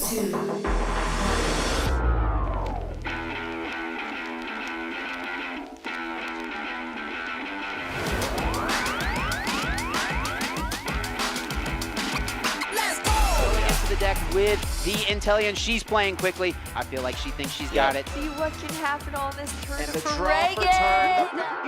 2. The deck with the Intellion. She's playing quickly. I feel like she thinks she's got it. See what can happen on this turn And the for draw for Reagan. turn.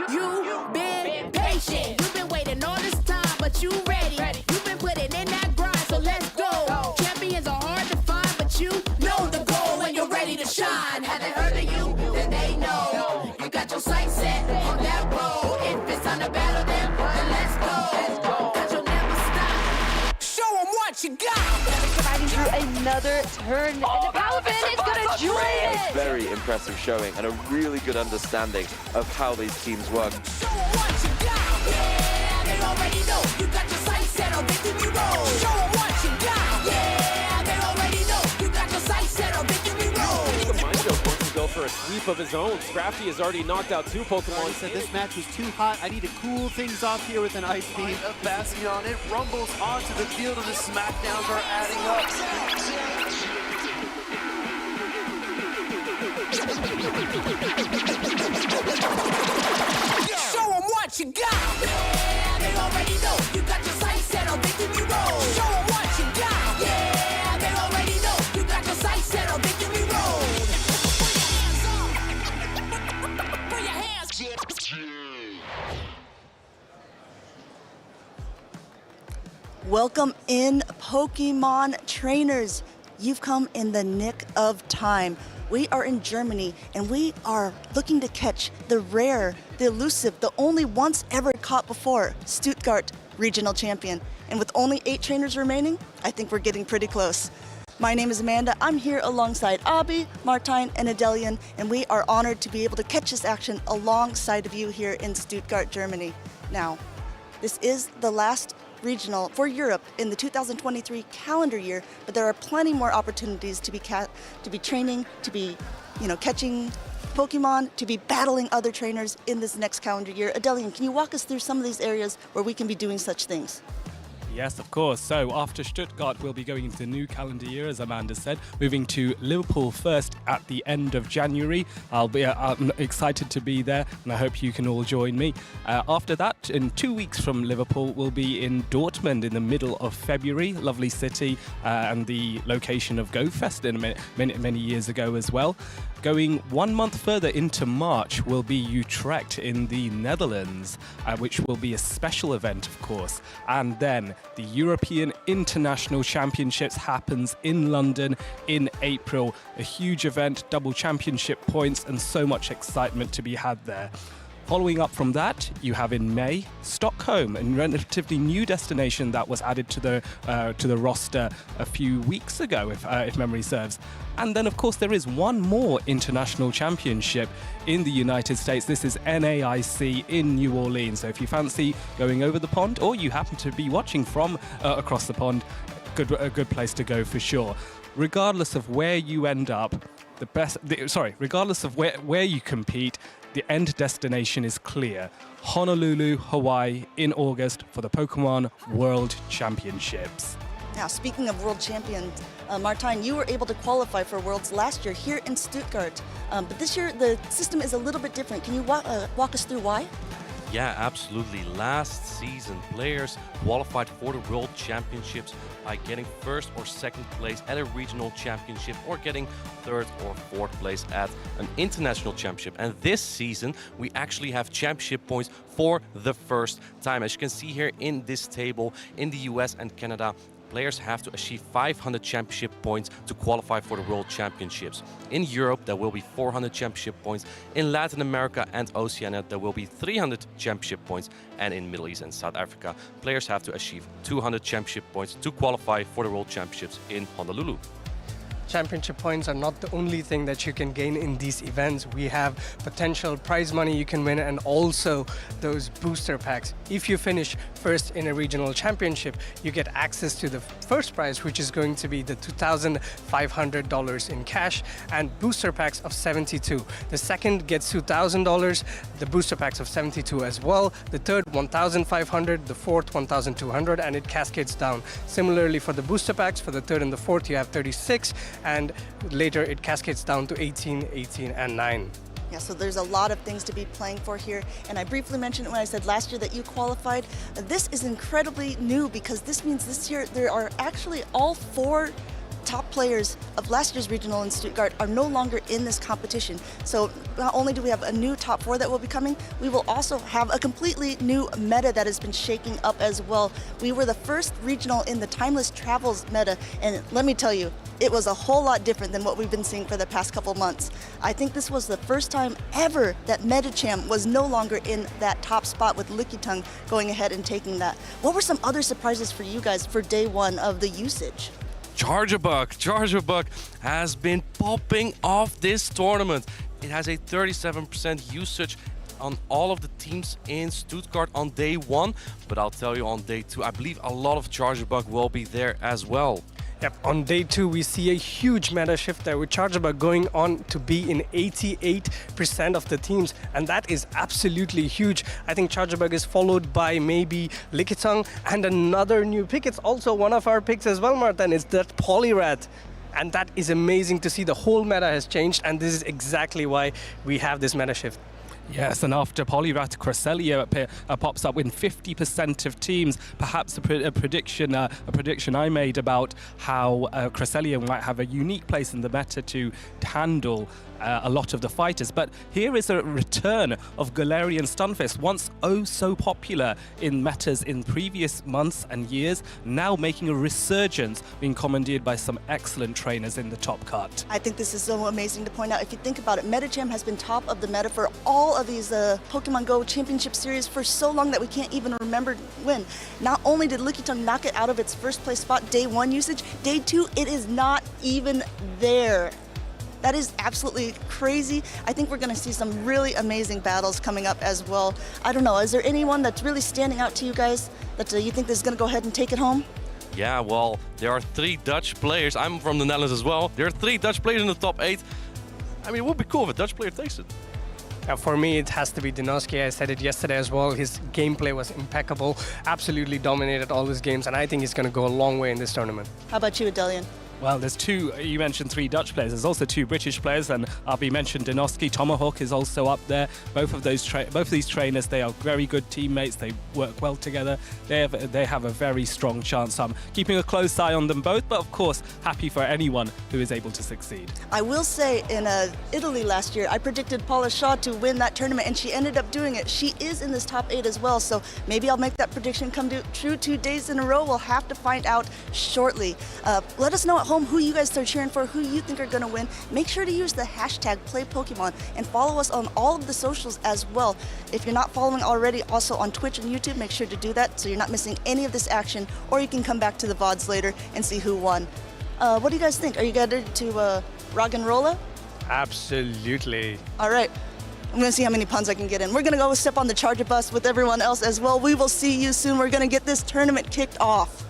You've been patient. You've been waiting all this time, but you ready. You've been putting in that grind, so let's go. Champions are hard to find, but you know the goal when you're ready to shine. Have they heard of you? Then they know. You got your sights set on that road. If it's time to battle them, then let's go. Cause you'll never stop. Show them what you got. Fighting through another turn. And the Paladin is going to join it. Very impressive showing and a really good understanding of how these teams work. Show 'em what you got. Yeah, they already know. You got your sights set on victory road. Show 'em what you got. Yeah, they already know. You got your sights set on victory road. Mindfield wants to go for a sweep of his own. Scrafty has already knocked out 2 Pokemon. He said this match was too hot. I need to cool things off here with an ice beam. A basket on it, rumbles onto the field, and the smackdowns are adding up. Show 'em what you got. Yeah, they already know. You got your sights set on victory road. Show 'em what you got. Yeah, they already know. You got your sights set on victory road. Put your hands. Welcome in, Pokemon trainers. You've come in the nick of time. We are in Germany, and we are looking to catch the rare, the elusive, the only once ever caught before Stuttgart Regional Champion. And with only 8 trainers remaining, I think we're getting pretty close. My name is Amanda. I'm here alongside Abi, Martijn, and Adelian, and we are honored to be able to catch this action alongside of you here in Stuttgart, Germany. Now, this is the last regional for Europe in the 2023 calendar year, but there are plenty more opportunities to be training, to be, catching Pokemon, to be battling other trainers in this next calendar year. Adelian, can you walk us through some of these areas where we can be doing such things? Yes, of course. So after Stuttgart, we'll be going into the new calendar year, as Amanda said, moving to Liverpool first at the end of January. I'm excited to be there, and I hope you can all join me. After that, in 2 weeks from Liverpool, we'll be in Dortmund in the middle of February. Lovely city and the location of GoFest many years ago as well. Going 1 month further into March will be Utrecht in the Netherlands, which will be a special event, of course. And then the European International Championships happens in London in April. A huge event, double championship points, and so much excitement to be had there. Following up from that, you have in May, Stockholm, a relatively new destination that was added to the roster a few weeks ago, if memory serves. And then, of course, there is one more international championship in the United States. This is NAIC in New Orleans. So if you fancy going over the pond, or you happen to be watching from across the pond, a good place to go for sure. Regardless of where you end up, regardless of where you compete, the end destination is clear. Honolulu, Hawaii in August for the Pokemon World Championships. Now, speaking of world champions, Martijn, you were able to qualify for Worlds last year here in Stuttgart. But this year, the system is a little bit different. Can you walk us through why? Yeah, absolutely. Last season, players qualified for the World Championships by getting first or second place at a regional championship or getting third or fourth place at an international championship. And this season, we actually have championship points for the first time. As you can see here in this table, in the US and Canada, players have to achieve 500 championship points to qualify for the World Championships. In Europe, there will be 400 championship points. In Latin America and Oceania, there will be 300 championship points. And in Middle East and South Africa, players have to achieve 200 championship points to qualify for the World Championships in Honolulu. championship points are not the only thing that you can gain in these events. We have potential prize money you can win and also those booster packs. If you finish first in a regional championship, you get access to the first prize, which is going to be the $2,500 in cash and booster packs of 72. The second gets $2,000, the booster packs of 72 as well. The third, 1,500, the fourth, 1,200, and it cascades down. Similarly for the booster packs, for the third and the fourth, you have 36, and later it cascades down to 18, 18, and 9. Yeah, so there's a lot of things to be playing for here. And I briefly mentioned when I said last year that you qualified. This is incredibly new because this means this year there are actually all 4 top players of last year's regional in Stuttgart are no longer in this competition. So not only do we have a new top 4 that will be coming, we will also have a completely new meta that has been shaking up as well. We were the first regional in the timeless travels meta, and let me tell you, it was a whole lot different than what we've been seeing for the past couple months. I think this was the first time ever that Metacham was no longer in that top spot with Lickitung going ahead and taking that. What were some other surprises for you guys for day 1 of the usage? Charjabug has been popping off this tournament. It has a 37% usage on all of the teams in Stuttgart on day 1, but I'll tell you on day 2, I believe a lot of Charjabug will be there as well. Yep, on day 2 we see a huge meta shift there with Charjabug going on to be in 88% of the teams, and that is absolutely huge. I think Charjabug is followed by maybe Lickitung and another new pick. It's also one of our picks as well, Martin. It's that Poliwrath. And that is amazing to see. The whole meta has changed, and this is exactly why we have this meta shift. Yes, and after Poliwrath, Cresselia pops up with 50% of teams. Perhaps a prediction I made about how Cresselia might have a unique place in the meta to handle a lot of the fighters. But here is a return of Galarian Stunfisk, once oh so popular in metas in previous months and years, now making a resurgence, being commandeered by some excellent trainers in the top cut. I think this is so amazing to point out. If you think about it, Metacham has been top of the meta for all of these Pokemon Go Championship Series for so long that we can't even remember when. Not only did Lickitung knock it out of its first place spot day 1 usage, day 2 it is not even there. That is absolutely crazy. I think we're going to see some really amazing battles coming up as well. I don't know, is there anyone that's really standing out to you guys that you think is going to go ahead and take it home? Yeah, well, there are 3 Dutch players. I'm from the Netherlands as well. There are 3 Dutch players in the top 8. I mean, it would be cool if a Dutch player takes it. For me, it has to be Dinoski. I said it yesterday as well. His gameplay was impeccable, absolutely dominated all his games, and I think he's going to go a long way in this tournament. How about you, Adelian? Well, there's 2, you mentioned 3 Dutch players, there's also 2 British players, and Arby mentioned Dinoski. Tomahawk is also up there. Both of these trainers, they are very good teammates, they work well together, they have a very strong chance. So I'm keeping a close eye on them both, but of course, happy for anyone who is able to succeed. I will say, in Italy last year, I predicted Paula Shaw to win that tournament, and she ended up doing it. She is in this top 8 as well, so maybe I'll make that prediction come true 2 days in a row. We'll have to find out shortly. Let us know at home who you guys are cheering for, who you think are going to win. Make sure to use the hashtag #PlayPokemon and follow us on all of the socials as well. If you're not following already, also on Twitch and YouTube, make sure to do that so you're not missing any of this action, or you can come back to the VODs later and see who won. What do you guys think? Are you ready to rock and roll? Absolutely. All right. I'm going to see how many puns I can get in. We're going to go step on the Charger bus with everyone else as well. We will see you soon. We're going to get this tournament kicked off.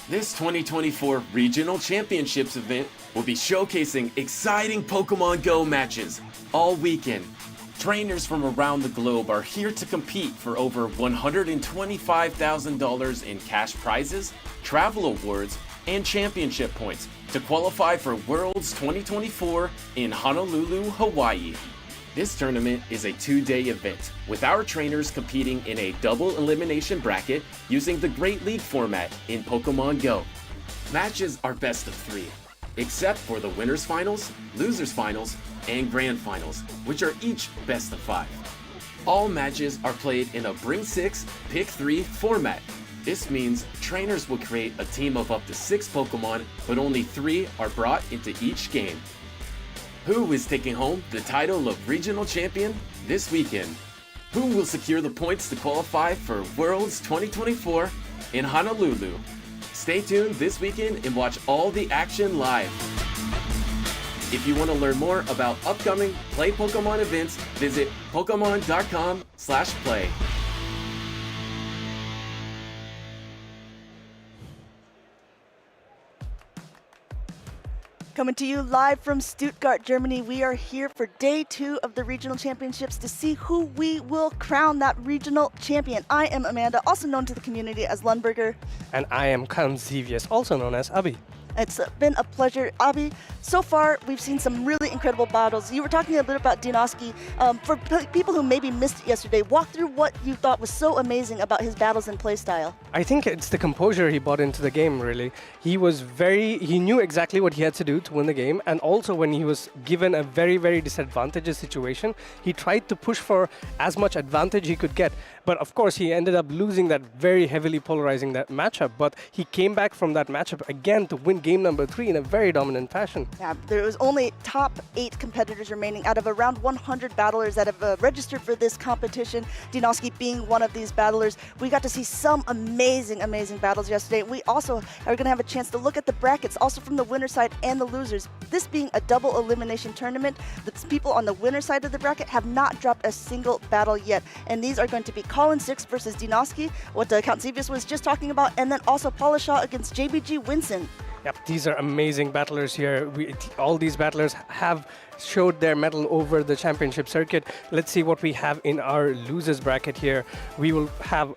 This 2024 Regional Championships event will be showcasing exciting Pokemon Go matches all weekend. Trainers from around the globe are here to compete for over $125,000 in cash prizes, travel awards, and championship points to qualify for Worlds 2024 in Honolulu, Hawaii. This tournament is a 2-day event, with our trainers competing in a double elimination bracket using the Great League format in Pokemon Go. Matches are best of 3, except for the winners finals, losers finals, and grand finals, which are each best of 5. All matches are played in a Bring 6, Pick 3 format. This means trainers will create a team of up to 6 Pokemon, but only 3 are brought into each game. Who is taking home the title of Regional Champion this weekend? Who will secure the points to qualify for Worlds 2024 in Honolulu? Stay tuned this weekend and watch all the action live. If you want to learn more about upcoming Play Pokemon events, visit pokemon.com/play. Coming to you live from Stuttgart, Germany. We are here for day 2 of the regional championships to see who we will crown that regional champion. I am Amanda, also known to the community as Lundberger. And I am Kanzivius, also known as Abi. It's been a pleasure. Abi, so far we've seen some really incredible battles. You were talking a bit about Dinoski. For people who maybe missed it yesterday, walk through what you thought was so amazing about his battles and playstyle. I think it's the composure he brought into the game, really. He knew exactly what he had to do to win the game, and also when he was given a very, very disadvantageous situation, he tried to push for as much advantage he could get. But of course, he ended up losing that very heavily polarizing that matchup, but he came back from that matchup again to win game number 3 in a very dominant fashion. Yeah, there was only top 8 competitors remaining out of around 100 battlers that have registered for this competition, Dinoski being one of these battlers. We got to see some amazing, amazing battles yesterday. We also are going to have a chance to look at the brackets, also from the winner side and the losers. This being a double elimination tournament, the people on the winner side of the bracket have not dropped a single battle yet, and these are going to be Colin 6 versus Dinoski, what Count Zevius was just talking about, and then also Polishaw against JBG Winson. Yep, these are amazing battlers here. All these battlers have showed their mettle over the championship circuit. Let's see what we have in our losers bracket here. We will have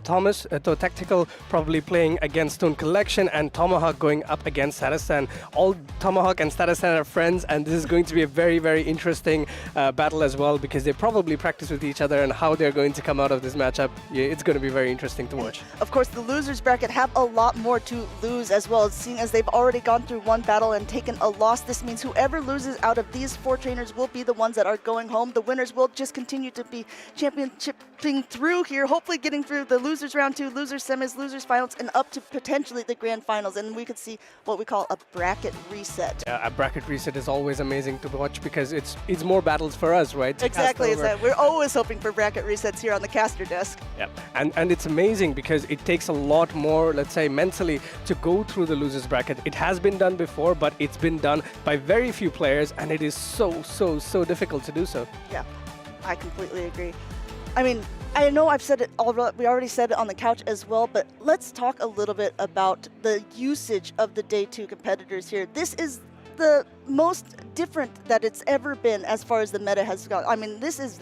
Thomas, Tactical, probably playing against Stone Collection, and Tomahawk going up against Statistan. All Tomahawk and Statistan are friends, and this is going to be a very, very interesting battle as well, because they probably practice with each other, and how they're going to come out of this matchup, it's going to be very interesting to watch. Of course, the losers bracket have a lot more to lose as well, seeing as they've already gone through one battle and taken a loss. This means whoever loses out of these 4 trainers will be the ones that are going home. The winners will just continue to be championshiping through here, hopefully getting through the losers round 2, losers semis, losers finals, and up to potentially the grand finals. And we could see what we call a bracket reset. Yeah, a bracket reset is always amazing to watch, because it's more battles for us, right? Exactly. We're always hoping for bracket resets here on the caster desk. Yeah, and it's amazing because it takes a lot more, let's say, mentally to go through the losers bracket. It has been done before, but it's been done by very few players, and it is so difficult to do so. Yeah, I completely agree. I mean, I know I've said it already, we already said it on the couch as well, but let's talk a little bit about the usage of the day 2 competitors here. This is the most different that it's ever been as far as the meta has gone. I mean, this is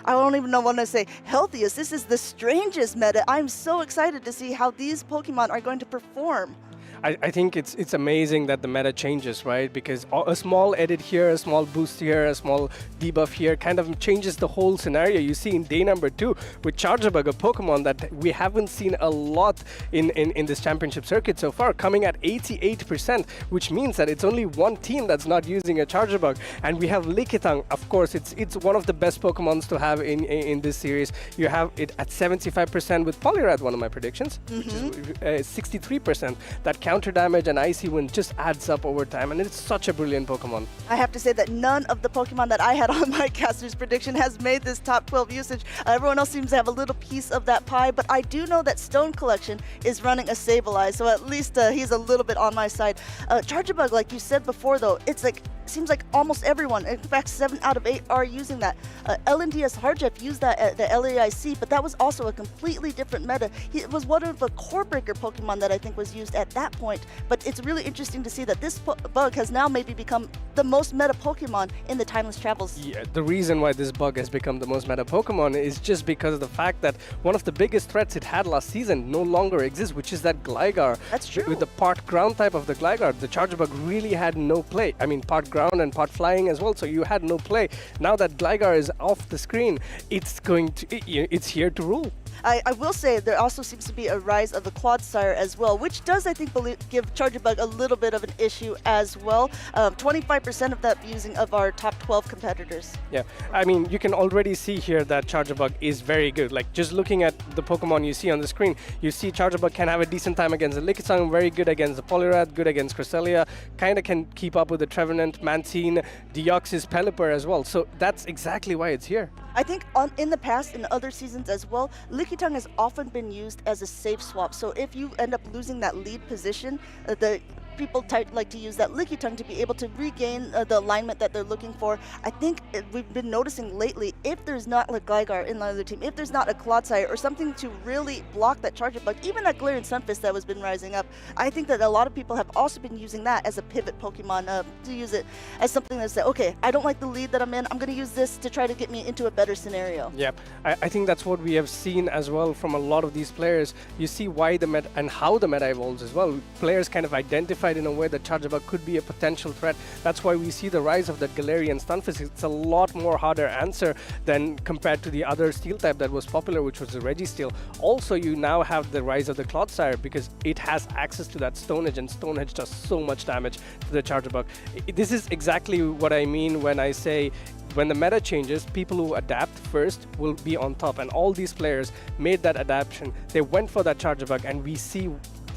I don't even know what to say, healthiest. This is the strangest meta. I'm so excited to see how these Pokemon are going to perform. I think it's amazing that the meta changes, right? Because a small edit here, a small boost here, a small debuff here kind of changes the whole scenario. You see in day number 2 with Charjabug, a Pokemon that we haven't seen a lot in this championship circuit so far, coming at 88%, which means that it's only one team that's not using a Charjabug. And we have Lickitung, of course, it's one of the best Pokemons to have in this series. You have it at 75% with Poliwrath, one of my predictions, which is 63%. That counter damage and Icy Wind just adds up over time, and it's such a brilliant Pokemon. I have to say that none of the Pokemon that I had on my caster's prediction has made this top 12 usage. Everyone else seems to have a little piece of that pie, but I do know that Stone Collection is running a Sableye, so at least he's a little bit on my side. Charjabug, like you said before though, it's like seems like almost everyone, in fact 7 out of 8 are using that. LNDS Hardjeff used that at the LAIC, but that was also a completely different meta. It was one of the core breaker Pokemon that I think was used at that point, but it's really interesting to see that this bug has now maybe become the most meta Pokemon in the Timeless Travels. Yeah, the reason why this bug has become the most meta Pokemon is just because of the fact that one of the biggest threats it had last season no longer exists, which is that Gligar. That's true. With the part ground type of the Gligar, the Charge Bug really had no play. I mean, part ground and part flying as well, so you had no play. Now that Gligar is off the screen, it's it's here to rule. I will say there also seems to be a rise of the Quadsire as well, which does, I think, give Charjabug a little bit of an issue as well. 25% of that using of our top 12 competitors. Yeah, I mean, you can already see here that Charjabug is very good. Like, just looking at the Pokemon you see on the screen, you see Charjabug can have a decent time against the Lickitung, very good against the Poliwrath, good against Cresselia, kind of can keep up with the Trevenant, Mantine, Deoxys, Pelipper as well. So that's exactly why it's here. I think in the past, in other seasons as well, Lickitung has often been used as a safe swap. So if you end up losing that lead position, the people like to use that Lickitung to be able to regain the alignment that they're looking for. I think we've been noticing lately, if there's not like Gligar in the other team, if there's not a Clodsire or something to really block that Charjabug, even that Galarian Sunfist that has been rising up, I think that a lot of people have also been using that as a pivot Pokemon, to use it as something that say, okay, I don't like the lead that I'm in, I'm going to use this to try to get me into a better scenario. Yep, I think that's what we have seen as well from a lot of these players. You see why the meta and how the meta evolves as well. Players kind of identified in a way that Charjabug could be a potential threat. That's why we see the rise of the Galarian Stunfisk. It's a lot more harder answer than compared to the other steel type that was popular, which was the Registeel. Also, you now have the rise of the Clodsire because it has access to that Stone Edge, and Stone Edge does so much damage to the Charjabug. This is exactly what I mean when I say when the meta changes, people who adapt first will be on top, and all these players made that adaptation. They went for that Charjabug, and we see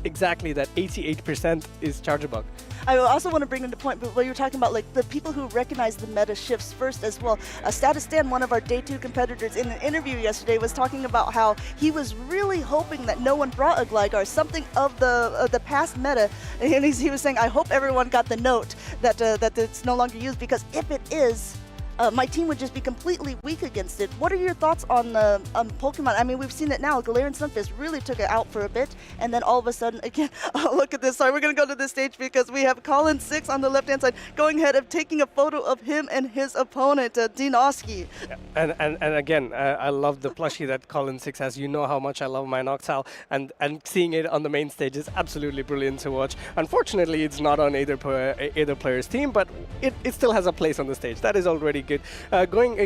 exactly that 88% is Charjabug. I also want to bring into point, but what you were talking about, like the people who recognize the meta shifts first as well. Statistan, one of our day 2 competitors, in an interview yesterday was talking about how he was really hoping that no one brought a Gligar, something of the past meta, and he was saying, I hope everyone got the note that it's no longer used, because if it is, my team would just be completely weak against it. What are your thoughts on Pokemon? I mean, we've seen it now. Galarian Sunfist really took it out for a bit, and then all of a sudden, again, oh, look at this. Sorry, we're going to go to this stage because we have Colin 6 on the left-hand side going ahead of taking a photo of him and his opponent, Dinoski. Yeah. And again, I love the plushie that Colin 6 has. You know how much I love my Noctowl, and seeing it on the main stage is absolutely brilliant to watch. Unfortunately, it's not on either player's team, but it still has a place on the stage. That is already good.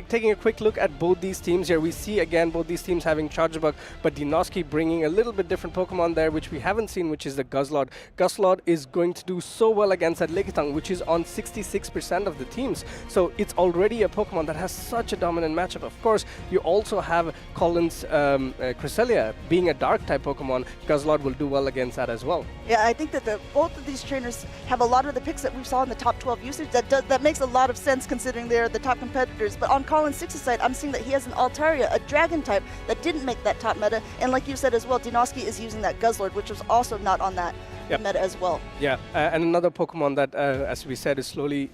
Taking a quick look at both these teams here, we see again both these teams having Charjabug, but Dinoski bringing a little bit different Pokemon there, which we haven't seen, which is the Guzzlord. Guzzlord is going to do so well against that Lickitung, which is on 66% of the teams. So it's already a Pokemon that has such a dominant matchup. Of course, you also have Colin's Cresselia being a dark type Pokemon. Guzzlord will do well against that as well. Yeah, I think that both of these trainers have a lot of the picks that we saw in the top 12 usage. That makes a lot of sense considering they're the top competitors. But on Colin 6's side, I'm seeing that he has an Altaria, a dragon type that didn't make that top meta. And like you said as well, Dinoski is using that Guzzlord, which was also not on that meta as well. Yeah, and another Pokemon that, as we said, is slowly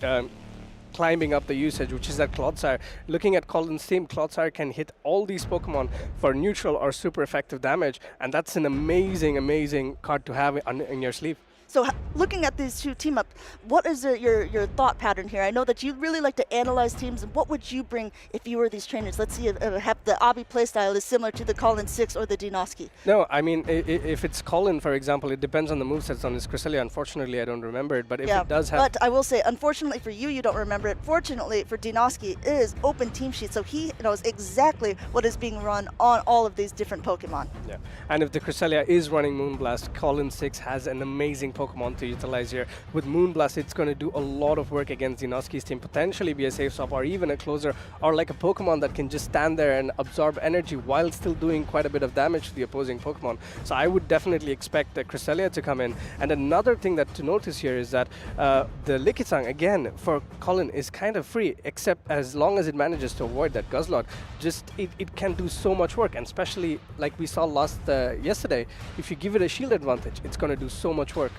climbing up the usage, which is that Clodsire. Looking at Colin's team, Clodsire can hit all these Pokemon for neutral or super effective damage, and that's an amazing card to have in your sleeve. So looking at these two team up, what is your thought pattern here? I know that you really like to analyze teams, and what would you bring if you were these trainers? Let's see if the Abi playstyle is similar to the Colin 6 or the Dinoski. No, I mean, if it's Colin, for example, it depends on the movesets on his Cresselia. Unfortunately, I don't remember it, but if it does have... But I will say, unfortunately for you, you don't remember it. Fortunately for Dinoski, it is open team sheet, so he knows exactly what is being run on all of these different Pokemon. Yeah, and if the Cresselia is running Moonblast, Colin 6 has an amazing Pokemon to utilize here. With Moonblast, it's going to do a lot of work against Dinoski's team, potentially be a safe swap or even a closer, or like a Pokemon that can just stand there and absorb energy while still doing quite a bit of damage to the opposing Pokemon. So I would definitely expect the Cresselia to come in. And another thing that to notice here is that the Lickitung, again, for Colin is kind of free, except as long as it manages to avoid that Guzzlord. Just it can do so much work, and especially like we saw yesterday, if you give it a shield advantage, it's going to do so much work.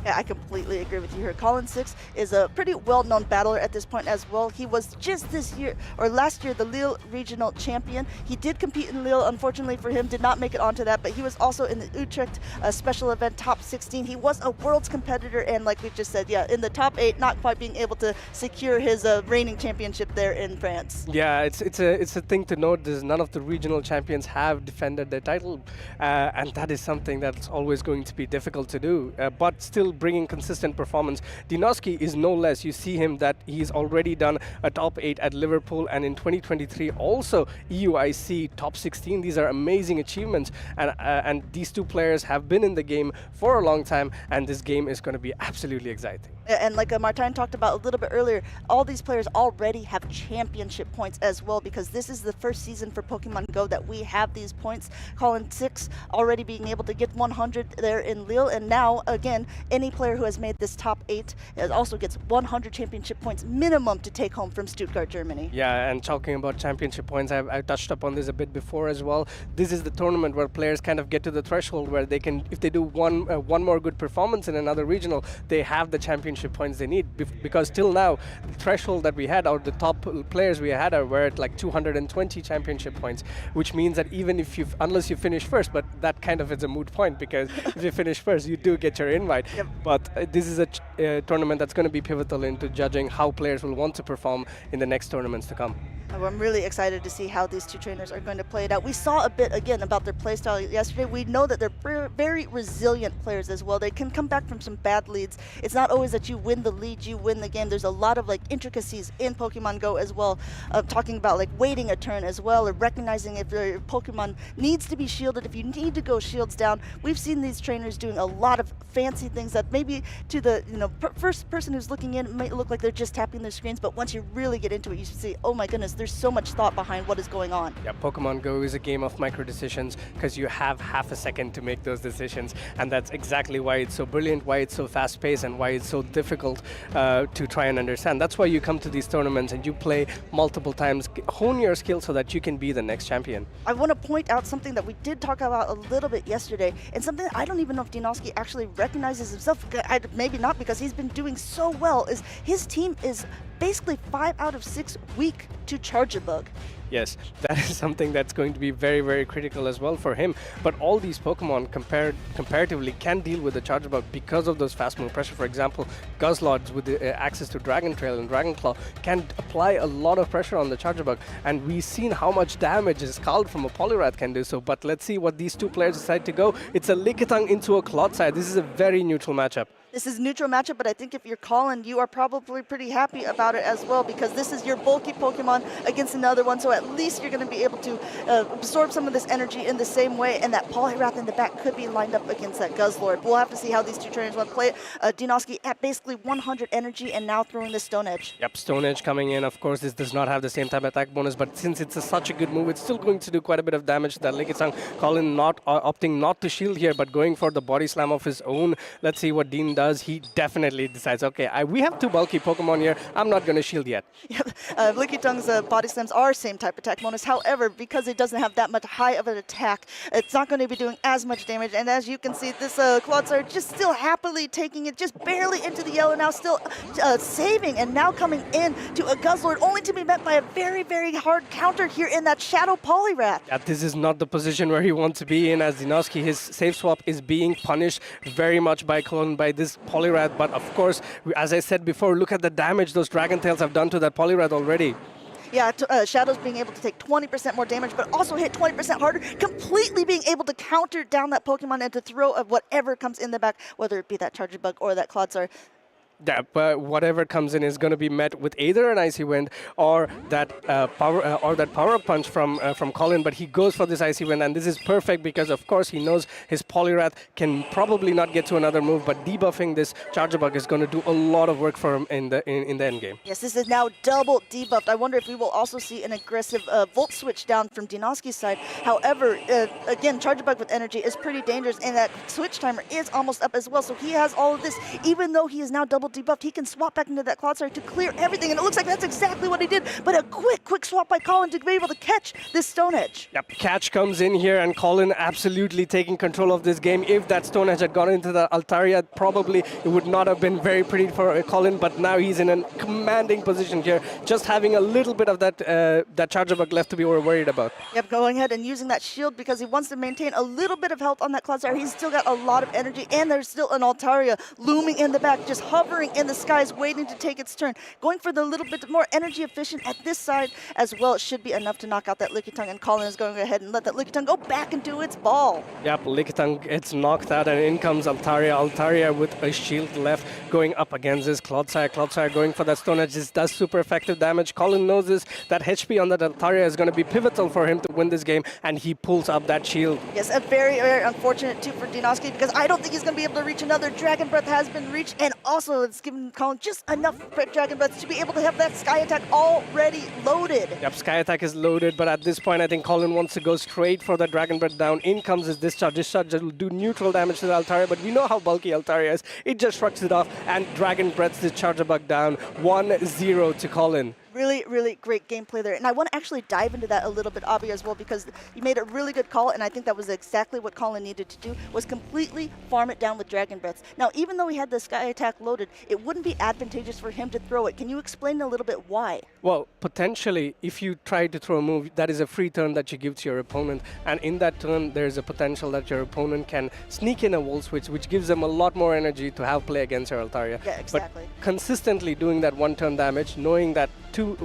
Yeah, I completely agree with you here. Colin Six is a pretty well-known battler at this point as well. He was just this year, or last year, the Lille Regional Champion. He did compete in Lille, unfortunately for him, did not make it onto that, but he was also in the Utrecht special event top 16. He was a world's competitor, and like we just said, yeah, in the top 8, not quite being able to secure his reigning championship there in France. Yeah, it's a thing to note. Is none of the regional champions have defended their title, and that is something that's always going to be difficult to do. But still bringing consistent performance. Dinoski is no less. You see him that he's already done a top 8 at Liverpool, and in 2023 also EUIC top 16. These are amazing achievements, and these two players have been in the game for a long time, and this game is going to be absolutely exciting. And like Martijn talked about a little bit earlier, all these players already have championship points as well, because this is the first season for Pokemon Go that we have these points. Colin Six already being able to get 100 there in Lille, and now again, any player who has made this top 8 also gets 100 championship points minimum to take home from Stuttgart, Germany. Yeah, and talking about championship points, I touched upon this a bit before as well. This is the tournament where players kind of get to the threshold where they can, if they do one more good performance in another regional, they have the championship points they need, because till now the threshold that we had, or the top players we had, were at like 220 championship points, which means that even if unless you finish first, but that kind of is a moot point, because if you finish first you do get your invite. Yep. But this is a tournament that's going to be pivotal into judging how players will want to perform in the next tournaments to come. I'm really excited to see how these two trainers are going to play it out. We saw a bit, again, about their playstyle yesterday. We know that they're very resilient players as well. They can come back from some bad leads. It's not always that you win the lead, you win the game. There's a lot of like intricacies in Pokemon Go as well, talking about like waiting a turn as well, or recognizing if your Pokemon needs to be shielded, if you need to go shields down. We've seen these trainers doing a lot of fancy things that maybe to the first person who's looking in, it might look like they're just tapping their screens, but once you really get into it, you see, oh my goodness, there's so much thought behind what is going on. Yeah, Pokemon Go is a game of micro decisions, because you have half a second to make those decisions, and that's exactly why it's so brilliant, why it's so fast paced, and why it's so difficult to try and understand. That's why you come to these tournaments and you play multiple times, hone your skills so that you can be the next champion. I want to point out something that we did talk about a little bit yesterday, and something that I don't even know if Dinoski actually recognizes himself, maybe not, because he's been doing so well, is his team is basically 5 out of 6 weak to Charge a Bug. Yes, that is something that's going to be very, very critical as well for him. But all these Pokemon comparatively can deal with the Charge Bug because of those fast move pressure. For example, Guzzlods with the access to Dragon Trail and Dragon Claw can apply a lot of pressure on the Charge Bug. And we've seen how much damage a Scald from a Poliwrath can do so. But let's see what these two players decide to go. It's a Lickitung into a Clodsire. This is a very neutral matchup. This is a neutral matchup, but I think if you're Colin, you are probably pretty happy about it as well, because this is your bulky Pokemon against another one, so at least you're going to be able to absorb some of this energy in the same way, and that Poliwrath in the back could be lined up against that Guzzlord. We'll have to see how these two trainers want to play it. Dinoski at basically 100 energy and now throwing the Stone Edge. Yep, Stone Edge coming in. Of course, this does not have the same type of attack bonus, but since it's such a good move, it's still going to do quite a bit of damage to that Lickitung. Colin opting not to shield here, but going for the body slam of his own. Let's see what Dean does. He definitely decides, okay, we have 2 bulky Pokemon here. I'm not going to shield yet. Lickitung's body slams are same type attack bonus. However, because it doesn't have that much high of an attack, it's not going to be doing as much damage. And as you can see, this Clodsire just still happily taking it just barely into the yellow, now still saving, and now coming in to a Guzzlord, only to be met by a very, very hard counter here in that Shadow Poliwrath. Yeah, this is not the position where he wants to be in, as Dinoski, his save swap is being punished very much by this Poliwrath. But of course, as I said before, look at the damage those Dragon Tails have done to that Poliwrath already. Yeah, Shadow's being able to take 20% more damage, but also hit 20% harder, completely being able to counter down that Pokemon and to throw of whatever comes in the back, whether it be that Charge Bug or that Clodsire. Yeah, but whatever comes in is going to be met with either an Icy Wind or that power punch from Colin. But he goes for this Icy Wind, and this is perfect because, of course, he knows his Poliwrath can probably not get to another move. But debuffing this Charge Bug is going to do a lot of work for him in the end game. Yes, this is now double debuffed. I wonder if we will also see an aggressive Volt switch down from Dinoski's side. However, again, Charge Bug with energy is pretty dangerous, and that switch timer is almost up as well. So he has all of this, even though he is now double shield debuffed, he can swap back into that Clodsire to clear everything, and it looks like that's exactly what he did. But a quick swap by Colin to be able to catch this Stone Edge. Yep, catch comes in here, and Colin absolutely taking control of this game. If that Stone Edge had gone into the Altaria, probably it would not have been very pretty for Colin, but now he's in a commanding position here, just having a little bit of that charger bug left to be worried about. Yep, going ahead and using that shield because he wants to maintain a little bit of health on that Clodsire. He's still got a lot of energy, and there's still an Altaria looming in the back, just hovering in the skies, waiting to take its turn. Going for the little bit more energy efficient at this side as well. It should be enough to knock out that Lickitung, and Colin is going ahead and let that Lickitung go back into its ball. Yep, Lickitung gets knocked out, and in comes Altaria. Altaria with a shield left, going up against this Clodsire. Clodsire going for that Stone Edge. This does super effective damage. Colin knows this. That HP on that Altaria is going to be pivotal for him to win this game, and he pulls up that shield. Yes, a very unfortunate too for Dinoski, because I don't think he's going to be able to reach another. Dragon Breath has been reached, and also it's given Colin just enough Dragon Breath to be able to have that Sky Attack already loaded. Yep, Sky Attack is loaded, but at this point I think Colin wants to go straight for the Dragon Breath down. In comes his Discharge. Discharge will do neutral damage to the Altaria, but we know how bulky Altaria is. It just shrugs it off, and Dragon Breaths the Charger Bug down. 1-0 to Colin. Really great gameplay there. And I want to actually dive into that a little bit, Abhi, as well, because you made a really good call, and I think that was exactly what Colin needed to do, was completely farm it down with Dragon Breaths. Now, even though he had the Sky Attack loaded, it wouldn't be advantageous for him to throw it. Can you explain a little bit why? Well, potentially, if you try to throw a move, that is a free turn that you give to your opponent, and in that turn, there's a potential that your opponent can sneak in a Wall Switch, which gives them a lot more energy to have play against your Altaria. Yeah, exactly. But consistently doing that one-turn damage, knowing that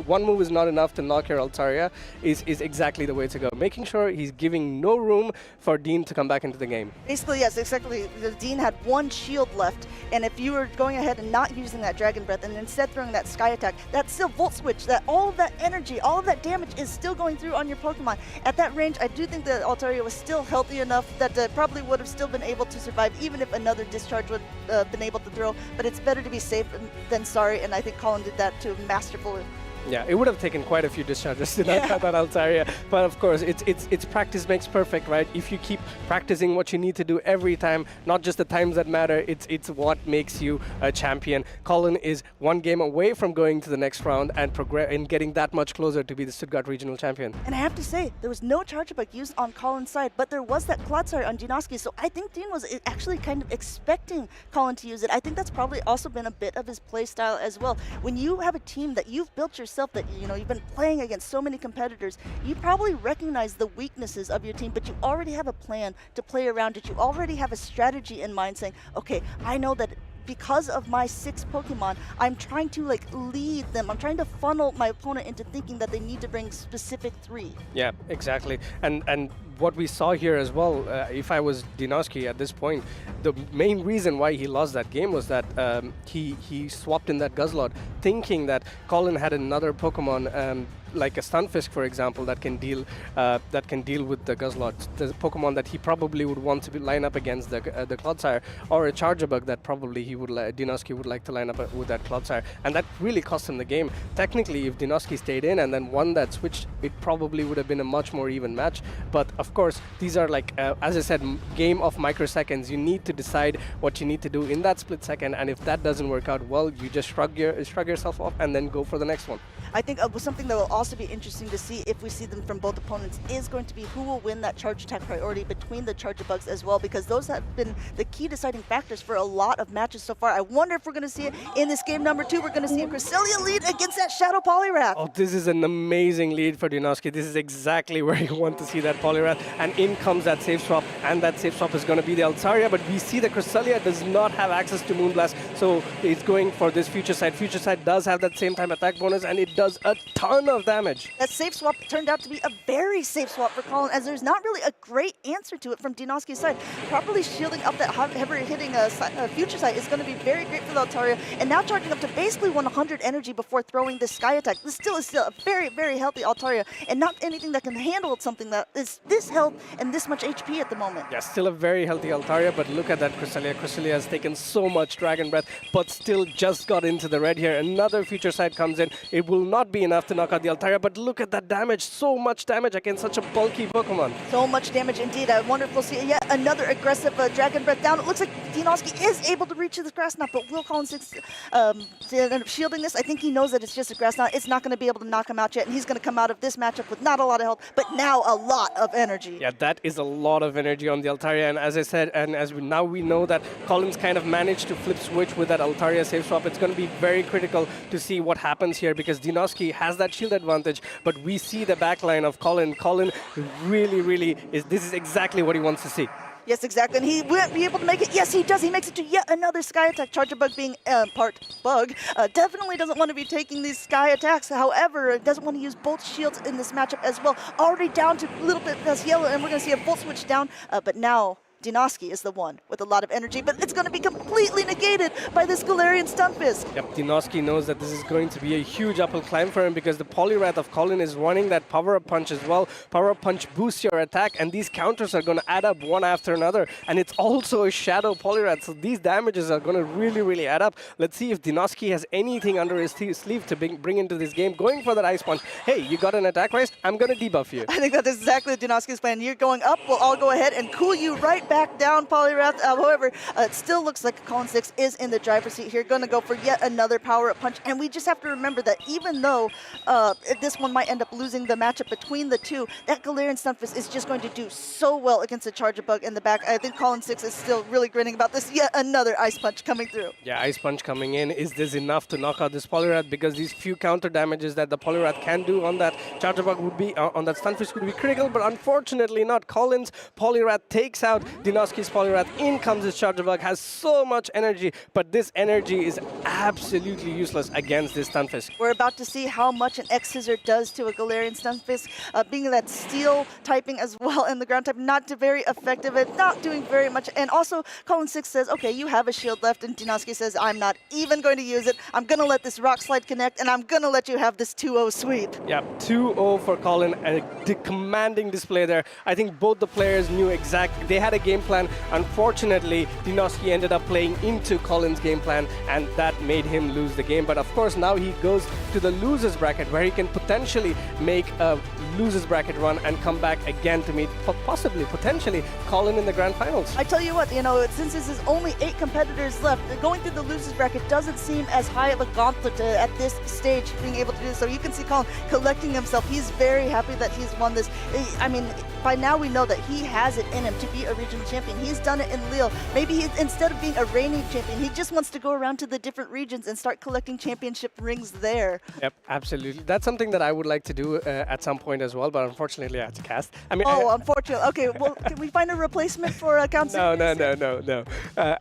one move is not enough to knock your Altaria is exactly the way to go. Making sure he's giving no room for Dean to come back into the game. Basically, yes, exactly. Dean had one shield left, and if you were going ahead and not using that Dragon Breath and instead throwing that Sky Attack, that still Volt Switch, that all of that energy, all of that damage is still going through on your Pokemon. At that range, I do think that Altaria was still healthy enough that probably would have still been able to survive, even if another Discharge would have been able to throw. But it's better to be safe than sorry, and I think Colin did that too masterfully. Yeah, it would have taken quite a few discharges to knock out that Altaria. But of course, it's practice makes perfect, right? If you keep practicing what you need to do every time, not just the times that matter, it's what makes you a champion. Colin is one game away from going to the next round and getting that much closer to be the Stuttgart Regional Champion. And I have to say, there was no Charger Bug used on Colin's side, but there was that Clodsire on Dinoski, so I think Dean was actually kind of expecting Colin to use it. I think that's probably also been a bit of his play style as well. When you have a team that you've built yourself, that you've been playing against so many competitors, you probably recognize the weaknesses of your team, but you already have a plan to play around it. You already have a strategy in mind saying, okay, I know that because of my 6 Pokemon, I'm trying to lead them. I'm trying to funnel my opponent into thinking that they need to bring specific 3. Yeah, exactly. And what we saw here as well, if I was Dinoski at this point, the main reason why he lost that game was that he swapped in that Guzzlord, thinking that Colin had another Pokemon like a Stunfisk, for example, that can deal with the Guzzlord, the Pokemon that he probably would want to line up against the Clodsire, or a Charger Bug that probably Dinoski would like to line up with that Clodsire, and that really cost him the game. Technically, if Dinoski stayed in and then won that switch, it probably would have been a much more even match. But of course, these are as I said, game of microseconds. You need to decide what you need to do in that split second, and if that doesn't work out well, you just shrug yourself off and then go for the next one. I think something that will also be interesting to see if we see them from both opponents is going to be who will win that charge attack priority between the Charger Bugs as well, because those have been the key deciding factors for a lot of matches so far. I wonder if we're going to see it in this game number 2. We're going to see a Cresselia lead against that Shadow Poliwrath. Oh, this is an amazing lead for Dinoski. This is exactly where you want to see that Poliwrath. And in comes that safe swap, and that safe swap is going to be the Altaria, but we see the Cresselia does not have access to Moonblast, so it's going for this Future Sight. Future Sight does have that same time attack bonus, and it does a ton of damage. That safe swap turned out to be a very safe swap for Colin, as there's not really a great answer to it from Dinoski's side. Properly shielding up that heavy hitting Future Sight is going to be very great for the Altaria, and now charging up to basically 100 energy before throwing this Sky Attack. This still is a very healthy Altaria, and not anything that can handle something that is this health and this much HP at the moment. Yeah, still a very healthy Altaria, but look at that Cresselia. Cresselia has taken so much Dragon Breath, but still just got into the red here. Another Future Sight comes in. It will not be enough to knock out the Altaria, but look at that damage. So much damage against such a bulky Pokemon. So much damage indeed. I wonder if we'll see yet another aggressive Dragon Breath down. It looks like Dinoski is able to reach the grass knot, but will Colin 6 end up shielding this? I think he knows that it's just a grass knot. It's not going to be able to knock him out yet, and he's going to come out of this matchup with not a lot of health, but now a lot of energy. Yeah, that is a lot of energy on the Altaria, and as I said, and as now we know that Colin's kind of managed to flip switch with that Altaria save swap. It's going to be very critical to see what happens here because Dinoski has that shield advantage, but we see the backline of Colin. Colin really this is exactly what he wants to see. Yes, exactly, and he won't be able to make it. Yes, he does. He makes it to yet another Sky Attack. Charger Bug being part bug, definitely doesn't want to be taking these Sky Attacks. However, doesn't want to use both shields in this matchup as well. Already down to a little bit less yellow, and we're going to see a Volt Switch down, but now Dinoski is the one with a lot of energy, but it's going to be completely negated by this Galarian Stunfisk. Yep, Dinoski knows that this is going to be a huge uphill climb for him because the Poliwrath of Colin is running that Power-Up Punch as well. Power-Up Punch boosts your attack, and these counters are going to add up one after another, and it's also a Shadow Poliwrath, so these damages are going to really add up. Let's see if Dinoski has anything under his sleeve to bring into this game. Going for that Ice Punch. Hey, you got an attack raise? I'm going to debuff you. I think that's exactly Dinoski's plan. You're going up, we'll all go ahead and cool you right back down, Poliwrath. However, it still looks like Colin 6 is in the driver's seat here, going to go for yet another Power-Up Punch. And we just have to remember that even though this one might end up losing the matchup between the two, that Galarian Stunfisk is just going to do so well against the Charger Bug in the back. I think Colin 6 is still really grinning about this. Yet another Ice Punch coming through. Yeah, Ice Punch coming in. Is this enough to knock out this Poliwrath? Because these few counter damages that the Poliwrath can do on that Charger Bug would be, on that Stunfisk would be critical, but unfortunately not. Colin's Poliwrath takes out Dinoski's Poliwrath. In comes his Charger Bug, has so much energy, but this energy is absolutely useless against this Stunfisk. We're about to see how much an X-Scissor does to a Galarian Stunfisk, being that steel typing as well and the ground type, not very effective at not doing very much. And also, Colin 6 says, okay, you have a shield left, and Dinoski says, I'm not even going to use it. I'm going to let this Rock Slide connect, and I'm going to let you have this 2-0 sweep. Yeah, 2-0 for Colin, and a commanding display there. I think both the players knew exactly, they had a game plan. Unfortunately, Dinoski ended up playing into Colin's game plan, and that made him lose the game. But of course, now he goes to the losers bracket, where he can potentially make a losers bracket run and come back again to meet potentially Colin in the grand finals. I tell you what, since this is only 8 competitors left, going through the losers bracket doesn't seem as high of a gauntlet at this stage, being able to do this. So you can see Colin collecting himself. He's very happy that he's won this. I mean, by now we know that he has it in him to be a regional champion. He's done it in Lille. Maybe instead of being a reigning champion, he just wants to go around to the different regions and start collecting championship rings there. Yep, absolutely. That's something that I would like to do at some point as well, but unfortunately I have to cast. I mean, unfortunately. Okay, well, can we find a replacement for Count 6? No.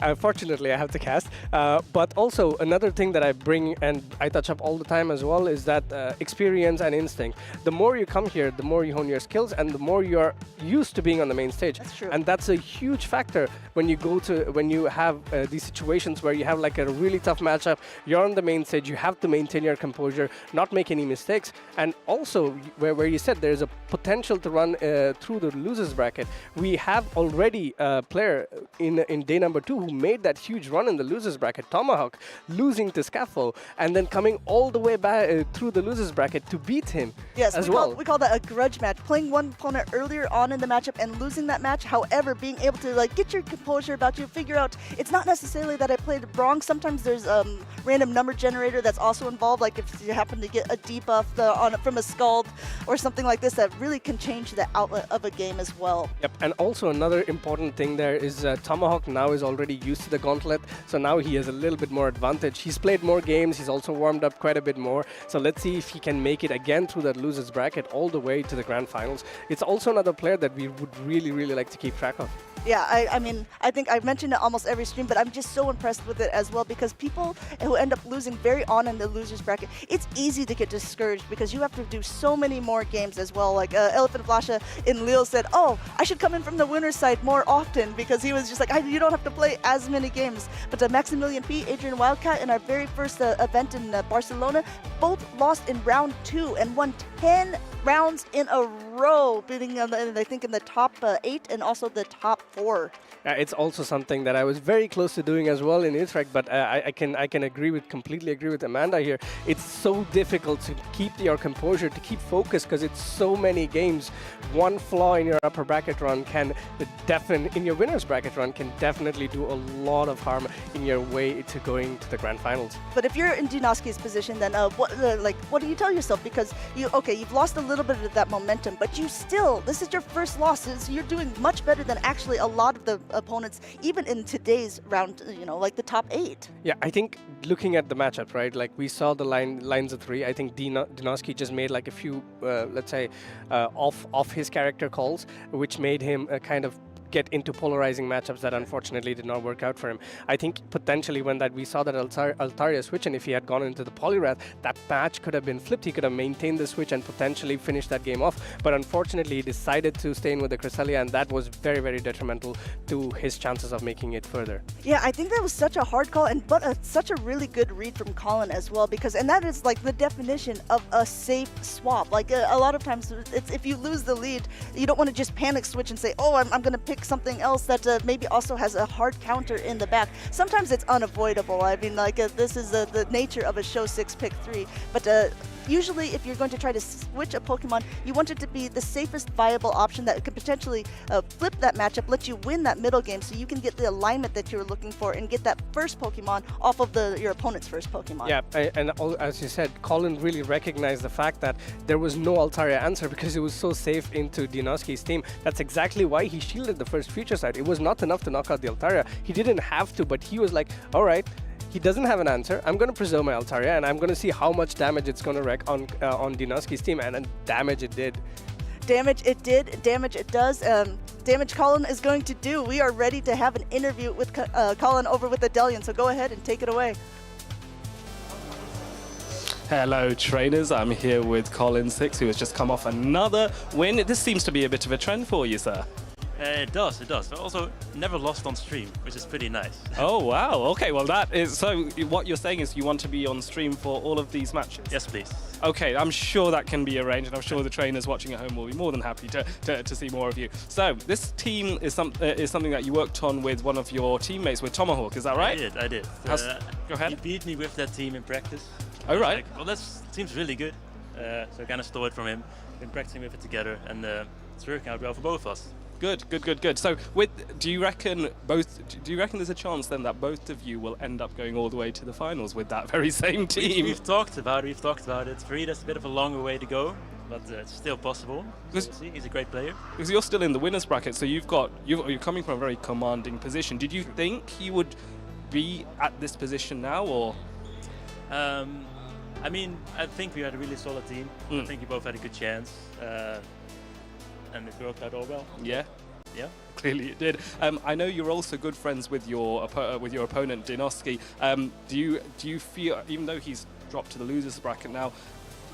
Unfortunately, I have to cast. But also, another thing that I bring and I touch up all the time as well is that experience and instinct. The more you come here, the more you hone your skills, and the more you're used to being on the main stage. That's true. And that's a huge factor when you have these situations where you have like a really tough matchup, you're on the main stage, you have to maintain your composure, not make any mistakes, and also where you said there's a potential to run through the losers bracket. We have already a player in day number 2 who made that huge run in the losers bracket, Tomahawk, losing to Scaffold, and then coming all the way back through the losers bracket to beat him. Yes, as we call that a grudge match, playing one opponent earlier on in the matchup and losing that match. However, being able to get your composure about you, figure out it's not necessarily that I played wrong. Sometimes there's random number generator that's also involved, like if you happen to get a debuff from a Scald or something like this, that really can change the outlet of a game as well. Yep, and also another important thing there is Tomahawk now is already used to the gauntlet, so now he has a little bit more advantage. He's played more games, he's also warmed up quite a bit more, so let's see if he can make it again through that losers bracket all the way to the grand finals. It's also another player that we would really like to keep track of. Yeah, I mean, I think I've mentioned it almost every stream, but I'm just so impressed with it as well, because people who end up losing very on in the losers bracket, it's easy to get discouraged because you have to do so many more games as well. Like Elephant Flasha in Lille said, oh, I should come in from the winner's side more often, because he was just like, you don't have to play as many games. But Maximilian P, Adrian Wildcat, in our very first event in Barcelona, both lost in round 2 and won 10 rounds in a row, being I think in the top 8 and also the top 4. It's also something that I was very close to doing as well in Utrecht, but I can completely agree with Amanda here. It's so difficult to keep your composure, to keep focus, because it's so many games. One flaw in your upper bracket run in your winner's bracket run can definitely do a lot of harm in your way to going to the grand finals. But if you're in Dinoski's position, then what do you tell yourself? Because you've lost a little bit of that momentum, but this is your first loss, so you're doing much better than actually a lot of the opponents, even in today's round, like the top 8. Yeah, I think looking at the matchup, right, like we saw the lines of 3. I think Dinoski just made like a few, let's say, off his character calls, which made him kind of get into polarizing matchups that unfortunately did not work out for him. I think potentially when we saw that Altaria switch, and if he had gone into the Poliwrath, that match could have been flipped. He could have maintained the switch and potentially finished that game off. But unfortunately, he decided to stay in with the Cresselia, and that was very, very detrimental to his chances of making it further. Yeah, I think that was such a hard call, but such a really good read from Colin as well, and that is like the definition of a safe swap. Like a lot of times, if you lose the lead, you don't want to just panic switch and say, oh, I'm going to pick something else that maybe also has a hard counter in the back. Sometimes it's unavoidable. I mean, like this is the nature of a show 6 pick 3, but usually if you're going to try to switch a Pokemon, you want it to be the safest viable option that could potentially flip that matchup, let you win that middle game so you can get the alignment that you're looking for and get that first Pokemon off of your opponent's first Pokemon. Yeah, and as you said, Colin really recognized the fact that there was no Altaria answer because it was so safe into Dinoski's team. That's exactly why he shielded the first Future Sight. It was not enough to knock out the Altaria. He didn't have to, but he was like, all right, he doesn't have an answer. I'm going to preserve my Altaria, and I'm going to see how much damage it's going to wreak on Dinoski's team, and then damage it did. Damage it did, damage it does. Damage Colin is going to do. We are ready to have an interview with Colin over with Adelian, so go ahead and take it away. Hello trainers, I'm here with Colin Six, who has just come off another win. This seems to be a bit of a trend for you, sir. It does. But also, never lost on stream, which is pretty nice. Oh, wow. Okay, well, that is... So, what you're saying is you want to be on stream for all of these matches? Yes, please. Okay, I'm sure that can be arranged, and I'm sure the trainers watching at home will be more than happy to see more of you. So, this team is something that you worked on with one of your teammates, with Tomahawk, is that right? I did. Go ahead. He beat me with that team in practice. Oh, right. Like, well, that seems really good. So I kind of stole it from him. Been practicing with it together, and it's working out well for both of us. Good. So, do you reckon there's a chance then that both of you will end up going all the way to the finals with that very same team? We've talked about it. For me, that's a bit of a longer way to go, but it's still possible. We'll see. He's a great player. Because you're still in the winners bracket, so you're coming from a very commanding position. Did you think you would be at this position now, or? I mean, I think we had a really solid team. I think we both had a good chance. And it worked out all well. Yeah. Clearly it did. I know you're also good friends with your opponent Dinoski. Do you feel, even though he's dropped to the losers bracket now,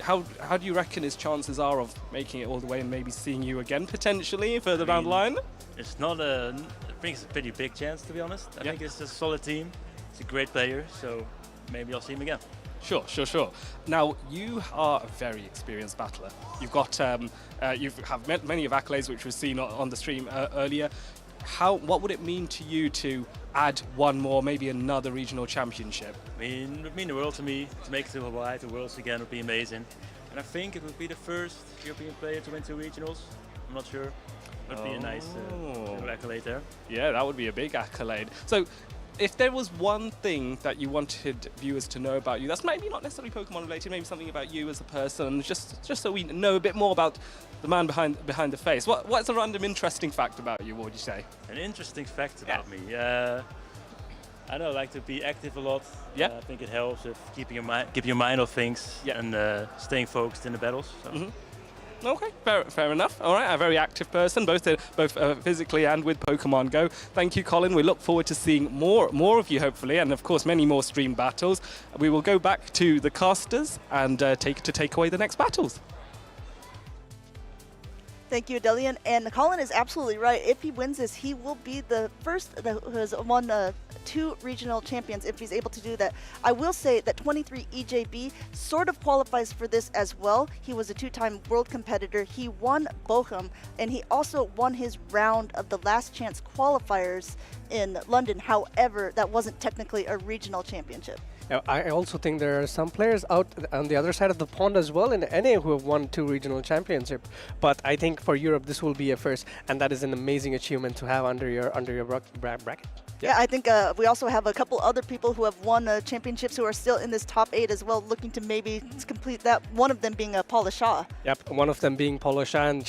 how do you reckon his chances are of making it all the way and maybe seeing you again potentially further down the line? It's not I think it's a pretty big chance, to be honest. I think it's a solid team. It's a great player, so maybe I'll see him again. Sure. Now, you are a very experienced battler. You've got, you have many of accolades, which we've seen on the stream earlier. What would it mean to you to add one more, maybe another regional championship? I mean, it would mean the world to me. To make it to Hawaii, to Worlds again would be amazing. And I think it would be the first European player to win 2 regionals. I'm not sure. It would be a nice little accolade there. Yeah, that would be a big accolade. So, if there was one thing that you wanted viewers to know about you, that's maybe not necessarily Pokemon related, maybe something about you as a person, just so we know a bit more about the man behind the face. What's a random interesting fact about you? What would you say? An interesting fact about me. I don't know, I like to be active a lot. Yeah. I think it helps with keeping your mind off things and staying focused in the battles. So. Okay, fair enough. All right, a very active person, both physically and with Pokemon Go. Thank you, Colin. We look forward to seeing more of you, hopefully, and of course, many more stream battles. We will go back to the casters and take away the next battles. Thank you, Adelian. And Colin is absolutely right. If he wins this, he will be the first who has won 2 regional champions if he's able to do that. I will say that 23 EJB sort of qualifies for this as well. He was a 2-time world competitor. He won Bochum, and he also won his round of the last chance qualifiers in London. However, that wasn't technically a regional championship. I also think there are some players out on the other side of the pond as well in NA who have won 2 regional championships. But I think for Europe this will be a first, and that is an amazing achievement to have under your bracket. Yeah, I think we also have a couple other people who have won championships who are still in this top 8 as well, looking to maybe complete that. One of them being Paula Shaw. Yep, one of them being Paula Shaw, and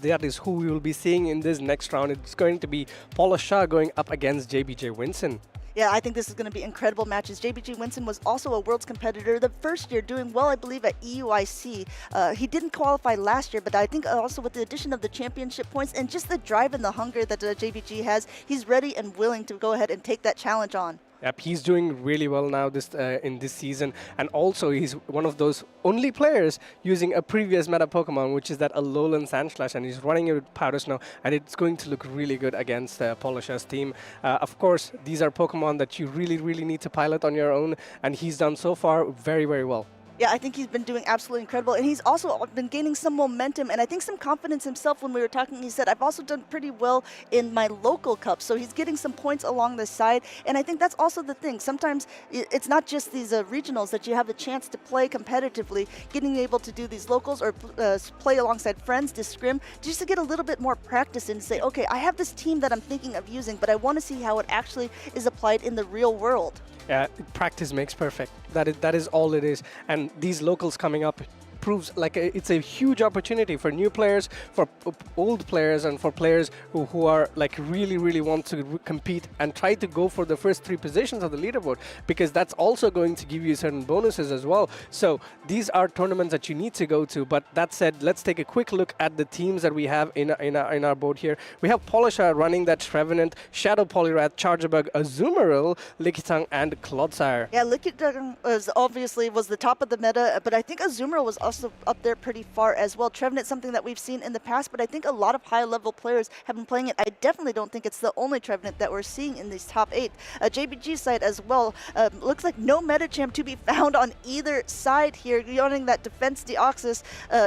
that is who we will be seeing in this next round. It's going to be Paula Shaw going up against JBJ Winston. Yeah, I think this is going to be incredible matches. JBG Winston was also a Worlds competitor the first year, doing well, I believe, at EUIC. He didn't qualify last year, but I think also with the addition of the championship points and just the drive and the hunger that JBG has, he's ready and willing to go ahead and take that challenge on. Yep, he's doing really well now in this season, and also he's one of those only players using a previous meta Pokemon, which is that Alolan Sandslash, and he's running it with Powder Snow, and it's going to look really good against Polish's team. Of course, these are Pokemon that you really need to pilot on your own, and he's done so far very well. Yeah, I think he's been doing absolutely incredible, and he's also been gaining some momentum and I think some confidence himself. When we were talking, he said, I've also done pretty well in my local cups, so he's getting some points along the side, and I think that's also the thing. Sometimes it's not just these regionals that you have the chance to play competitively, getting able to do these locals or play alongside friends to scrim, just to get a little bit more practice and say, okay, I have this team that I'm thinking of using, but I want to see how it actually is applied in the real world. Yeah, practice makes perfect. That is all it is. And these locals coming up proves like it's a huge opportunity for new players, for old players, and for players who are like really want to compete and try to go for the first 3 positions of the leaderboard, because that's also going to give you certain bonuses as well. So these are tournaments that you need to go to. But that said, let's take a quick look at the teams that we have in our board here. We have Polisha running that Trevenant, Shadow Poliwrath, Charjabug, Azumarill, Lickitung, and Clodsire. Yeah, Lickitung was the top of the meta, but I think Azumarill was also up there pretty far as well. Trevenant, something that we've seen in the past, but I think a lot of high-level players have been playing it. I definitely don't think it's the only Trevenant that we're seeing in these top 8. JBG side as well, looks like no meta champ to be found on either side here, running that Defense Deoxys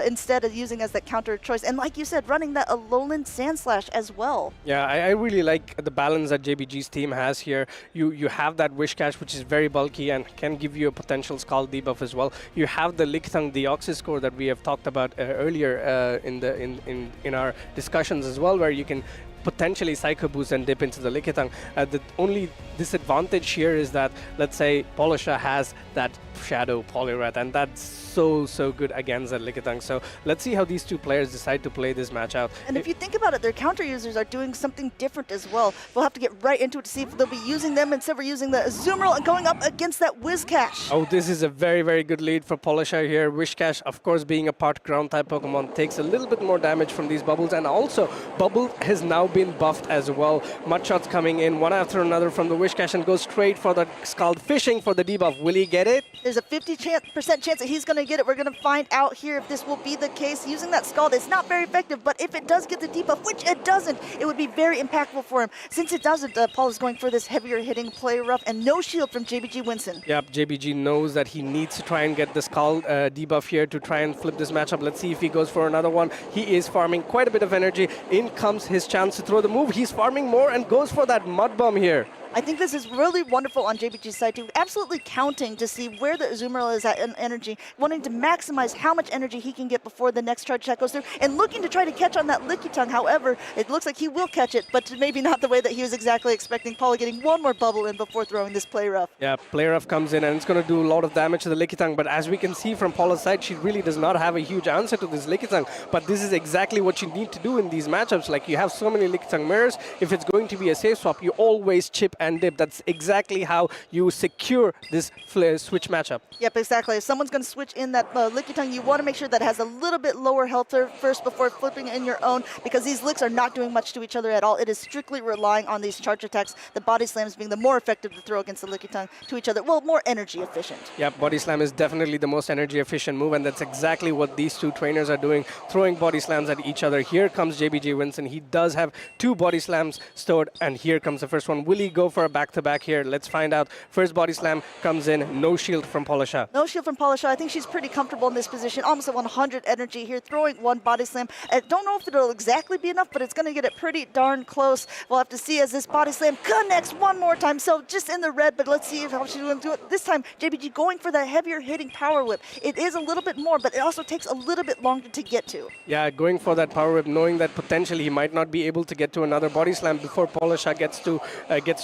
instead of using as that counter choice. And like you said, running that Alolan Sandslash as well. Yeah, I really like the balance that JBG's team has here. You have that Wishcash, which is very bulky and can give you a potential Scald debuff as well. You have the Lickitung Deoxys score that we have talked about earlier in our discussions as well, where you can potentially Psycho Boost and dip into the Lickitung. The only disadvantage here is that, let's say, Polisha has that Shadow Poliwrath, and that's so good against that Lickitung. So let's see how these 2 players decide to play this match out. And if you think about it, their counter users are doing something different as well. We'll have to get right into it to see if they'll be using them instead of using the Azumarill and going up against that Whiscash. Oh, this is a very good lead for Polisha here. Wishcash, of course, being a part ground type Pokemon, takes a little bit more damage from these bubbles, and also Bubble has now been buffed as well. Mud shots coming in one after another from the Wishcash and goes straight for the Scald, fishing for the debuff. Will he get it? There's a 50% chance that he's going to get it. We're going to find out here if this will be the case. Using that Scald is not very effective, but if it does get the debuff, which it doesn't, it would be very impactful for him. Since it doesn't, Paul is going for this heavier hitting play rough, and no shield from JBG Winston. Yep, JBG knows that he needs to try and get the Scald debuff here to try and flip this matchup. Let's see if he goes for another one. He is farming quite a bit of energy. In comes his chance to throw the move. He's farming more and goes for that Mud Bomb here. I think this is really wonderful on JBG's side too. Absolutely counting to see where the Azumarill is at in energy, wanting to maximize how much energy he can get before the next charge check goes through, and looking to try to catch on that Lickitung. However, it looks like he will catch it, but maybe not the way that he was exactly expecting. Paula getting one more bubble in before throwing this Play Rough. Yeah, Play Rough comes in and it's going to do a lot of damage to the Lickitung, but as we can see from Paula's side, she really does not have a huge answer to this Lickitung. But this is exactly what you need to do in these matchups. Like, you have so many Lickitung mirrors. If it's going to be a safe swap, you always chip and dip. That's exactly how you secure this switch matchup. Yep, exactly. If someone's going to switch in that Lickitung, you want to make sure that it has a little bit lower health first before flipping in your own, because these Licks are not doing much to each other at all. It is strictly relying on these charge attacks, the body slams being the more effective to throw against the Lickitung to each other. Well, more energy efficient. Yep, body slam is definitely the most energy efficient move, and that's exactly what these 2 trainers are doing, throwing body slams at each other. Here comes JBG Winston. He does have 2 body slams stored, and here comes the first one. Will he go for a back-to-back here. Let's find out. First body slam comes in, no shield from Polisha. No shield from Polisha. I think she's pretty comfortable in this position. Almost at 100 energy here, throwing one body slam. I don't know if it'll exactly be enough, but it's going to get it pretty darn close. We'll have to see as this body slam connects one more time. So just in the red, but let's see how she's going to do it. This time, JBG going for that heavier hitting power whip. It is a little bit more, but it also takes a little bit longer to get to. Yeah, going for that power whip, knowing that potentially he might not be able to get to another body slam before Polisha gets to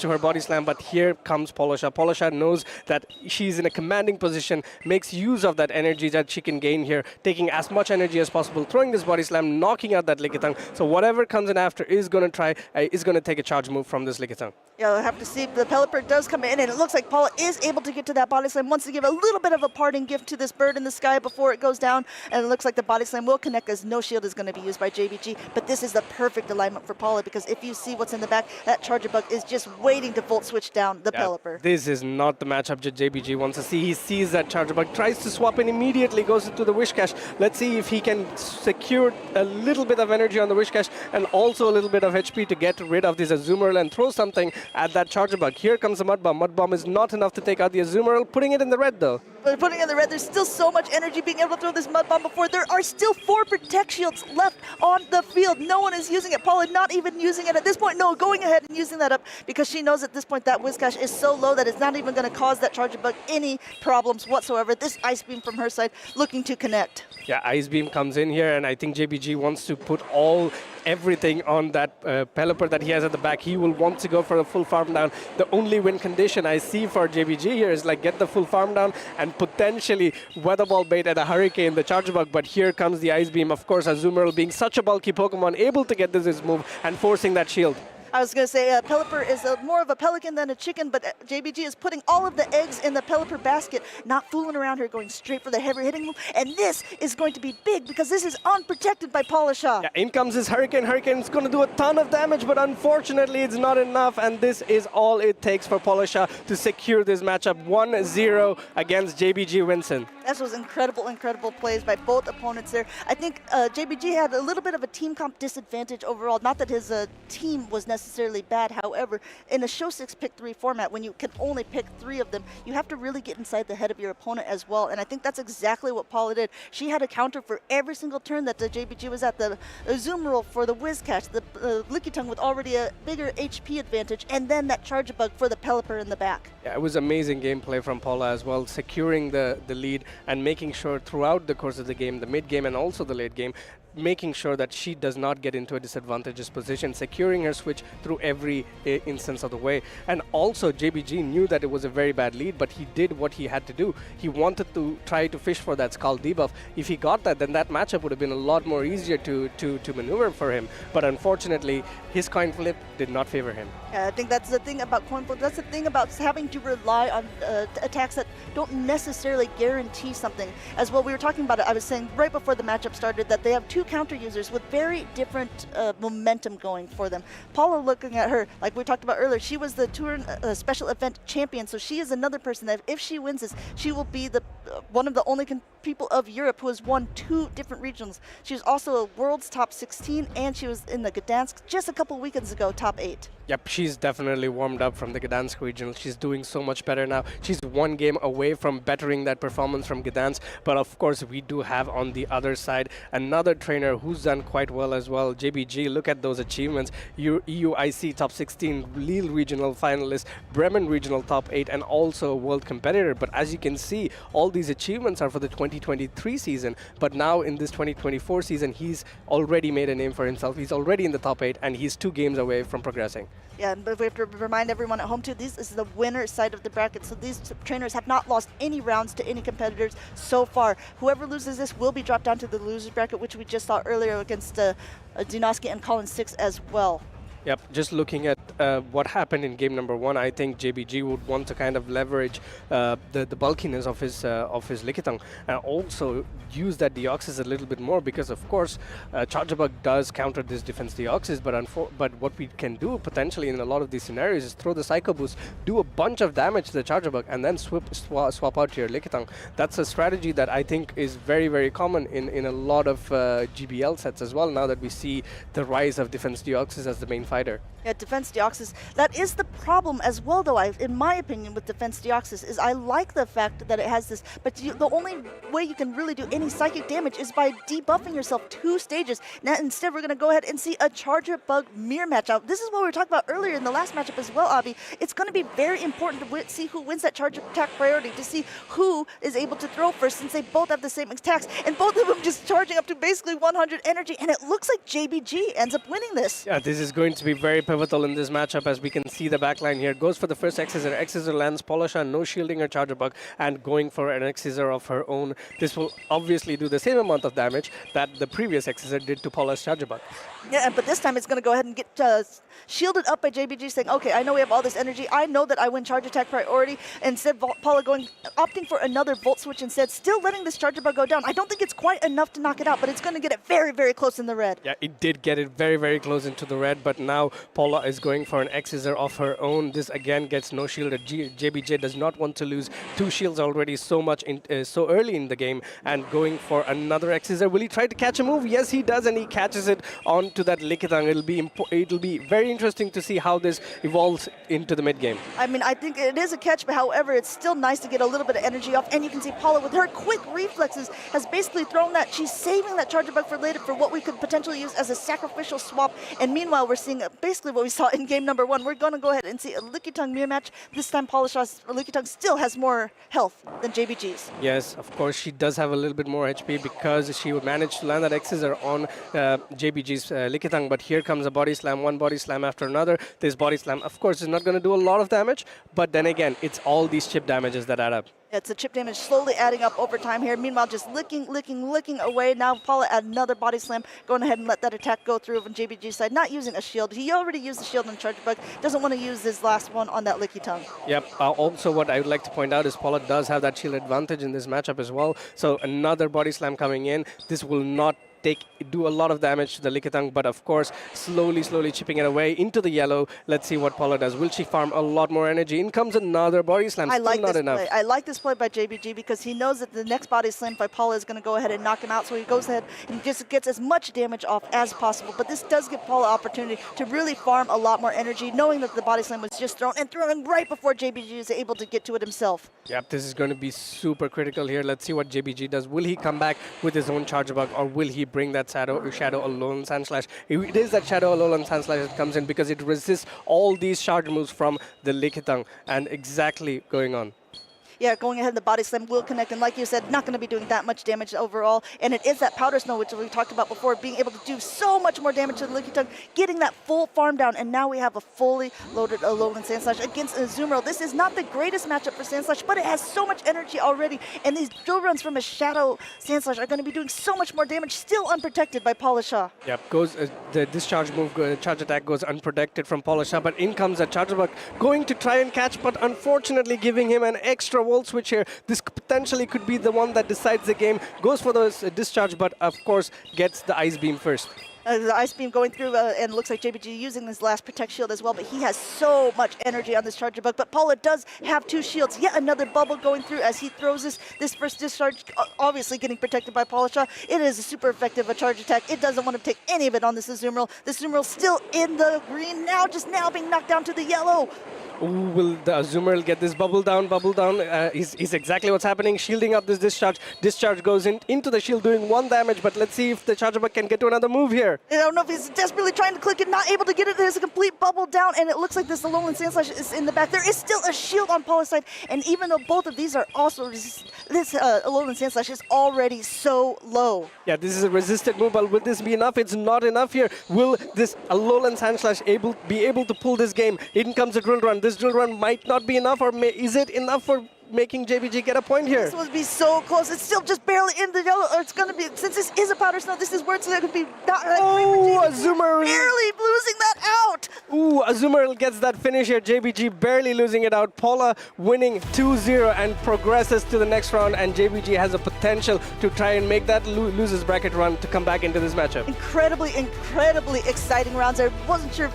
her body slam. But here comes Polisha. Polisha knows that she's in a commanding position, makes use of that energy that she can gain here, taking as much energy as possible, throwing this body slam, knocking out that Lickitung. So whatever comes in after is going to take a charge move from this Lickitung. Yeah, we'll have to see if the Pelipper does come in, and it looks like Paula is able to get to that body slam, wants to give a little bit of a parting gift to this bird in the sky before it goes down, and it looks like the body slam will connect as no shield is going to be used by JBG, but this is the perfect alignment for Paula because if you see what's in the back, that Charger Bug is just waiting to volt switch down the Pelipper. This is not the matchup that JBG wants to see. He sees that Charger Bug, tries to swap in immediately, goes into the Wish Cache. Let's see if he can secure a little bit of energy on the Wish Cache and also a little bit of HP to get rid of this Azumarill and throw something at that Charger Bug. Here comes the Mud Bomb. Mud Bomb is not enough to take out the Azumarill, putting it in the red though. But putting it in the red, there's still so much energy being able to throw this Mud Bomb before. There are still 4 Protect Shields left on the field. No one is using it. Paula not even using it at this point. No, going ahead and using that up because she knows at this point that Wiz Cache is so low that it's not even going to cause that Charger Bug any problems whatsoever. This Ice Beam from her side looking to connect. Yeah, Ice Beam comes in here, and I think JBG wants to put everything on that Pelipper that he has at the back. He will want to go for a full farm down. The only win condition I see for JBG here is like get the full farm down and potentially Weather Ball bait at a Hurricane, the Charge Bug. But here comes the Ice Beam. Of course, Azumarill being such a bulky Pokemon, able to get this move and forcing that shield. I was going to say Pelipper is more of a pelican than a chicken, but JBG is putting all of the eggs in the Pelipper basket, not fooling around here, going straight for the heavy hitting move. And this is going to be big because this is unprotected by Polisha. Yeah, in comes this Hurricane. Hurricane is going to do a ton of damage, but unfortunately it's not enough. And this is all it takes for Polisha to secure this matchup 1-0 against JBG Winston. This was incredible plays by both opponents there. I think JBG had a little bit of a team comp disadvantage overall. Not that his team was necessarily bad. However, in a show 6 pick 3 format, when you can only pick 3 of them, you have to really get inside the head of your opponent as well. And I think that's exactly what Paula did. She had a counter for every single turn that the JBG was at. The Azumarill for the Wiz Cache, the Lickitung with already a bigger HP advantage, and then that Charge Bug for the Pelipper in the back. Yeah, it was amazing gameplay from Paula as well, securing the lead and making sure throughout the course of the game, the mid game and also the late game, making sure that she does not get into a disadvantageous position, securing her switch through every instance of the way. And also JBG knew that it was a very bad lead, but he did what he had to do. He wanted to try to fish for that Skull debuff. If he got that, then that matchup would have been a lot more easier to maneuver for him. But unfortunately, his coin flip did not favor him. Yeah, I think that's the thing about coin flip. That's the thing about having to rely on attacks that don't necessarily guarantee something. As well, we were talking about it, I was saying right before the matchup started that they have 2 counter users with very different momentum going for them. Paula, looking at her, like we talked about earlier, she was the tour special event champion, so she is another person that if she wins this, she will be the one of the only people of Europe who has won 2 different regionals. She was also a world's top 16, and she was in the Gdansk just a couple weekends ago, top 8. Yep, she's definitely warmed up from the Gdansk regional. She's doing so much better now. She's 1 game away from bettering that performance from Gdansk. But of course, we do have on the other side another trainer who's done quite well as well. JBG, look at those achievements. EUIC top 16, Lille regional finalist, Bremen regional top 8, and also a world competitor. But as you can see, all these achievements are for the 2023 season. But now in this 2024 season, he's already made a name for himself. He's already in the top 8, and he's 2 games away from progressing. Yeah, but we have to remind everyone at home too, this is the winner side of the bracket, so these trainers have not lost any rounds to any competitors so far. Whoever loses this will be dropped down to the losers bracket, which we just saw earlier against Dinoski and Colin 6 as well. Yep, just looking at what happened in game number 1, I think JBG would want to kind of leverage the bulkiness of his Lickitung and also use that Deoxys a little bit more because, of course, Charge Bug does counter this defense Deoxys, but what we can do potentially in a lot of these scenarios is throw the Psycho Boost, do a bunch of damage to the Charge Bug, and then swap out your Lickitung. That's a strategy that I think is very, very common in a lot of GBL sets as well, now that we see the rise of defense Deoxys as the main fight fighter. Yeah, Defense Deoxys, that is the problem as well, though, in my opinion, with Defense Deoxys, is I like the fact that it has this, but the only way you can really do any psychic damage is by debuffing yourself 2 stages. Now, instead, we're going to go ahead and see a Charger Bug Mirror matchup. This is what we were talking about earlier in the last matchup as well, Avi. It's going to be very important to see who wins that Charge Attack priority, to see who is able to throw first, since they both have the same attacks, and both of them just charging up to basically 100 energy, and it looks like JBG ends up winning this. Yeah, this is going to be very pivotal in this matchup, as we can see the backline here. Goes for the first X-Scissor. X-Scissor lands Polisha, no shielding her Charger Bug, and going for an X-Scissor of her own. This will obviously do the same amount of damage that the previous X-Scissor did to Paula's Charger Bug. Yeah, but this time it's going to go ahead and get shielded up by JBG, saying, okay, I know we have all this energy. I know that I win Charge Attack priority. Instead, Paula opting for another Volt Switch instead, still letting this Charger Bug go down. I don't think it's quite enough to knock it out, but it's going to get it very, very close in the red. Yeah, it did get it very, very close into the red, but now Paula is going for an X-Scissor of her own. This again gets no shielded. JBJ does not want to lose 2 shields already so early in the game, and going for another X-Scissor. Will he try to catch a move? Yes, he does, and he catches it onto that Lickitung. It'll be very interesting to see how this evolves into the mid game. I mean, I think it is a catch, but however, it's still nice to get a little bit of energy off, and you can see Paula with her quick reflexes has basically thrown that. She's saving that Charger Bug for later for what we could potentially use as a sacrificial swap, and meanwhile, we're seeing basically what we saw in game number 1. We're going to go ahead and see a Lickitung mirror match. This time, Lickitung still has more health than JBG's. Yes, of course, she does have a little bit more HP because she managed to land that X-Scissor on JBG's Lickitung, but here comes a body slam, one body slam after another. This body slam, of course, is not going to do a lot of damage, but then again, it's all these chip damages that add up. It's the chip damage slowly adding up over time here. Meanwhile, just licking away. Now Paula add another body slam, going ahead and let that attack go through from JBG's side, not using a shield. He already used the shield on Charger Bug, doesn't want to use this last one on that Lickitung. Yep, also what I would like to point out is Paula does have that shield advantage in this matchup as well. So another body slam coming in. This will not do a lot of damage to the Lickitung, but of course, slowly chipping it away into the yellow. Let's see what Paula does. Will she farm a lot more energy? In comes another body slam. I like not this enough. play. I like this play by JBG because he knows that the next body slam by Paula is going to go ahead and knock him out, so he goes ahead and just gets as much damage off as possible. But this does give Paula opportunity to really farm a lot more energy, knowing that the body slam was just thrown right before JBG is able to get to it himself. Yep, this is going to be super critical here. Let's see what JBG does. Will he come back with his own Charger Bug, or will he bring that Shadow Alolan Sand Slash? It is that Shadow Alolan Sand Slash that comes in because it resists all these charge moves from the Lickitung, and exactly going on. Yeah, going ahead, the body slam will connect, and like you said, not going to be doing that much damage overall. And it is that Powder Snow, which we talked about before, being able to do so much more damage to the Lickitung, getting that full farm down, and now we have a fully loaded Alolan Sand Slash against Azumarill. This is not the greatest matchup for Sand Slash, but it has so much energy already, and these drill runs from a Shadow Sand Slash are going to be doing so much more damage, still unprotected by Polisha. Yep, the discharge move, charge attack goes unprotected from Polisha, but in comes a Charger Bug, going to try and catch, but unfortunately giving him an extra Volt Switch here. This potentially could be the one that decides the game. Goes for the discharge, but of course gets the Ice Beam first. The Ice Beam going through, and looks like JBG using this last Protect Shield as well, but he has so much energy on this Charger Bug. But Paula does have 2 shields. Yet another bubble going through as he throws this first discharge, obviously getting protected by Polisha. It is a super effective charge attack. It doesn't want to take any of it on this Azumarill. This Azumarill still in the green now, just now being knocked down to the yellow. Ooh, will the Azumarill get this bubble down? Is exactly what's happening. Shielding up this discharge. Discharge goes into the shield, doing 1 damage, but let's see if the Charger Bug can get to another move here. I don't know if he's desperately trying to click it, not able to get it. There's a complete bubble down, and it looks like this Alolan Sand Slash is in the back. There is still a shield on Paula's side, and even though both of these are also resistant, this Alolan Sand Slash is already so low. Yeah, this is a resisted move, but will this be enough? It's not enough here. Will this Alolan Sand Slash be able to pull this game? In comes a drill run. This drill run might not be enough, or is it enough for making JBG get a point here? This would be so close. It's still just barely in the yellow. Or it's going to be, since this is a Powder Snow, this is where it's going to be. Oh, Azumarill! Barely losing that out. Ooh, Azumarill gets that finish here. JBG barely losing it out. Paula winning 2-0 and progresses to the next round. And JBG has a potential to try and make that losers bracket run to come back into this matchup. Incredibly exciting rounds. I wasn't sure.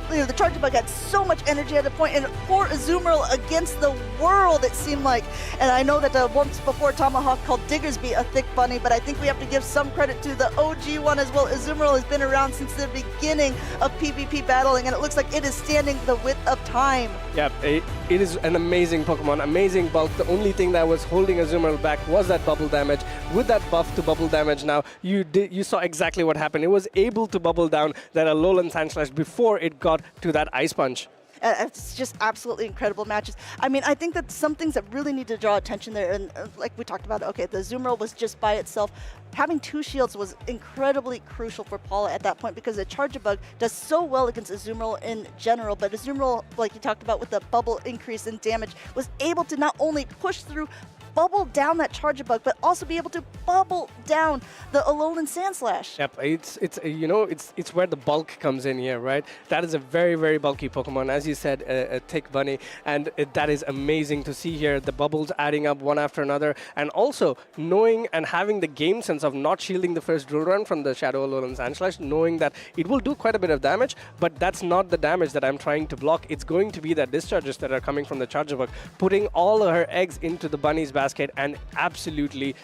The Charger Bug had so much energy at a point, and poor Azumarill against the world, it seemed like. And I know that once before Tomahawk called Diggersby a thick bunny, but I think we have to give some credit to the OG one as well. Azumarill has been around since the beginning of PvP battling, and it looks like it is standing the width of time. Yeah, it is an amazing Pokemon, amazing bulk. The only thing that was holding Azumarill back was that bubble damage. With that buff to bubble damage now, you saw exactly what happened. It was able to bubble down that Alolan Sandslash before it got to that Ice Punch. It's just absolutely incredible matches. I mean, I think that some things that really need to draw attention there, and like we talked about, okay, the Azumarill was just by itself. Having 2 shields was incredibly crucial for Paula at that point because the Charger Bug does so well against Azumarill in general, but Azumarill, like you talked about with the bubble increase in damage, was able to not only push through, bubble down that Charger Bug, but also be able to bubble down the Alolan Sandslash. Yep, it's where the bulk comes in here, right? That is a very bulky Pokemon, as you said, a thick bunny, and that is amazing to see here. The bubbles adding up one after another, and also knowing and having the game sense of not shielding the first drill run from the Shadow Alolan Sandslash, knowing that it will do quite a bit of damage, but that's not the damage that I'm trying to block. It's going to be the discharges that are coming from the Charger Bug, putting all of her eggs into the bunny's basket and absolutely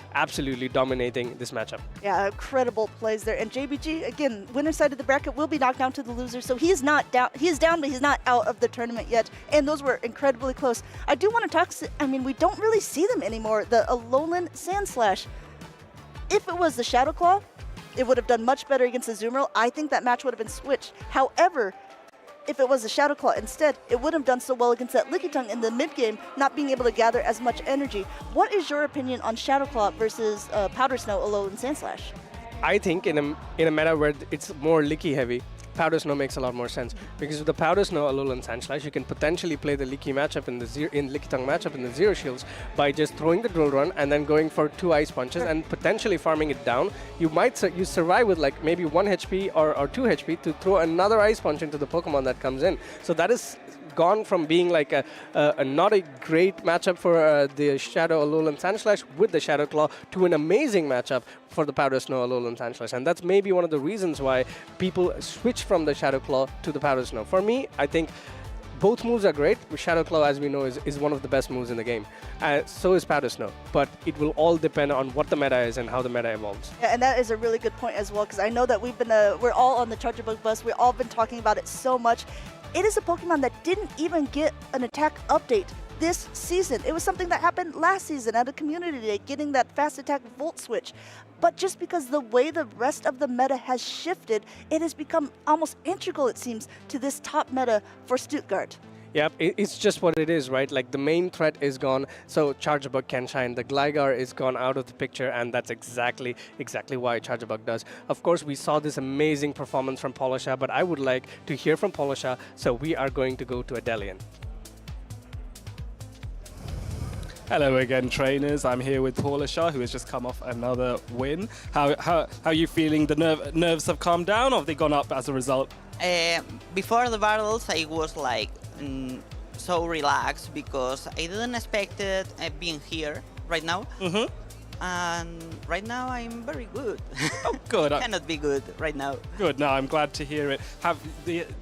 dominating this matchup. Yeah, incredible plays there. And JBG, again, winner side of the bracket will be knocked down to the loser, so he is not down. He is down, but he's not out of the tournament yet. And those were incredibly close. I do want to talk. I mean, we don't really see them anymore. The Alolan Sandslash. If it was the Shadow Claw, it would have done much better against the Azumarill. I think that match would have been switched. However, if it was the Shadow Claw instead, it wouldn't have done so well against that Lickitung in the mid-game, not being able to gather as much energy. What is your opinion on Shadow Claw versus Powder Snow, Alolan Sandslash? I think in a meta where it's more Licky heavy, Powder Snow makes a lot more sense, because with the Powder Snow Alolan Sandslash, you can potentially play the Licky matchup in the Lickitung matchup in the 0 shields by just throwing the Drill Run and then going for 2 Ice Punches and potentially farming it down. You survive with like maybe 1 HP or 2 HP to throw another Ice Punch into the Pokemon that comes in. So that is gone from being like a not a great matchup for the Shadow Alolan Sandslash with the Shadow Claw to an amazing matchup for the Powder Snow Alolan Sandslash. And that's maybe one of the reasons why people switch from the Shadow Claw to the Powder Snow. For me, I think both moves are great. Shadow Claw, as we know, is one of the best moves in the game. So is Powder Snow. But it will all depend on what the meta is and how the meta evolves. Yeah, and that is a really good point as well, because I know that we're all on the Charger Bug bus. We've all been talking about it so much. It is a Pokemon that didn't even get an attack update this season. It was something that happened last season at a community day, getting that fast attack Volt switch. But just because the way the rest of the meta has shifted, it has become almost integral, it seems, to this top meta for Stuttgart. Yep, it's just what it is, right? Like the main threat is gone, so Charger Bug can shine. The Gligar is gone out of the picture, and that's exactly why Charger Bug does. Of course, we saw this amazing performance from Polisha, but I would like to hear from Polisha, so we are going to go to Adelian. Hello again, trainers. I'm here with Polisha, who has just come off another win. How are you feeling? The nerves have calmed down, or have they gone up as a result? Before the battles, I was like so relaxed because I didn't expect it being here right now. And right now I'm very good. Oh, good. Cannot be good right now. Good. No, I'm glad to hear it.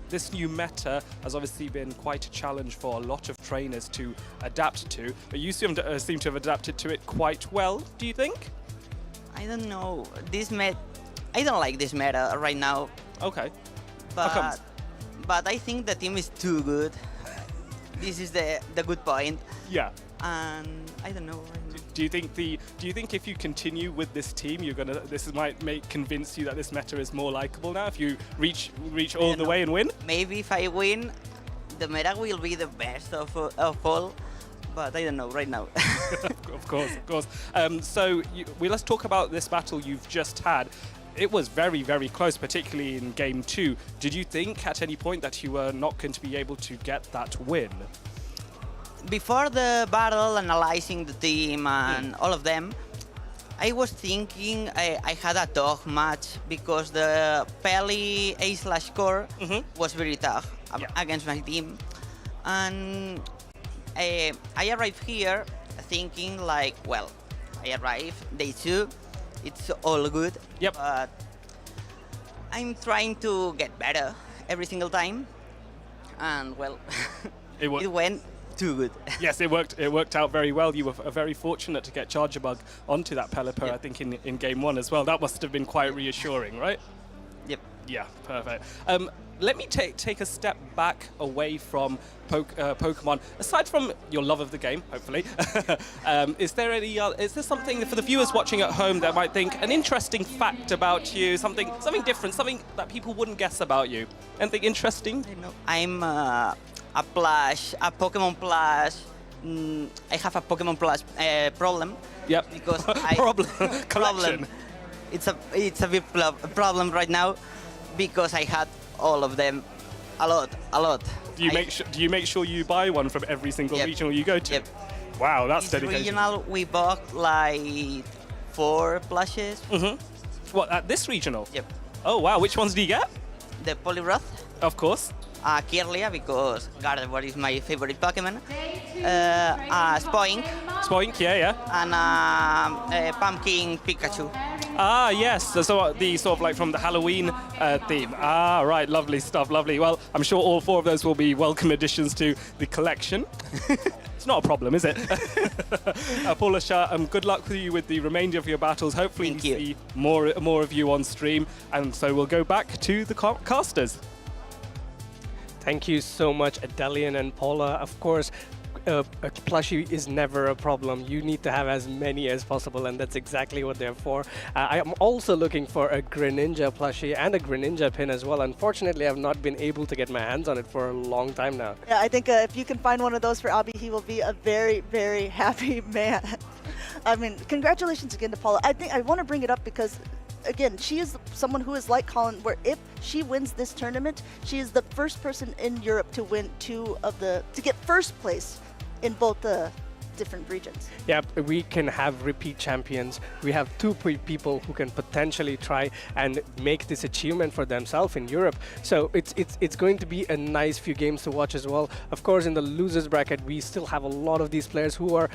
This new meta has obviously been quite a challenge for a lot of trainers to adapt to, but you seem to have adapted to it quite well. Do you think? I don't know. I don't like this meta right now. Okay. How comes? But I think the team is too good. This is the good point. Yeah. And I don't know. Do you think if you continue with this team, this might convince you that this meta is more likable now if you reach all the way and win? Maybe if I win, the meta will be the best of all. But I don't know right now. Of course. So let's talk about this battle you've just had. It was very, very close, particularly in Game 2. Did you think at any point that you were not going to be able to get that win? Before the battle, analyzing the team and all of them, I was thinking I had a tough match because the Pele A/core was very tough against my team. And I arrived here thinking like, well, I arrived day 2, it's all good. Yep. But I'm trying to get better every single time. And well, it went too good. Yes, it worked out very well. You were very fortunate to get Charger Bug onto that Pelipper, I think, in game 1 as well. That must have been quite reassuring, right? Yep. Yeah, perfect. Let me take a step back away from Pokemon. Aside from your love of the game, hopefully, is there something for the viewers watching at home that might think an interesting fact about you, something different, something that people wouldn't guess about you? Anything interesting? I'm a Pokemon Plush. I have a Pokemon Plush problem. Yep. Because Collection. It's a big problem right now because I had all of them a lot. Do you make sure you buy one from every single regional you go to? Yep. Wow, that's This dedication. regional we bought like 4 plushes. What, at this regional? Yep. Oh wow, which ones do you get? The Poliwrath. Of course. Kirlia, because Gardevoir is my favorite Pokemon. Spoink. Spoink, yeah. And Pumpkin Pikachu. Ah, yes. So the sort of like from the Halloween theme. Ah, right. Lovely stuff. Lovely. Well, I'm sure all 4 of those will be welcome additions to the collection. It's not a problem, is it? Paula Shah, good luck with you with the remainder of your battles. Hopefully we see more of you on stream. And so we'll go back to the casters. Thank you so much, Adelian and Paula. Of course, a plushie is never a problem. You need to have as many as possible, and that's exactly what they're for. I am also looking for a Greninja plushie and a Greninja pin as well. Unfortunately, I've not been able to get my hands on it for a long time now. Yeah, I think if you can find one of those for Abby, he will be a very, very happy man. I mean, congratulations again to Paula. I want to bring it up because again, she is someone who is like Colin, where if she wins this tournament, she is the first person in Europe to win to get first place in both the different regions. Yeah, we can have repeat champions. We have 2 people who can potentially try and make this achievement for themselves in Europe. So it's going to be a nice few games to watch as well. Of course, in the losers bracket, we still have a lot of these players who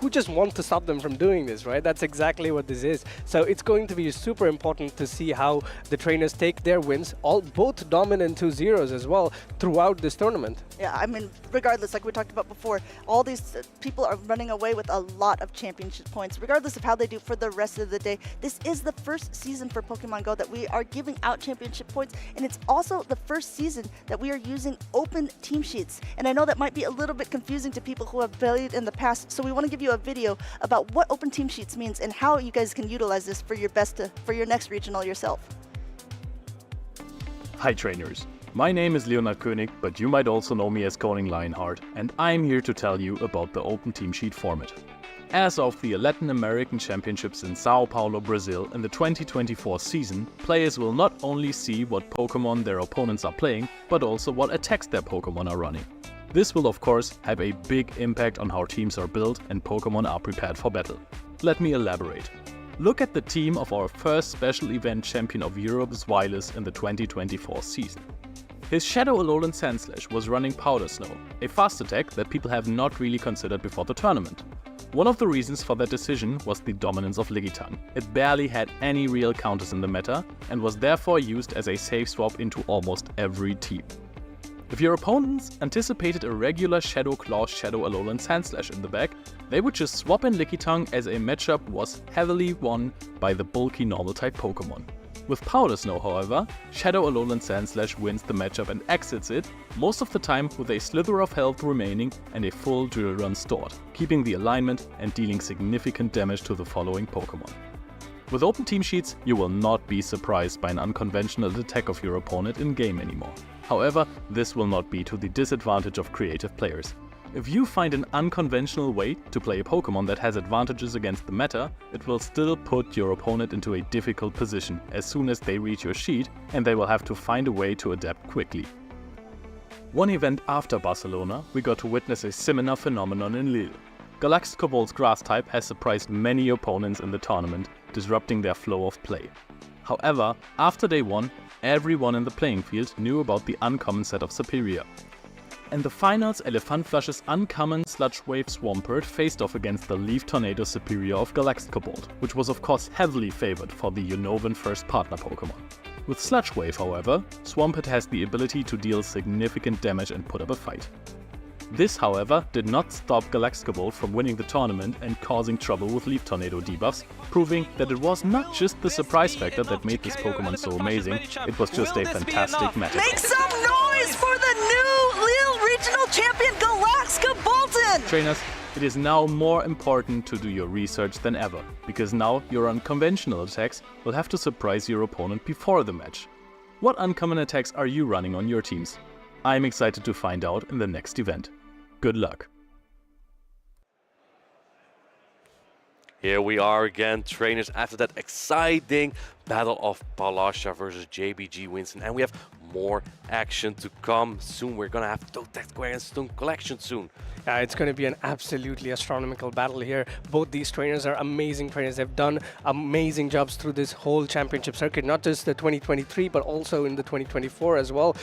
just want to stop them from doing this, right? That's exactly what this is. So it's going to be super important to see how the trainers take their wins, both dominant 2-0s as well, throughout this tournament. Yeah, I mean, regardless, like we talked about before, all these people are running away with a lot of championship points, regardless of how they do for the rest of the day. This is the first season for Pokemon Go that we are giving out championship points, and it's also the first season that we are using open team sheets. And I know that might be a little bit confusing to people who have played in the past, so we want to give you a video about what open team sheets means and how you guys can utilize this for your next regional yourself. Hi trainers. My name is Leonard König, but you might also know me as Coning Lionheart, and I'm here to tell you about the Open Team Sheet format. As of the Latin American Championships in Sao Paulo, Brazil in the 2024 season, players will not only see what Pokemon their opponents are playing, but also what attacks their Pokemon are running. This will of course have a big impact on how teams are built and Pokemon are prepared for battle. Let me elaborate. Look at the team of our first special event champion of Europe, Zweilous, in the 2024 season. His Shadow Alolan Sandslash was running Powder Snow, a fast attack that people have not really considered before the tournament. One of the reasons for that decision was the dominance of Lickitung. It barely had any real counters in the meta and was therefore used as a safe swap into almost every team. If your opponents anticipated a regular Shadow Claw Shadow Alolan Sandslash in the back, they would just swap in Lickitung as a matchup was heavily won by the bulky normal type Pokemon. With Powder Snow, however, Shadow Alolan Sandslash wins the matchup and exits it, most of the time with a slither of health remaining and a full drill run stored, keeping the alignment and dealing significant damage to the following Pokemon. With open team sheets, you will not be surprised by an unconventional attack of your opponent in-game anymore. However, this will not be to the disadvantage of creative players. If you find an unconventional way to play a Pokemon that has advantages against the meta, it will still put your opponent into a difficult position as soon as they reach your sheet, and they will have to find a way to adapt quickly. One event after Barcelona, we got to witness a similar phenomenon in Lille. Galaxcobolt's grass type has surprised many opponents in the tournament, disrupting their flow of play. However, after day 1, everyone in the playing field knew about the uncommon set of Superior. In the finals, Elefantflasch's uncommon Sludge Wave Swampert faced off against the Leaf Tornado Superior of Galaxcobolt, which was of course heavily favored for the Unnovan first partner Pokémon. With Sludge Wave, however, Swampert has the ability to deal significant damage and put up a fight. This, however, did not stop Galaxcobolt from winning the tournament and causing trouble with Leaf Tornado debuffs, proving that it was not just the surprise factor that made this Pokémon so amazing, it was just a fantastic meta. Make some noise for the new Lille Regional Champion Galaxcobolten! Trainers, it is now more important to do your research than ever, because now your unconventional attacks will have to surprise your opponent before the match. What uncommon attacks are you running on your teams? I'm excited to find out in the next event. Good luck. Here we are again, trainers, after that exciting battle of Palasha versus JBG Winston, and we have more action to come soon. We're gonna have Totex Square and Stone Collection soon. Yeah, it's going to be an absolutely astronomical battle here. Both these trainers are amazing trainers. They've done amazing jobs through this whole championship circuit, not just the 2023, but also in the 2024 as well.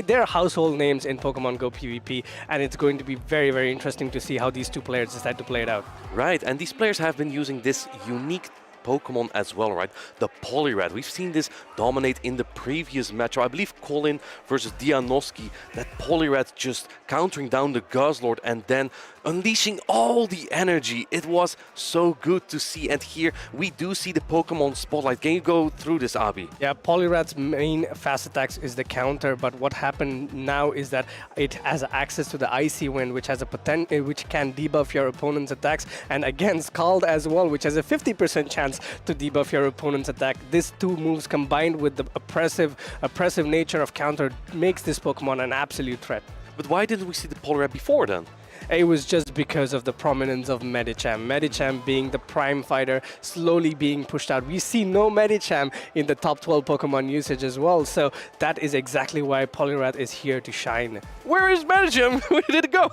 They're household names in Pokemon Go PvP, and it's going to be very, very interesting to see how these two players decide to play it out. Right, and these players have been using this unique Pokemon as well, right? The Poliwrath. We've seen this dominate in the previous match. I believe Colin versus Dianoski, that Poliwrath just countering down the Guzzlord and then unleashing all the energy. It was so good to see, and here we do see the Pokemon Spotlight. Can you go through this, Abi? Yeah, Poliwrath's main fast attacks is the counter, but what happened now is that it has access to the Icy Wind, which has a which can debuff your opponent's attacks, and again Scald as well, which has a 50% chance to debuff your opponent's attack. These two moves combined with the oppressive nature of counter makes this Pokemon an absolute threat. But why didn't we see the Poliwrath before then? It was just because of the prominence of Medicham. Medicham being the prime fighter, slowly being pushed out. We see no Medicham in the top 12 Pokemon usage as well, so that is exactly why Poliwrath is here to shine. Where is Medicham? Where did it go?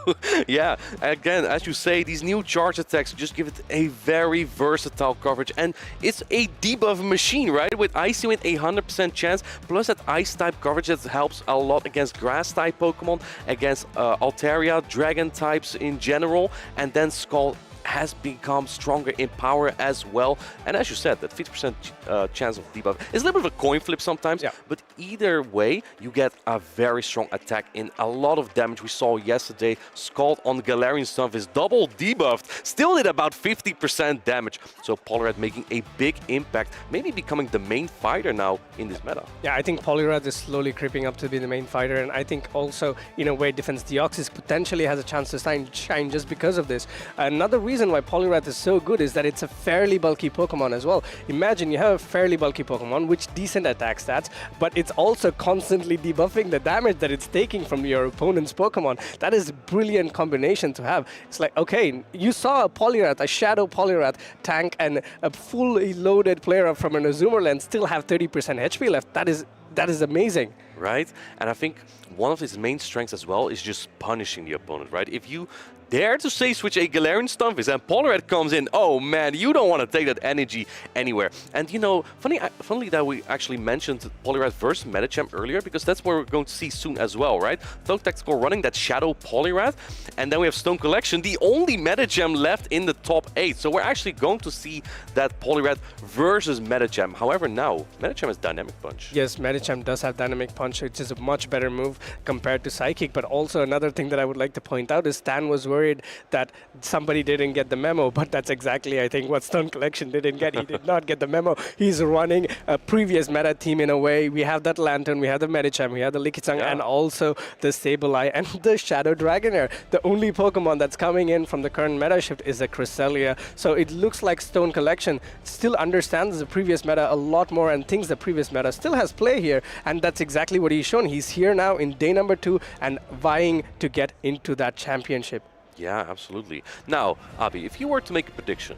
Yeah, again, as you say, these new charge attacks just give it a very versatile coverage, and it's a debuff machine, right? With Icy Wind, 100% chance, plus that Ice-type coverage that helps a lot against Grass-type Pokemon, against Altaria, Dragon-types in general, and then Skull has become stronger in power as well. And as you said, that 50% chance of debuff is a little bit of a coin flip sometimes, yeah. But either way, you get a very strong attack in a lot of damage. We saw yesterday, Scald on Galarian Stunf is double debuffed, still did about 50% damage. So Poliwrath making a big impact, maybe becoming the main fighter now in this meta. Yeah, I think Poliwrath is slowly creeping up to be the main fighter, and I think also, in a way, Defense Deoxys potentially has a chance to shine just because of this. Another reason why Poliwrath is so good is that it's a fairly bulky Pokemon as well. Imagine you have a fairly bulky Pokemon with decent attack stats, but it's also constantly debuffing the damage that it's taking from your opponent's Pokemon. That is a brilliant combination to have. It's like, okay, you saw a Poliwrath, a Shadow Poliwrath tank, and a fully loaded player from an Azumarill still have 30% HP left. That is amazing. Right? And I think one of his main strengths as well is just punishing the opponent, right? If you dare to say switch a Galarian Stunfisk and Poliwrath comes in, oh man, you don't want to take that energy anywhere. And you know, funny that we actually mentioned Poliwrath versus Medicham earlier, because that's what we're going to see soon as well, right? Tactical running that Shadow Poliwrath, and then we have Stone Collection, the only Medicham left in the top 8. So we're actually going to see that Poliwrath versus Medicham. However, now, Medicham has Dynamic Punch. Yes, Medicham does have Dynamic Punch, which is a much better move compared to Psychic, but also another thing that I would like to point out is Stan was worried that somebody didn't get the memo, but that's exactly, I think, what Stone Collection didn't get. He did not get the memo. He's running a previous meta team in a way. We have that Lantern, we have the Medicham, we have the Lickitung, and also the Sableye and the Shadow Dragonair. The only Pokemon that's coming in from the current meta shift is the Cresselia. So it looks like Stone Collection still understands the previous meta a lot more and thinks the previous meta still has play here, and that's exactly what he's shown. He's here now in day number 2 and vying to get into that championship. Yeah, absolutely. Now, Abi, if you were to make a prediction,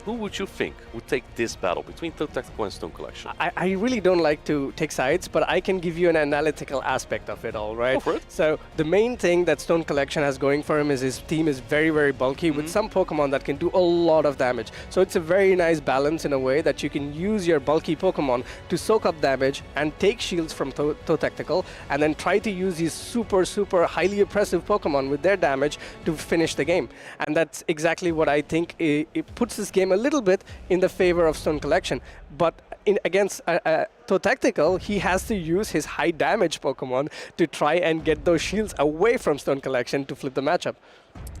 who would you think would take this battle between Toe Tactical and Stone Collection? I really don't like to take sides, but I can give you an analytical aspect of it all, right? Go for it. So the main thing that Stone Collection has going for him is his team is very, very bulky with some Pokemon that can do a lot of damage. So it's a very nice balance in a way that you can use your bulky Pokemon to soak up damage and take shields from Toe Tactical, and then try to use these super, super highly oppressive Pokemon with their damage to finish the game. And that's exactly what I think it puts this game a little bit in the favor of Stone Collection. But against Toe Tactical, he has to use his high damage Pokemon to try and get those shields away from Stone Collection to flip the matchup.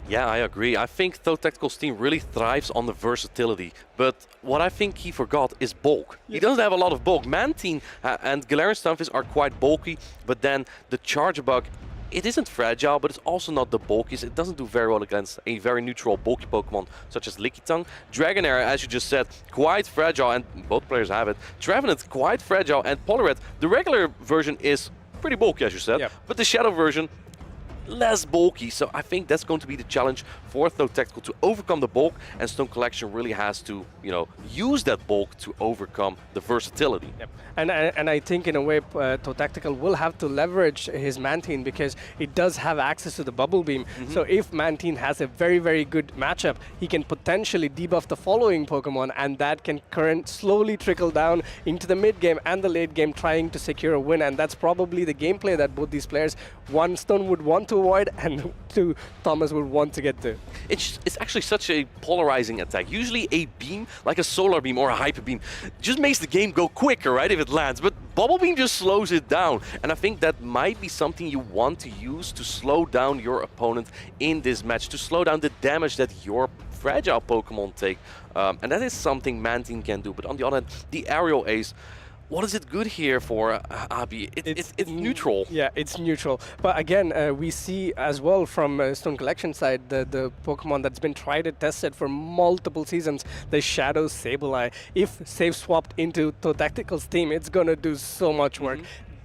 Yeah, I agree. I think Toe Tactical's team really thrives on the versatility. But what I think he forgot is bulk. He doesn't have a lot of bulk. Mantine and Galarian Stunfisk are quite bulky, but then the Charjabug, it isn't fragile, but it's also not the bulkiest. It doesn't do very well against a very neutral bulky Pokemon such as Lickitung. Dragonair, as you just said, quite fragile, and both players have it. Trevenant, quite fragile, and Poliwrath, the regular version is pretty bulky, as you said, but the Shadow version, less bulky. So I think that's going to be the challenge for Toe Tactical to overcome the bulk, and Stone Collection really has to, use that bulk to overcome the versatility. Yep. And I think in a way Toe Tactical will have to leverage his Mantine because it does have access to the Bubble Beam. So if Mantine has a very, very good matchup, he can potentially debuff the following Pokemon, and that can slowly trickle down into the mid game and the late game, trying to secure a win. And that's probably the gameplay that both these players, one, Stone would want to avoid, and two, Thomas would want to get to. It's actually such a polarizing attack. Usually a beam, like a solar beam or a hyper beam, just makes the game go quicker, right, if it lands. But Bubble Beam just slows it down. And I think that might be something you want to use to slow down your opponent in this match, to slow down the damage that your fragile Pokemon take. And that is something Mantine can do. But on the other hand, the Aerial Ace, what is it good here for, Abi? It's neutral. Yeah, it's neutral. But again, we see as well from Stone Collection side, the Pokemon that's been tried and tested for multiple seasons, the Shadow Sableye. If save swapped into Toe Tactical's team, it's going to do so much work.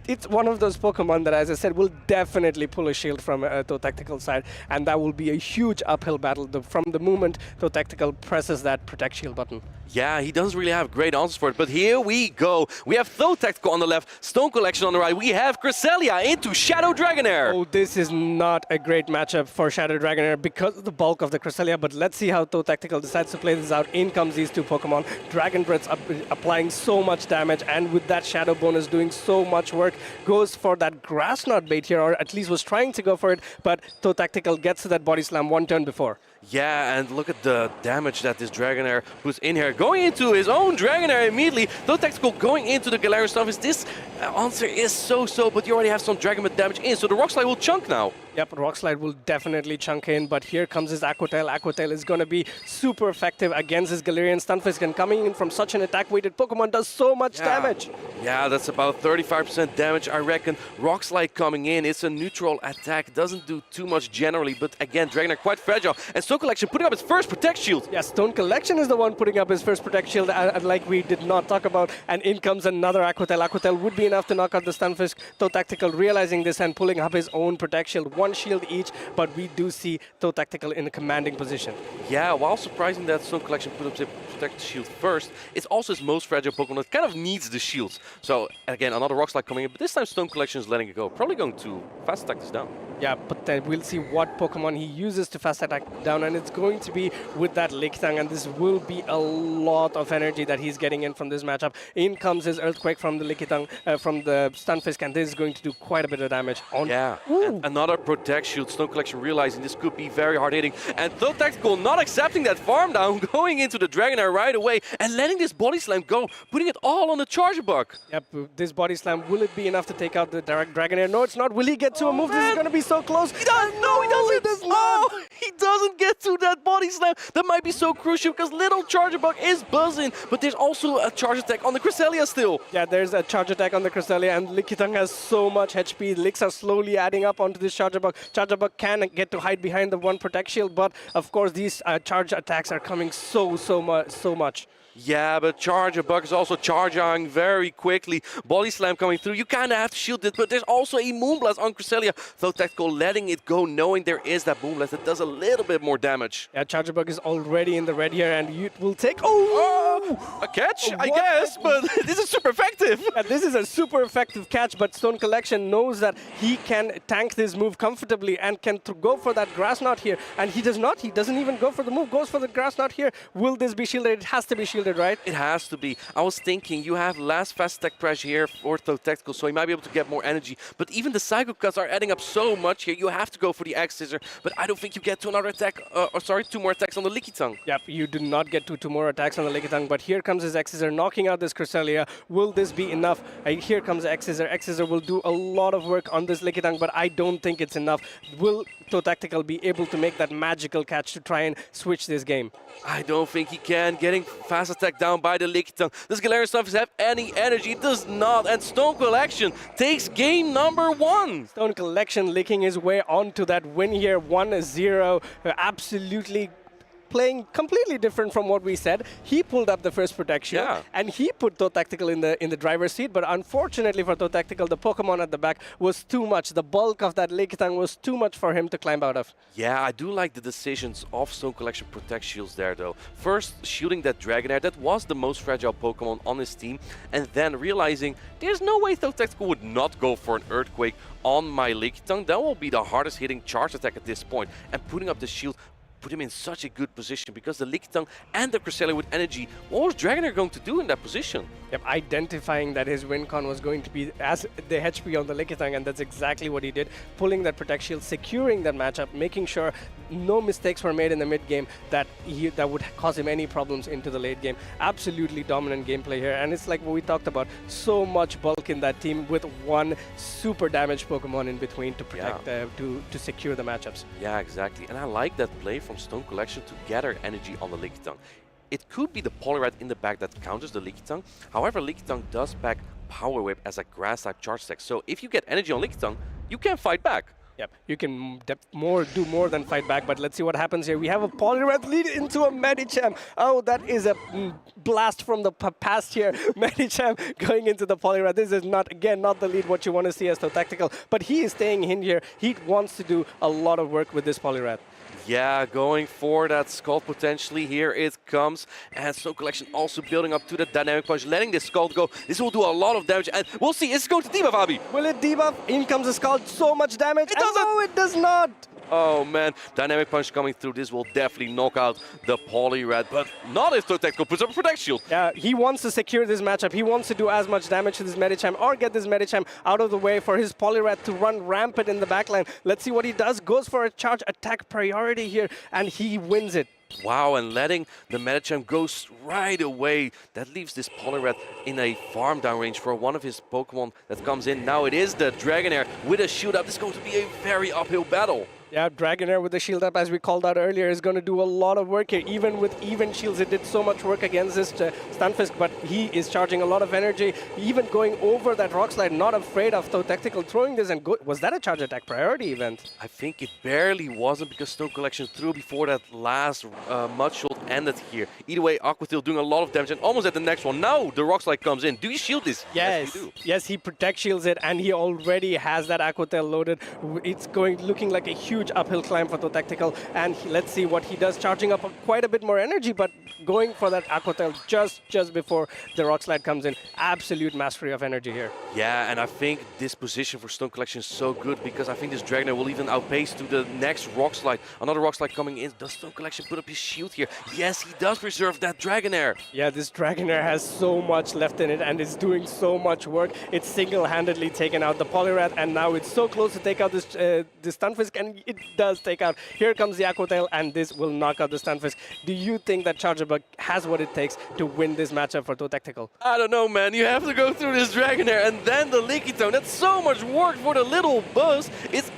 It's one of those Pokemon that, as I said, will definitely pull a shield from Toe Tactical side, and that will be a huge uphill battle from the moment Toe Tactical presses that Protect Shield button. Yeah, he doesn't really have great answers for it, but here we go. We have Toe Tactical on the left, Stone Collection on the right. We have Cresselia into Shadow Dragonair. Oh, this is not a great matchup for Shadow Dragonair because of the bulk of the Cresselia, but let's see how Toe Tactical decides to play this out. In comes these two Pokemon. Dragon Breath's applying so much damage, and with that Shadow bonus doing so much work, goes for that Grass Knot bait here, or at least was trying to go for it, but Toe Tactical gets to that Body Slam one turn before. Yeah, and look at the damage that this Dragonair who's in here, going into his own Dragonair immediately. Toe Tactical going into the Galarian Stunfisk. This answer is so-so, but you already have some Dragon Breath damage in, so the Rock Slide will chunk now. Yep, Rock Slide will definitely chunk in, but here comes his Aqua Tail. Aqua Tail is going to be super effective against his Galarian Stunfisk, and coming in from such an attack-weighted Pokemon does so much damage. Yeah, that's about 35% damage, I reckon. Rock Slide coming in, it's a neutral attack, doesn't do too much generally, but again, Dragonair quite fragile, and Stone Collection putting up its first Protect Shield. Yeah, Stone Collection is the one putting up his first Protect Shield, like we did not talk about, and in comes another Aqua Tail. Aqua Tail would be enough to knock out the Stunfisk. Toe Tactical realizing this and pulling up his own Protect Shield, one shield each, but we do see Toe Tactical in a commanding position. Yeah, while surprising that Stone Collection put up the Protect Shield first, it's also his most fragile Pokemon that kind of needs the shields. So again, another Rock Slide coming in, but this time Stone Collection is letting it go. Probably going to fast attack this down. Yeah, but then we'll see what Pokemon he uses to fast attack down, and it's going to be with that Lickitung, and this will be a lot of energy that he's getting in from this matchup. In comes his Earthquake from the Lickitung, from the Stunfisk, and this is going to do quite a bit of damage. Yeah, and another Protect Shield. Stone Collection realizing this could be very hard hitting, and Toe Tactical not accepting that farm down, going into the Dragonair right away, and letting this Body Slam go, putting it all on the Charjabug. Yep, this Body Slam, will it be enough to take out the Dragonair? No, it's not. Will he get to a move? This is going to be so close. He doesn't. No, he doesn't. He does not. Oh, he doesn't get to that Body Slam. That might be so crucial because little Charjabug is buzzing, but there's also a charge attack on the Cresselia still. Yeah, there's a charge attack on the Cresselia, and Lickitung has so much HP. Licks are slowly adding up onto this Charjabug. Charjabug can get to hide behind the one Protect Shield, but of course these charge attacks are coming so much. Yeah, but Charger Bug is also charging very quickly. Body Slam coming through. You kind of have to shield it, but there's also a Moonblast on Cresselia. So Tactical letting it go, knowing there is that Moonblast that does a little bit more damage. Yeah, Charger Bug is already in the red here, and it will take... Oh! A catch, I guess, but this is super effective. Yeah, this is a super effective catch, but Stone Collection knows that he can tank this move comfortably and can go for that Grass Knot here. And he does not. He doesn't even go for the move, goes for the Grass Knot here. Will this be shielded? It has to be shielded, right? It has to be. I was thinking you have less fast attack pressure here for Tactical, so he might be able to get more energy. But even the Psycho Cuts are adding up so much here. You have to go for the X Scissor, but I don't think you get to another attack, two more attacks on the Licky Tongue. Yep, you do not get two more attacks on the Licky Tongue, but here comes his X Scissor knocking out this Cresselia. Will this be enough? Here comes X Scissor. X Scissor will do a lot of work on this Licky Tongue, but I don't think it's enough. Will Tactical be able to make that magical catch to try and switch this game? I don't think he can. Getting fast attack down by the Licky Tongue. Does Galarian Stunfisk have any energy? It does not. And Stone Collection takes game number 1. Stone Collection licking his way onto that win here, 1-0. Absolutely playing completely different from what we said. He pulled up the first protection, and he put Tactical in the driver's seat, but unfortunately for Tactical, the Pokemon at the back was too much. The bulk of that Licky Tongue was too much for him to climb out of. Yeah, I do like the decisions of Stone Collection Protect Shields there, though. First, shielding that Dragonair, that was the most fragile Pokemon on his team, and then realizing there's no way Tactical would not go for an Earthquake on my Licky Tongue. That will be the hardest hitting charge attack at this point, and putting up the shield put him in such a good position because the Licky Tongue and the Cresselia with energy, what was Dragonair going to do in that position? Yep, identifying that his win con was going to be as the HP on the Licky Tongue, and that's exactly what he did. Pulling that Protect Shield, securing that matchup, making sure no mistakes were made in the mid game that would cause him any problems into the late game. Absolutely dominant gameplay here, and it's like what we talked about, so much bulk in that team with one super damaged Pokemon in between to protect, to secure the matchups. Yeah, exactly, and I like that play from Stone Collection to gather energy on the Licky Tongue. It could be the Poliwrath in the back that counters the Licky Tongue. However, Licky Tongue does pack Power Whip as a grass type charge attack. So if you get energy on Licky Tongue, you can fight back. Yep, you can do more than fight back, but let's see what happens here. We have a Poliwrath lead into a Medicham. Oh, that is a blast from the past here. Medicham going into the Poliwrath. This is not the lead what you want to see as Tactical, but he is staying in here. He wants to do a lot of work with this Poliwrath. Yeah, going for that Scald potentially. Here it comes. And Stone Collection also building up to the Dynamic Punch, letting this Scald go. This will do a lot of damage. And we'll see. Is it going to debuff, Abi? Will it debuff? In comes the Scald. So much damage. It doesn't. No, it does not. Oh man, Dynamic Punch coming through. This will definitely knock out the Poliwrath, but not if Tactical puts up a Protect Shield. Yeah, he wants to secure this matchup. He wants to do as much damage to this Medicham or get this Medicham out of the way for his Poliwrath to run rampant in the backline. Let's see what he does. Goes for a charge attack priority here, and he wins it. Wow, and letting the Medicham go right away. That leaves this Poliwrath in a farm down range for one of his Pokemon that comes in. Now it is the Dragonair with a shield up. This is going to be a very uphill battle. Yeah, Dragonair with the shield up, as we called out earlier, is going to do a lot of work here. Even with even shields, it did so much work against this Stunfisk, but he is charging a lot of energy, even going over that Rock Slide, not afraid of Tactical throwing this. And was that a charge attack priority event? I think it barely wasn't because Stone Collection threw before that last Mud Shot ended here. Either way, Aquatail doing a lot of damage and almost at the next one. Now the Rock Slide comes in. Do you shield this? Yes, you do. Yes, he Protect Shields it, and he already has that Aquatail loaded. It's looking like a huge uphill climb for Tactical, and let's see what he does, charging up quite a bit more energy, but going for that Aquatail just before the Rock Slide comes in. Absolute mastery of energy here. Yeah, and I think this position for Stone Collection is so good because I think this Dragonair will even outpace to the next Rock Slide. Another Rock Slide coming in. Does Stone Collection put up his shield here? Yes, he does preserve that Dragonair. Yeah, this Dragonair has so much left in it and is doing so much work. It's single-handedly taken out the Poliwrath, and now it's so close to take out this Stunfisk, and it does take out. Here comes the Aquatail, and this will knock out the Stunfisk. Do you think that Charger Bug has what it takes to win this matchup for Tactical? I don't know, man. You have to go through this Dragonair and then the Licky Tongue. That's so much work for the little buzz. It's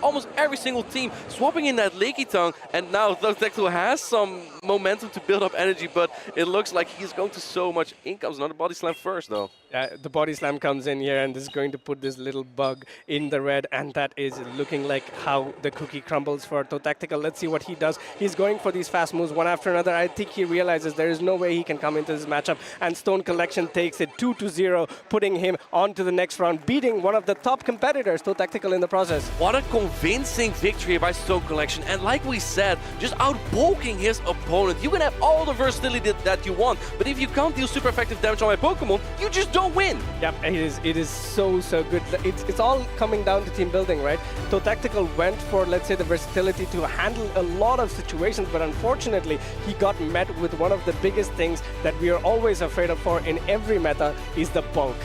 almost every single team swapping in that Licky Tongue, and now Tactical has some momentum to build up energy, but it looks like he's going to so much. In comes another body slam first, though. The body slam comes in here, and this is going to put this little bug in the red, and that is looking like how the cookie crumbles for ToeTactical. Let's see what he does. He's going for these fast moves one after another. I think he realizes there is no way he can come into this matchup, and Stone Collection takes it 2-0, putting him on to the next round, beating one of the top competitors, ToeTactical, in the process. What a convincing victory by Stone Collection, and like we said, just outbulking his opponent. You can have all the versatility that you want, but if you can't deal super effective damage on my Pokemon, you just don't win. Yep, it is so good. It's all coming down to team building, right? ToeTactical went for, let's say, the versatility to handle a lot of situations, but unfortunately he got met with one of the biggest things that we are always afraid of for in every meta is the bulk.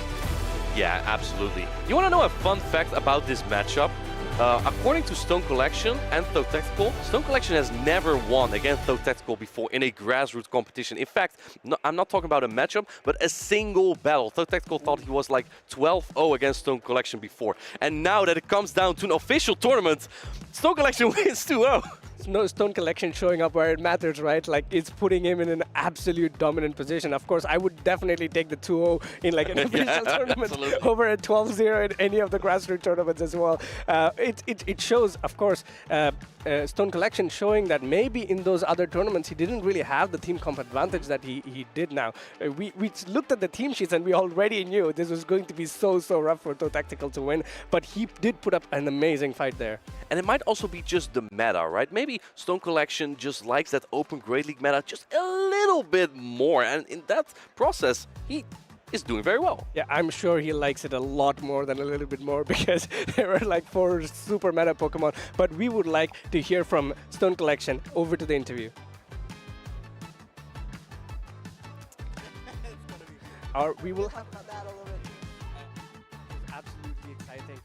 Yeah, absolutely. You want to know a fun fact about this matchup? According to Stone Collection and ToeTactical, Stone Collection has never won against ToeTactical before in a grassroots competition. In fact, I'm not talking about a matchup, but a single battle. ToeTactical thought he was like 12-0 against Stone Collection before. And now that it comes down to an official tournament, Stone Collection wins 2-0. No Stone Collection showing up where it matters, right? Like, it's putting him in an absolute dominant position. Of course, I would definitely take the 2-0 in like an official tournament over a 12-0 in any of the grassroots tournaments as well. It shows, of course, Stone Collection showing that maybe in those other tournaments he didn't really have the team comp advantage that he did now. We looked at the team sheets and we already knew this was going to be so rough for ToeTactical to win, but he did put up an amazing fight there. And it might also be just the meta, right? Maybe Stone Collection just likes that open Great League meta just a little bit more, and in that process, he is doing very well. Yeah, I'm sure he likes it a lot more than a little bit more because there are like 4 super meta Pokemon. But we would like to hear from Stone Collection. Over to the interview. Or we will have that a little bit. Absolutely exciting.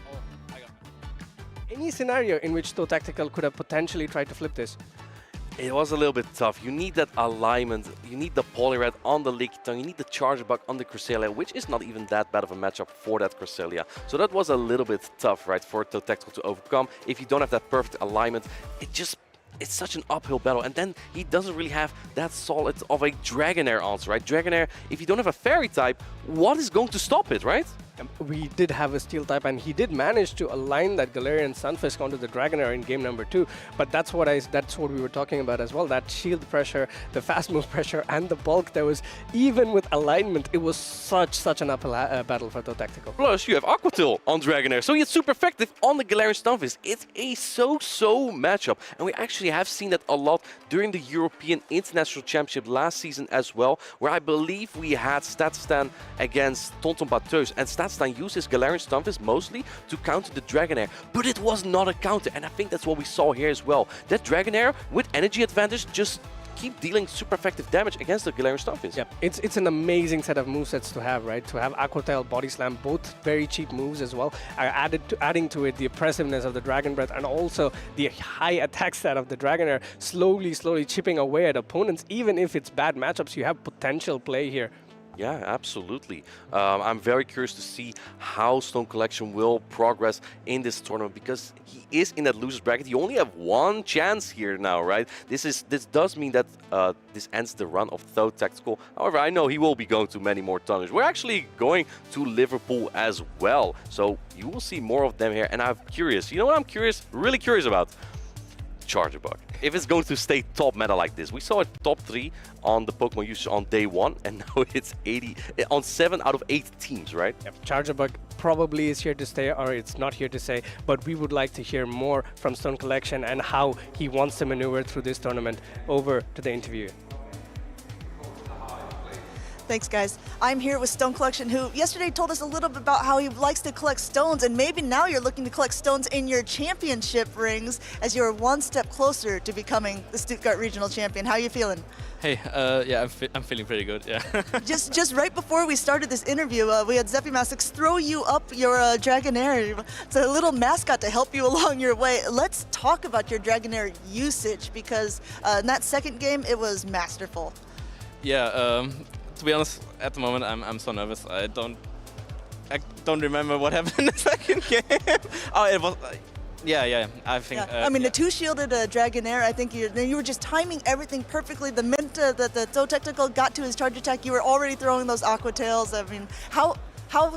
Oh, I got it. Any scenario in which ToeTactical could have potentially tried to flip this? It was a little bit tough. You need that alignment. You need the Poliwrath on the Lickitung. You need the Charger Bug on the Cresselia, which is not even that bad of a matchup for that Cresselia. So that was a little bit tough, right, for ToeTactical to overcome. If you don't have that perfect alignment, it's such an uphill battle. And then he doesn't really have that solid of a Dragonair answer, right? Dragonair, if you don't have a Fairy type, what is going to stop it, right? We did have a Steel type, and he did manage to align that Galarian Sunfisk onto the Dragonair in game number 2. But that's what we were talking about as well. That shield pressure, the fast move pressure, and the bulk. There was, even with alignment, it was such an uphill battle for ToeTactical. Plus, you have Aqua Tail on Dragonair, so it's super effective on the Galarian Sunfisk. It's a so matchup, and we actually have seen that a lot during the European International Championship last season as well, where I believe we had Statstan against Tonton Bateus, and Statstan used his Galarian Stunfisk mostly to counter the Dragonair, but it was not a counter, and I think that's what we saw here as well. That Dragonair with energy advantage just keep dealing super effective damage against the Galarian Stunfisk. Yep, it's an amazing set of movesets to have, right? To have Aqua Tail, Body Slam, both very cheap moves as well. Adding to it the oppressiveness of the Dragon Breath and also the high attack stat of the Dragonair, slowly chipping away at opponents. Even if it's bad matchups, you have potential play here. Yeah, absolutely. I'm very curious to see how Stone Collection will progress in this tournament because he is in that loser's bracket. You only have one chance here now, right? This does mean that this ends the run of ToeTactical. However, I know he will be going to many more tournaments. We're actually going to Liverpool as well, so you will see more of them here. And I'm curious. You know what I'm really curious about? Charger Bug. If it's going to stay top meta like this. We saw it top 3 on the Pokemon usage on day 1, and now it's 80 on 7 out of 8 teams, right? Yep. Charger Bug probably is here to stay, or it's not here to stay, but we would like to hear more from Stone Collection and how he wants to maneuver through this tournament. Over to the interview. Thanks, guys. I'm here with Stone Collection, who yesterday told us a little bit about how he likes to collect stones, and maybe now you're looking to collect stones in your championship rings as you're one step closer to becoming the Stuttgart Regional Champion. How are you feeling? Hey, yeah, I'm feeling pretty good, yeah. just right before we started this interview, we had Zephymastix throw you up your Dragonair. It's a little mascot to help you along your way. Let's talk about your Dragonair usage, because in that second game, it was masterful. Yeah, to be honest, at the moment I'm so nervous. I don't remember what happened in the second game. Oh, Yeah. I think. I mean, the two-shielded Dragonair, I think you were just timing everything perfectly. The mint that the So Technical got to his charge attack, you were already throwing those Aqua Tails. I mean, how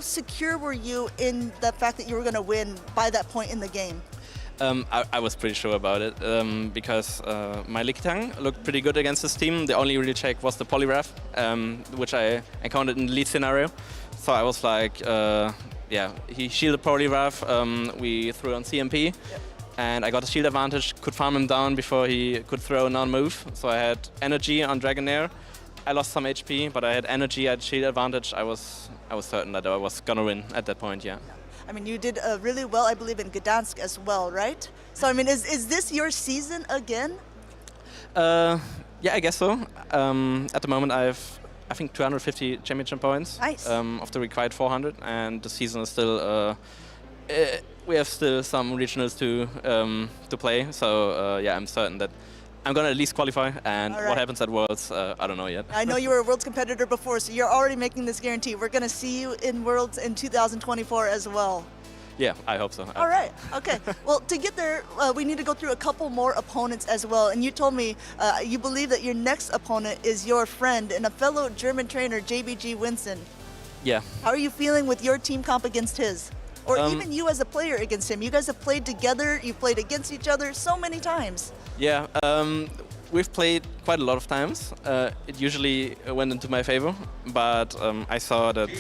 secure were you in the fact that you were going to win by that point in the game? I was pretty sure about it because my Lickitung looked pretty good against this team. The only real check was the Poliwrath, which I encountered in the lead scenario. So I was like, he shielded Poliwrath, we threw on CMP, and I got a shield advantage, could farm him down before he could throw a non-move. So I had energy on Dragonair. I lost some HP, but I had energy, I had shield advantage. I was certain that I was gonna win at that point, yeah. I mean, you did really well, I believe, in Gdansk as well, right? So, I mean, is this your season again? Yeah, I guess so. At the moment, I think 250 championship points. Nice. Of the required 400, and the season is still. We have still some regionals to play, so yeah, I'm certain that I'm gonna at least qualify, and what happens at Worlds, I don't know yet. I know you were a Worlds competitor before, so you're already making this guarantee. We're gonna see you in Worlds in 2024 as well. Yeah, I hope so. All right, okay. Well, to get there, we need to go through a couple more opponents as well. And you told me you believe that your next opponent is your friend and a fellow German trainer, JBG Winston. Yeah. How are you feeling with your team comp against his? Or even you as a player against him? You guys have played together, you've played against each other so many times. Yeah, we've played quite a lot of times. It usually went into my favor, but I saw that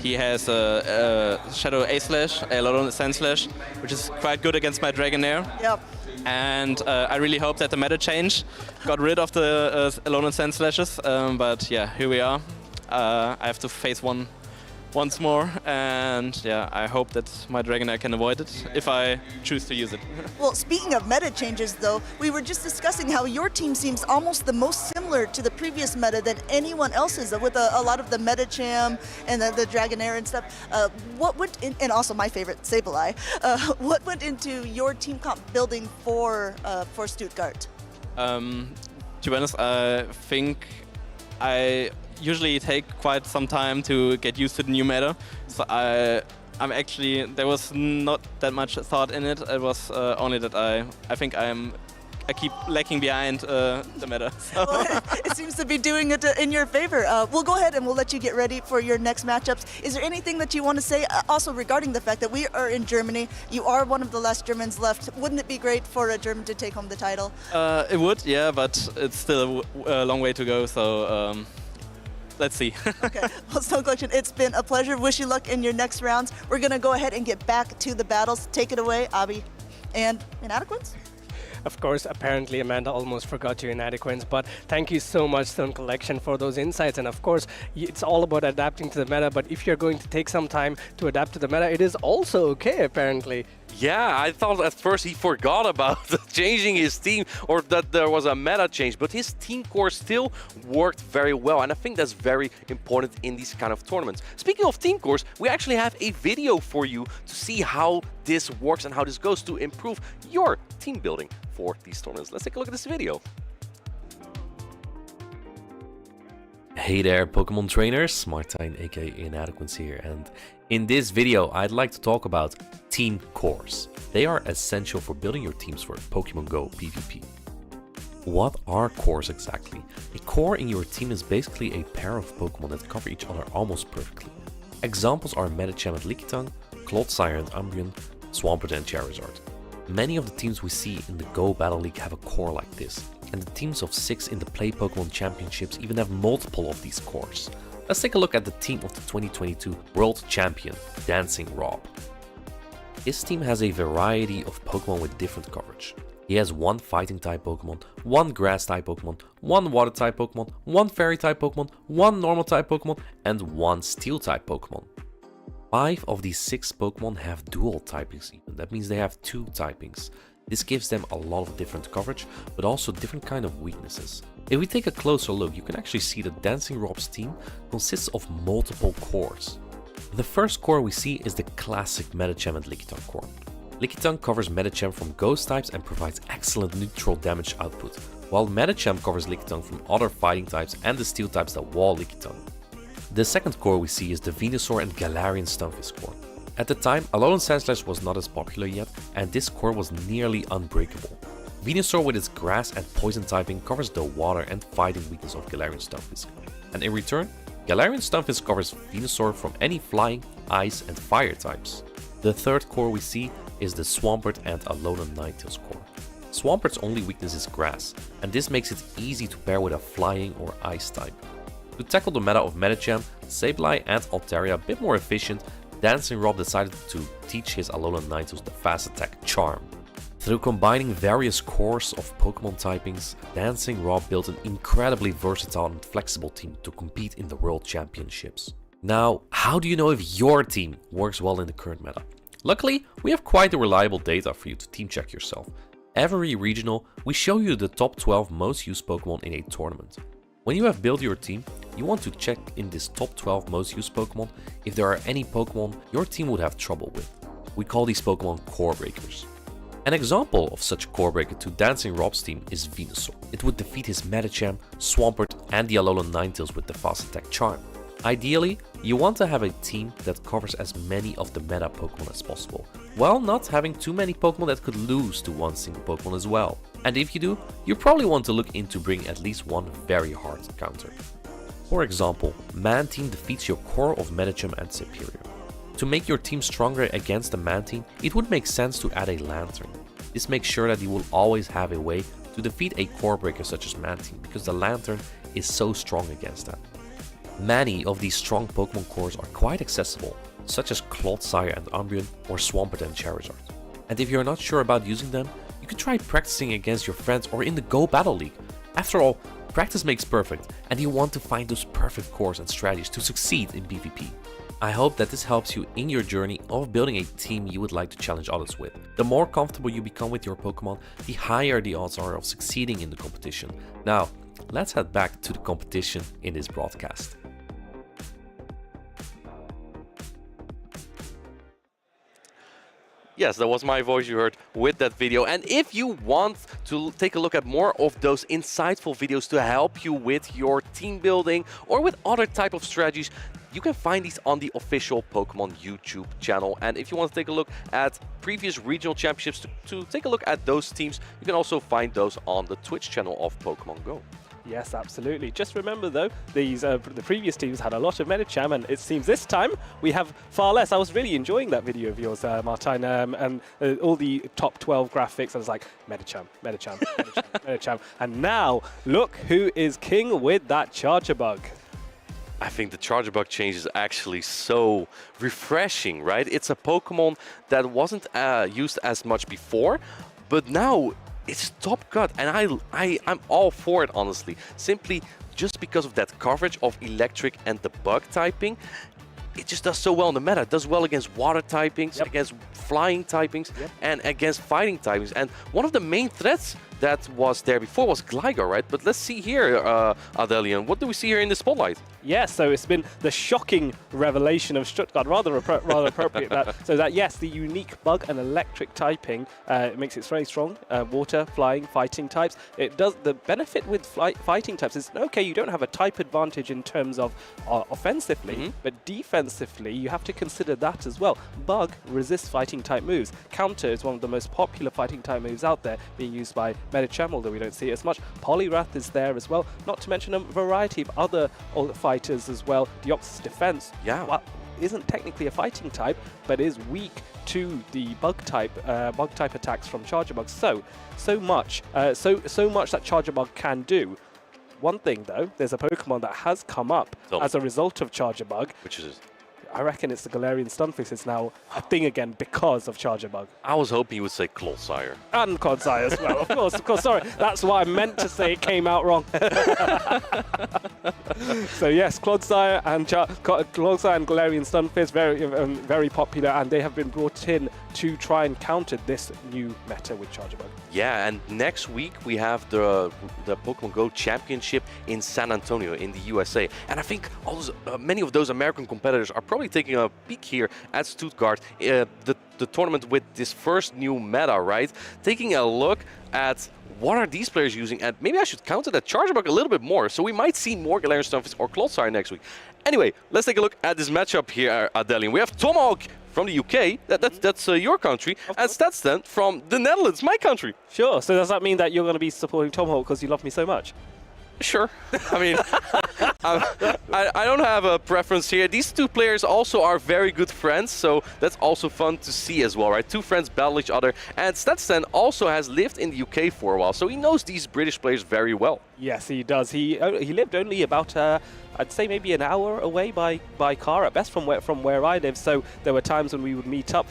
he has a Shadow A-Slash, a Alone Sand Slash, which is quite good against my Dragonair. Yep. And I really hope that the meta change got rid of the Alone Sand Slashes, but yeah, here we are. I have to face one once more, and yeah, I hope that my Dragonair can avoid it if I choose to use it. Well, speaking of meta changes though, we were just discussing how your team seems almost the most similar to the previous meta than anyone else's, with a lot of the Medicham and the Dragonair and stuff. What went in, and also my favorite, Sableye, what went into your team comp building for Stuttgart? To be honest, I think I usually take quite some time to get used to the new meta. So I'm actually, there was not that much thought in it. It was only that I think I keep lacking behind the meta. So. Well, it seems to be doing it in your favor. We'll go ahead and we'll let you get ready for your next matchups. Is there anything that you want to say also regarding the fact that we are in Germany? You are one of the last Germans left. Wouldn't it be great for a German to take home the title? It would, yeah, but it's still a long way to go. So. Let's see. Okay, well, Stone Collection, it's been a pleasure. Wish you luck in your next rounds. We're going to go ahead and get back to the battles. Take it away, Abi. And Inadequates? Of course, apparently Amanda almost forgot your Inadequates, but thank you so much, Stone Collection, for those insights. And of course, it's all about adapting to the meta, but if you're going to take some time to adapt to the meta, it is also okay, apparently. Yeah, I thought at first he forgot about changing his team, or that there was a meta change, but his team core still worked very well, and I think that's very important in these kind of tournaments. Speaking of team cores, we actually have a video for you to see how this works and how this goes to improve your team building for these tournaments. Let's take a look at this video. Hey there, Pokemon trainers, Martijn aka Inadequates here, and in this video I'd like to talk about team cores. They are essential for building your teams for Pokemon Go PvP. What are cores exactly? A core in your team is basically a pair of Pokemon that cover each other almost perfectly. Examples are Medicham and Lickitung, Clodsire and Umbreon, Swampert and Charizard. Many of the teams we see in the Go Battle League have a core like this, and the teams of 6 in the Play Pokemon Championships even have multiple of these cores. Let's take a look at the team of the 2022 World Champion, Dancing Rob. His team has a variety of Pokemon with different coverage. He has 1 Fighting type Pokemon, 1 Grass type Pokemon, 1 Water type Pokemon, 1 Fairy type Pokemon, 1 Normal type Pokemon, and 1 Steel type Pokemon. 5 of these 6 Pokemon have dual typings even, that means they have 2 typings. This gives them a lot of different coverage, but also different kind of weaknesses. If we take a closer look, you can actually see that Dancing Rob's team consists of multiple cores. The first core we see is the classic Medicham and Lickitung core. Lickitung covers Medicham from ghost types and provides excellent neutral damage output, while Medicham covers Lickitung from other fighting types and the steel types that wall Lickitung. The second core we see is the Venusaur and Galarian Stunfisk core. At the time, Alolan Sandslash was not as popular yet, and this core was nearly unbreakable. Venusaur with its grass and poison typing covers the water and fighting weakness of Galarian Stunfisk. And in return, Galarian Stunfisk covers Venusaur from any flying, ice and fire types. The third core we see is the Swampert and Alolan Ninetales core. Swampert's only weakness is grass, and this makes it easy to pair with a flying or ice type. To tackle the meta of Medicham, Sableye and Altaria a bit more efficient, Dancing Rob decided to teach his Alolan Ninetales the fast attack Charm. Through combining various cores of Pokemon typings, Dancing Rob built an incredibly versatile and flexible team to compete in the World Championships. Now, how do you know if your team works well in the current meta? Luckily, we have quite the reliable data for you to team check yourself. Every regional, we show you the top 12 most used Pokemon in a tournament. When you have built your team, you want to check in this top 12 most used Pokemon if there are any Pokemon your team would have trouble with. We call these Pokemon core breakers. An example of such a core breaker to Dancing Rob's team is Venusaur. It would defeat his Medicham, Swampert and the Alolan Ninetales with the fast attack Charm. Ideally, you want to have a team that covers as many of the meta Pokemon as possible, while not having too many Pokemon that could lose to one single Pokemon as well. And if you do, you probably want to look into bringing at least one very hard counter. For example, Man Team defeats your core of Medicham and Serperior. To make your team stronger against the Man Team, it would make sense to add a Lantern. This makes sure that you will always have a way to defeat a core breaker such as Man Team, because the Lantern is so strong against that. Many of these strong Pokemon cores are quite accessible, such as Clodsire and Umbreon or Swampert and Charizard. And if you're not sure about using them, you can try practicing against your friends or in the Go Battle League. After all, practice makes perfect, and you want to find those perfect cores and strategies to succeed in PvP. I hope that this helps you in your journey of building a team you would like to challenge others with. The more comfortable you become with your Pokemon, the higher the odds are of succeeding in the competition. Now, let's head back to the competition in this broadcast. Yes, that was my voice you heard with that video. And if you want to take a look at more of those insightful videos to help you with your team building or with other type of strategies, you can find these on the official Pokemon YouTube channel. And if you want to take a look at previous regional championships to take a look at those teams, you can also find those on the Twitch channel of Pokemon Go. Yes, absolutely. Just remember though, these the previous teams had a lot of Medicham, and it seems this time we have far less. I was really enjoying that video of yours, Martijn, and all the top 12 graphics. I was like, Medicham, Medicham, Medicham, Medicham. And now, look who is king with that Charger Bug. I think the Charger Bug change is actually so refreshing, right? It's a Pokemon that wasn't used as much before, but now it's top cut, and I'm all for it, honestly. Simply just because of that coverage of electric and the bug typing, it just does so well in the meta. It does well against water typings, against flying typings, and against fighting typings. And one of the main threats that was there before was Gligar, right? But let's see here, Adelian, what do we see here in the spotlight? Yes, so it's been the shocking revelation of Stuttgart, rather appropriate that. So that, yes, the unique bug and electric typing makes it very strong. Water, flying, fighting types. It does. The benefit with fighting types is, okay, you don't have a type advantage in terms of offensively, but defensively, you have to consider that as well. Bug resists fighting type moves. Counter is one of the most popular fighting type moves out there, being used by Medicham, although we don't see it as much. Poliwrath is there as well, not to mention a variety of other fighters as well. Deoxys Defense, isn't technically a fighting type, but is weak to the bug type attacks from Charger Bug. So much that Charger Bug can do. One thing though, there's a Pokemon that has come up as a result of Charger Bug. Which is? I reckon it's the Galarian Stunfisk. It's now a thing again because of Charger Bug. I was hoping you would say Clodsire. And Clodsire as well, of course. Sorry, that's what I meant to say. It came out wrong. So yes, Clodsire and Galarian Stunfisk, very popular, and they have been brought in to try and counter this new meta with Charger Bug. Yeah, and next week we have the Pokemon Go Championship in San Antonio in the USA. And I think many of those American competitors are probably taking a peek here at Stuttgart, the tournament with this first new meta, right? Taking a look at what are these players using, and maybe I should counter that Charger Bug a little bit more, so we might see more Galarian Stunfisk or Clodsire next week. Anyway, let's take a look at this matchup here, Adelian. We have Tomahawk from the UK. That's your country. And Stadstan from the Netherlands, my country. Sure. So does that mean that you're going to be supporting Tomahawk because you love me so much? Sure. I mean, I don't have a preference here. These two players also are very good friends, so that's also fun to see as well, right? Two friends battle each other. And Stadstan also has lived in the UK for a while, so he knows these British players very well. Yes, he does. He lived only about, I'd say maybe an hour away by car at best from where I live. So there were times when we would meet up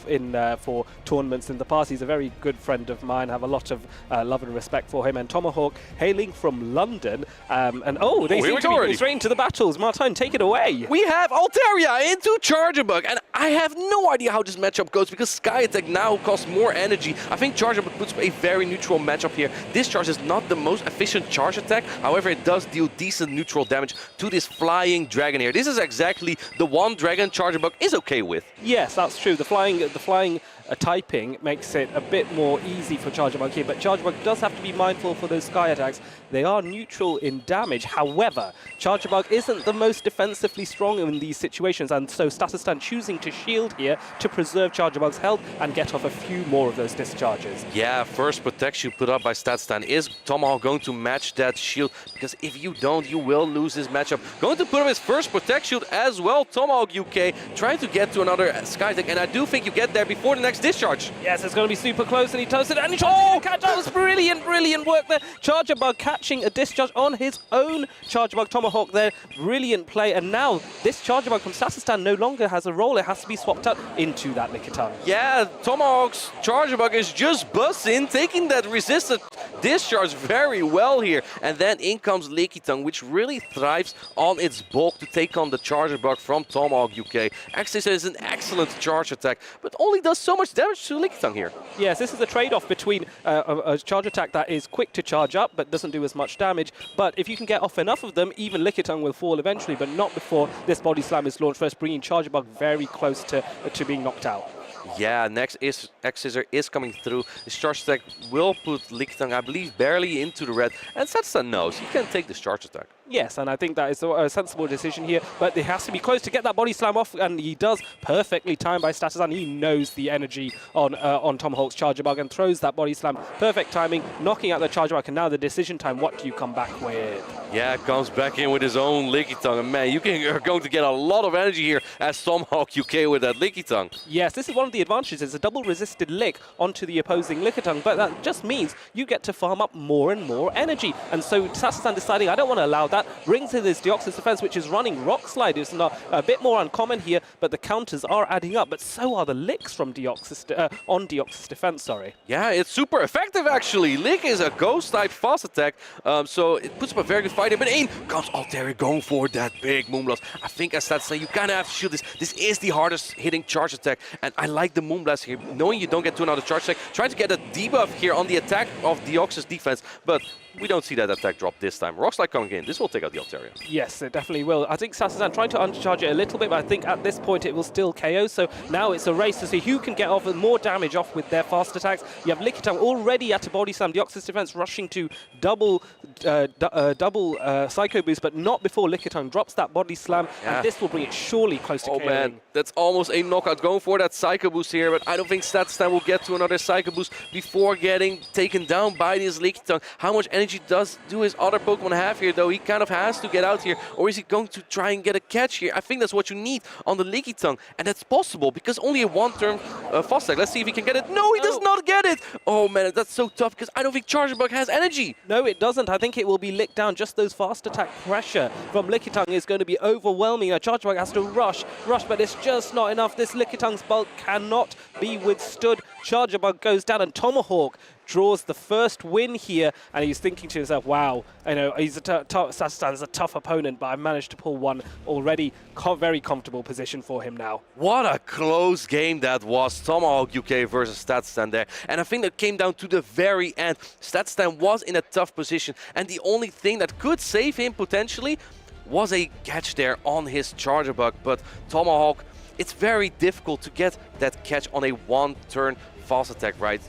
for tournaments in the past. He's a very good friend of mine. Have a lot of love and respect for him. And Tomahawk, hailing from London, they seem to be straight into the battles. Martin, take it away. We have Altaria into Charjabug, and I have no idea how this matchup goes because Sky Attack now costs more energy. I think Charjabug puts a very neutral matchup here. Discharge is not the most efficient charge attack, however it does deal decent neutral damage to this flying dragon here. This is exactly the one dragon Charjabug is okay with. Yes, that's true. The flying typing makes it a bit more easy for Charjabug here, but Charjabug does have to be mindful for those Sky Attacks. They are neutral in damage. However, Charjabug isn't the most defensively strong in these situations, and so Statistan choosing to shield here to preserve Charjabug's health and get off a few more of those discharges. Yeah, first protection put up by Statstan. Is Tomahawk going to match that shield? Because if you don't, you will lose this matchup. Going to put up his first protect shield as well. Tomahawk UK trying to get to another Sky Attack, and I do think you get there before the next discharge. Yes, it's going to be super close, and he toasted it, and he tries to catch. That was brilliant work there. Charjabug catching a discharge on his own. Charjabug Tomahawk there, brilliant play, and now this Charjabug from Statistan no longer has a role. It has to be swapped out into that Lickitung. Yeah, Tomahawk's Charjabug is just buzzing, taking that resisted discharge very well here. And then in comes Lickitung, which really thrives on its bulk to take on the Charjabug from Tomahawk UK. Accessor is an excellent charge attack, but only does so much damage to Lickitung here. Yes, this is a trade-off between a charge attack that is quick to charge up but doesn't do as much damage. But if you can get off enough of them, even Lickitung will fall eventually, but not before this body slam is launched first, bringing Charjabug very close to being knocked out. Yeah, next is X-Scissor is coming through. His charge attack will put Lickitung, I believe, barely into the red. And Statstan knows he can take this charge attack. Yes, and I think that is a sensible decision here, but it has to be close to get that body slam off, and he does perfectly timed by Statistan. He knows the energy on Tomahawk's Charjabug and throws that body slam. Perfect timing, knocking out the Charjabug, and now the decision time. What do you come back with? Yeah, comes back in with his own Lickitung, and man, you're going to get a lot of energy here as Tomahawk UK with that Lickitung. Yes, this is one of the advantages. It's a double resisted lick onto the opposing Lickitung, but that just means you get to farm up more and more energy. And so Statistan deciding, I don't want to allow that, brings in this Deoxys defense, which is running Rock Slide. It's not a bit more uncommon here, but the counters are adding up, but so are the licks from Deoxys on Deoxys defense, sorry. Yeah, it's super effective actually. Lick is a ghost type fast attack, so it puts up a very good fight. But in comes Altaria going for that big Moonblast. I think as that's saying, you kind of have to shield this. This is the hardest hitting charge attack, and I like the Moonblast here, knowing you don't get to another charge attack. Trying to get a debuff here on the attack of Deoxys defense, but we don't see that attack drop this time. Rock Slide coming in. This will take out the Altaria. Yes, it definitely will. I think Statistan trying to undercharge it a little bit, but I think at this point it will still KO. So now it's a race to see who can get off more damage off with their fast attacks. You have Lickitung already at a body slam. Deoxys defense rushing to double Psycho Boost, but not before Lickitung drops that body slam. Yeah. And this will bring it surely close to KOing. Man, that's almost a knockout. Going for that Psycho Boost here, but I don't think Statistan will get to another Psycho Boost before getting taken down by this Lickitung. How much energy do his other Pokemon have here, though? He kind of has to get out here, or is he going to try and get a catch here? I think that's what you need on the Lickitung, and that's possible because only a one-turn fast attack. Let's see if he can get it. No, he does not get it. Oh man, that's so tough because I don't think Charjabug has energy. No, it doesn't. I think it will be licked down. Just those fast attack pressure from Lickitung is going to be overwhelming. Charjabug has to rush, but it's just not enough. This Lickitung's bulk cannot be withstood. Charjabug goes down, and Tomahawk draws the first win here, and he's thinking to himself, wow, I know he's Statistan is a tough opponent, but I managed to pull one already. Very comfortable position for him now. What a close game that was. Tomahawk UK versus Statistan there. And I think that came down to the very end. Statistan was in a tough position, and the only thing that could save him potentially was a catch there on his Charjabug, but Tomahawk it's very difficult to get that catch on a one-turn fast attack, right?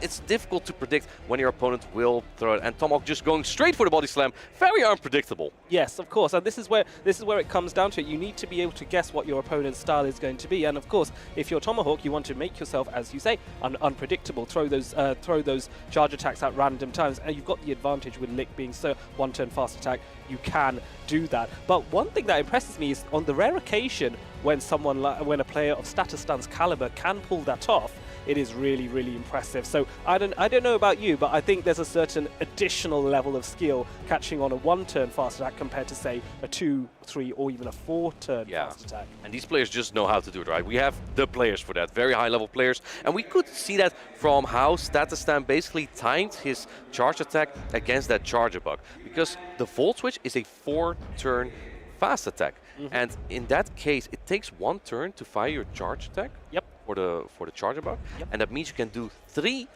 It's difficult to predict when your opponent will throw it, and Tomahawk just going straight for the body slam, very unpredictable. Yes, of course, and this is where it comes down to it. You need to be able to guess what your opponent's style is going to be, and of course, if you're Tomahawk, you want to make yourself, as you say, unpredictable. Throw those charge attacks at random times, and you've got the advantage with Lick being so one-turn fast attack. You can do that. But one thing that impresses me is on the rare occasion when a player of Statustan's caliber can pull that off, it is really, really impressive. So I don't know about you, but I think there's a certain additional level of skill catching on a one-turn fast attack compared to, say, a 2, 3, or even a 4-turn fast attack. And these players just know how to do it, right? We have the players for that, very high-level players. And we could see that from how Statustan basically timed his charge attack against that charger bug. Because the Volt Switch is a 4-turn fast attack. And in that case, it takes 1 turn to fire your charge attack. Yep. For the charger bug. Yep. And that means you can do 3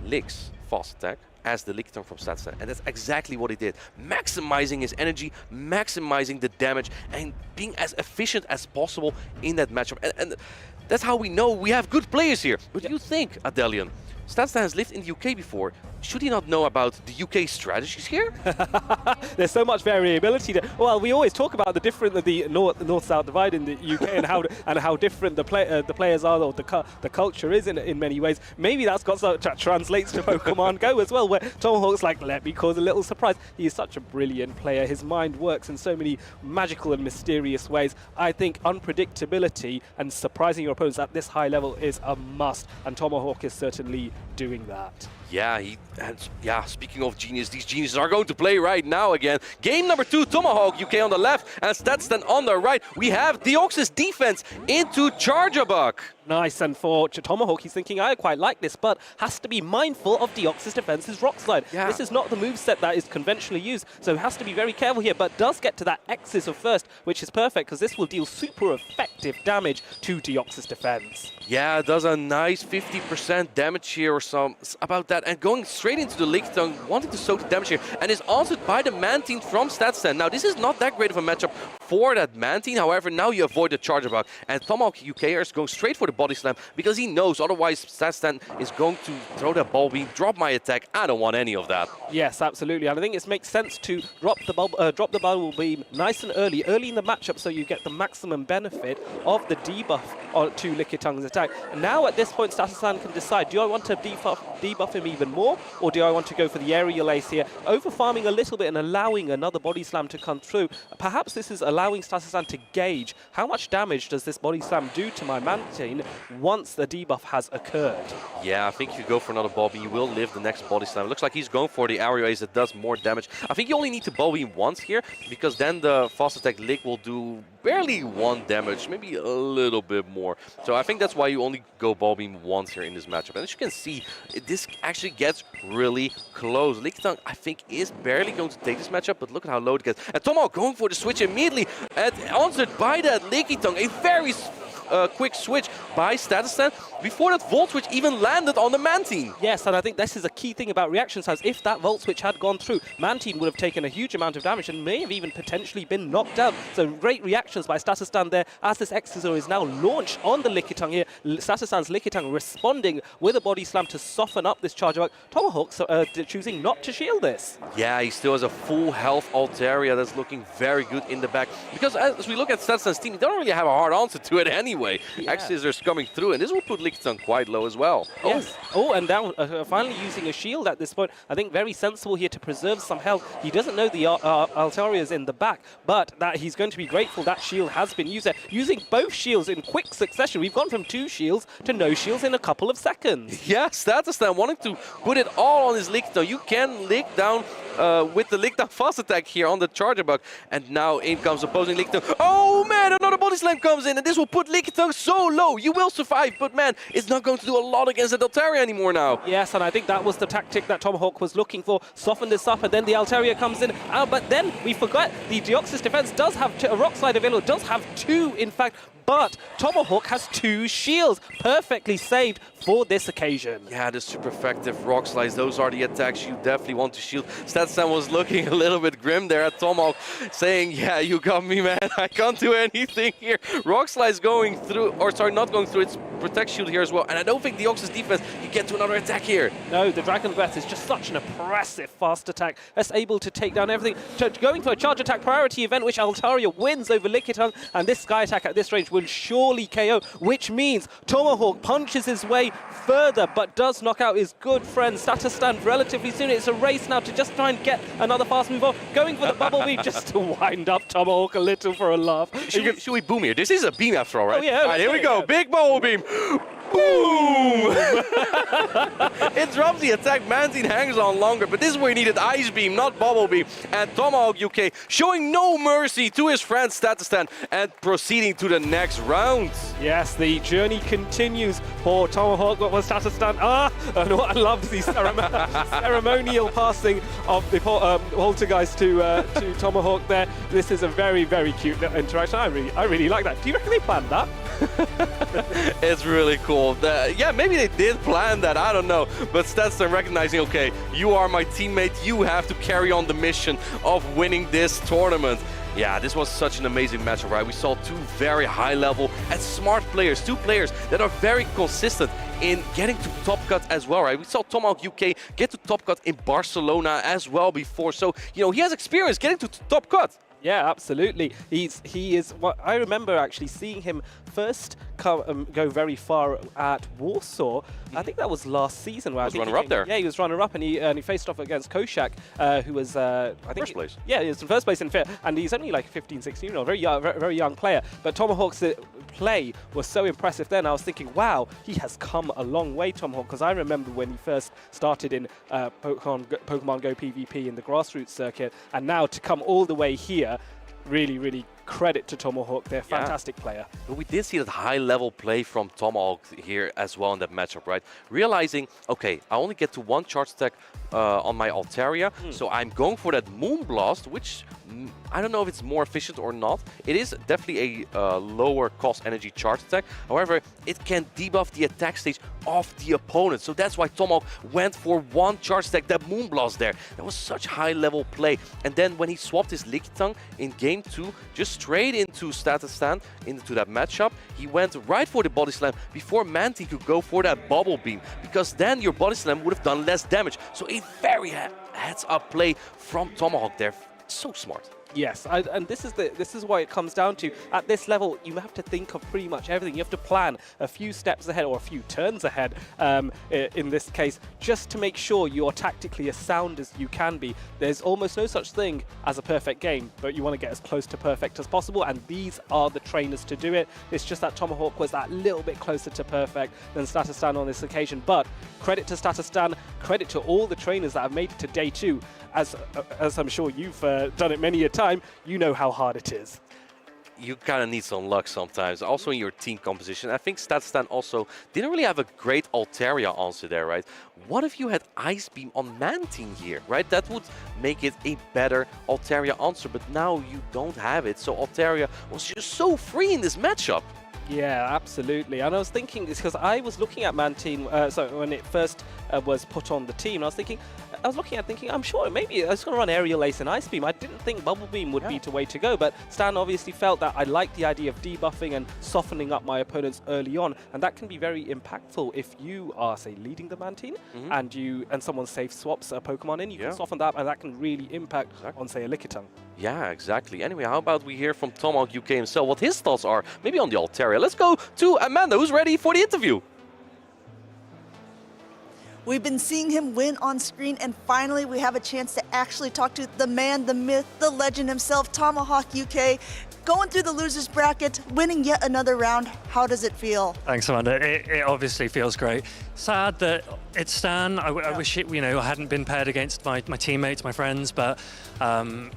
licks fast attack as the Lickitung from Statustan. And that's exactly what he did. Maximizing his energy, maximizing the damage, and being as efficient as possible in that matchup. And that's how we know we have good players here. But you think, Adelian, Statustan has lived in the UK before. Should he not know about the UK strategies here? There's so much variability there. Well, we always talk about the north-south divide in the UK and how different the players are, or the culture is in many ways. Maybe that's translates to Pokemon Go as well, where Tomahawk's like, let me cause a little surprise. He is such a brilliant player. His mind works in so many magical and mysterious ways. I think unpredictability and surprising your opponents at this high level is a must, and Tomahawk is certainly doing that. Yeah, speaking of genius, these geniuses are going to play right now again. Game number 2, Tomahawk UK on the left and Statustan on the right. We have Deoxys defense into Charjabug. Nice, and for Tomahawk, he's thinking, I quite like this, but has to be mindful of Deoxys defense's Rock Slide. Yeah. This is not the moveset that is conventionally used, so has to be very careful here, but does get to that X's of first, which is perfect, because this will deal super effective damage to Deoxys defense. Yeah, it does a nice 50% damage here or some about that, and going straight into the Lickitung, wanting to soak the damage here, and is answered by the Mantine from Statustan. Now, this is not that great of a matchup for that Mantine, however, now you avoid the Charjabug, and Tomahawk UK is going straight for the body slam because he knows otherwise Statustan is going to throw that ball beam, drop my attack. I don't want any of that. Yes, absolutely, and I think it makes sense to drop the bubble beam nice and early in the matchup, so you get the maximum benefit of the debuff to Lickiting's attack. And now at this point, Statustan can decide: do I want to debuff him even more, or do I want to go for the aerial ace here, over farming a little bit and allowing another body slam to come through? Perhaps this is allowing Statustan to gauge how much damage does this body slam do to my Mantine once the debuff has occurred. Yeah, I think if you go for another ball beam, you will live the next body slam. It looks like he's going for the aerial ace that does more damage. I think you only need to ball beam once here, because then the fast attack Lick will do barely 1 damage, maybe a little bit more. So I think that's why you only go ball beam once here in this matchup. And as you can see, this actually gets really close. Lickitung, I think, is barely going to take this matchup, but look at how low it gets. And Tomahawk going for the switch immediately, and answered by that Lickitung. A very quick switch by Statustan before that Volt Switch even landed on the Mantine. Yes, and I think this is a key thing about reaction times. If that Volt Switch had gone through, Mantine would have taken a huge amount of damage and may have even potentially been knocked out. So great reactions by Statustan there as this Excisor is now launched on the Lickitung here. Statustan's Lickitung responding with a body slam to soften up this Charjabug. Tomahawk choosing not to shield this. Yeah, he still has a full health Altaria that's looking very good in the back. Because as we look at Statustan's team, they don't really have a hard answer to it anyway. Excisors coming through, and this will put Lickitung quite low as well. Yes. Oh, and now finally using a shield at this point. I think very sensible here to preserve some health. He doesn't know the Altaria is in the back, but that he's going to be grateful that shield has been used there. Using both shields in quick succession. We've gone from 2 shields to no shields in a couple of seconds. Yeah, Statustan wanting to put it all on his Lickitung. You can lick down with the Lickitung fast attack here on the Charjabug, and now in comes opposing Lickitung. Oh man, another body slam comes in, and this will put Lickitung so low. You will survive, but man, it's not going to do a lot against the Altaria anymore now. Yes, and I think that was the tactic that Tomahawk was looking for. Soften this up, and then the Altaria comes in. But then we forgot the Deoxys defense does have a Rock Slide available, does have 2 in fact, but Tomahawk has 2 shields, perfectly saved for this occasion. Yeah, the super effective Rock Slides, those are the attacks you definitely want to shield. Statustan Stetson was looking a little bit grim there at Tomahawk, saying, yeah, you got me, man. I can't do anything here. Rock Slide's going through, or sorry, not going through its Protect Shield here as well. And I don't think the Ox's defense can get to another attack here. No, the Dragon Breath is just such an impressive fast attack. That's able to take down everything. Going for a charge attack priority event, which Altaria wins over Lickitung. And this Sky Attack at this range will surely KO, which means Tomahawk punches his way further, but does knock out his good friend Statustan relatively soon. It's a race now to just try and get another fast move off. Going for the bubble beam just to wind up Tomahawk a little for a laugh. Should we boom here? This is a beam after all, right? Oh, yeah. All right, here we go. Yeah. Big bubble beam. Boom! It drops the attack. Mantine hangs on longer, but this is where he needed Ice Beam, not Bubble Beam. And Tomahawk UK showing no mercy to his friend Statustan and proceeding to the next round. Yes, the journey continues for Tomahawk. What was Statustan? And what I loved the ceremonial passing of the Poltergeist to Tomahawk there. This is a very, very cute interaction. I really like that. Do you reckon they planned that? It's really cool. Yeah, maybe they did plan that, I don't know. But Stetson recognizing, okay, you are my teammate, you have to carry on the mission of winning this tournament. Yeah, this was such an amazing matchup, right? We saw two very high level and smart players, two players that are very consistent in getting to top cut as well, right? We saw Tomahawk UK get to top cut in Barcelona as well before. So, you know, he has experience getting to top cut. Yeah, absolutely. He is. What I remember actually seeing him first go very far at Warsaw. I think that was last season. Where he was runner-up there. Yeah, he was runner-up, and he faced off against Koshak, who was I think first place. Yeah, he was in first place in fair, and he's only like 15, 16 year old, very young player. But Tomahawk's play was so impressive. Then I was thinking, wow, he has come a long way, Tomahawk, because I remember when he first started in Pokemon Go PvP in the grassroots circuit, and now to come all the way here. Really, really credit to Tomahawk. They're a fantastic player. But we did see that high-level play from Tomahawk here as well in that matchup, right? Realizing, okay, I only get to one charge attack on my Altaria, so I'm going for that Moonblast, which I don't know if it's more efficient or not. It is definitely a lower cost energy charge attack. However, it can debuff the attack stage of the opponent. So that's why Tomahawk went for one charge attack, that Moonblast there. That was such high-level play. And then when he swapped his Lickitung in Game 2, just straight into Statustan, into that matchup, he went right for the Body Slam before Mantine could go for that Bubble Beam, because then your Body Slam would have done less damage. So a very heads-up play from Tomahawk there. So smart. Yes, and this is why it comes down to, at this level, you have to think of pretty much everything. You have to plan a few steps ahead, or a few turns ahead, in this case, just to make sure you're tactically as sound as you can be. There's almost no such thing as a perfect game, but you want to get as close to perfect as possible, and these are the trainers to do it. It's just that Tomahawk was that little bit closer to perfect than Statustan on this occasion, but credit to Statustan, credit to all the trainers that have made it to day 2. As I'm sure you've done it many a time, you know how hard it is. You kind of need some luck sometimes, also in your team composition. I think Statustan also didn't really have a great Altaria answer there, right? What if you had Ice Beam on Mantine here, right? That would make it a better Altaria answer, but now you don't have it. So Altaria was just so free in this matchup. Yeah, absolutely. And I was thinking this because I was looking at Mantine, so when it first was put on the team, I was looking at thinking, I'm sure maybe I was going to run Aerial Ace and Ice Beam. I didn't think Bubble Beam would be the way to go, but Stan obviously felt that I liked the idea of debuffing and softening up my opponents early on, and that can be very impactful if you are, say, leading the Mantine and someone safe swaps a Pokemon in, you can soften that, and that can really impact on, say, a Lickitung. Yeah, exactly. Anyway, how about we hear from Tomahawk UK himself, what his thoughts are, maybe on the Altaria. Let's go to Amanda, who's ready for the interview. We've been seeing him win on screen, and finally we have a chance to actually talk to the man, the myth, the legend himself, Tomahawk UK. Going through the losers bracket, winning yet another round, how does it feel? Thanks, Amanda. It obviously feels great. Sad that it's Stan. I wish it, I hadn't been paired against my teammates, my friends, but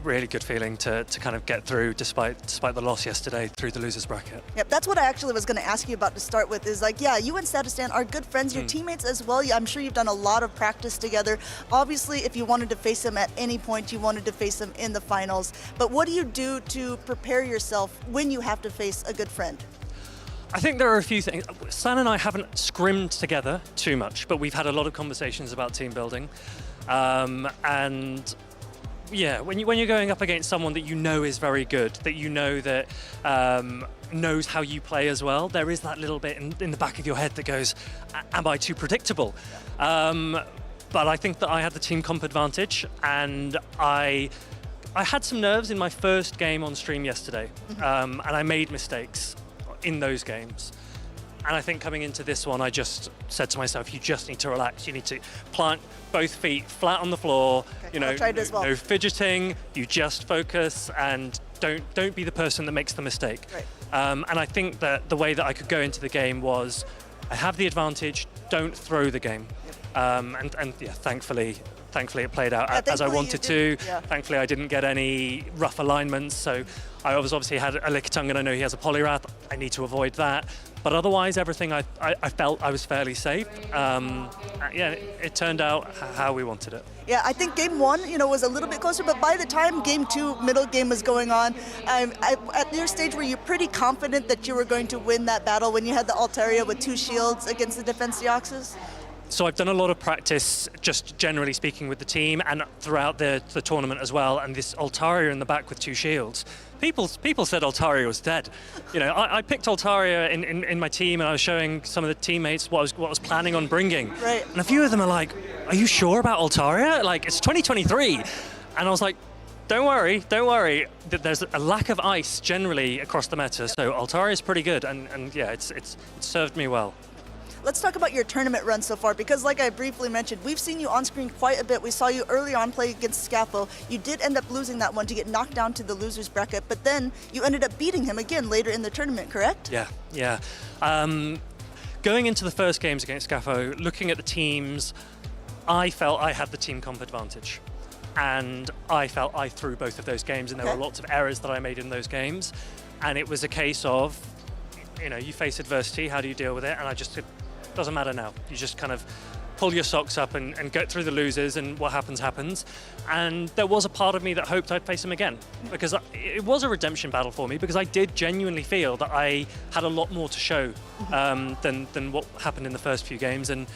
really good feeling to kind of get through despite the loss yesterday through the losers bracket. Yep, that's what I actually was going to ask you about to start with, is like, yeah, you and Statustan are good friends, your teammates as well. I'm sure you've done a lot of practice together. Obviously, if you wanted to face him at any point, you wanted to face him in the finals. But what do you do to prepare yourself when you have to face a good friend? I think there are a few things. Stan and I haven't scrimmed together too much, but we've had a lot of conversations about team building. And Yeah, when you're going up against someone that you know is very good, that you know that knows how you play as well, there is that little bit in the back of your head that goes, am I too predictable? But I think that I had the team comp advantage, and I had some nerves in my first game on stream yesterday, and I made mistakes in those games. And I think coming into this one, I just said to myself, you just need to relax. You need to plant both feet flat on the floor. Okay, you know, I'll try it as well. no fidgeting. You just focus and don't be the person that makes the mistake. Right. And I think that the way that I could go into the game was, I have the advantage. Don't throw the game. And yeah, thankfully it played out as I wanted to. Yeah. Thankfully, I didn't get any rough alignments. So I obviously had a Lickitung, and I know he has a Poliwrath. I need to avoid that. But otherwise, everything I felt I was fairly safe. Yeah, it turned out how we wanted it. Yeah, I think game one, was a little bit closer, but by the time game two, middle game was going on, at your stage, were you pretty confident that you were going to win that battle when you had the Altaria with 2 shields against the Defense Deoxys? So I've done a lot of practice, just generally speaking, with the team and throughout the tournament as well. And this Altaria in the back with 2 shields. People said Altaria was dead. I picked Altaria in my team, and I was showing some of the teammates what I was planning on bringing. Right. And a few of them are like, "Are you sure about Altaria? Like, it's 2023." And I was like, Don't worry. There's a lack of ice generally across the meta, so Altaria is pretty good, and yeah, it's served me well. Let's talk about your tournament run so far, because like I briefly mentioned, we've seen you on screen quite a bit. We saw you early on play against Scafo. You did end up losing that one to get knocked down to the loser's bracket, but then you ended up beating him again later in the tournament, correct? Yeah. Going into the first games against Scafo, looking at the teams, I felt I had the team comp advantage. And I felt I threw both of those games, and there were lots of errors that I made in those games. And it was a case of, you face adversity, how do you deal with it? And I just said, doesn't matter now. You just kind of pull your socks up and get through the losers, and what happens, happens. And there was a part of me that hoped I'd face him again, because it was a redemption battle for me, because I did genuinely feel that I had a lot more to show than what happened in the first few games. And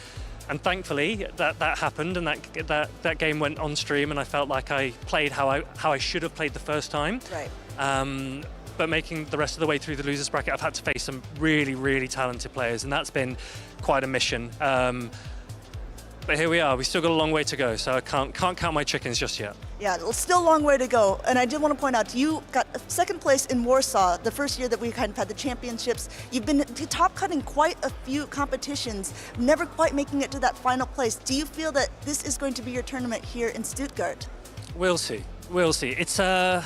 thankfully that happened, and that game went on stream, and I felt like I played how I should have played the first time. Right. But making the rest of the way through the losers bracket, I've had to face some really, really talented players, and that's been quite a mission. But here we are. We still got a long way to go, so I can't count my chickens just yet. Yeah, still a long way to go. And I did want to point out, you got second place in Warsaw the first year that we kind of had the championships. You've been top cutting quite a few competitions, never quite making it to that final place. Do you feel that this is going to be your tournament here in Stuttgart? We'll see. It's I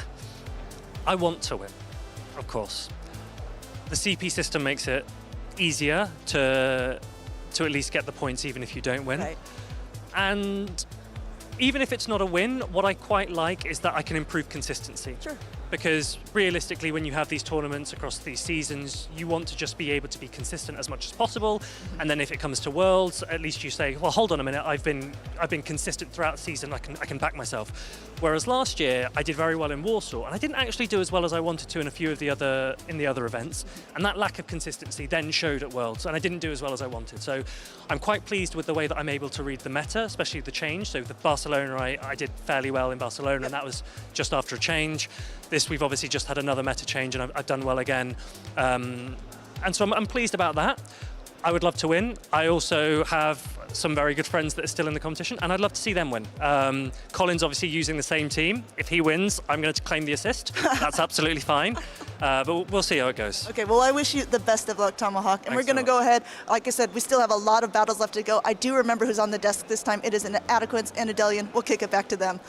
want to win, of course. The CP system makes it easier to at least get the points even if you don't win. Right. And even if it's not a win, what I quite like is that I can improve consistency. Sure. Because realistically, when you have these tournaments across these seasons, you want to just be able to be consistent as much as possible. And then if it comes to Worlds, at least you say, well, hold on a minute, I've been consistent throughout the season, I can back myself. Whereas last year, I did very well in Warsaw, and I didn't actually do as well as I wanted to in a few of the other events. And that lack of consistency then showed at Worlds, and I didn't do as well as I wanted. So I'm quite pleased with the way that I'm able to read the meta, especially the change. So the Barcelona, I did fairly well in Barcelona, and that was just after a change. This, we've obviously just had another meta change, and I've done well again. And so I'm pleased about that. I would love to win. I also have some very good friends that are still in the competition, and I'd love to see them win. Colin's obviously using the same team. If he wins, I'm going to claim the assist. That's absolutely fine. But we'll see how it goes. Okay, well, I wish you the best of luck, Tomahawk. And Thanks we're going to go ahead. Like I said, we still have a lot of battles left to go. I do remember who's on the desk this time. It is an Adequance and a Delian. We'll kick it back to them.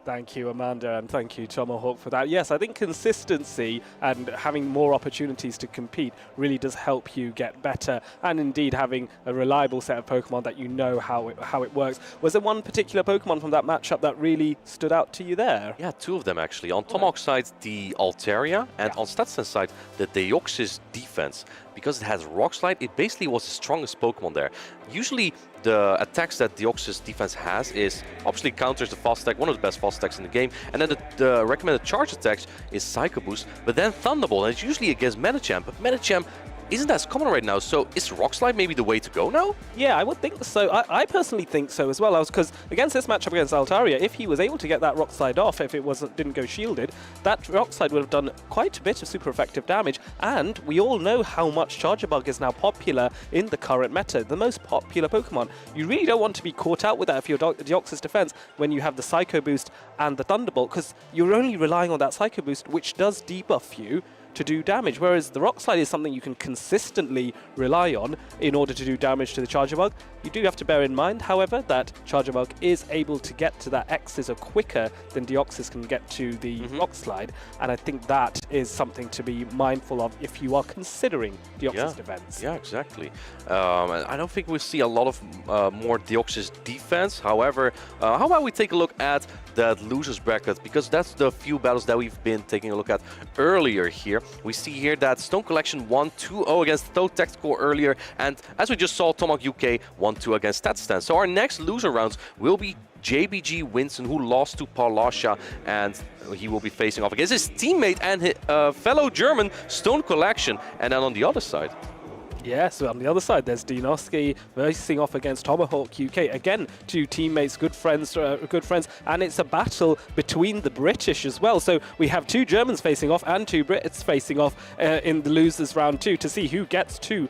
Thank you, Amanda, and thank you, Tomahawk, for that. Yes, I think consistency and having more opportunities to compete really does help you get better, and indeed having a reliable set of Pokemon that you know how it works. Was there one particular Pokemon from that matchup that really stood out to you there? Yeah, 2 of them actually. On Tomahawk's side, the Altaria, and on Statson's side, the Deoxys defense. Because it has Rock Slide, it basically was the strongest Pokemon there. Usually, the attacks that Deoxys defense has is obviously counters the fast attack, one of the best fast attacks in the game, and then the recommended charge attack is Psycho Boost, but then Thunderbolt, and it's usually against Medicham, but Medicham isn't as common right now. So is Rock Slide maybe the way to go now? Yeah, I would think so. I personally think so as well. Because against this matchup against Altaria, if he was able to get that Rock Slide off, if it didn't go shielded, that Rock Slide would have done quite a bit of super effective damage. And we all know how much Charger Bug is now popular in the current meta, the most popular Pokemon. You really don't want to be caught out with that if you're Deoxys Defense when you have the Psycho Boost and the Thunderbolt, because you're only relying on that Psycho Boost, which does debuff you to do damage, whereas the Rock Slide is something you can consistently rely on in order to do damage to the Charger Bug. You do have to bear in mind, however, that Charger Bug is able to get to that X-Scissor quicker than Deoxys can get to the Rock Slide, and I think that is something to be mindful of if you are considering Deoxys defense. Yeah, exactly. I don't think we'll see a lot of more Deoxys defense. However, how about we take a look at that losers bracket, because that's the few battles that we've been taking a look at earlier here. We see here that Stone Collection won 2-0 against Toe Tactical earlier, and as we just saw, Tomahawk UK 1-2 against Statstan. So our next loser rounds will be JBG Winston, who lost to Palasha, and he will be facing off against his teammate and his, fellow German Stone Collection. And then on the other side, yeah, so on the other side, there's Dinoski facing off against Tomahawk UK. Again, two teammates, good friends, and it's a battle between the British as well. So we have two Germans facing off and two Brits facing off in the losers round 2 to see who gets to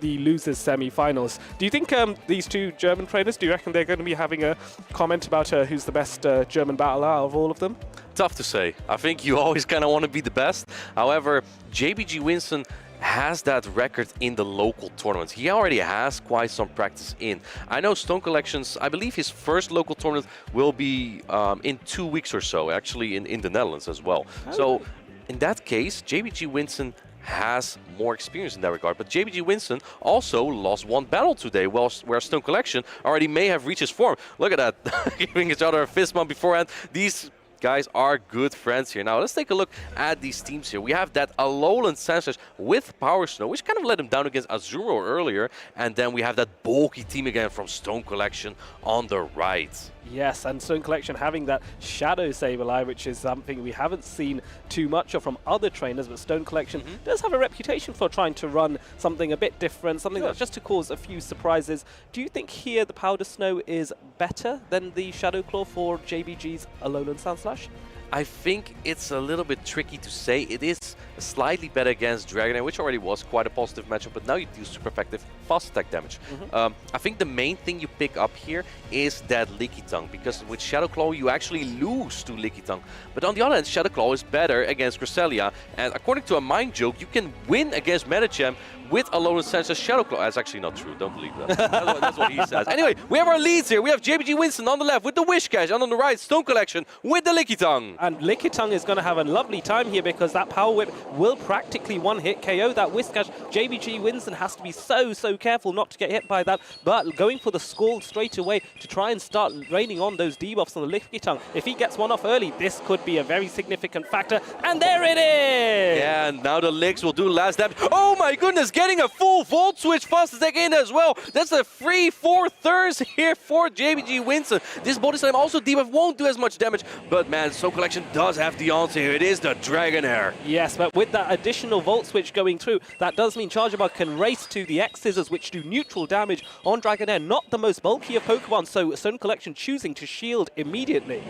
the losers semi-finals. Do you think these two German trainers, do you reckon they're going to be having a comment about who's the best German battler out of all of them? Tough to say. I think you always kind of want to be the best. However, JBG Winston has that record in the local tournaments. He already has quite some practice in. I know Stone Collections, I believe his first local tournament will be in 2 weeks or so, actually in the Netherlands as well. So in that case, JBG Winston has more experience in that regard. But JBG Winston also lost one battle today, where Stone Collection already may have reached his form. Look at that, giving each other a fist bump beforehand. These guys are good friends here. Now let's take a look at these teams here. We have that Alolan Sandslash with Power Snow, which kind of let him down against Azuro earlier, and then we have that bulky team again from Stone Collection on the right. Yes, and Stone Collection having that Shadow Sableye, which is something we haven't seen too much of from other trainers, but Stone Collection does have a reputation for trying to run something a bit different, something that's just to cause a few surprises. Do you think here the Powder Snow is better than the Shadow Claw for JBG's Alolan Sandslash? I think it's a little bit tricky to say. It is slightly better against Dragonair, which already was quite a positive matchup, but now you do super effective fast attack damage. I think the main thing you pick up here is that Lickitung, because with Shadow Claw you actually lose to Lickitung. But on the other hand, Shadow Claw is better against Cresselia, and according to a Mind Joke, you can win against Medicham with Alolan Sandslash Shadow Claw. That's actually not true, don't believe that. That's what he says. Anyway, we have our leads here. We have JBG Winston on the left with the Whiscash, and on the right, Stone Collection with the Lickitung. And Lickitung is going to have a lovely time here because that Power Whip will practically one-hit KO that Whiscash. JBG Winston has to be so careful not to get hit by that, but going for the Scald straight away to try and start raining on those debuffs on the Lickitung. If he gets one off early, this could be a very significant factor, and there it is! Yeah, and now the Licks will do last damage. Oh my goodness, getting a full Volt Switch fast attack in as well. That's a 3/4 here for JBG Winston. This body slam also debuff won't do as much damage, but man, Stone Collection does have the answer here. It is the Dragonair. Yes, but with that additional Volt Switch going through, that does mean Charger Bug can race to the X-Scissors, which do neutral damage on Dragonair, not the most bulky of Pokemon, so Stone Collection choosing to shield immediately.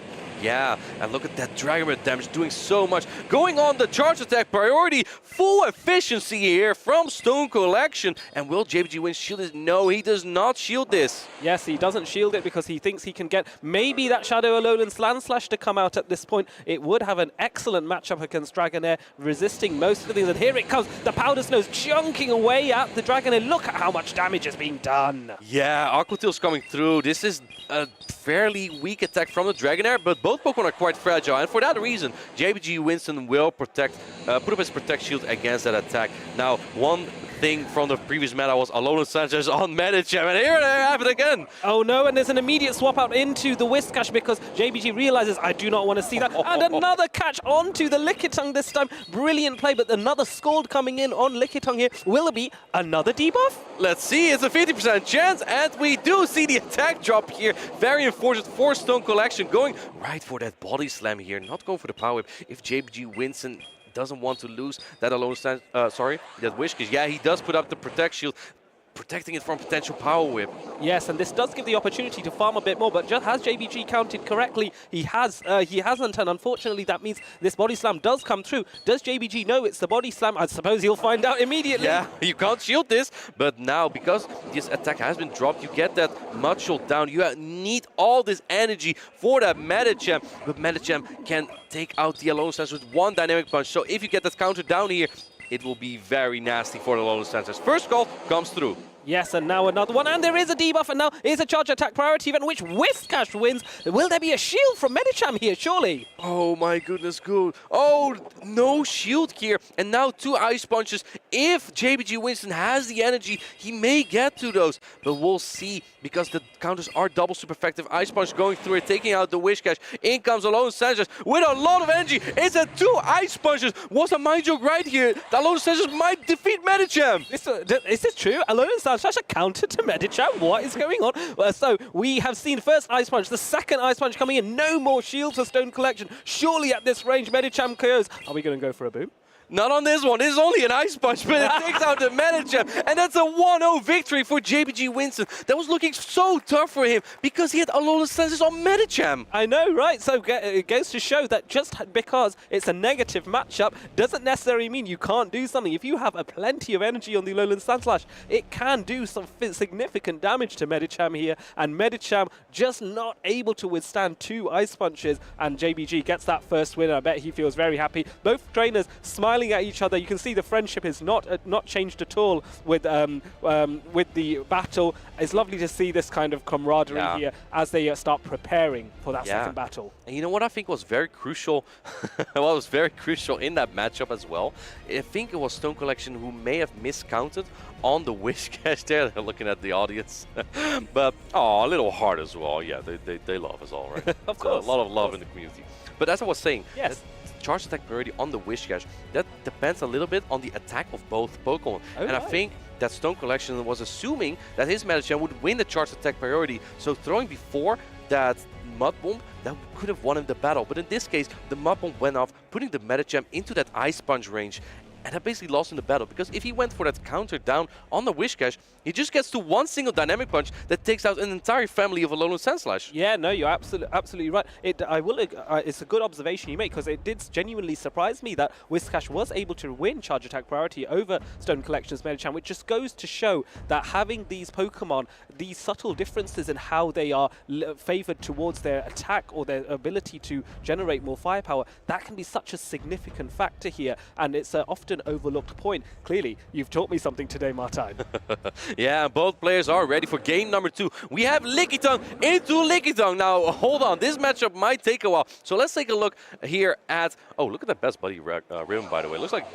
Yeah, and look at that Dragonair damage doing so much. Going on the charge attack priority, full efficiency here from Stone Collection. And will JBG Winston shield it? No, he does not shield this. Yes, he doesn't shield it because he thinks he can get maybe that Shadow Alolan Sandslash to come out at this point. It would have an excellent matchup against Dragonair, resisting most of the things. And here it comes. The Powder Snow's chunking away at the Dragonair. Look at how much damage is being done. Yeah, Aqua Tail's coming through. This is a fairly weak attack from the Dragonair, but both Pokemon are quite fragile, and for that reason, JBG Winston will put up his Protect Shield against that attack. Now, one thing from the previous meta was Alolan Sandslash on Medicham, and here they have it again. Oh no, and there's an immediate swap out into the Whiscash because JBG realizes I do not want to see that. And another catch onto the Lickitung this time. Brilliant play, but another Scald coming in on Lickitung here. Will it be another debuff? Let's see, it's a 50% chance, and we do see the attack drop here. Very unfortunate for Stone Collection, going right for that body slam here, not going for the Power Whip. If JBG Winston doesn't want to lose that that Wish Cash. Yeah, he does put up the Protect Shield, protecting it from potential Power Whip. Yes, and this does give the opportunity to farm a bit more, but just has JBG counted correctly? He hasn't, and unfortunately that means this Body Slam does come through. Does JBG know it's the Body Slam? I suppose he'll find out immediately. Yeah, you can't shield this, but now, because this attack has been dropped, you get that Mud Shield down. You need all this energy for that Medicham, but Medicham can take out the Alone Sense with one Dynamic Punch, so if you get that counter down here, it will be very nasty for the Alone Sensors. First call comes through. Yes, and now another one, and there is a debuff, and now is a charge attack priority event, which Whiskash wins. Will there be a shield from Medicham here, surely? Oh my goodness, good. Oh, no shield here, and now 2 Ice Punches. If JBG Winston has the energy, he may get to those, but we'll see, because the counters are double super effective. Ice Punch going through it, taking out the Whiskash. In comes Alone Sensors with a lot of energy. It's a 2 Ice Punches. What's a mind joke right here? The Alone Sensors might defeat Medicham. Is this true? Alone Sensors such a counter to Medicham. What is going on? So we have seen first Ice Punch, the second Ice Punch coming in. No more shields for Stone Collection. Surely at this range, Medicham KOs. Are we going to go for a boom? Not on this one. This is only an Ice Punch, but it takes out the Medicham. And that's a 1-0 victory for JBG Winston. That was looking so tough for him because he had a lot of senses on Medicham. I know, right? So it goes to show that just because it's a negative matchup doesn't necessarily mean you can't do something. If you have plenty of energy on the Lowland Sandslash, it can do some significant damage to Medicham here. And Medicham just not able to withstand 2 Ice Punches. And JBG gets that first win. I bet he feels very happy. Both trainers smiling at each other. You can see the friendship is not changed at all with the battle. It's lovely to see this kind of camaraderie here as they start preparing for that second battle. And you know what I think was very crucial? What was very crucial in that matchup as well? I think it was Stone Collection who may have miscounted on the Wish Cash there. They're looking at the audience. But, a little hard as well. Yeah, they love us all, right? Of course. A lot of love in the community. But as I was saying, yes, charge attack priority on the Wish Cash, that depends a little bit on the attack of both Pokemon. I think that Stone Collection was assuming that his Medicham would win the charge attack priority, so throwing before that Mud Bomb, that could have won him the battle. But in this case, the Mud Bomb went off, putting the Medicham into that Ice Punch range, and that basically lost in the battle, because if he went for that counter down on the Wish Cash, he just gets to one single Dynamic Punch that takes out an entire family of Alolan Sandslash. Yeah, no, you're absolutely right. It's a good observation you make, because it did genuinely surprise me that Whiskash was able to win Charge Attack priority over Stone Collection's Medicham, which just goes to show that having these Pokemon, these subtle differences in how they are favored towards their attack or their ability to generate more firepower, that can be such a significant factor here, and it's often overlooked point. Clearly, you've taught me something today, Martijn. Yeah, both players are ready for game number 2. We have Lickitung into Lickitung. Now, hold on. This matchup might take a while. So let's take a look here at... Oh, look at that Best Buddy ribbon, by the way. Looks like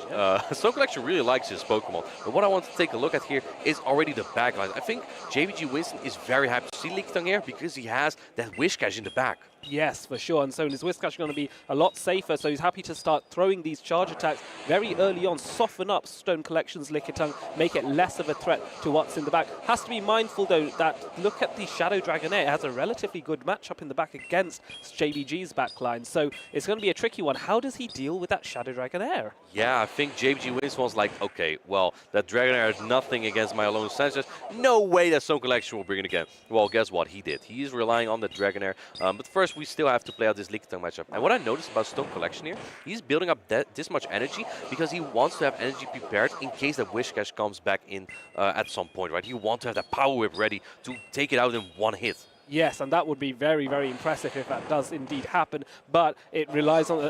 Stone Collection really likes his Pokemon. But what I want to take a look at here is already the backline. I think JBG Winston is very happy to see Lickitung here because he has that Wish Cash in the back. Yes, for sure. And so his Whiskash going to be a lot safer. So he's happy to start throwing these charge attacks very early on, soften up Stone Collection's Lickitung, make it less of a threat to what's in the back. Has to be mindful, though, that look at the Shadow Dragonair. It has a relatively good matchup in the back against JBG's backline. So it's going to be a tricky one. How does he deal with that Shadow Dragonair? Yeah, I think JBG Winston was like, okay, well, that Dragonair is nothing against my Alolan Sensors. No way that Stone Collection will bring it again. Well, guess what? He did. He is relying on the Dragonair. But first, we still have to play out this Lickitung matchup. And what I noticed about Stone Collection here, he's building up this much energy because he wants to have energy prepared in case that Wish Cash comes back in at some point, right? He wants to have that Power Whip ready to take it out in one hit. Yes, and that would be very, very impressive if that does indeed happen. But it relies on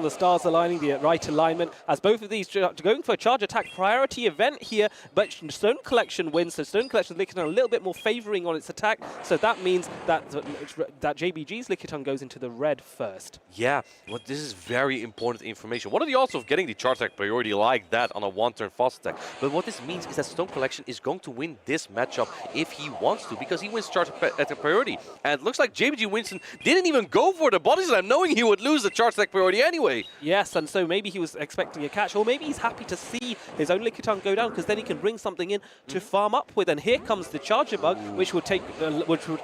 the stars aligning, the right alignment, as both of these going for a charge attack priority event here. But Stone Collection wins, so Stone Collection's Lickitung a little bit more favoring on its attack. So that means that JBG's Lickitung goes into the red first. Yeah, well, this is very important information. What are the odds of getting the charge attack priority like that on a one-turn fast attack? But what this means is that Stone Collection is going to win this matchup if he wants to, because he wins charge attack priority. priority. And it looks like JBG Winston didn't even go for the body slam, knowing he would lose the charge attack priority anyway. Yes, and so maybe he was expecting a catch, or maybe he's happy to see his own Lickitung go down, because then he can bring something in to farm up with. And here comes the Charger Bug, which would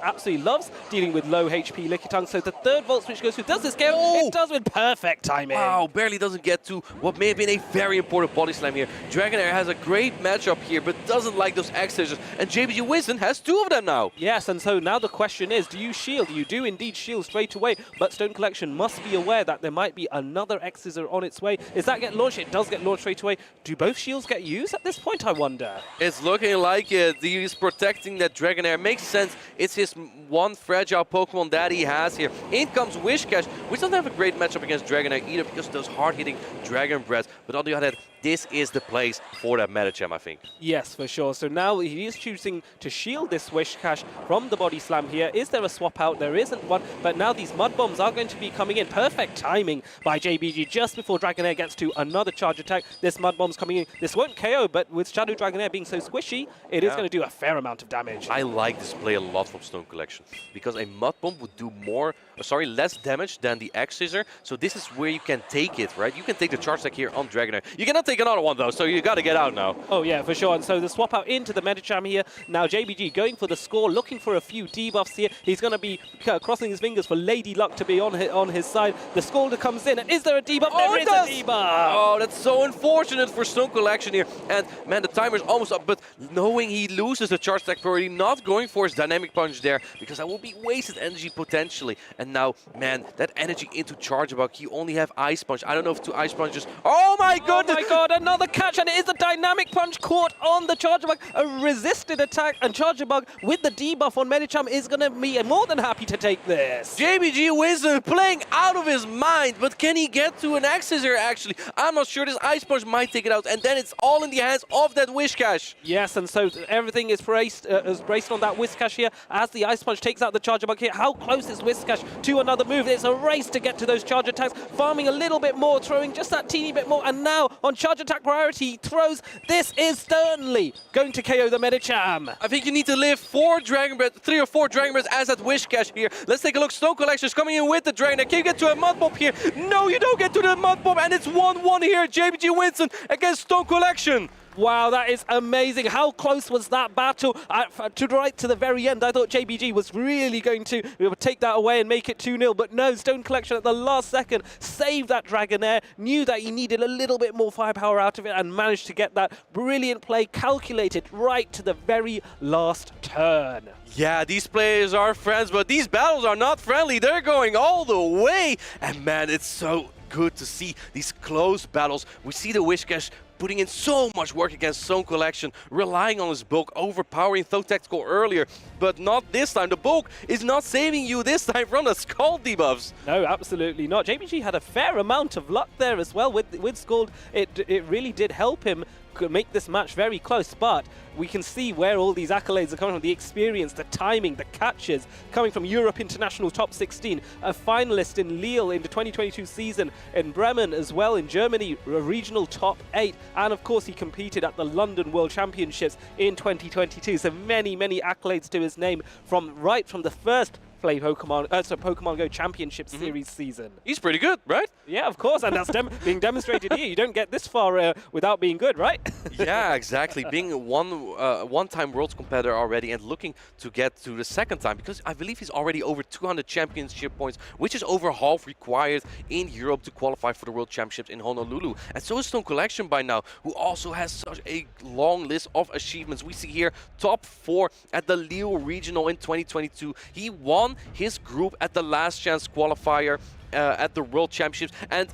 absolutely loves dealing with low HP Lickitung. So the third Volt Switch goes through. Does this KO? It does with perfect timing. Wow, barely doesn't get to what may have been a very important body slam here. Dragonair has a great matchup here, but doesn't like those X scissors. And JBG Winston has 2 of them now. Yes, and so now the question is, do you shield? You do indeed shield straight away, but Stone Collection must be aware that there might be another X scissor on its way. Does that get launched? It does get launched straight away. Do both shields get used at this point, I wonder? It's looking like it. He's protecting that Dragonair. Makes sense. It's his one fragile Pokemon that he has here. In comes Whiscash, which doesn't have a great matchup against Dragonair either because of those hard-hitting Dragon Breaths. But on the other hand, this is the place for that Medicham, I think. Yes, for sure. So now he is choosing to shield this Whiscash from the body slam here. Is there a swap out? There isn't one, but now these Mud Bombs are going to be coming in. Perfect timing by JBG just before Dragonair gets to another charge attack. This Mud Bomb's coming in. This won't KO, but with Shadow Dragonair being so squishy, it is going to do a fair amount of damage. I like this play a lot from Stone Collection because a Mud Bomb would do less damage than the X Scissor. So this is where you can take it, right? You can take the charge attack here on Dragonair. You cannot take another one though, so you got to get out now. Oh yeah, for sure. And so the swap out into the Medicham here. Now JBG going for the score, looking for a few debuffs here. He's going to be crossing his fingers for Lady Luck to be on his side. The Scalder comes in, and is there a debuff? Oh, there is a debuff! Oh, that's so unfortunate for Stone Collection here. And man, the timer's almost up, but knowing he loses the charge attack priority, not going for his Dynamic Punch there, because that will be wasted energy potentially. And now, man, that energy into Charge Bug, you only have Ice Punch. I don't know if 2 Ice Punches. Oh my goodness! Oh my god, another catch, and it is the Dynamic Punch caught on the Charger Bug. A resisted attack, and Charger Bug with the debuff on Medicham is going to be more than happy to take this. JBG Winston playing out of his mind, but can he get to an X Scissor actually? I'm not sure. This Ice Punch might take it out, and then it's all in the hands of that Whiscash. Yes, and so everything is braced on that Whiscash here as the Ice Punch takes out the Charger Bug here. How close is Whiscash to another move? It's a race to get to those charge attacks, farming a little bit more, throwing just that teeny bit more, and now on charge attack priority, he throws. This is sternly going to KO the Medicham. I think you need to live 4 Dragon Breath, 3 or 4 Dragon Breaths as that Whiscash here. Let's take a look. Stone Collection is coming in with the Dragon. Can you get to a Mud Bomb here? No, you don't get to the Mud Bomb, and it's 1-1 here. JBG Winston against Stone Collection. Wow, that is amazing. How close was that battle? Right to the very end, I thought JBG was really going to take that away and make it 2-0, but no, Stone Collection at the last second saved that Dragonair, knew that he needed a little bit more firepower out of it, and managed to get that brilliant play calculated right to the very last turn. Yeah, these players are friends, but these battles are not friendly. They're going all the way, and man, it's so good to see these close battles. We see the Whiscash putting in so much work against Stone Collection, relying on his bulk, overpowering Though Tactical earlier, but not this time. The bulk is not saving you this time from the Scald debuffs. No, absolutely not. JBG had a fair amount of luck there as well with Scald. It really did help him make this match very close, but we can see where all these accolades are coming from. The experience, the timing, the catches, coming from Europe International Top 16, a finalist in Lille in the 2022 season, in Bremen as well, in Germany, a regional Top 8, and of course he competed at the London World Championships in 2022. So many, many accolades to his name from the first play Pokemon Go Championship Series season. He's pretty good, right? Yeah, of course, and that's being demonstrated here. You don't get this far without being good, right? Yeah, exactly. Being a one-time Worlds competitor already and looking to get to the second time, because I believe he's already over 200 championship points, which is over half required in Europe to qualify for the World Championships in Honolulu. And so is Stone Collection by now, who also has such a long list of achievements. We see here top 4 at the Lille Regional in 2022. He won his group at the Last Chance qualifier at the World Championships, and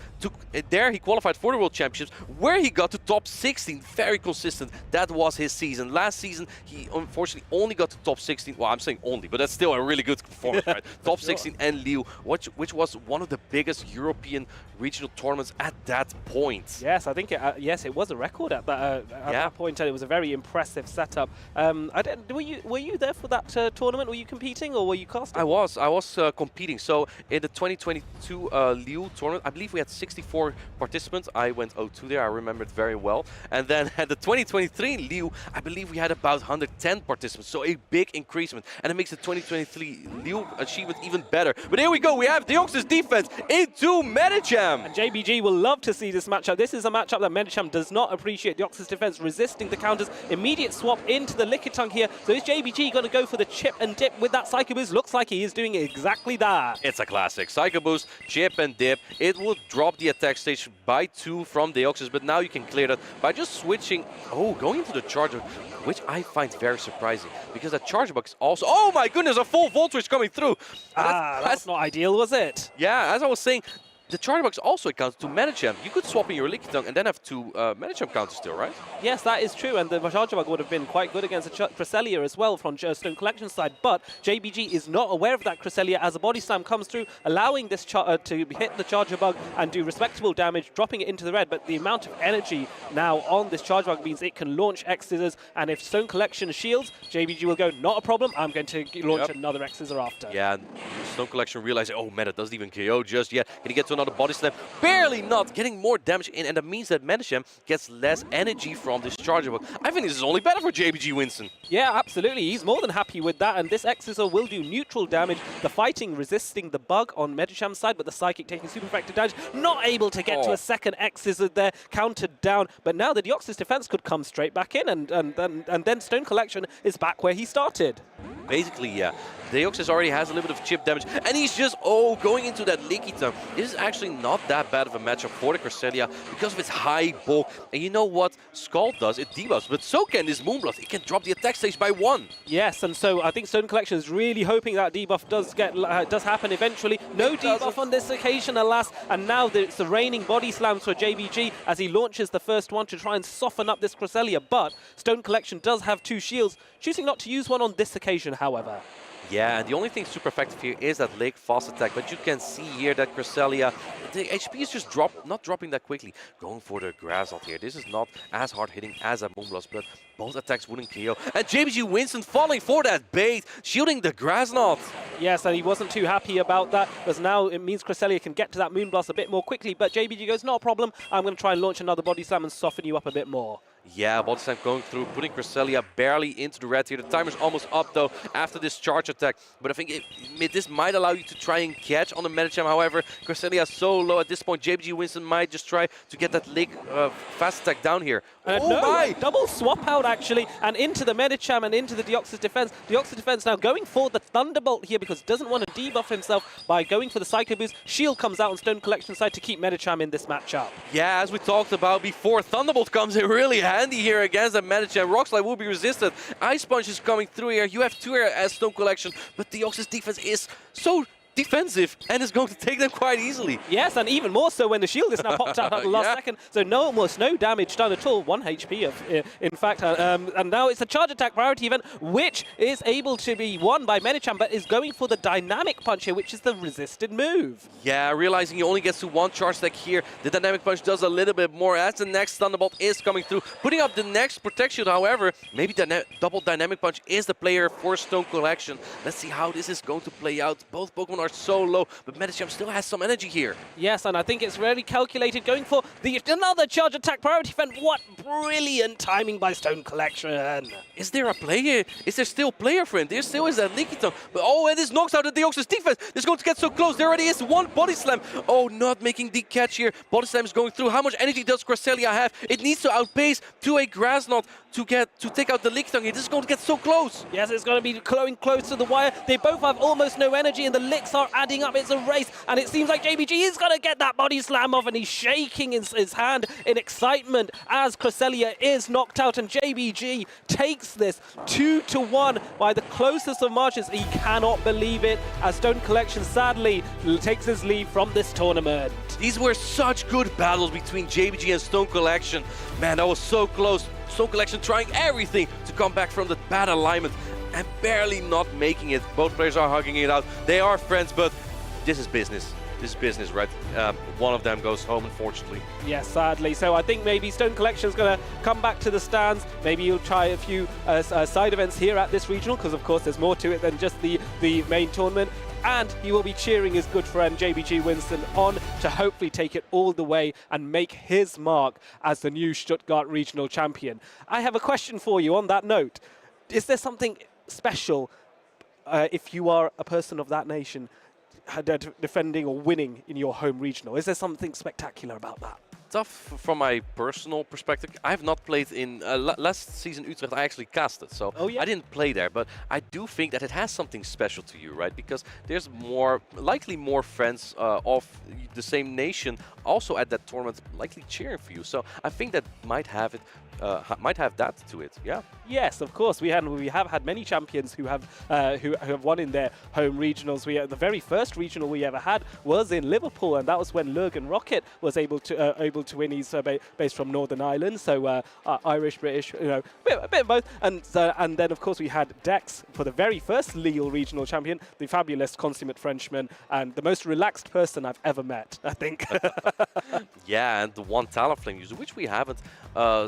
there he qualified for the World Championships, where he got to top 16. Very consistent. That was his season. Last season he unfortunately only got to top 16. Well, I'm saying only, but that's still a really good performance, right? Top 16 and Lille, which was one of the biggest European regional tournaments at that point. Yes, I think it was a record at that point, and it was a very impressive setup. Were you there for that tournament? Were you competing or were you casting? I was competing. So in the 2022 02 Liu tournament, I believe we had 64 participants. I went 02 there, I remember it very well. And then at the 2023 Liu, I believe we had about 110 participants, so a big increasement. And it makes the 2023 Liu achievement even better. But here we go, we have Deoxys defense into Medicham. And JBG will love to see this matchup. This is a matchup that Medicham does not appreciate. Deoxys defense resisting the counters. Immediate swap into the Lickitung here. So is JBG going to go for the chip and dip with that Psycho Boost? Looks like he is doing exactly that. It's a classic. Psycho Boost, chip and dip. It will drop the attack stage by 2 from Deoxys, but now you can clear that by just switching, going into the charger, which I find very surprising, because that charge box is also, oh my goodness, a full voltage coming through. That's not ideal, was it? Yeah, as I was saying, the charge box also accounts to Medicham. You could swap in your Lickitung and then have 2 Medicham counters still, right? Yes, that is true, and the charge bug would have been quite good against the Cresselia as well from Stone Collection side, but JBG is not aware of that Cresselia as a body slam comes through, allowing this to hit the charger bug and do respectable damage, dropping it into the red, but the amount of energy now on this charge bug means it can launch X-Scissors, and if Stone Collection shields, JBG will go, not a problem, I'm going to launch another X-Scissor after. Yeah, Stone Collection realizing, oh man, it doesn't even KO just yet. Can he get to another body slam? Barely not, getting more damage in, and that means that Medicham gets less energy from this charger bug. I think this is only better for JBG Winston. Yeah, absolutely. He's more than happy with that, and this X-Scissor will do neutral damage. The fighting resisting the bug on Medicham's side, but the Psychic taking super effective damage. Not able to get to a second X-Scissor there, countered down. But now the Deoxys defense could come straight back in, and then Stone Collection is back where he started. Basically, yeah. Deoxys already has a little bit of chip damage, and he's just, going into that Lickitung. This is actually not that bad of a matchup for the Cresselia because of its high bulk. And you know what Scald does? It debuffs, but so can this Moonblast. It can drop the attack stage by 1. Yes, and so I think Stone Collection is really hoping that debuff does happen eventually. No debuff on this occasion, alas, and now it's the raining body slams for JBG as he launches the first one to try and soften up this Cresselia, but Stone Collection does have 2 shields, choosing not to use one on this occasion, however. Yeah, and the only thing super effective here is that Lake fast attack, but you can see here that Cresselia, the HP is just not dropping that quickly. Going for the Grass Knot here. This is not as hard hitting as a Moonblast, but both attacks wouldn't KO. And JBG Winston falling for that bait, shielding the Grass Knot. Yes, and he wasn't too happy about that, because now it means Cresselia can get to that Moonblast a bit more quickly, but JBG goes, not a problem, I'm going to try and launch another body slam and soften you up a bit more. Yeah, body slam going through, putting Cresselia barely into the red here. The timer's almost up though after this charge attack. But I think this might allow you to try and catch on the Medicham. However, Cresselia is so low at this point. JBG Winston might just try to get that Lake fast attack down here. Double swap out actually, and into the Medicham and into the Deoxys defense. Deoxys defense now going for the Thunderbolt here because doesn't want to debuff himself by going for the Psycho Boost. Shield comes out on Stone Collection side to keep Medicham in this matchup. Yeah, as we talked about before, Thunderbolt comes in really handy here against the Medicham. Rock Slide will be resisted. Ice Punch is coming through here. You have 2 here as Stone Collection, but Deoxys defense is so defensive and is going to take them quite easily. Yes, and even more so when the shield is now popped out at the last second. So almost no damage done at all. 1 HP in fact. And now it's a charge attack priority event, which is able to be won by Medicham, but is going for the dynamic punch here, which is the resisted move. Yeah, realizing he only gets to 1 charge attack here. The dynamic punch does a little bit more as the next Thunderbolt is coming through. Putting up the next Protect Shield, however, maybe the double dynamic punch is the player for Stone Collection. Let's see how this is going to play out. Both Pokemon are so low, but Medicham still has some energy here. Yes, and I think it's very calculated, going for another charge attack priority event. What brilliant timing by Stone Collection. Is there a player? Is there still player for him? There still is that Lickitung. But and this knocks out the Deoxys defense. It's going to get so close. There already is 1 body slam. Not making the catch here. Body slam is going through. How much energy does Cresselia have? It needs to outpace to a Grass Knot to take out the Lickitung here. This is going to get so close. Yes, it's going to be going close to the wire. They both have almost no energy, and the Licks are adding up. It's a race, and it seems like JBG is going to get that body slam off, and he's shaking his hand in excitement as Cresselia is knocked out, and JBG takes this 2-1 by the closest of marches. He cannot believe it, as Stone Collection sadly takes his lead from this tournament. These were such good battles between JBG and Stone Collection. Man, that was so close. Stone Collection trying everything to come back from the bad alignment and barely not making it. Both players are hugging it out. They are friends, but this is business. This is business, right? One of them goes home, unfortunately. Yes, sadly. So I think maybe Stone Collection's going to come back to the stands. Maybe you'll try a few side events here at this regional, because of course there's more to it than just the main tournament. and he will be cheering his good friend JBG Winston on to hopefully take it all the way and make his mark as the new Stuttgart Regional Champion. I have a question for you on that note. Is there something special if you are a person of that nation defending or winning in your home regional? Is there something spectacular about that? Tough from my personal perspective. I have not played in last season Utrecht. I actually casted, so I didn't play there. But I do think that it has something special to you, right? Because there's likely more friends of the same nation also at that tournament, likely cheering for you. So I think that might have that to it. Yeah. Yes, of course. We have had many champions who have won in their home regionals. The very first regional we ever had was in Liverpool, and that was when Lurgan Rocket was able to win. He's based from Northern Ireland, so Irish, British, a bit of both. And then of course we had Dex for the very first Lille regional champion, the fabulous consummate Frenchman, and the most relaxed person I've ever met, I think. Yeah, and the one Talonflame user, which we haven't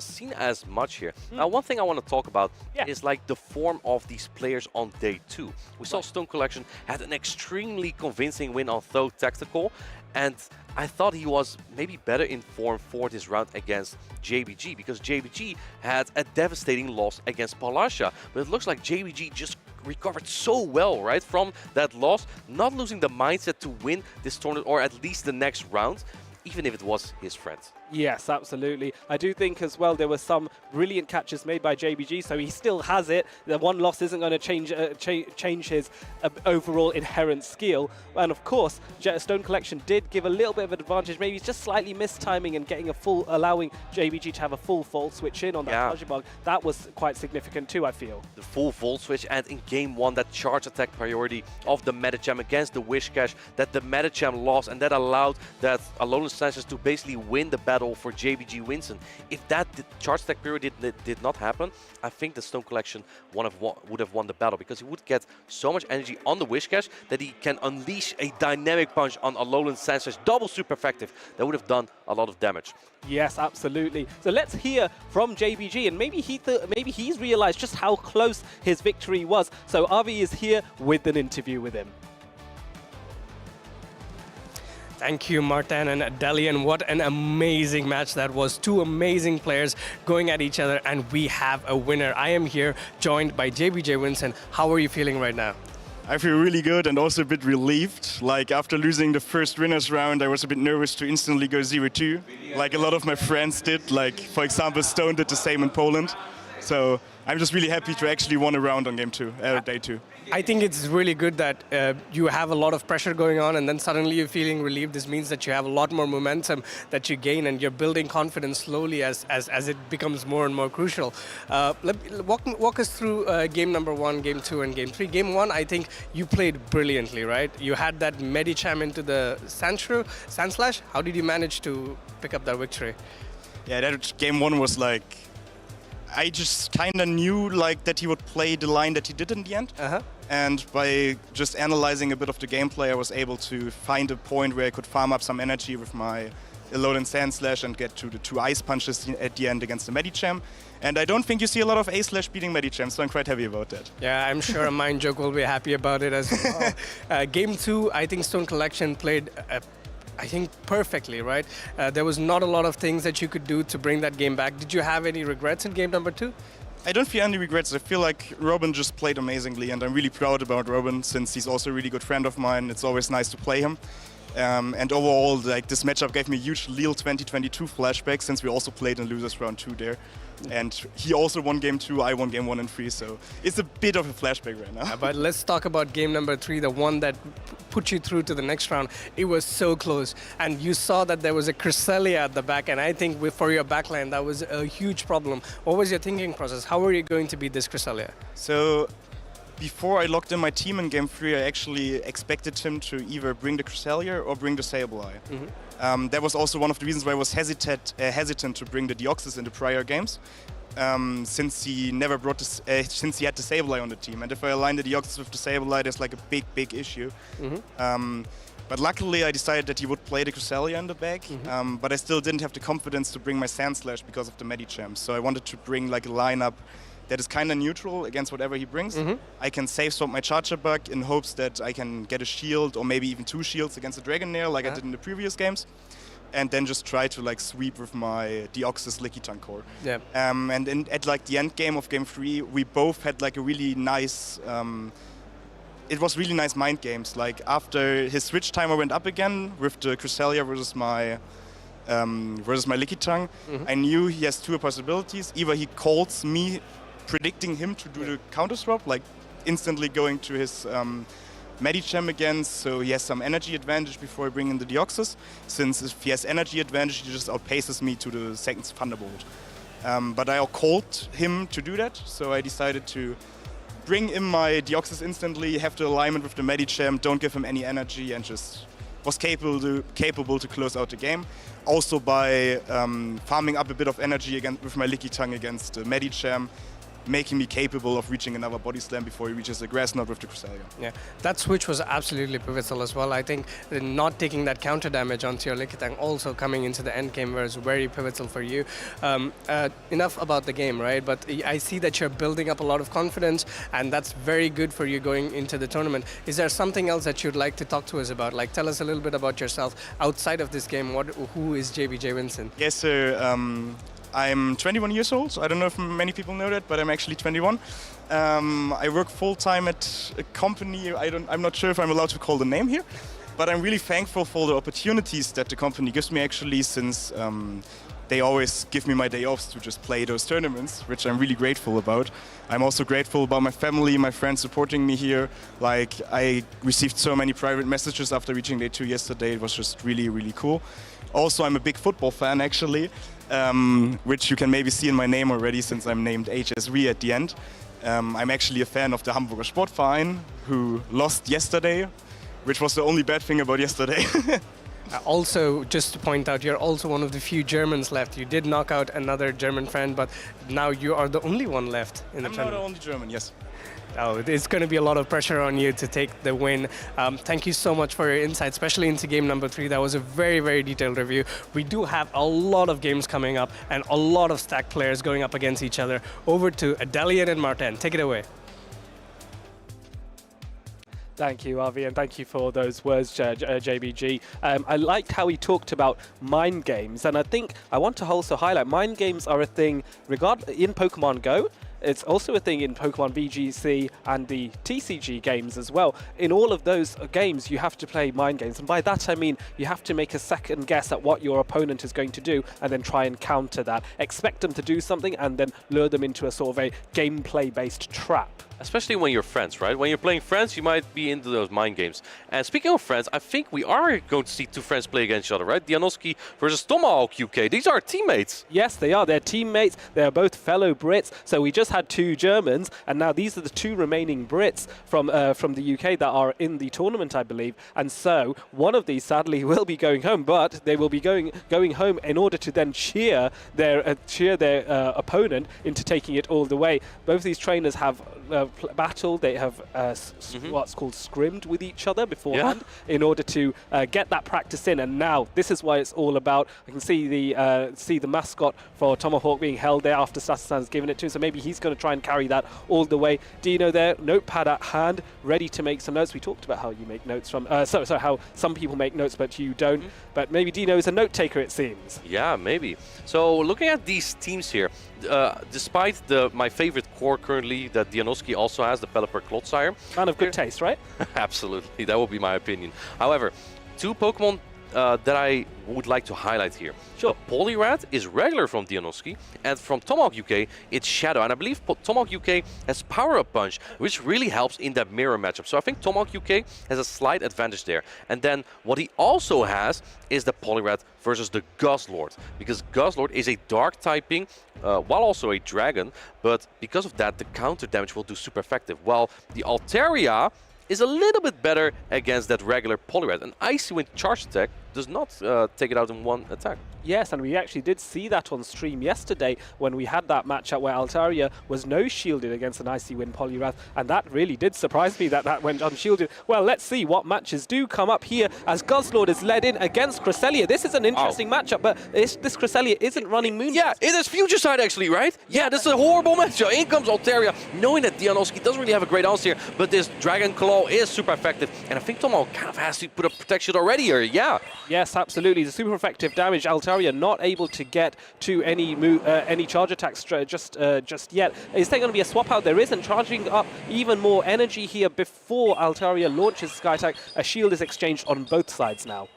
seen as much here. Now, one thing I want to talk about is like the form of these players on day 2. We saw Stone Collection had an extremely convincing win on Though Tactical, and I thought he was maybe better in form for this round against JBG, because JBG had a devastating loss against Palasha. But it looks like JBG just recovered so well, right, from that loss, not losing the mindset to win this tournament or at least the next round, even if it was his friend. Yes, absolutely. I do think as well there were some brilliant catches made by JBG, so he still has it. The one loss isn't going to change his overall inherent skill. And of course, Stone Collection did give a little bit of an advantage. Maybe he's just slightly mistiming and getting allowing JBG to have a full volt switch in on that Tajibog. That was quite significant too, I feel. The full volt switch, and in game 1, that charge attack priority of the Medicham against the Wishcash that the Medicham lost, and that allowed that Alolan Sanchez to basically win the battle for JBG Winston. If that charge attack period did not happen, I think the Stone Collection would have won the battle, because he would get so much energy on the Wishcash that he can unleash a dynamic punch on Alolan Sanchez, double super effective. That would have done a lot of damage. Yes, absolutely. So let's hear from JBG, and maybe he's realized just how close his victory was. So Avi is here with an interview with him. Thank you, Martin and Delian. What an amazing match that was. Two amazing players going at each other, and we have a winner. I am here joined by JBJ Winston. How are you feeling right now? I feel really good and also a bit relieved. Like, after losing the first winners round, I was a bit nervous to instantly go 0-2, like a lot of my friends did. Like, for example, Stone did the same in Poland. So I'm just really happy to actually win a round on day 2. I think it's really good that you have a lot of pressure going on, and then suddenly you're feeling relieved. This means that you have a lot more momentum that you gain, and you're building confidence slowly as it becomes more and more crucial. Walk us through game number 1, game 2, and game 3. Game 1, I think you played brilliantly, right? You had that Medicham into the Sandslash. How did you manage to pick up that victory? Yeah, that game 1 was like, I just kind of knew like that he would play the line that he did in the end. And by just analyzing a bit of the gameplay, I was able to find a point where I could farm up some energy with my Alolan Sandslash and get to the 2 Ice Punches at the end against the Medicham. And I don't think you see a lot of A-Slash beating Medicham, so I'm quite happy about that. Yeah, I'm sure a Mind Joke will be happy about it as well. Game 2, I think Stone Collection played I think perfectly, right? There was not a lot of things that you could do to bring that game back. Did you have any regrets in game number 2? I don't feel any regrets. I feel like Robin just played amazingly, and I'm really proud about Robin, since he's also a really good friend of mine. It's always nice to play him. And overall, like, this matchup gave me a huge Lille 2022 flashback, since we also played in losers round 2 there. And he also won game 2, I won game 1 and 3, so it's a bit of a flashback right now. But let's talk about game number 3, the one that put you through to the next round. It was so close, and you saw that there was a Cresselia at the back, and I think for your backline that was a huge problem. What was your thinking process? How were you going to beat this Cresselia? So before I locked in my team in game 3, I actually expected him to either bring the Cresselia or bring the Sableye. That was also one of the reasons why I was hesitant to bring the Deoxys in the prior games, since he never brought since he had the Sableye on the team. And if I align the Deoxys with the Sableye, there's like a big issue. But luckily, I decided that he would play the Cresselia in the back, but I still didn't have the confidence to bring my Sandslash because of the Medicham. So I wanted to bring like a lineup that is kind of neutral against whatever he brings. I can save swap my Charger Bug in hopes that I can get a shield or maybe even 2 shields against a Dragonair like I did in the previous games. And then just try to like sweep with my Deoxys Lickitung core. Yeah. And at like the end game of game 3, we both had like a really nice. It was really nice mind games. Like after his switch timer went up again with the Cresselia versus my Lickitung, I knew he has 2 possibilities. Either he calls me, predicting him to do the counter swap, like instantly going to his. Medicham again, so he has some energy advantage before I bring in the Deoxys. Since if he has energy advantage, he just outpaces me to the second Thunderbolt. But I called him to do that, so I decided to bring in my Deoxys instantly, have the alignment with the Medicham, don't give him any energy, and just was capable to close out the game. Also by farming up a bit of energy again with my Lickitung against the Medicham, making me capable of reaching another body slam before he reaches the grass knot with the Cresselia. Yeah, that switch was absolutely pivotal as well. I think not taking that counter damage onto your Lickitung also coming into the end game was very pivotal for you. Enough about the game, right? But I see that you're building up a lot of confidence, and that's very good for you going into the tournament. Is there something else that you'd like to talk to us about? Like, tell us a little bit about yourself outside of this game. Who is JBJ Vincent? Yes, so I'm 21 years old. So I don't know if many people know that, but I'm actually 21. I work full-time at a company. I'm not sure if I'm allowed to call the name here, but I'm really thankful for the opportunities that the company gives me actually, since they always give me my day offs to just play those tournaments, which I'm really grateful about. I'm also grateful about my family, my friends supporting me here. Like, I received so many private messages after reaching day 2 yesterday. It was just really, really cool. Also, I'm a big football fan actually, which you can maybe see in my name already since I'm named HSV at the end. I'm actually a fan of the Hamburger Sportverein, who lost yesterday, which was the only bad thing about yesterday. Also, just to point out, you're also one of the few Germans left. You did knock out another German friend, but now you are the only one left in the tournament. I'm not the only German, yes. Oh, it's going to be a lot of pressure on you to take the win. Thank you so much for your insight, especially into game number 3. That was a very, very detailed review. We do have a lot of games coming up and a lot of stacked players going up against each other. Over to Adelian and Martin. Take it away. Thank you, Avi, and thank you for those words, JBG. I liked how he talked about mind games, and I think I want to also highlight mind games are a thing in Pokemon Go. It's also a thing in Pokemon VGC and the TCG games as well. In all of those games, you have to play mind games. And by that, I mean you have to make a second guess at what your opponent is going to do and then try and counter that. Expect them to do something and then lure them into a sort of a gameplay-based trap. Especially when you're friends, right? When you're playing friends, you might be into those mind games. And speaking of friends, I think we are going to see 2 friends play against each other, right? Dianoski versus Tomahawk UK. These are teammates. Yes, they are. They're teammates. They are both fellow Brits. So we just had 2 Germans, and now these are the 2 remaining Brits from the UK that are in the tournament, I believe. And so one of these, sadly, will be going home, but they will be going home in order to then cheer their opponent into taking it all the way. Both these trainers have battled. They have what's called scrimmed with each other beforehand in order to get that practice in. And now this is why it's all about. I can see the mascot for Tomahawk being held there after Sassan's given it to him. So maybe he's going to try and carry that all the way. Dino there, notepad at hand, ready to make some notes. We talked about how you make notes from, so how some people make notes but you don't. But maybe Dino is a note taker, it seems. Yeah, maybe. So looking at these teams here, despite my favorite core currently that Dianoski also has, the Pelipper Clodsire. Man of good taste, right? Absolutely, that would be my opinion. However, 2 Pokemon that I would like to highlight here. Sure. Poliwrath is regular from Dianoski, and from Tomahawk UK, it's Shadow. And I believe Tomahawk UK has Power Up Punch, which really helps in that mirror matchup. So I think Tomahawk UK has a slight advantage there. And then what he also has is the Poliwrath versus the Guzzlord, because Guzzlord is a dark typing, while also a dragon, but because of that, the counter damage will do super effective. While the Altaria is a little bit better against that regular Poliwrath. And Icy Wind Charge Attack does not take it out in one attack. Yes, and we actually did see that on stream yesterday when we had that matchup where Altaria was no-shielded against an Icy Wind Poliwrath, and that really did surprise me that that went unshielded. Well, let's see what matches do come up here as Guzzlord is led in against Cresselia. This is an interesting matchup, but this Cresselia isn't running Moon. Yeah, it is Future Sight actually, right? Yeah, this is a horrible matchup. In comes Altaria, knowing that Dianoski doesn't really have a great answer here, but this Dragon Claw is super effective, and I think Tomahawk kind of has to put a protection already here, yeah. Yes, absolutely. The super effective damage. Altaria not able to get to any charge attacks just yet. Is there going to be a swap out? There isn't. Charging up even more energy here before Altaria launches Sky Attack. A shield is exchanged on both sides now.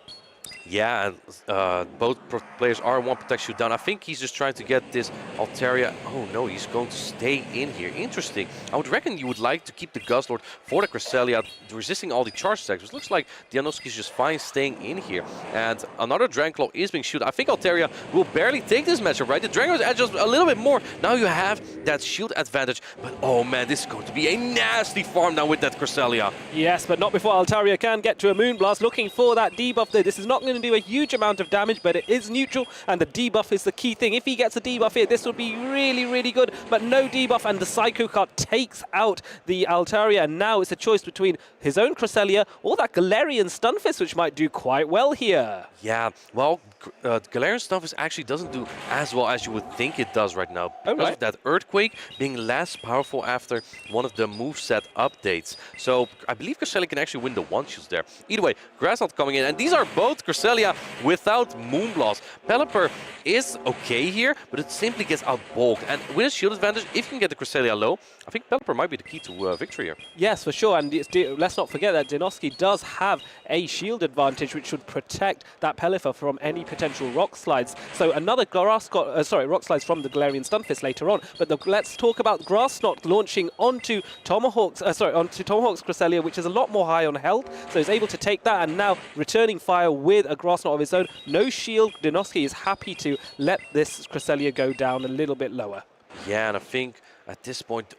Yeah, and both players are one protect shield down. I think he's just trying to get this Altaria. Oh no, he's going to stay in here. Interesting. I would reckon you would like to keep the Guzzlord for the Cresselia, resisting all the charge attacks. It looks like Dianoski is just fine staying in here. And another Dragon Claw is being shielded. I think Altaria will barely take this matchup, right? The Dragon Claw just a little bit more. Now you have that shield advantage. But oh man, this is going to be a nasty farm now with that Cresselia. Yes, but not before Altaria can get to a Moonblast, looking for that debuff there. This is not going to do a huge amount of damage, but it is neutral, and the debuff is the key thing. If he gets a debuff here, this would be really, really good, but no debuff, and the Psycho Cut takes out the Altaria, and now it's a choice between his own Cresselia or that Galarian Stunfisk, which might do quite well here. Yeah, well, Galarian Stunfisk actually doesn't do as well as you would think it does right now. Because of that Earthquake being less powerful after one of the moveset updates. So I believe Cresselia can actually win the one-shots there. Either way, Grassnot coming in, and these are both Cresselia without Moonblast. Pelipper is okay here, but it simply gets outbulked. And with a shield advantage, if you can get the Cresselia low, I think Pelipper might be the key to victory here. Yes, for sure, and let's not forget that Dianoski does have a shield advantage, which should protect that Pelipper from any potential rock slides. So another rock slides from the Galarian Stunfisk later on. But let's talk about Grassnot launching onto Tomahawk's Cresselia, which is a lot more high on health. So he's able to take that, and now returning fire with a Grassnot of his own. No shield. Dianoski is happy to let this Cresselia go down a little bit lower. Yeah, and I think at this point,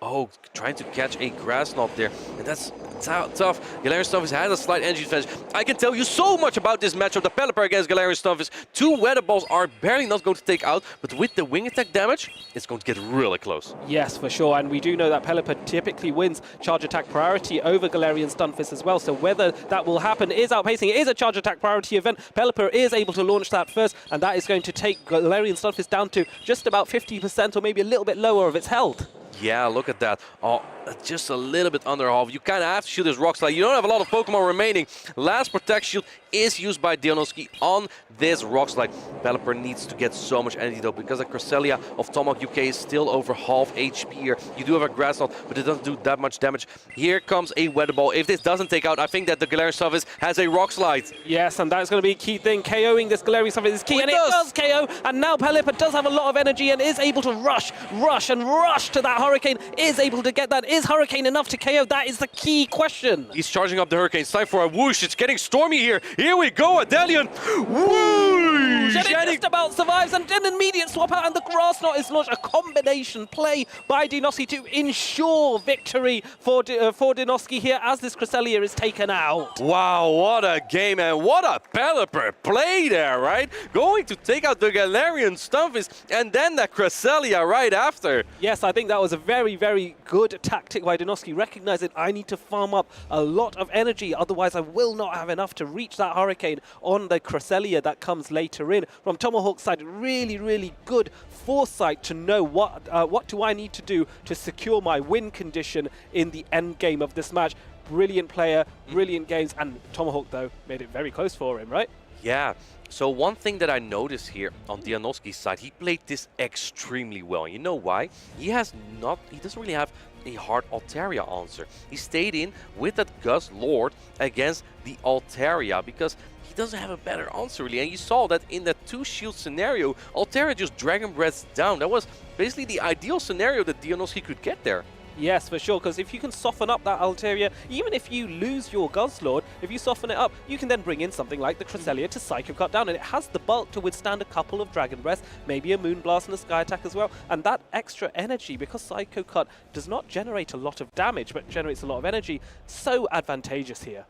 trying to catch a Grassnot there, and that's tough. Galarian Stunfisk has a slight energy advantage. I can tell you so much about this matchup. The Pelipper against Galarian Stunfisk. Two Weather Balls are barely not going to take out, but with the wing attack damage, it's going to get really close. Yes, for sure, and we do know that Pelipper typically wins charge attack priority over Galarian Stunfisk as well, so whether that will happen is outpacing. It is a charge attack priority event. Pelipper is able to launch that first, and that is going to take Galarian Stunfisk down to just about 50% or maybe a little bit lower of its health. Yeah, look at that. Oh, just a little bit under half. You kind of have to shoot his rock slide. You don't have a lot of Pokemon remaining. Last Protect Shield is used by Dianoski on this rock slide. Pelipper needs to get so much energy though, because the Cresselia of Tomahawk UK is still over half HP here. You do have a Grassnot, but it doesn't do that much damage. Here comes a Weather Ball. If this doesn't take out, I think that the Galarian Stunfisk has a rock slide. Yes, and that's going to be a key thing. KOing this Galarian Stunfisk is key, and it does KO. And now Pelipper does have a lot of energy and is able to rush to that Hurricane. Is able to get that. Is Hurricane enough to KO? That is the key question. He's charging up the Hurricane. It's time for a whoosh. It's getting stormy here. Here we go, Adelion. Whoosh! And it just about survives, and an immediate swap out, and the Grassnot is launched. A combination play by Dianoski to ensure victory for Dianoski here as this Cresselia is taken out. Wow, what a game, and what a Pelipper play there, right? Going to take out the Galarian Stunfisk and then the Cresselia right after. Yes, I think that was a very, very good tactic by Dianoski, recognizing I need to farm up a lot of energy, otherwise I will not have enough to reach that Hurricane on the Cresselia that comes later in. From Tomahawk's side, really, really good foresight to know what do I need to do to secure my win condition in the end game of this match. Brilliant player, brilliant games, and Tomahawk, though, made it very close for him, right? Yeah. So one thing that I noticed here on Dianoski's side, he played this extremely well. You know why? He doesn't really have a hard Altaria answer. He stayed in with that Guzzlord against the Altaria because he doesn't have a better answer really. And you saw that in that two-shield scenario, Altaria just Dragon Breaths down. That was basically the ideal scenario that Dianoski could get there. Yes, for sure, because if you can soften up that Altaria, even if you lose your Guzzlord, if you soften it up, you can then bring in something like the Cresselia to Psycho Cut down, and it has the bulk to withstand a couple of Dragon Breaths, maybe a Moonblast and a Sky Attack as well, and that extra energy, because Psycho Cut does not generate a lot of damage, but generates a lot of energy, so advantageous here.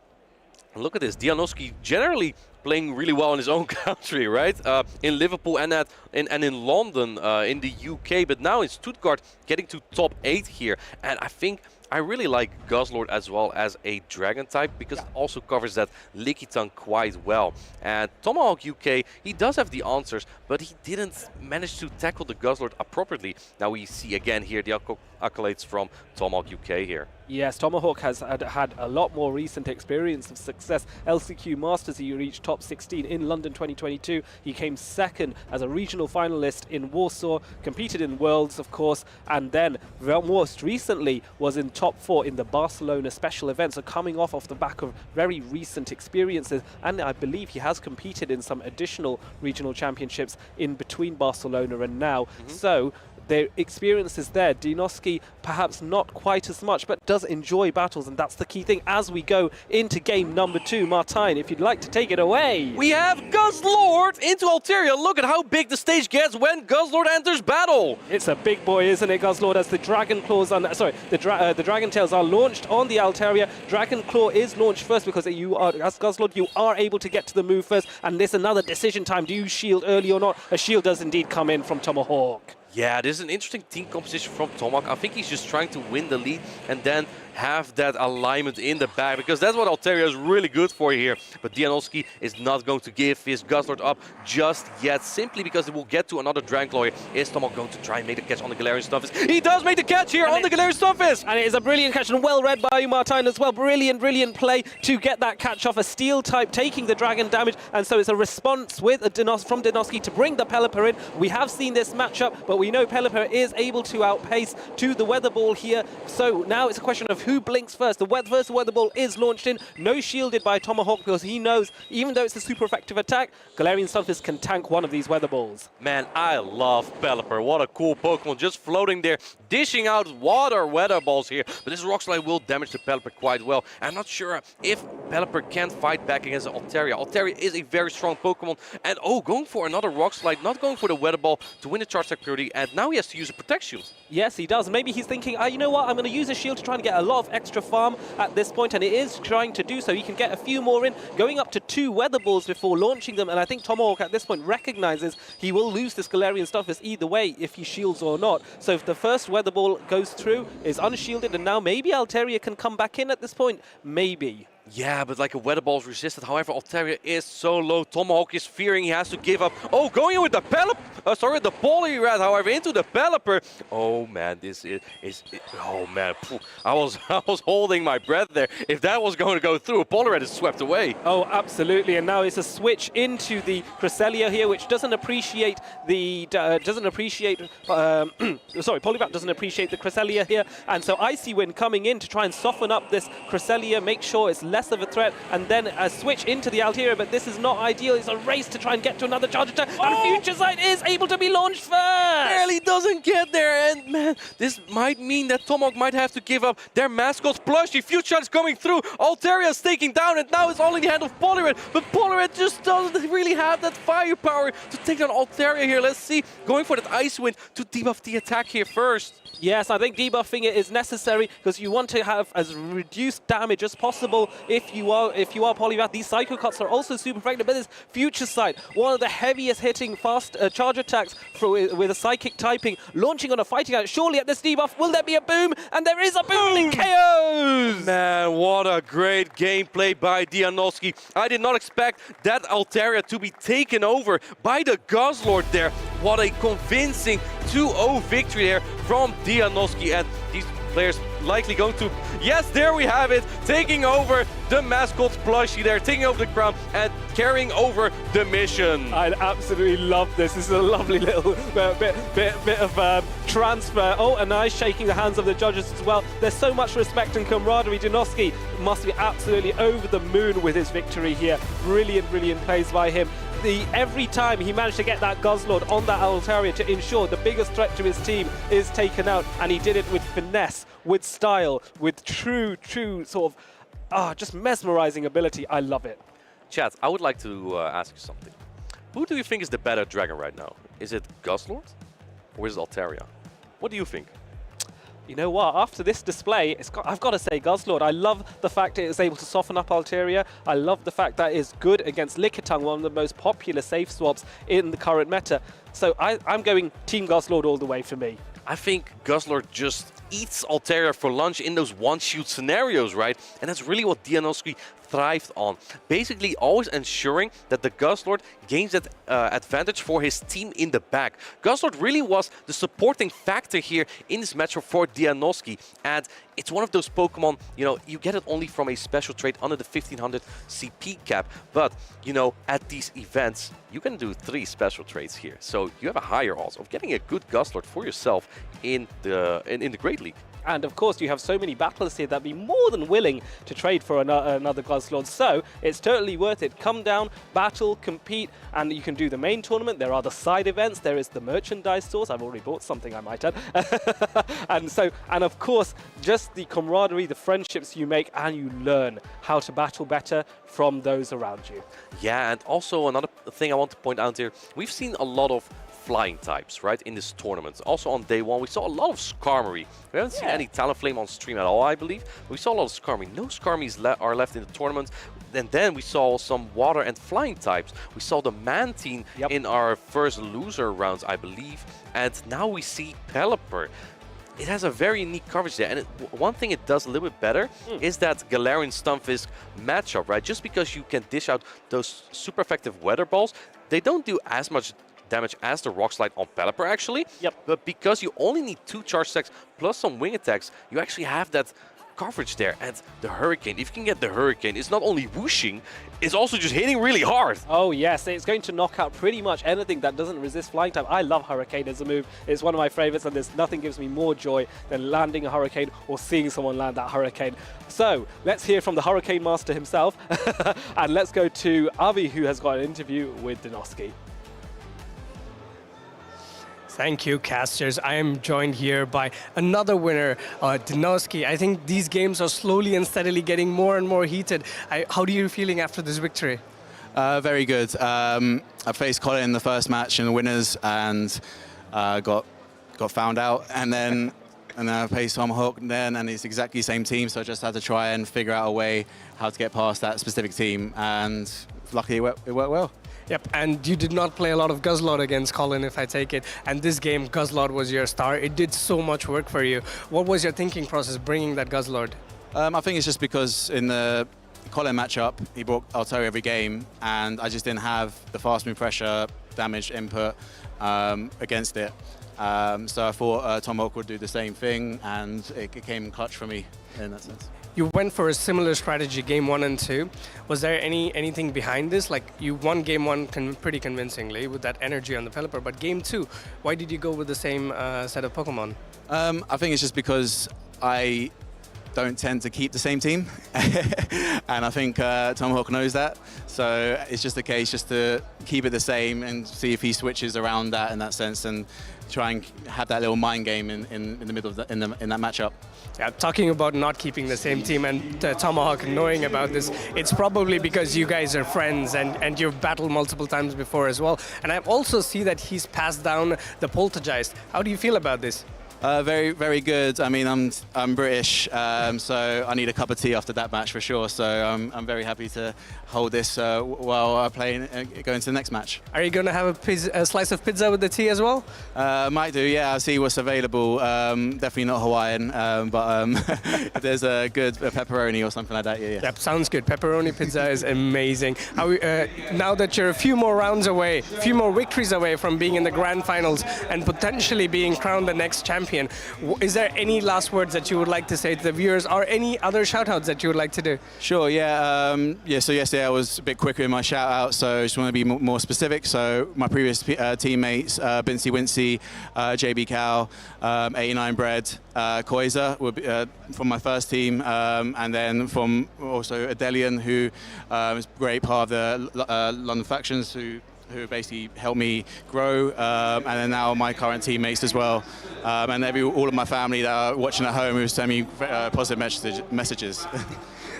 And look at this, Dianoski generally playing really well in his own country, right? In Liverpool and in London, in the UK, but now in Stuttgart, getting to top 8 here. And I think I really like Guzzlord as well as a Dragon type because it also covers that Lickitung quite well. And Tomahawk UK, he does have the answers, but he didn't manage to tackle the Guzzlord appropriately. Now we see again here the accolades from Tomahawk UK here. Yes, Tomahawk has had a lot more recent experience of success. LCQ Masters, he reached top 16 in London 2022. He came second as a regional finalist in Warsaw, competed in Worlds, of course, and then most recently was in top 4 in the Barcelona special event. So coming off the back of very recent experiences, and I believe he has competed in some additional regional championships in between Barcelona and now. So their experience is there. Dinoski perhaps not quite as much, but does enjoy battles, and that's the key thing as we go into game number 2. Martijn, if you'd like to take it away. We have Guzzlord into Altaria. Look at how big the stage gets when Guzzlord enters battle. It's a big boy, isn't it, Guzzlord? As the Dragon Claws, the Dragon Tails are launched on the Altaria. Dragon Claw is launched first because as Guzzlord, you are able to get to the move first, and there's another decision time. Do you shield early or not? A shield does indeed come in from Tomahawk. Yeah, this is an interesting team composition from Tomahawk. I think he's just trying to win the lead and then have that alignment in the back, because that's what Altaria is really good for here. But Dianowski is not going to give his Guzzlord up just yet, simply because it will get to another Dragon Claw here. Is Tomahawk going to try and make the catch on the Galarian Stunfisk? He does make the catch here on the Galarian Stunfisk! And it is a brilliant catch, and well read by you, Martijn, as well. Brilliant, brilliant play to get that catch off. A Steel type taking the Dragon damage, and so it's a response with from Dinosky to bring the Pelipper in. We have seen this matchup, but we know Pelipper is able to outpace to the Weather Ball here. So now it's a question of who blinks first. The first Weather Ball is launched in, no shielded by Tomahawk, because he knows, even though it's a super effective attack, Galarian Stunfisk can tank one of these Weather Balls. Man, I love Pelipper. What a cool Pokemon, just floating there, dishing out water Weather Balls here. But this Rock Slide will damage the Pelipper quite well. I'm not sure if Pelipper can fight back against Altaria. Altaria is a very strong Pokemon. And going for another Rock Slide, not going for the Weather Ball to win the charge security. And now he has to use a Protect Shield. Yes, he does. Maybe he's thinking, you know what, I'm going to use a shield to try and get a lot of extra farm at this point, and it is trying to do so. He can get a few more in, going up to 2 Weather Balls before launching them, and I think Tomahawk at this point recognizes he will lose this Galarian Stunfisk either way if he shields or not. So if the first Weather Ball goes through, is unshielded, and now maybe Altaria can come back in at this point. Maybe. Yeah, but like a Weather Ball is resisted. However, Altaria is so low. Tomahawk is fearing he has to give up. Oh, going in with the the Poliwrath, however, into the Pelipper. Oh man, this is oh man. I was holding my breath there. If that was going to go through, Poliwrath is swept away. Oh, absolutely. And now it's a switch into the Cresselia here, which doesn't appreciate the Poliwrath doesn't appreciate the Cresselia here, and so Icy Wind coming in to try and soften up this Cresselia, make sure it's less of a threat, and then a switch into the Altaria, but this is not ideal. It's a race to try and get to another charge attack, and Future Sight is able to be launched first! Barely doesn't get there, and man, this might mean that Tomahawk might have to give up their mascot's plushie. Future Sight is coming through, Altaria is taking down, and now it's all in the hand of Poliwrath, but Poliwrath just doesn't really have that firepower to take down Altaria here. Let's see, going for that Ice Wind to debuff the attack here first. Yes, I think debuffing it is necessary because you want to have as reduced damage as possible if you are Poliwrath. These Psycho Cuts are also super effective, but this Future Sight, one of the heaviest hitting fast charge attacks with a Psychic typing, launching on a fighting out. Surely at this debuff, will there be a boom? And there is a boom in KOs! Man, what a great gameplay by Dianowski. I did not expect that Altaria to be taken over by the Guzzlord there. What a convincing 2-0 victory there from Dianowski, and these players likely going to, yes, there we have it, taking over the mascot's plushie there, taking over the crown and carrying over the mission. I absolutely love this. This is a lovely little bit of transfer. Oh, and nice shaking the hands of the judges as well. There's so much respect and camaraderie. Dianowski must be absolutely over the moon with his victory here. Brilliant, brilliant plays by him. Every time he managed to get that Guzzlord on that Altaria to ensure the biggest threat to his team is taken out, and he did it with finesse, with style, with true sort of just mesmerizing ability. I love it. Chat, I would like to ask you something. Who do you think is the better dragon right now? Is it Guzzlord or is it Altaria? What do you think? You know what? After this display, I've got to say, Guzzlord, I love the fact it is able to soften up Altaria. I love the fact that it's good against Lickitung, one of the most popular safe swaps in the current meta. So I'm going Team Guzzlord all the way for me. I think Guzzlord just eats Altaria for lunch in those one-shoot scenarios, right? And that's really what Dianoski thrived on. Basically always ensuring that the Guzzlord gains that advantage for his team in the back. Guzzlord really was the supporting factor here in this matchup for Dianoski. And it's one of those Pokemon, you know, you get it only from a special trait under the 1500 CP cap. But, you know, at these events, you can do 3 special traits here. So you have a higher odds of getting a good Guzzlord for yourself in the Great League. And of course, you have so many battlers here that'd be more than willing to trade for another Guzzlord. So it's totally worth it. Come down, battle, compete, and you can do the main tournament. There are the side events. There is the merchandise stores. I've already bought something, I might add. and of course, just the camaraderie, the friendships you make, and you learn how to battle better from those around you. Yeah, and also another thing I want to point out here, we've seen a lot of flying types, right, in this tournament. Also on day 1, we saw a lot of Skarmory. We haven't seen any Talonflame on stream at all, I believe. We saw a lot of Skarmory. No Skarmories are left in the tournament. And then we saw some water and flying types. We saw the Mantine in our first loser rounds, I believe. And now we see Pelipper. It has a very unique coverage there. And one thing it does a little bit better is that Galarian Stunfisk matchup, right? Just because you can dish out those super effective weather balls, they don't do as much damage as the Rock Slide on Pelipper, actually. But because you only need 2 charge attacks plus some wing attacks, you actually have that coverage there. And the Hurricane, if you can get the Hurricane, it's not only whooshing, it's also just hitting really hard. Oh yes, it's going to knock out pretty much anything that doesn't resist flying type. I love Hurricane as a move. It's one of my favorites, and there's nothing gives me more joy than landing a Hurricane or seeing someone land that Hurricane. So let's hear from the Hurricane Master himself. And let's go to Avi, who has got an interview with Dianoski. Thank you, casters. I am joined here by another winner, Dianoski. I think these games are slowly and steadily getting more and more heated. How are you feeling after this victory? Very good. I faced Colin in the first match in the winners and got found out. And then I faced Tomahawk then, and it's exactly the same team. So I just had to try and figure out a way how to get past that specific team. And luckily it worked well. Yep, and you did not play a lot of Guzzlord against Colin, if I take it. And this game, Guzzlord was your star. It did so much work for you. What was your thinking process bringing that Guzzlord? I think it's just because in the Colin matchup, he brought Altaria every game, and I just didn't have the fast move pressure, damage input against it. So I thought Tomahawk would do the same thing, and it came clutch for me in that sense. You went for a similar strategy, game 1 and 2. Was there anything behind this? Like, you won game 1 pretty convincingly with that energy on the Pelipper, but game 2, why did you go with the same set of Pokemon? I think it's just because I don't tend to keep the same team, and I think Tomahawk knows that. So it's just a case just to keep it the same and see if he switches around that in that sense, and try and have that little mind game in the middle of in that matchup. Yeah, talking about not keeping the same team and Tomahawk knowing about this, it's probably because you guys are friends and you've battled multiple times before as well. And I also see that he's passed down the Poltergeist. How do you feel about this? Very, very good. I mean, I'm British, so I need a cup of tea after that match for sure. So I'm very happy to hold this while I play and go into the next match. Are you going to have a slice of pizza with the tea as well? Might do, yeah. I'll see what's available. Definitely not Hawaiian, but if there's a good pepperoni or something like that, yeah. Yep, sounds good. Pepperoni pizza is amazing. Now that you're a few more rounds away, a few more victories away from being in the grand finals and potentially being crowned the next champion, is there any last words that you would like to say to the viewers, or any other shout-outs that you would like to do? Sure, yeah. So yesterday I was a bit quicker in my shout-out, so I just want to be more specific. So my previous teammates, Bincy Wincy, JB Cow, 89 Bread, Koiza, would be, from my first team, and then from also Adelian, who is a great part of the London factions, who basically helped me grow, and then now my current teammates as well, and all of my family that are watching at home who send me positive messages.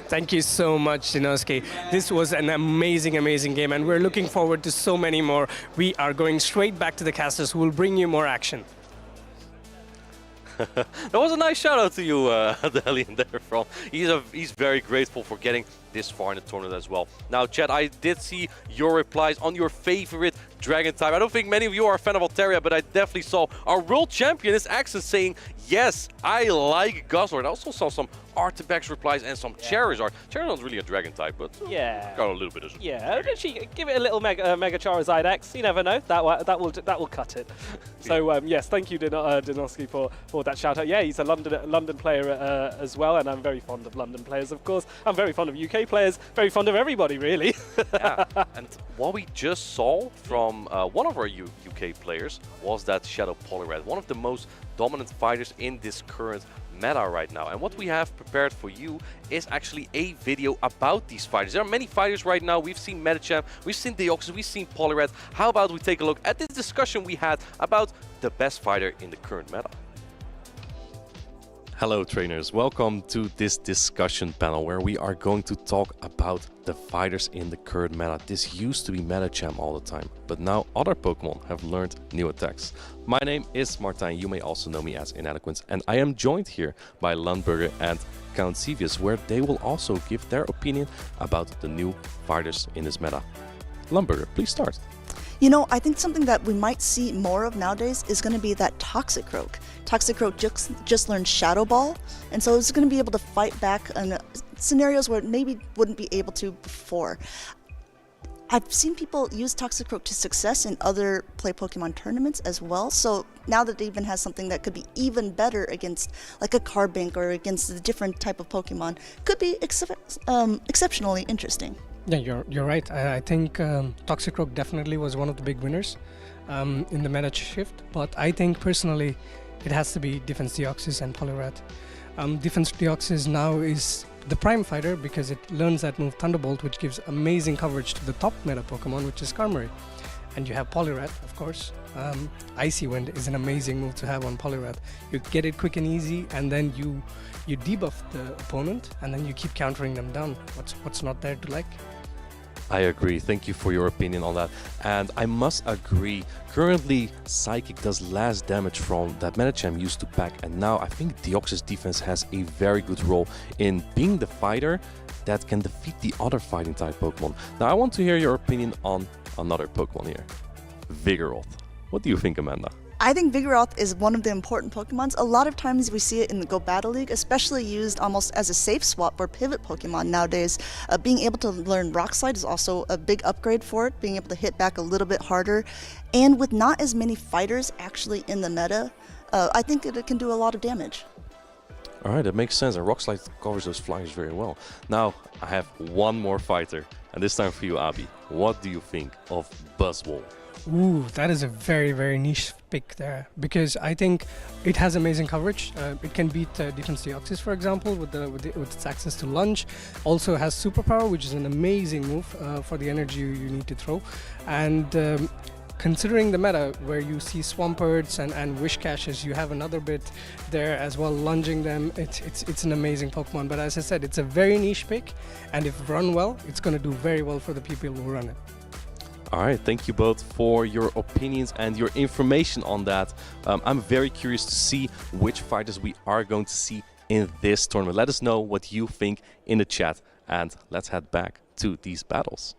Thank you so much, Dianoski. This was an amazing, amazing game, and we're looking forward to so many more. We are going straight back to the casters who will bring you more action. That was a nice shout out to you, Delian, there from. He's very grateful for getting this far in the tournament as well. Now, Chad, I did see your replies on your favorite Dragon type. I don't think many of you are a fan of Altaria, but I definitely saw our world champion, his accent, saying, yes, I like Guzzlord. I also saw some Artifacts replies and some Charizard. Charizard's really a Dragon type, but yeah, got a little bit of give it a little Mega Charizard X. You never know. That will cut it. So yes, thank you, Dinoski, for that shout out. Yeah, he's a London player as well, and I'm very fond of London players, of course. I'm very fond of UK players. Very fond of everybody, really. Yeah, and what we just saw from one of our UK players was that Shadow Poliwrath, one of the most dominant fighters in this current meta right now. And what we have prepared for you is actually a video about these fighters. There are many fighters right now. We've seen Medicham, we've seen Deoxys, we've seen Poliwrath. How about we take a look at this discussion we had about the best fighter in the current meta? Hello trainers, welcome to this discussion panel where we are going to talk about the fighters in the current meta. This used to be Medicham all the time, but now other Pokemon have learned new attacks. My name is Martijn, you may also know me as Inadequate, and I am joined here by Lundberger and Count Sevius, where they will also give their opinion about the new fighters in this meta. Lundberger, please start. You know, I think something that we might see more of nowadays is going to be that Toxicroak. Toxicroak just learned Shadow Ball, and so it's going to be able to fight back in scenarios where it maybe wouldn't be able to before. I've seen people use Toxicroak to success in other play Pokemon tournaments as well, so now that it even has something that could be even better against like a Carbink or against a different type of Pokemon, could be exceptionally interesting. Yeah, you're right. I think Toxicroak definitely was one of the big winners in the meta shift, but I think personally it has to be Defense Deoxys and Poliwrath. Defense Deoxys now is the prime fighter because it learns that move Thunderbolt, which gives amazing coverage to the top meta Pokemon, which is Skarmory. And you have Poliwrath, of course. Icy Wind is an amazing move to have on Poliwrath. You get it quick and easy, and then you debuff the opponent, and then you keep countering them down. What's not there to like? I agree. Thank you for your opinion on that. And I must agree, currently Psychic does less damage from that Medicham used to pack, and now I think Deoxys defense has a very good role in being the fighter that can defeat the other fighting type Pokemon. Now I want to hear your opinion on another Pokemon here, Vigoroth. What do you think, Amanda? I think Vigoroth is one of the important Pokemons. A lot of times we see it in the Go Battle League, especially used almost as a safe swap for pivot Pokemon nowadays. Being able to learn Rock Slide is also a big upgrade for it, being able to hit back a little bit harder. And with not as many fighters actually in the meta, I think it can do a lot of damage. Alright, that makes sense, and Rock Slide covers those flyers very well. Now, I have one more fighter, and this time for you, Abi. What do you think of Buzzwole? Ooh, that is a very, very niche pick there, because I think it has amazing coverage. It can beat Defense Deoxys, for example, with its access to Lunge. Also has Superpower, which is an amazing move for the energy you need to throw. And considering the meta, where you see Swamperts and Wish Caches, you have another bit there as well, lunging them. It's an amazing Pokemon, but as I said, it's a very niche pick, and if run well, it's going to do very well for the people who run it. Alright, thank you both for your opinions and your information on that. I'm very curious to see which fighters we are going to see in this tournament. Let us know what you think in the chat, and let's head back to these battles.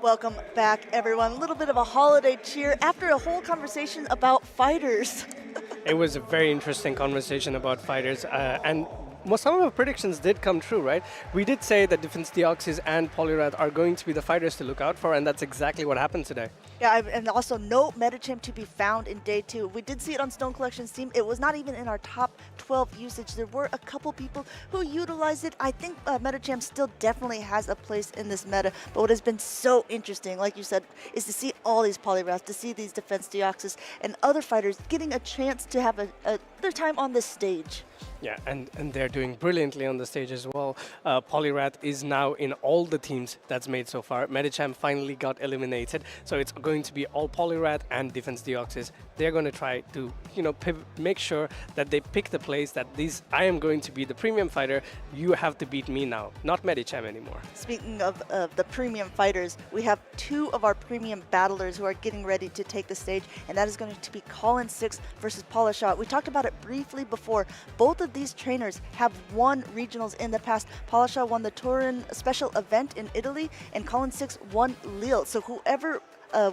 Welcome back, everyone. A little bit of a holiday cheer after a whole conversation about fighters. It was a very interesting conversation about fighters, and well, some of our predictions did come true, right? We did say that Defense Deoxys and Poliwrath are going to be the fighters to look out for, and that's exactly what happened today. Yeah, and also no Medicham to be found in day 2. We did see it on Stone Collection's team. It was not even in our top 12 usage. There were a couple people who utilized it. I think Medicham still definitely has a place in this meta, but what has been so interesting, like you said, is to see all these Poliwraths, to see these Defense Deoxys and other fighters getting a chance to have their time on this stage. Yeah, and they're doing brilliantly on the stage as well. Poliwrath is now in all the teams that's made so far. Medicham finally got eliminated, so it's going to be all Poliwrath and Defense Deoxys. They're going to try to, make sure that they pick the place that I am going to be the premium fighter. You have to beat me now, not Medicham anymore. Speaking of the premium fighters, we have 2 of our premium battlers who are getting ready to take the stage, and that is going to be Colin6 versus Polishaw. We talked about it briefly before. Both of these trainers have won regionals in the past. Polishaw won the Turin special event in Italy, and Colin6 won Lille. So whoever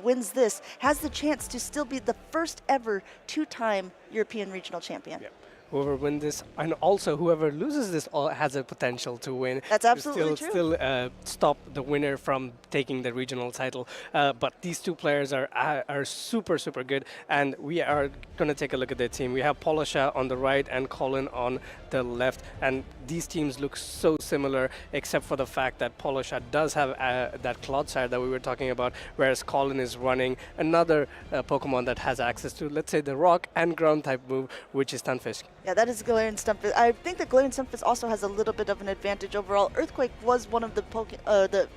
wins this has the chance to still be the first ever 2-time European regional champion. Yep. Whoever wins this, and also whoever loses this, has a potential to win. That's absolutely true. Still stop the winner from taking the regional title. But these 2 players are super, super good, and we are going to take a look at their team. We have Polisha on the right and Colin on the left, and these teams look so similar, except for the fact that Polisha does have that Clodsire that we were talking about, whereas Colin is running another Pokemon that has access to, let's say, the rock and ground type move, which is Stunfisk. Yeah, that is Galarian Stunfisk. I think that Galarian Stunfisk also has a little bit of an advantage overall. Earthquake was one of the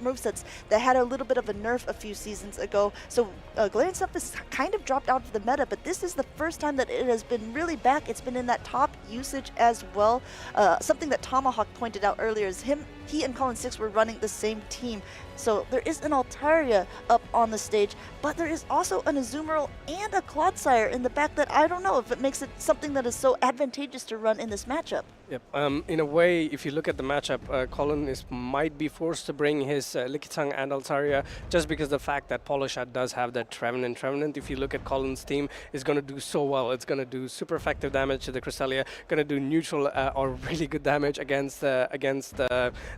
movesets that had a little bit of a nerf a few seasons ago. So Galarian Stunfisk kind of dropped out of the meta, but this is the first time that it has been really back. It's been in that top usage as well. Something that Tomahawk pointed out earlier is he and Colin6 were running the same team. So there is an Altaria up on the stage, but there is also an Azumarill and a Clodsire in the back that I don't know if it makes it something that is so advantageous to run in this matchup. Yep. In a way, if you look at the matchup, Colin might be forced to bring his Lickitung and Altaria just because the fact that Polisha does have that Trevenant. Trevenant, if you look at Colin's team, is going to do so well. It's going to do super effective damage to the Cresselia, going to do neutral or really good damage against the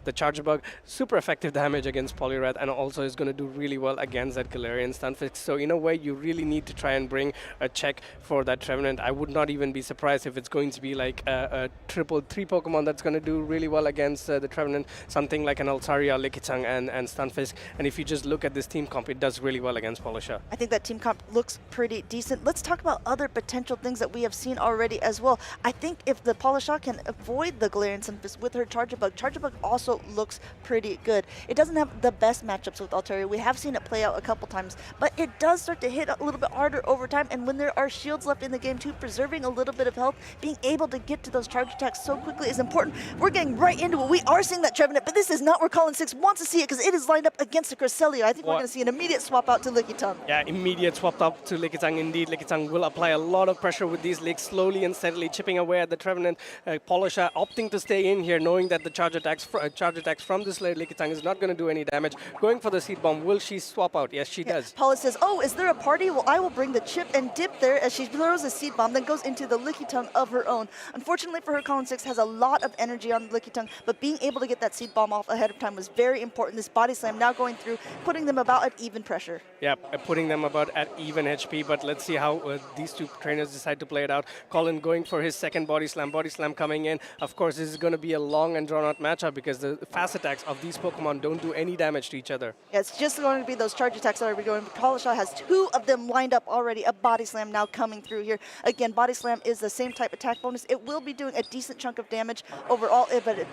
Charjabug, super effective damage against Poliwrath, and also is going to do really well against that Galarian Stunfisk. So in a way, you really need to try and bring a check for that Trevenant. I would not even be surprised if it's going to be like a triple 3 Pokemon that's going to do really well against the Trevenant, something like an Altaria, Lickitung, and Stunfisk. And if you just look at this team comp, it does really well against Polisha. I think that team comp looks pretty decent. Let's talk about other potential things that we have seen already as well. I think if the Polisha can avoid the Galarian Stunfisk with her Charjabug also looks pretty good. It doesn't have the best matchups with Altaria. We have seen it play out a couple times, but it does start to hit a little bit harder over time, and when there are shields left in the game too, preserving a little bit of health, being able to get to those charge attacks so quickly is important. We're getting right into it. We are seeing that Trevenant, but this is not where Colin6 wants to see it because it is lined up against the Cresselia. I think we're going to see an immediate swap out to Lickitung. Yeah, immediate swap out to Lickitung indeed. Lickitung will apply a lot of pressure with these licks, slowly and steadily chipping away at the Trevenant. Polisha opting to stay in here, knowing that the charge attacks from this Lickitung is not going to do any damage. Going for the Seed Bomb. Will she swap out? Yes, she does. Paula says, oh, is there a party? Well, I will bring the chip and dip there as she throws a Seed Bomb, then goes into the Lickitung of her own. Unfortunately for her, Colin6 has a lot of energy on the Lickitung, but being able to get that Seed Bomb off ahead of time was very important. This Body Slam now going through, putting them about at even pressure. Yeah, putting them about at even HP, but let's see how these 2 trainers decide to play it out. Colin going for his second Body Slam coming in. Of course, this is going to be a long and drawn-out matchup because the fast attacks of these Pokemon don't do any damage to each other. Yeah, it's just going to be those charge attacks that are going. Polisha has 2 of them lined up already. A Body Slam now coming through here. Again, Body Slam is the same type attack bonus. It will be doing a decent chunk of damage overall, but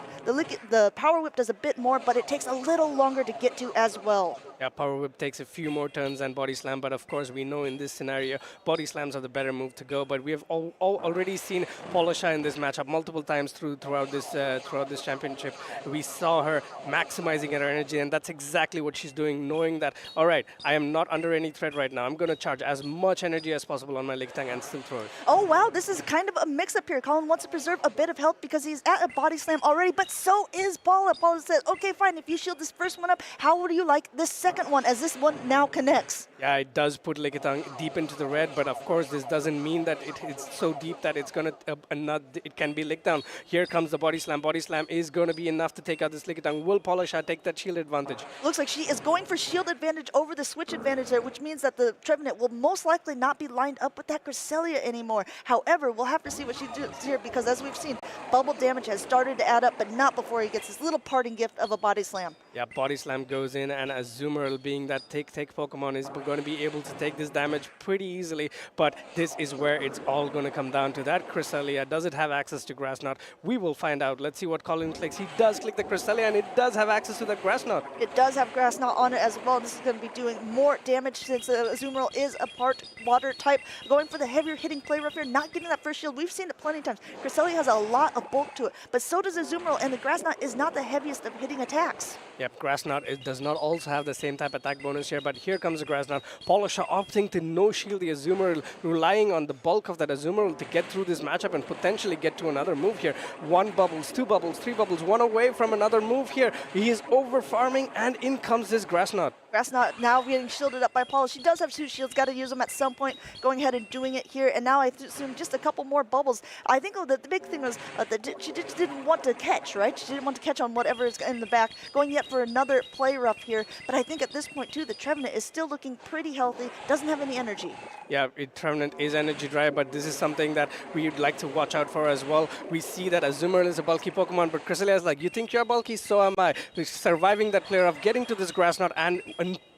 the Power Whip does a bit more, but it takes a little longer to get to as well. Yeah, Power Whip takes a few more turns than Body Slam, but of course we know in this scenario, Body Slams are the better move to go. But we have already seen Polisha in this matchup multiple times throughout this championship. We saw her maximizing her energy, and that's exactly what she's doing, knowing that, all right, I am not under any threat right now. I'm going to charge as much energy as possible on my Lickitung and still throw it. Oh, wow, this is kind of a mix-up here. Colin wants to preserve a bit of health because he's at a Body Slam already, but so is Paula. Paula said, okay, fine, if you shield this first one up, how would you like this second second one as this one now connects. Yeah, it does put Lickitung deep into the red, but of course this doesn't mean that it's so deep that it's gonna it can be licked down. Here comes the body slam. Body slam is gonna be enough to take out this Lickitung. Will Polisha take that shield advantage? Looks like she is going for shield advantage over the switch advantage there, which means that the Trevenant will most likely not be lined up with that Cresselia anymore. However, we'll have to see what she does here because as we've seen, bubble damage has started to add up, but not before he gets this little parting gift of a body slam. Yeah, body slam goes in, and Azumarill, being that take Pokemon, is going to be able to take this damage pretty easily. But this is where it's all going to come down to that Cresselia. Does it have access to Grass Knot? We will find out. Let's see what Colin clicks. He does click the Cresselia, and it does have access to the Grass Knot. It does have Grass Knot on it as well. This is going to be doing more damage since Azumarill is a part water type. Going for the heavier hitting play rough here, not getting that first shield. We've seen it plenty of times. Cresselia has a lot of bulk to it, but so does Azumarill, and the Grass Knot is not the heaviest of hitting attacks. Yep, Grass Knot, it does not also have the same type attack bonus here, but here comes the Grass Knot. Polisha opting to no-shield the Azumarill, relying on the bulk of that Azumarill to get through this matchup and potentially get to another move here. 1 bubbles, 2 bubbles, 3 bubbles, 1 away from another move here. He is over-farming, and in comes this Grass Knot. Grass Knot now getting shielded up by Paula. She does have 2 shields, got to use them at some point, going ahead and doing it here. And now I assume just a couple more bubbles. I think the big thing was that she just didn't want to catch, right? She didn't want to catch on whatever is in the back. Going yet for another play rough here. But I think at this point, too, the Trevenant is still looking pretty healthy, doesn't have any energy. Yeah, Trevenant is energy dry, but this is something that we'd like to watch out for as well. We see that Azumarill is a bulky Pokemon, but Cresselia is like, you think you're bulky? So am I. We're surviving that play rough, getting to this Grass Knot, and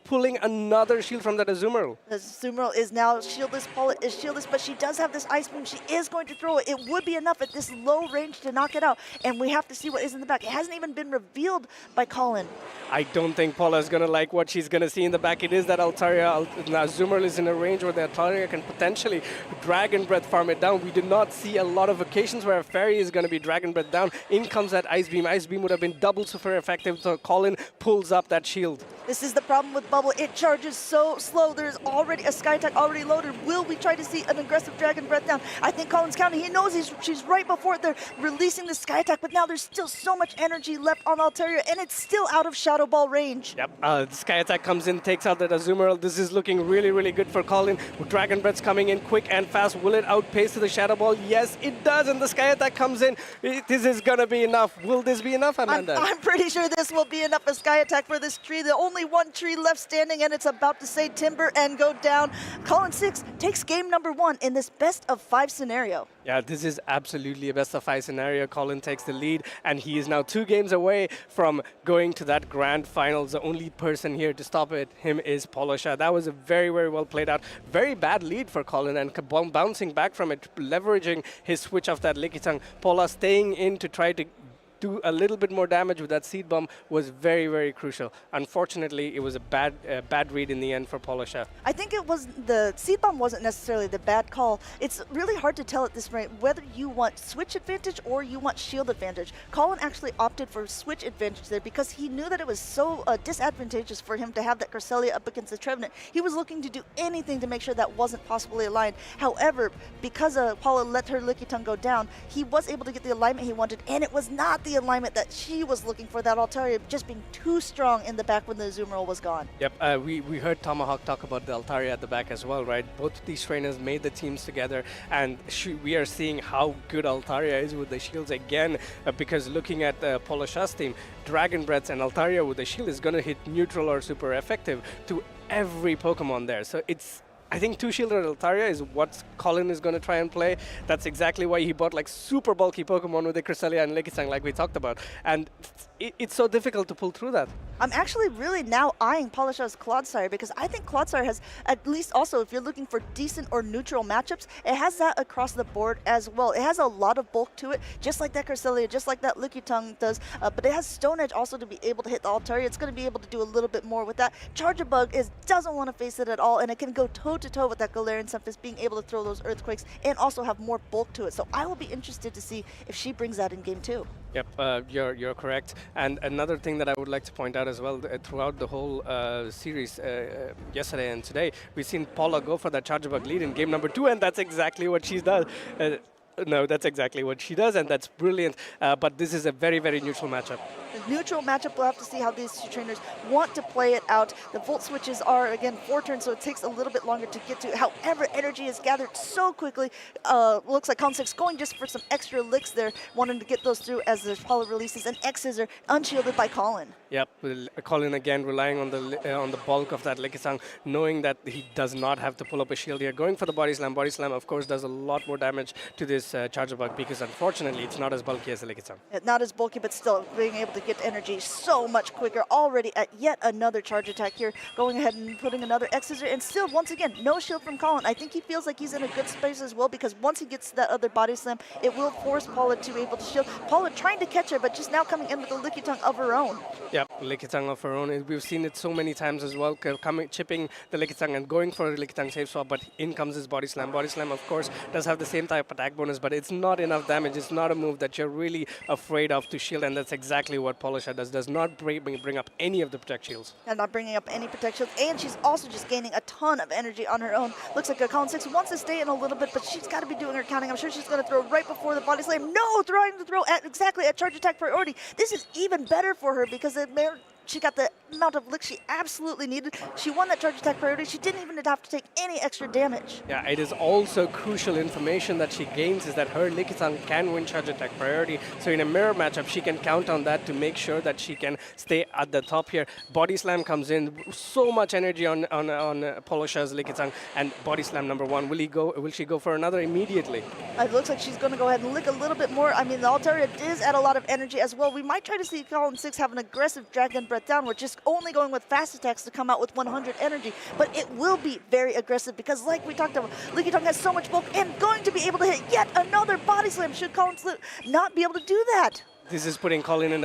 pulling another shield from that Azumarill. The Azumarill is now shieldless. Paula is shieldless, but she does have this Ice Beam. She is going to throw it. It would be enough at this low range to knock it out, and we have to see what is in the back. It hasn't even been revealed by Colin. I don't think Paula is going to like what she's going to see in the back. It is that Altaria. Azumarill is in a range where the Altaria can potentially Dragon Breath farm it down. We did not see a lot of occasions where a Fairy is going to be Dragon Breath down. In comes that Ice Beam. Ice Beam would have been double super effective, so Colin pulls up that shield. This is the problem with Bubble. It charges so slow. There's already a Sky Attack already loaded. Will we try to see an aggressive Dragon Breath down? I think Colin's counting. He knows she's right before they're releasing the Sky Attack, but now there's still so much energy left on Altaria, and it's still out of Shadow Ball range. Yep, the Sky Attack comes in, takes out that Azumarill. This is looking really, really good for Colin. Dragon Breath's coming in quick and fast. Will it outpace the Shadow Ball? Yes, it does, and the Sky Attack comes in. This is gonna be enough. Will this be enough, Amanda? I'm pretty sure this will be enough a Sky Attack for this tree. The only one tree left standing, and it's about to say timber and go down. Colin 6 takes game number 1 in this best of 5 scenario. Yeah, this is absolutely a best of 5 scenario. Colin takes the lead, and he is now 2 games away from going to that grand finals. The only person here to stop him is Polisha. That was a very, very well played out. Very bad lead for Colin, and bouncing back from it, leveraging his switch of that Lickitung. Paula staying in to try to do a little bit more damage with that Seed Bomb was very, very crucial. Unfortunately, it was a bad read in the end for Polisha. I think it was the Seed Bomb wasn't necessarily the bad call. It's really hard to tell at this rate whether you want switch advantage or you want shield advantage. Colin actually opted for switch advantage there because he knew that it was so disadvantageous for him to have that Cresselia up against the Trevenant. He was looking to do anything to make sure that wasn't possibly aligned. However, because Paula let her Lickitung go down, he was able to get the alignment he wanted, and it was not the alignment that she was looking for, that Altaria just being too strong in the back when the Azumarill was gone. Yep, we heard Tomahawk talk about the Altaria at the back as well, right? Both of these trainers made the teams together, and we are seeing how good Altaria is with the shields again, because looking at Polisha's team, Dragon Breath and Altaria with the shield is going to hit neutral or super effective to every Pokemon there. So I think 2-shielded Altaria is what Colin is going to try and play. That's exactly why he bought like super bulky Pokemon with the Cresselia and Lickitung like we talked about. And it's so difficult to pull through that. I'm actually really now eyeing Polisha's Clodsire because I think Clodsire has, at least also if you're looking for decent or neutral matchups, it has that across the board as well. It has a lot of bulk to it, just like that Cresselia, just like that Lickitung does, but it has Stone Edge also to be able to hit the Altaria. It's going to be able to do a little bit more with that. Charge-a-Bug doesn't want to face it at all, and it can go toe-to-toe with that Galarian Sunfist, being able to throw those Earthquakes and also have more bulk to it. So I will be interested to see if she brings that in game 2. Yep, you're correct. And another thing that I would like to point out as well, throughout the whole series yesterday and today, we've seen Paula go for that Charge-a-Bug lead in game number 2, and that's exactly what she's done. No, that's exactly what she does, and that's brilliant. But this is a very, very neutral matchup. A neutral matchup, we'll have to see how these two trainers want to play it out. The volt switches are, again, 4 turns, so it takes a little bit longer to get to. However, energy is gathered so quickly. Looks like Con6 going just for some extra licks there, wanting to get those through as the Paula releases an X-Scissor, unshielded by Colin. Yep, Colin again relying on the bulk of that Lickitung, knowing that he does not have to pull up a shield here. Going for the body slam. Body slam, of course, does a lot more damage to this Charger Bug because, unfortunately, it's not as bulky as the Lickitung. Not as bulky, but still being able to get energy so much quicker. Already at yet another charge attack here, going ahead and putting another X-Scissor, and still, once again, no shield from Colin. I think he feels like he's in a good space as well, because once he gets that other body slam, it will force Paula to be able to shield. Paula trying to catch her, but just now coming in with a Lickitung of her own. Yep, Lickitung of her own. We've seen it so many times as well, chipping the Lickitung and going for a Lickitung safe swap, but in comes his body slam. Body slam, of course, does have the same type of attack bonus, but it's not enough damage. It's not a move that you're really afraid of to shield, and that's exactly what Polisha does not bring up any of the protect shields. And not bringing up any protect shields, and she's also just gaining a ton of energy on her own. Looks like Con6 wants to stay in a little bit, but she's got to be doing her counting. I'm sure she's going to throw right before the body slam. No, trying to throw exactly at charge attack priority. This is even better for her because she got the amount of lick she absolutely needed. She won that charge attack priority. She didn't even have to take any extra damage. Yeah, it is also crucial information that she gains is that her Lickitung can win charge attack priority. So in a mirror matchup, she can count on that to make sure that she can stay at the top here. Body slam comes in, so much energy on Polisha's Lickitung, and body slam number 1. Will she go for another immediately? It looks like she's going to go ahead and lick a little bit more. I mean, the Altaria does add a lot of energy as well. We might try to see Con6 have an aggressive Dragon Breath down. We're just only going with fast attacks to come out with 100 energy, but it will be very aggressive because, like we talked about, Lickitung has so much bulk and going to be able to hit yet another body slam should Colin not be able to do that. This is putting Colin in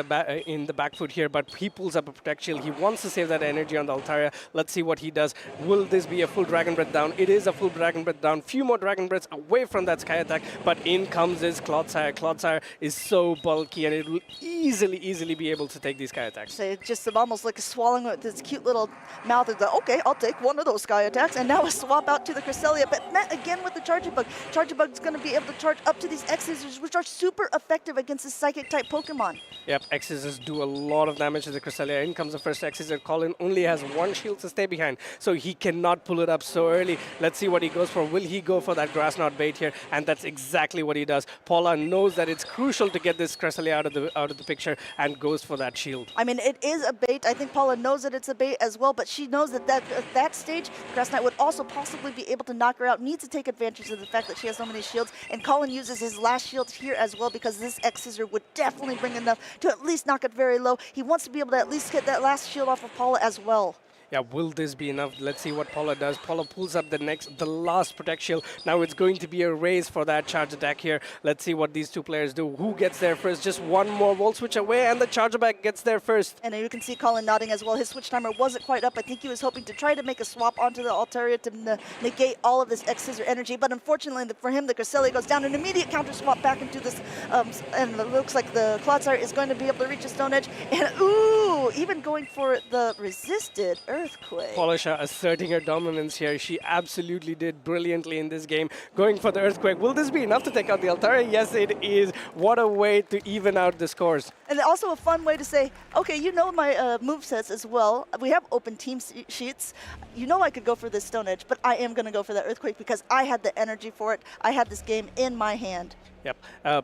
the back foot here, but he pulls up a protect shield. He wants to save that energy on the Altaria. Let's see what he does. Will this be a full Dragon Breath down? It is a full Dragon Breath down. Few more Dragon Breaths away from that Sky Attack, but in comes this Clodsire. Clodsire is so bulky, and it will easily be able to take these Sky Attacks. So it's just almost like swallowing with this cute little mouth. It's like, okay, I'll take one of those Sky Attacks, and now a swap out to the Cresselia, but met again with the Charger Bug. Charger Bug's going to be able to charge up to these X-Scissors, which are super effective against the Psychic-type Pokemon. Yep, X-Scissors do a lot of damage to the Cresselia. In comes the first X-Scissor. Colin only has 1 shield to stay behind, so he cannot pull it up so early. Let's see what he goes for. Will he go for that Grass Knot bait here? And that's exactly what he does. Paula knows that it's crucial to get this Cresselia out of the picture and goes for that shield. I mean, it is a bait. I think Paula knows that it's a bait as well, but she knows that at that stage, Grass Knight would also possibly be able to knock her out. Needs to take advantage of the fact that she has so many shields, and Colin uses his last shield here as well because this X-Scissor would definitely bring enough to at least knock it very low. He wants to be able to at least get that last shield off of Paula as well. Yeah, will this be enough? Let's see what Paula does. Paula pulls up the last protect shield. Now it's going to be a race for that charge attack here. Let's see what these two players do. Who gets there first? Just one more volt switch away, and the charger back gets there first. And you can see Colin nodding as well. His switch timer wasn't quite up. I think he was hoping to try to make a swap onto the Altaria to negate all of this X-Scissor energy. But unfortunately for him, the Cresselia goes down. An immediate counter swap back into this. And it looks like the Clodsire is going to be able to reach a Stone Edge. And ooh, even going for the resisted Earthquake. Polisha asserting her dominance here. She absolutely did brilliantly in this game. Going for the Earthquake. Will this be enough to take out the Altaria? Yes, it is. What a way to even out the scores. And also a fun way to say, okay, you know my movesets as well. We have open team sheets. You know I could go for this Stone Edge, but I am going to go for that Earthquake because I had the energy for it. I had this game in my hand. Yep.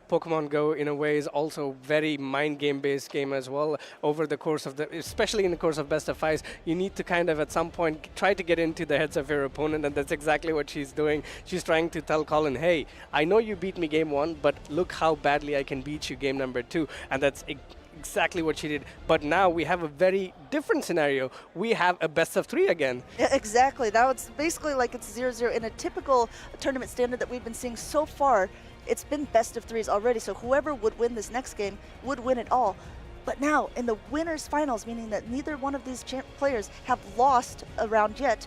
Pokemon Go, in a way, is also very mind game-based game as well. Over the course of especially in the course of best of fives, you need to kind of at some point try to get into the heads of your opponent, and that's exactly what she's doing. She's trying to tell Colin, hey, I know you beat me game 1, but look how badly I can beat you game number 2, and that's exactly what she did. But now we have a very different scenario. We have a best of 3 again. Yeah, exactly. Now it's basically like it's 0-0 in a typical tournament standard that we've been seeing so far. It's been best of 3s already, so whoever would win this next game would win it all. But now, in the winners' finals, meaning that neither one of these players have lost a round yet,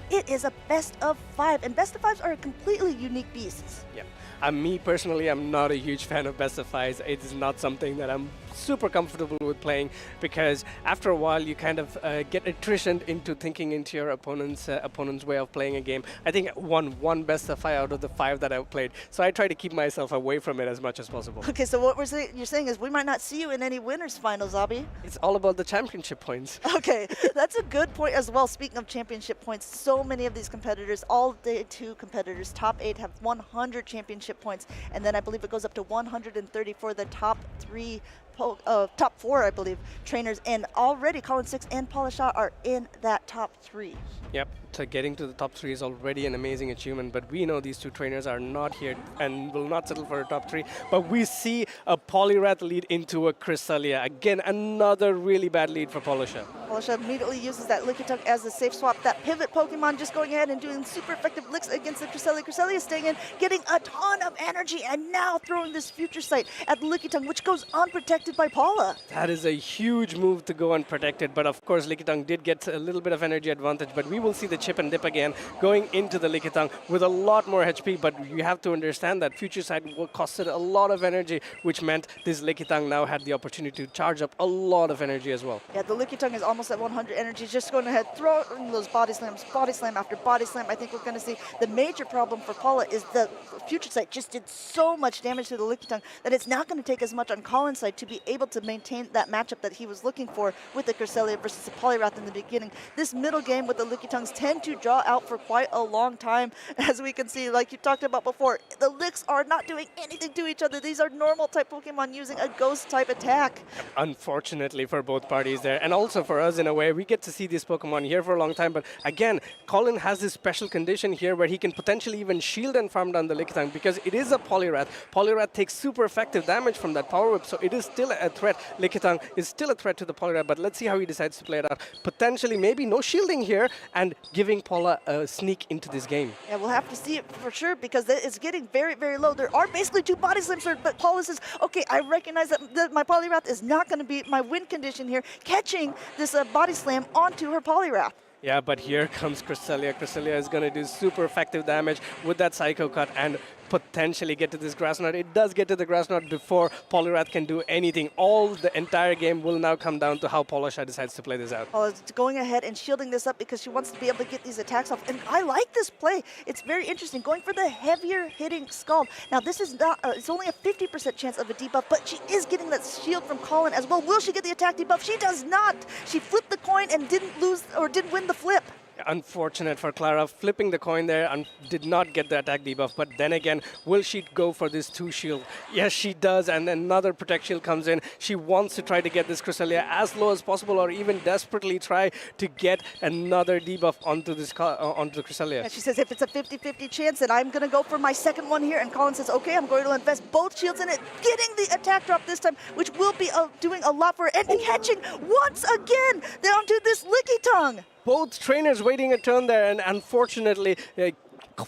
it is a best of 5, and best of 5s are completely unique beasts. Yeah. Me personally, I'm not a huge fan of best of 5s. It is not something that I'm super comfortable with playing, because after a while you kind of get attrition into thinking into your opponent's way of playing a game. I think I won one best of 5 out of the 5 that I've played, so I try to keep myself away from it as much as possible. Okay, so what you're saying is we might not see you in any winners finals, Abhi. It's all about the championship points. Okay, that's a good point as well. Speaking of championship points, so many of these competitors, all day 2 competitors, top 8 have 100 championship points, and then I believe it goes up to 130 for the top 3. Top 4, I believe, trainers, and already Colin Six and Paula Shaw are in that top 3. Yep, so getting to the top 3 is already an amazing achievement, but we know these 2 trainers are not here and will not settle for a top 3. But we see a Poliwrath lead into a Cresselia. Again, another really bad lead for Paula Shaw. Paula Shaw immediately uses that Lickitung as the safe swap. That pivot Pokemon just going ahead and doing super effective licks against the Cresselia. Cresselia staying in, getting a ton of energy, and now throwing this Future Sight at Lickitung, which goes unprotected by Paula. That is a huge move to go unprotected, but of course Lickitung did get a little bit of energy advantage, but we will see the chip and dip again going into the Lickitung with a lot more HP, but you have to understand that Future Sight costed a lot of energy, which meant this Lickitung now had the opportunity to charge up a lot of energy as well. Yeah, the Lickitung is almost at 100 energy, just going ahead, throwing those body slams, body slam after body slam. I think we're going to see the major problem for Paula is the Future Sight just did so much damage to the Lickitung that it's not going to take as much on Colin's side to be able to maintain that matchup that he was looking for with the Cresselia versus the Poliwrath in the beginning. This middle game with the Lickitungs tend to draw out for quite a long time, as we can see, like you talked about before. The Licks are not doing anything to each other. These are normal type Pokemon using a ghost type attack. Unfortunately for both parties there, and also for us in a way, we get to see these Pokemon here for a long time, but again, Colin has this special condition here where he can potentially even shield and farm down the Lickitung because it is a Poliwrath. Poliwrath takes super effective damage from that Power Whip, so it is still a threat. Lickitung is still a threat to the Poliwrath, but let's see how he decides to play it out. Potentially, maybe no shielding here, and giving Paula a sneak into this game. Yeah, we'll have to see it for sure because it's getting very, very low. There are basically 2 body slams, but Paula says, okay, I recognize that my Poliwrath is not going to be my win condition here, catching this body slam onto her Poliwrath. Yeah, but here comes Cresselia. Cresselia is going to do super effective damage with that Psycho Cut and potentially get to this Grass Knot. It does get to the Grass Knot before Poliwrath can do anything. The entire game will now come down to how Paula Shaw decides to play this out. Paula's going ahead and shielding this up because she wants to be able to get these attacks off. And I like this play. It's very interesting. Going for the heavier hitting Scald. Now this is not, it's only a 50% chance of a debuff, but she is getting that shield from Colin as well. Will she get the attack debuff? She does not. She flipped the coin and didn't lose or didn't win the flip. Unfortunate for Clara, flipping the coin there and did not get the attack debuff. But then again, will she go for this 2 shield? Yes, she does, and another protect shield comes in. She wants to try to get this Cresselia as low as possible, or even desperately try to get another debuff onto this onto the Cresselia. Yeah, she says if it's a 50-50 chance, then I'm going to go for my second one here. And Colin says, okay, I'm going to invest both shields in it, getting the attack drop this time, which will be doing a lot for it, and catching once again down to this Lickitung. Both trainers waiting a turn there, and unfortunately,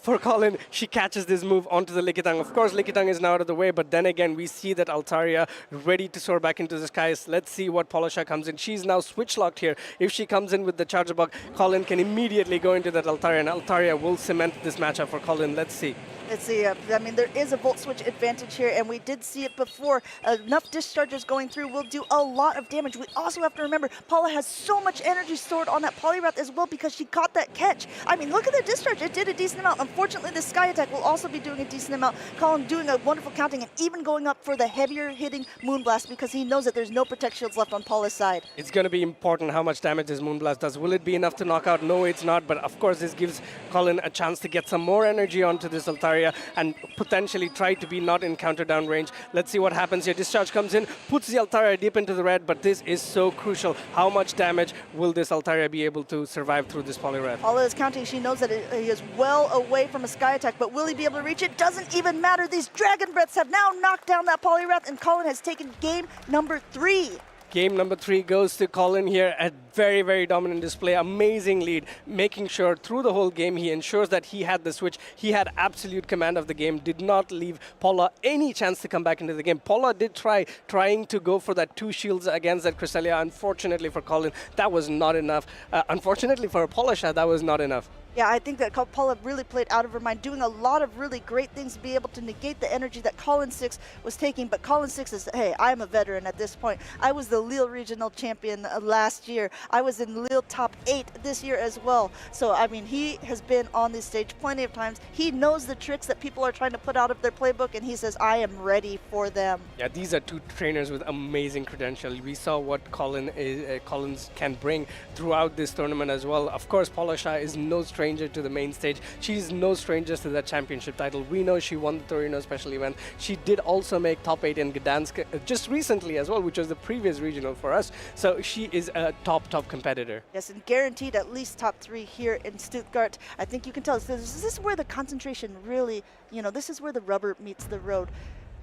for Colin, she catches this move onto the Lickitung. Of course, Lickitung is now out of the way, but then again, we see that Altaria ready to soar back into the skies. Let's see what Paula Shaw comes in. She's now switch-locked here. If she comes in with the Charger Bug, Colin can immediately go into that Altaria, and Altaria will cement this matchup for Colin. Let's see. Let's see, I mean, there is a Volt Switch advantage here, and we did see it before. Enough discharges going through will do a lot of damage. We also have to remember, Paula has so much energy stored on that Poliwrath as well because she caught that catch. I mean, look at the discharge. It did a decent amount. Unfortunately, the Sky Attack will also be doing a decent amount. Colin doing a wonderful counting and even going up for the heavier hitting Moonblast because he knows that there's no Protect Shields left on Paula's side. It's going to be important how much damage this Moonblast does. Will it be enough to knock out? No, it's not. But of course, this gives Colin a chance to get some more energy onto this Altaria and potentially try to be not in counter down range. Let's see what happens here. Discharge comes in, puts the Altaria deep into the red, but this is so crucial. How much damage will this Altaria be able to survive through this Poliwrath? Paula is counting. She knows that he is well away from a Sky Attack, but will he be able to reach it? Doesn't even matter. These Dragon Breaths have now knocked down that Poliwrath, and Colin has taken game number 3. Game number 3 goes to Colin here. A very, very dominant display. Amazing lead. Making sure through the whole game he ensures that he had the switch. He had absolute command of the game. Did not leave Paula any chance to come back into the game. Paula did trying to go for that 2 shields against that Cresselia. Unfortunately for Colin, that was not enough. Unfortunately for Paula Shaw, that was not enough. Yeah, I think that Paula really played out of her mind, doing a lot of really great things to be able to negate the energy that Colin 6 was taking. But Colin 6 is, hey, I'm a veteran at this point. I was the Lille Regional Champion last year. I was in Lille top 8 this year as well. So, I mean, he has been on this stage plenty of times. He knows the tricks that people are trying to put out of their playbook, and he says, I am ready for them. Yeah, these are two trainers with amazing credentials. We saw what Collins can bring throughout this tournament as well. Of course, Paula Shah is no stranger to the main stage. She's no stranger to that championship title. We know she won the Torino special event. She did also make top 8 in Gdansk just recently as well, which was the previous regional for us. So she is a top competitor. Yes, and guaranteed at least top 3 here in Stuttgart. I think you can tell this is where the concentration really, this is where the rubber meets the road.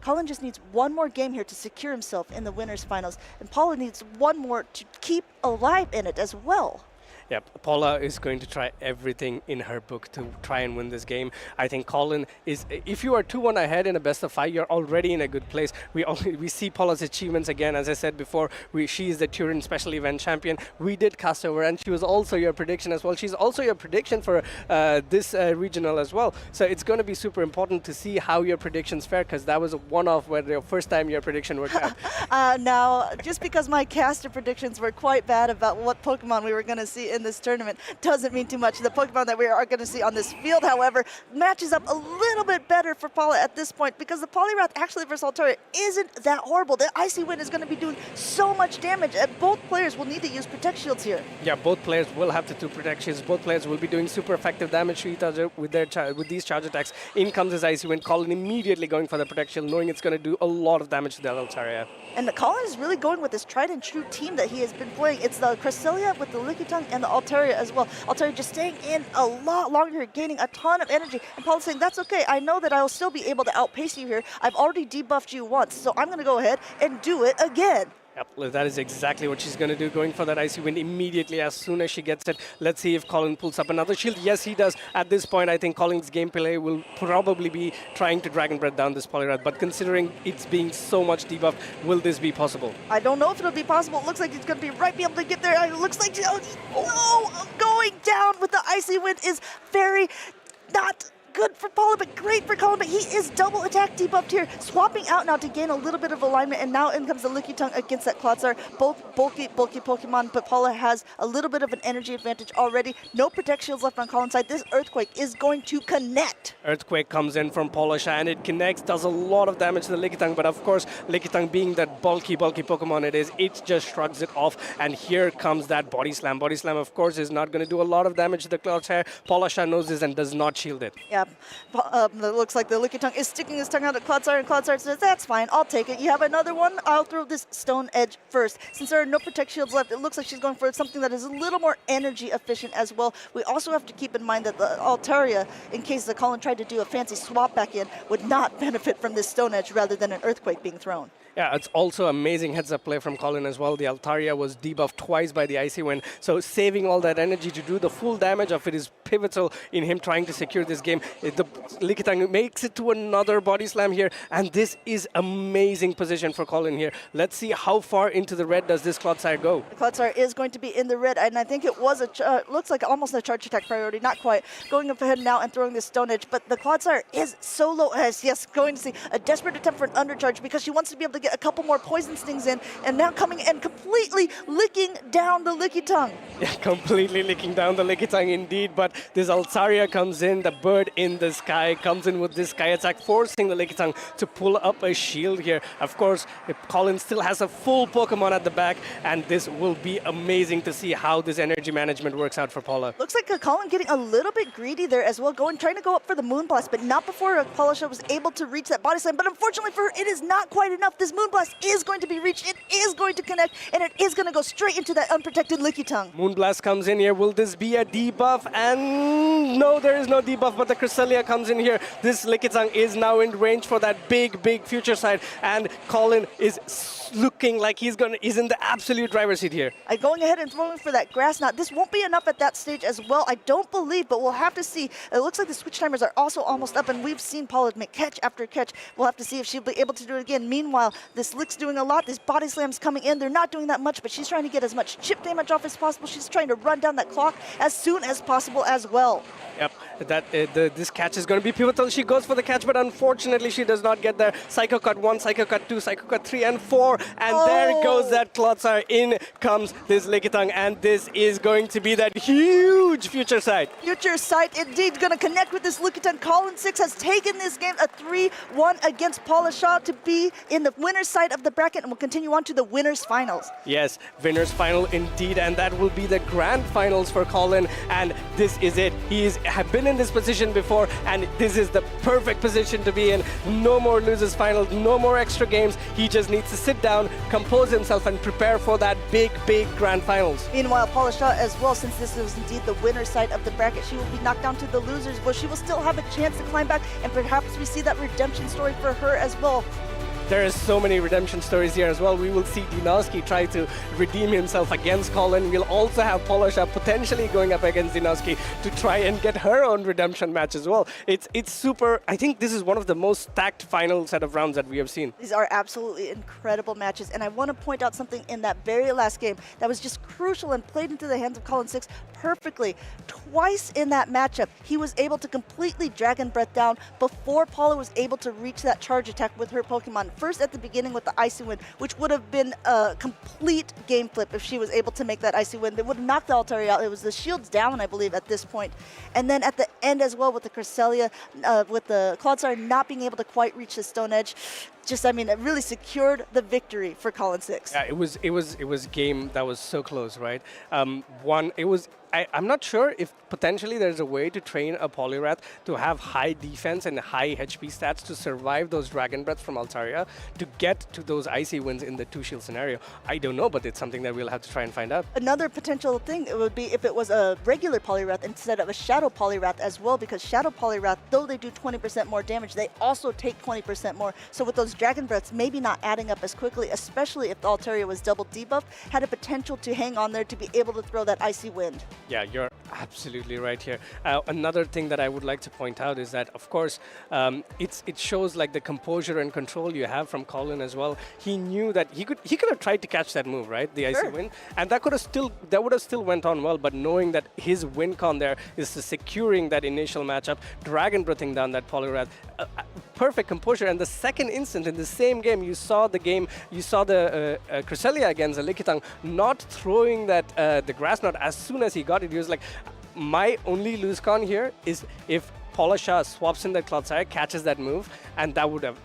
Colin just needs one more game here to secure himself in the winners finals, and Paula needs one more to keep alive in it as well. Yep, Paula is going to try everything in her book to try and win this game. I think Colin is, if you are 2-1 ahead in a best of 5, you're already in a good place. We see Paula's achievements again. As I said before, she is the Turin special event champion. We did cast over, and she was also your prediction as well. She's also your prediction for this regional as well. So it's going to be super important to see how your predictions fare, because that was a one-off where the first time your prediction worked out. Now, just because my caster predictions were quite bad about what Pokemon we were going to see in this tournament doesn't mean too much. The Pokemon that we are going to see on this field, however, matches up a little bit better for Paula at this point, because the Poliwrath actually versus Altaria isn't that horrible. The Icy Wind is going to be doing so much damage, and both players will need to use Protect Shields here. Yeah, both players will have to do Protect Shields. Both players will be doing super effective damage to each other with these charge attacks. In comes his Icy Wind. Colin immediately going for the Protect Shield, knowing it's going to do a lot of damage to the Altaria. And Colin is really going with this tried and true team that he has been playing. It's the Cresselia with the Lickitung and the Altaria as well. Altaria just staying in a lot longer, gaining a ton of energy. And Paul's saying, that's okay. I know that I'll still be able to outpace you here. I've already debuffed you once, so I'm going to go ahead and do it again. Yep, that is exactly what she's going to do, going for that Icy Wind immediately as soon as she gets it. Let's see if Colin pulls up another shield. Yes, he does. At this point, I think Colin's gameplay will probably be trying to Dragon Breath down this Poliwrath, but considering it's being so much debuffed, will this be possible? I don't know if it'll be possible. It looks like he's going to be able to get there. It looks like, going down with the Icy Wind is very not good for Paula, but great for Colin, but he is double attack debuffed here, swapping out now to gain a little bit of alignment, and now in comes the Lickitung against that Clodsar. Both bulky Pokemon, but Paula has a little bit of an energy advantage already. No Protect Shields left on Colin's side. This Earthquake is going to connect. Earthquake comes in from Paula Shah, and it connects, does a lot of damage to the Lickitung, but of course, Lickitung being that bulky Pokemon it is, it just shrugs it off, and here comes that Body Slam. Body Slam, of course, is not going to do a lot of damage to the Clodsar. Paula Shah knows this and does not shield it. Yeah. It looks like the Lickitung is sticking his tongue out at Clodsar, and Clodsar says, that's fine, I'll take it. You have another one? I'll throw this Stone Edge first. Since there are no Protect Shields left, it looks like she's going for something that is a little more energy efficient as well. We also have to keep in mind that the Altaria, in case the Colin tried to do a fancy swap back in, would not benefit from this Stone Edge rather than an Earthquake being thrown. Yeah, it's also amazing heads-up play from Colin as well. The Altaria was debuffed twice by the Icy Wind, so saving all that energy to do the full damage of it is pivotal in him trying to secure this game. The Lickitung makes it to another Body Slam here, and this is amazing position for Colin here. Let's see how far into the red does this Clodsire go. The Clodsire is going to be in the red, and I think it was looks like almost a charge attack priority, not quite. Going up ahead now and throwing this Stone Edge, but the Clodsire is so low as, yes, going to see a desperate attempt for an undercharge because she wants to be able to get a couple more poison stings in, and now coming and completely licking down the Lickitung. Yeah, completely licking down the Lickitung indeed, but this Altaria comes in, the bird in the sky, comes in with this sky attack, forcing the Lickitung to pull up a shield here. Of course, Colin still has a full Pokemon at the back, and this will be amazing to see how this energy management works out for Paula. Looks like Colin getting a little bit greedy there as well, trying to go up for the Moonblast, but not before Paula Shah was able to reach that Body Slam. But unfortunately for her, it is not quite enough. This Moonblast is going to be reached, it is going to connect, and it is going to go straight into that unprotected Lickitung. Moonblast comes in here. Will this be a debuff? And no, there is no debuff, but the Cresselia comes in here. This Lickitung is now in range for that big future side, and Colin is looking like he's in the absolute driver's seat here. Going ahead and throwing for that Grass Knot. This won't be enough at that stage as well, I don't believe, but we'll have to see. It looks like the switch timers are also almost up, and we've seen Paula make catch after catch. We'll have to see if she'll be able to do it again. Meanwhile, this Lick's doing a lot. This Body Slam's coming in. They're not doing that much, but she's trying to get as much chip damage off as possible. She's trying to run down that clock as soon as possible as well. Yep, this catch is going to be pivotal. She goes for the catch, but unfortunately she does not get there. Psycho Cut 1, Psycho Cut 2, Psycho Cut 3 and 4. And there goes that Clotsire. In comes this Lickitung, and this is going to be that huge future sight. Future sight indeed, going to connect with this Lickitung. Colin 6 has taken this game a 3-1 against Paula Shaw to be in the winner's side of the bracket, and will continue on to the winner's finals. Yes, winner's final indeed, and that will be the grand finals for Colin, and this is it. He's have been in this position before, and this is the perfect position to be in. No more losers finals, no more extra games. He just needs to sit down, compose himself, and prepare for that big grand finals. Meanwhile, Paula Shaw as well, since this is indeed the winner's side of the bracket, she will be knocked down to the losers, but she will still have a chance to climb back, and perhaps we see that redemption story for her as well. There is so many redemption stories here as well. We will see Dinowski try to redeem himself against Colin. We'll also have Paula Shaw potentially going up against Dinowski to try and get her own redemption match as well. It's super. I think this is one of the most stacked final set of rounds that we have seen. These are absolutely incredible matches, and I want to point out something in that very last game that was just crucial and played into the hands of Colin 6 perfectly. Twice in that matchup, he was able to completely Dragon Breath down before Paula was able to reach that charge attack with her Pokemon. First at the beginning with the Icy Wind, which would have been a complete game flip if she was able to make that Icy Wind. It would have knocked the Altaria out. It was the shields down, I believe, at this point. And then at the end as well with the Cresselia, with the Clodsire not being able to quite reach the Stone Edge. Just, I mean, it really secured the victory for Colin 6. Yeah, it was a game that was so close, right? I'm not sure if potentially there's a way to train a Poliwrath to have high defense and high HP stats to survive those Dragon Breaths from Altaria to get to those Icy Winds in the two-shield scenario. I don't know, but it's something that we'll have to try and find out. Another potential thing it would be if it was a regular Poliwrath instead of a Shadow Poliwrath as well, because Shadow Poliwrath, though they do 20% more damage, they also take 20% more. So with those Dragon Breaths maybe not adding up as quickly, especially if the Altaria was double debuffed, had a potential to hang on there to be able to throw that Icy Wind. Yeah, you're absolutely right here. Another thing that I would like to point out is that, of course, it shows like the composure and control you have from Colin as well. He knew that he could have tried to catch that move, right? The Icy Wind, and that would have still went on well. But knowing that his win con there is securing that initial matchup, Dragon Breathing down that Poliwrath, perfect composure. And the second instant in the same game, you saw the Cresselia against the Lickitung not throwing that the Grass Knot as soon as he got it. He was like, my only lose con here is if Paula Shaw swaps in that Clodsire, catches that move, and that would have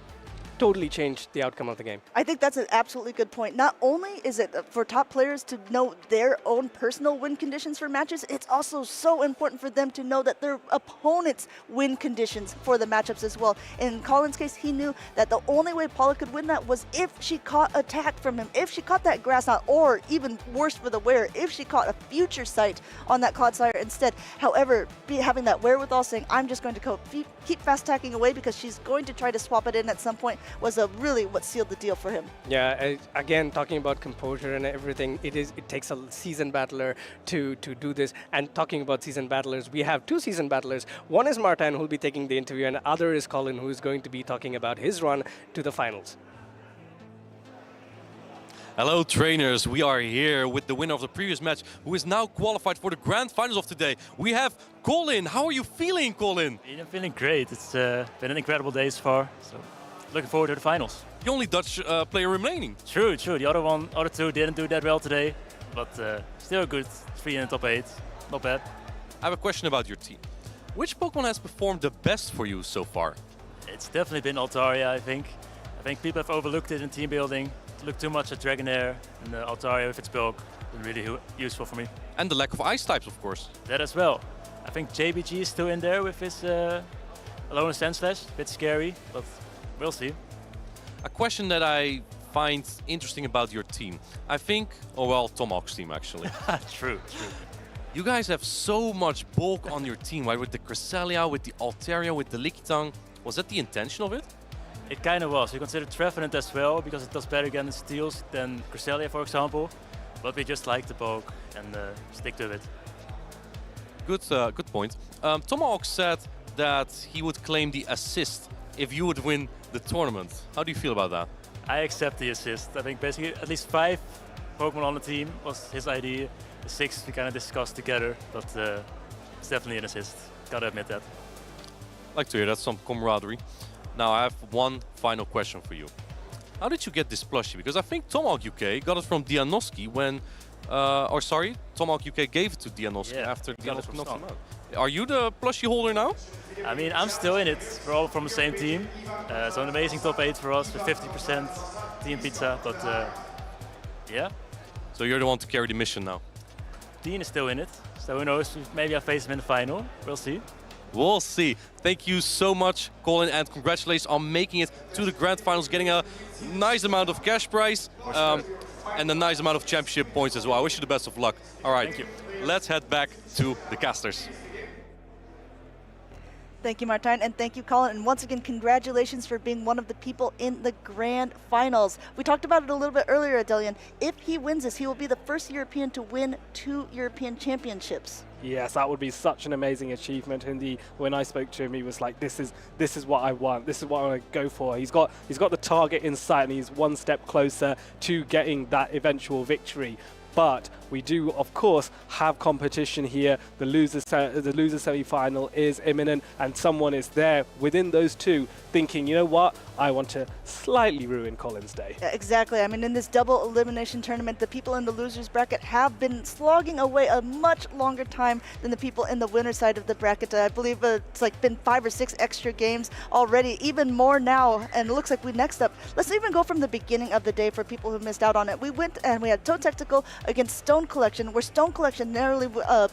totally changed the outcome of the game. I think that's an absolutely good point. Not only is it for top players to know their own personal win conditions for matches, it's also so important for them to know that their opponent's win conditions for the matchups as well. In Colin's case, he knew that the only way Paula could win that was if she caught attack from him, if she caught that Grass Knot, or even worse for the wearer, if she caught a future sight on that Clodsire instead. However, having that wherewithal, saying, I'm just going to keep fast attacking away because she's going to try to swap it in at some point, was really what sealed the deal for him. Yeah, again, talking about composure and everything, it takes a seasoned battler to do this. And talking about seasoned battlers, we have two seasoned battlers. One is Martin, who will be taking the interview, and the other is Colin, who is going to be talking about his run to the finals. Hello trainers, we are here with the winner of the previous match, who is now qualified for the grand finals of today. We have Colin. How are you feeling, Colin? I'm feeling great. It's been an incredible day so far. So looking forward to the finals. The only Dutch player remaining. True. The other two didn't do that well today, but still a good 3 in the top 8. Not bad. I have a question about your team. Which Pokemon has performed the best for you so far? It's definitely been Altaria, I think. I think people have overlooked it in team building. Look too much at Dragonair, and Altaria with its bulk been really useful for me. And the lack of ice types, of course. That as well. I think JBG is still in there with his Alone Sandslash. A bit scary, but we'll see. A question that I find interesting about your team. I think, Tomahawk's team actually. True. You guys have so much bulk on your team, right? With the Cresselia, with the Altaria, with the Lickitung. Was that the intention of it? It kind of was. We considered Trevenant as well because it does better against steals than Cresselia, for example. But we just like the poke and stick to it. Good point. Tomahawk said that he would claim the assist if you would win the tournament. How do you feel about that? I accept the assist. I think basically at least 5 Pokemon on the team was his idea. The 6 we kind of discussed together, but it's definitely an assist. Gotta admit that. Like to hear that, some camaraderie. Now I have one final question for you. How did you get this plushie? Because I think Tomahawk UK got it from Dianoski when, Tomahawk UK gave it to Dianoski after Dianoski knocked him out. Are you the plushie holder now? I mean, I'm still in it. We're all from the same team. So an amazing top 8 for us with 50% Team Pizza, but yeah. So you're the one to carry the mission now? Dean is still in it, so who knows, maybe I'll face him in the final. We'll see. We'll see. Thank you so much, Colin, and congratulations on making it to the grand finals, getting a nice amount of cash prize and a nice amount of championship points as well. I wish you the best of luck. All right, thank you. Let's head back to the casters. Thank you, Martijn, and thank you, Colin. And once again, congratulations for being one of the people in the grand finals. We talked about it a little bit earlier, Adelian. If he wins this, he will be the first European to win 2 European championships. Yes, that would be such an amazing achievement. And when I spoke to him, he was like, "This is what I want. This is what I want to go for." He's got the target in sight, and he's one step closer to getting that eventual victory. But we do, of course, have competition here. The loser semi-final is imminent, and someone is there within those two thinking, you know what, I want to slightly ruin Colin's day. Yeah, exactly. I mean, in this double elimination tournament, the people in the losers bracket have been slogging away a much longer time than the people in the winner side of the bracket. I believe it's like been 5 or 6 extra games already, even more now. And it looks like next up, let's even go from the beginning of the day for people who missed out on it. We went and we had Toe Tactical against Stone Collection, where Stone Collection narrowly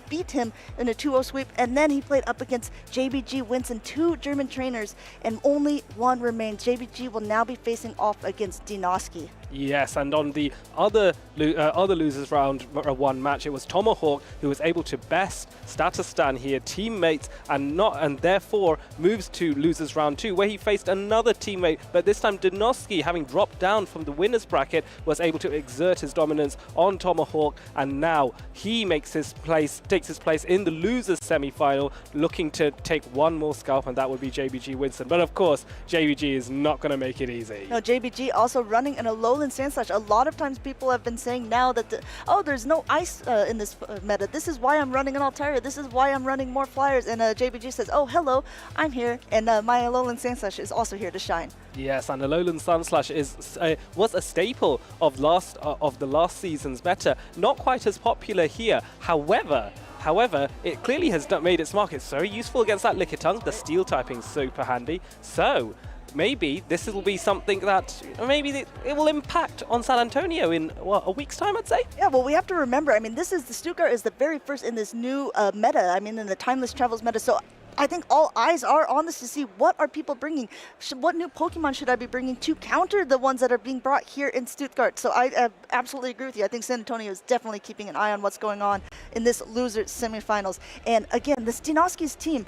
beat him in a 2-0 sweep, and then he played up against JBG Winston, 2 German trainers, and only one remains. JBG will now be facing off against Dinoski. Yes, and on the other losers round 1 match, it was Tomahawk who was able to best Statistan here, teammates, and therefore moves to losers round 2, where he faced another teammate, but this time Dinoski, having dropped down from the winners bracket, was able to exert his dominance on Tomahawk, and now he takes his place in the losers semi-final, looking to take one more scalp, and that would be JBG Winston. But of course, JBG is not going to make it easy. No, JBG also running in a lowland sand slash. A lot of times people have been saying now that, there's no ice in this meta. This is why I'm running an Altaria. This is why I'm running more flyers. And JBG says, oh, hello, I'm here. And my lowland sand slash is also here to shine. Yes, and the Lowland Sunslash was a staple of the last season's meta. Not quite as popular here. However, it clearly has made its mark. It's very useful against that Lickitung. The steel typing is super handy. So maybe this will be something that it will impact on San Antonio in a week's time, I'd say. Yeah, well, we have to remember, I mean, the Stuttgart is the very first in this new meta. I mean, in the Timeless Travels meta. So I think all eyes are on this to see what are people bringing. What new Pokemon should I be bringing to counter the ones that are being brought here in Stuttgart? So I absolutely agree with you. I think San Antonio is definitely keeping an eye on what's going on in this loser semifinals. And again, this Dinoski's team,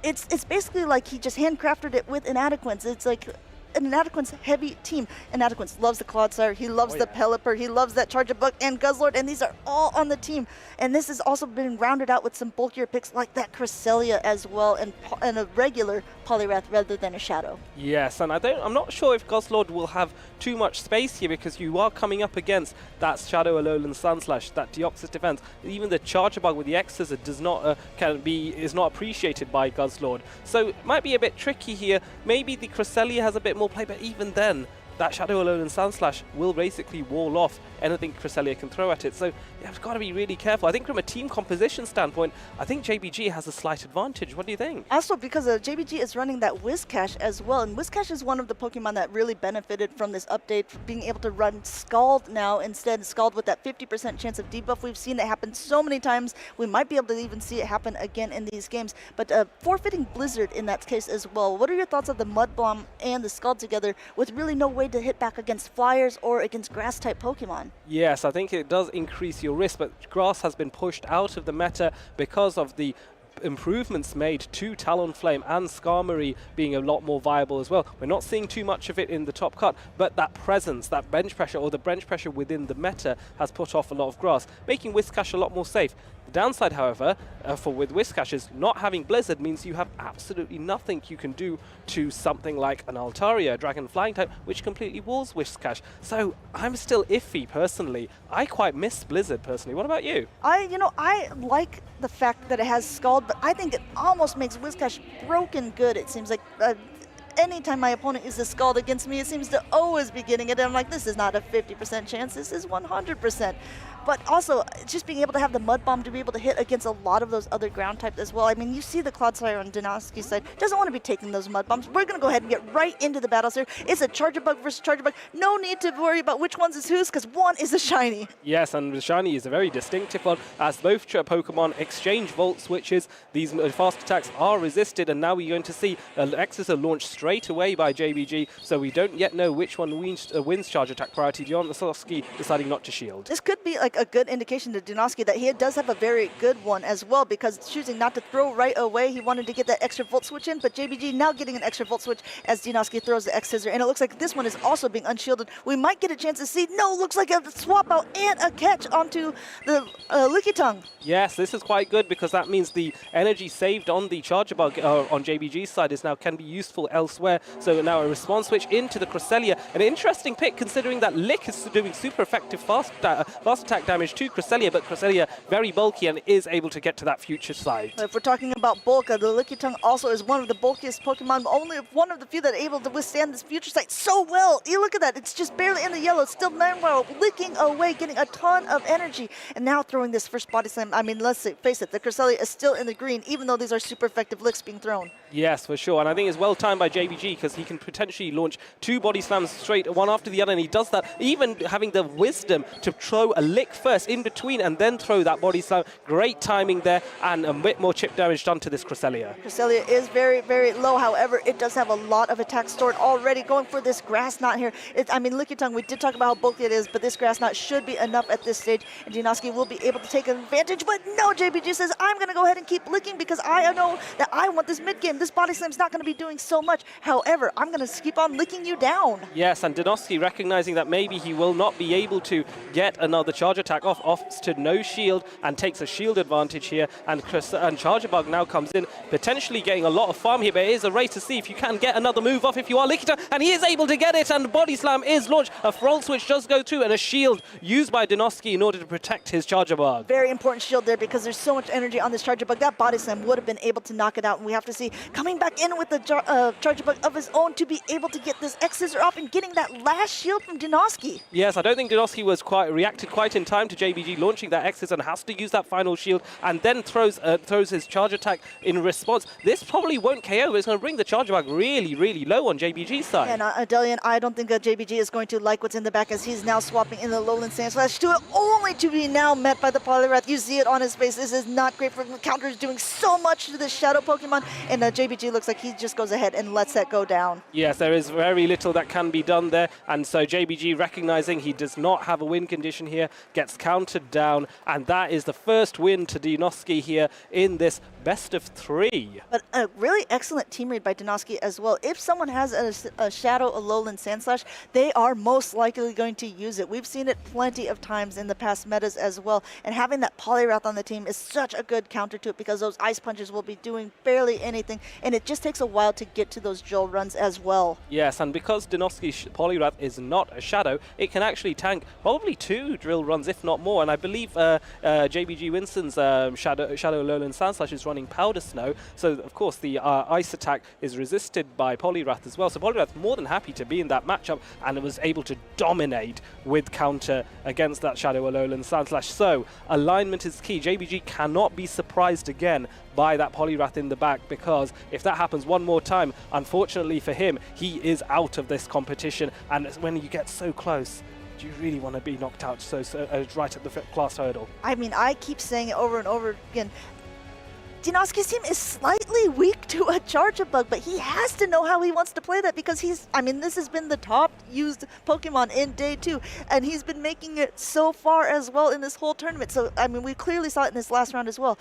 it's basically like he just handcrafted it with Inadequance. It's like an Inadequance heavy team. Inadequance loves the Clodsire, he loves the Pelipper, he loves that Charjabug and Guzzlord, and these are all on the team. And this has also been rounded out with some bulkier picks like that Cresselia as well, and a regular Poliwrath rather than a Shadow. Yes, and I'm not sure if Guzzlord will have too much space here, because you are coming up against that Shadow Alolan Sunslash, that Deoxys defense. Even the Charjabug with the X-Scissor is not appreciated by Guzzlord. So it might be a bit tricky here. Maybe the Cresselia has a bit more play, but even then, that Shadow Alolan Sunslash will basically wall off anything Cresselia can throw at it. So you've got to be really careful. I think from a team composition standpoint, I think JBG has a slight advantage. What do you think? Also, because JBG is running that Whiscash as well, and Whiscash is one of the Pokemon that really benefited from this update, for being able to run Scald now instead. Scald with that 50% chance of debuff. We've seen it happen so many times. We might be able to even see it happen again in these games. But forfeiting Blizzard in that case as well. What are your thoughts of the Mud Bomb and the Scald together with really no way to hit back against Flyers or against Grass-type Pokemon? Yes, I think it does increase your risk, but Grass has been pushed out of the meta because of the improvements made to Talonflame and Skarmory being a lot more viable as well. We're not seeing too much of it in the top cut, but that presence, that bench pressure, or the bench pressure within the meta has put off a lot of grass, making Whiscash a lot more safe. The downside, however, with Whiscash is not having Blizzard means you have absolutely nothing you can do to something like an Altaria, Dragon Flying type, which completely walls Whiscash. So I'm still iffy personally. I quite miss Blizzard personally. What about you? I like the fact that it has Scald, but I think it almost makes Whiscash broken good. It seems like anytime my opponent uses Scald against me, it seems to always be getting it. And I'm like, this is not a 50% chance, this is 100%. But also, just being able to have the Mud Bomb to be able to hit against a lot of those other ground types as well. I mean, you see the Clodsire on Dinoski's side. Doesn't want to be taking those Mud Bombs. We're going to go ahead and get right into the battles here. It's a Charger Bug versus Charger Bug. No need to worry about which one's is whose, because one is a Shiny. Yes, and the Shiny is a very distinctive one, as both Pokemon exchange Volt Switches. These fast attacks are resisted, and now we're going to see X's are launched straight away by JBG, so we don't yet know which one wins Charge Attack priority. Dinoski deciding not to shield. This could be like a good indication to Dinoski that he does have a very good one as well, because choosing not to throw right away, he wanted to get that extra Volt Switch in, but JBG now getting an extra Volt Switch as Dinoski throws the X-Scissor, and it looks like this one is also being unshielded. We might get a chance to see, no, looks like a swap out and a catch onto the Lickitung. Yes, this is quite good because that means the energy saved on the Charger Bug on JBG's side can be useful elsewhere. So now a response switch into the Cresselia. An interesting pick considering that Lick is doing super effective fast attack damage to Cresselia, but Cresselia very bulky and is able to get to that future side. If we're talking about bulk, the Lickitung also is one of the bulkiest Pokemon, only one of the few that are able to withstand this future sight so well. You look at that, it's just barely in the yellow, still meanwhile licking away, getting a ton of energy, and now throwing this first Body Slam. I mean, let's face it, the Cresselia is still in the green, even though these are super effective licks being thrown. Yes, for sure, and I think it's well timed by JBG because he can potentially launch 2 Body Slams straight, one after the other, and he does that, even having the wisdom to throw a lick first in between and then throw that Body Slam. Great timing there, and a bit more chip damage done to this Cresselia. Cresselia is very, very low. However, it does have a lot of attack stored already. Going for this Grass Knot here. I mean, Lickitung, we did talk about how bulky it is, but this Grass Knot should be enough at this stage, and Dinoski will be able to take advantage. But no, JBG says, I'm going to go ahead and keep licking because I know that I want this mid-game. This Body Slam's not going to be doing so much. However, I'm going to keep on licking you down. Yes, and Dinoski recognizing that maybe he will not be able to get another charge attack off, opts to no shield and takes a shield advantage here, and Charger Bug now comes in, potentially getting a lot of farm here, but it is a race to see if you can get another move off if you are Lickitung, and he is able to get it, and Body Slam is launched. A Front Switch does go through, and a shield used by Dinoski in order to protect his Charger Bug. Very important shield there because there's so much energy on this Charger Bug. That Body Slam would have been able to knock it out, and we have to see coming back in with the Charger Bug of his own to be able to get this X-Scissor off and getting that last shield from Dinoski. Yes, I don't think Dinoski was reacted quite in time to JBG launching that X-Scissor and has to use that final shield and then throws his charge attack in response. This probably won't KO, but it's going to bring the Charger Bug really, really low on JBG's side. And Adelian, I don't think JBG is going to like what's in the back as he's now swapping in the Lowland Sand Slash to it, only to be now met by the Poliwrath. You see it on his face. This is not great for him. The counter is doing so much to the Shadow Pokemon, and JBG looks like he just goes ahead and lets that go down. Yes, there is very little that can be done there, and so JBG recognizing he does not have a win condition here, gets countered down, and that is the first win to Dinoski here in this best of 3. But a really excellent team read by Dinoski as well. If someone has a Shadow, a Lowland Sand Slash, they are most likely going to use it. We've seen it plenty of times in the past metas as well, and having that Poliwrath on the team is such a good counter to it because those Ice Punches will be doing barely anything, and it just takes a while to get to those drill runs as well. Yes, and because Dinoski's Poliwrath is not a Shadow, it can actually tank probably 2 drill runs, if not more, and I believe JBG Winston's Shadow Lowland Sand Slash is running Powder Snow, so of course the Ice attack is resisted by Poliwrath as well, so Poliwrath more than happy to be in that matchup and was able to dominate with counter against that Shadow Lowland Sand Slash. So alignment is key. JBG cannot be surprised again by that Poliwrath in the back, because if that happens one more time, unfortunately for him, he is out of this competition, and when you get so close, do you really want to be knocked out right at the class hurdle? I mean, I keep saying it over and over again. Dinoski's team is slightly weak to a Charger Bug, but he has to know how he wants to play that because this has been the top used Pokemon in day 2, and he's been making it so far as well in this whole tournament. So, I mean, we clearly saw it in this last round as well.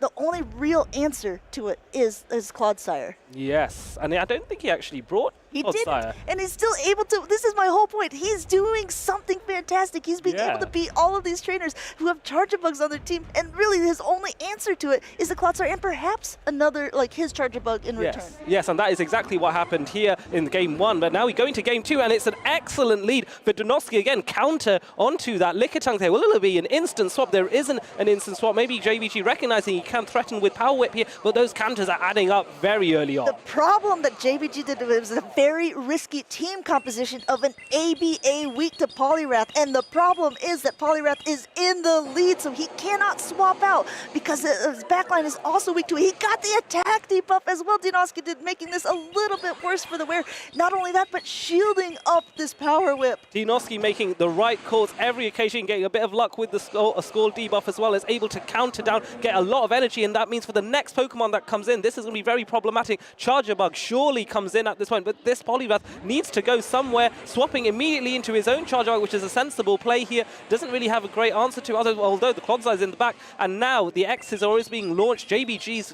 the only real answer to it is Clodsire. Yes, and I don't think he actually brought He Clodsire. didn't, and he's still able to. This is my whole point. He's doing something fantastic. He's being able to beat all of these trainers who have Charger Bugs on their team, and really his only answer to it is the Clodsire and perhaps another, like his Charger Bug in return. Yes, and that is exactly what happened here in game 1. But now we go into game 2, and it's an excellent lead for Donosky. Again, counter onto that Lickitung there. Will it be an instant swap? There isn't an instant swap. Maybe JBG recognizing he can threaten with Power Whip here, but those counters are adding up very early on. The problem that JBG did was a very risky team composition of an ABA weak to Poliwrath, and the problem is that Poliwrath is in the lead, so he cannot swap out because his backline is also weak to it. He got the attack debuff as well, Donosky did, making this a little bit worse for the wearer. Not only that, but shielding up this Power Whip. Donosky making the right calls every occasion, getting a bit of luck with the Skull debuff as well, as able to counter down, get a lot of energy, and that means for the next Pokemon that comes in, this is going to be very problematic. Charger Bug surely comes in at this point, but this Poliwrath needs to go somewhere, swapping immediately into his own Charger Bug, which is a sensible play here. Doesn't really have a great answer to, although the Clodsire is in the back, and now the X's are always being launched. JBG's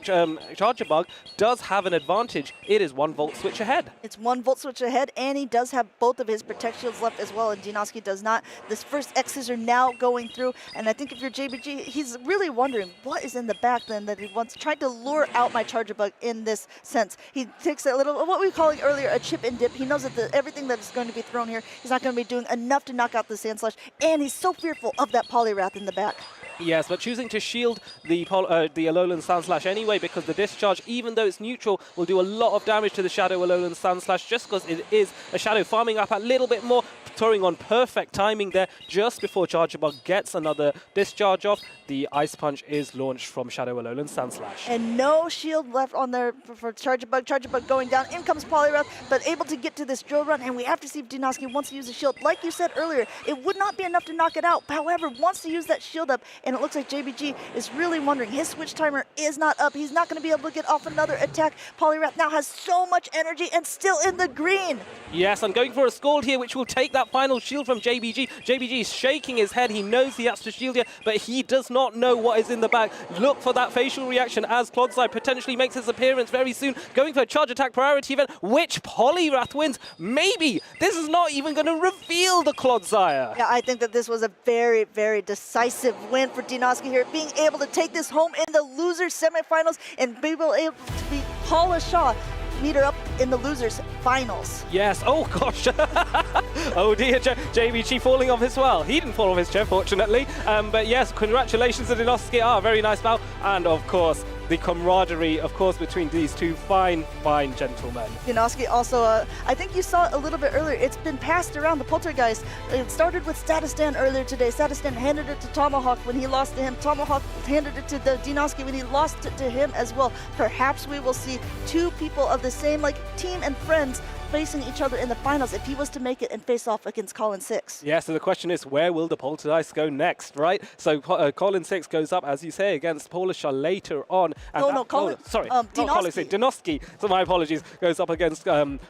Charger Bug does have an advantage. It is 1 volt switch ahead. It's 1 volt switch ahead, and he does have both of his Protect Shields left as well, and Donosky does not. This first X's are now going through, and I think if you're JBG, he's really wondering what is in the back then that he wants, tried to lure out my Charger Bug in this sense. He takes a little, what we were calling earlier, a chip and dip. He knows that everything that is going to be thrown here, he's not going to be doing enough to knock out the Sandslash, and he's so fearful of that Poliwrath in the back. Yes, but choosing to shield the Alolan Sandslash anyway, because the discharge, even though it's neutral, will do a lot of damage to the Shadow Alolan Sandslash just because it is a Shadow, farming up a little bit more, throwing on perfect timing there just before Charger Bug gets another discharge off. The Ice Punch is launched from Shadow Alolan Sandslash. And no shield left on there for Charger Bug. Charger Bug going down. In comes Poliwrath, but able to get to this drill run, and we have to see if Donosky wants to use the shield. Like you said earlier, it would not be enough to knock it out. However, wants to use that shield up, and it looks like JBG is really wondering. His switch timer is not up. He's not going to be able to get off another attack. Poliwrath now has so much energy and still in the green. Yes, I'm going for a Scald here, which will take that final shield from JBG. JBG is shaking his head. He knows he has to shield here, but he does not know what is in the back. Look for that facial reaction as Clodsire potentially makes his appearance very soon. Going for a charge attack priority event, which Poliwrath wins. Maybe this is not even going to reveal the Clodsire. Yeah, I think that this was a very, very decisive win for Donosky here, being able to take this home in the loser semifinals and be able to beat Paula Shaw, meet her up in the losers finals. Yes, oh gosh. Oh dear, JBG falling off his, well, he didn't fall off his chair, fortunately. But yes, congratulations to Donosky. Very nice bout. And of course, the camaraderie, of course, between these two fine, fine gentlemen. Donosky also, I think you saw it a little bit earlier, it's been passed around the Poltergeist. It started with Statistan earlier today. Statistan handed it to Tomahawk when he lost to him. Tomahawk handed it to Donosky when he lost it to him as well. Perhaps we will see two people of the same team and friends facing each other in the finals if he was to make it and face off against Colin 6. Yeah, so the question is, where will the Poltergeist go next, right? So Colin 6 goes up, as you say, against Polisha later on. And Colin. Sorry, not Colin 6, Donosky. So my apologies, goes up against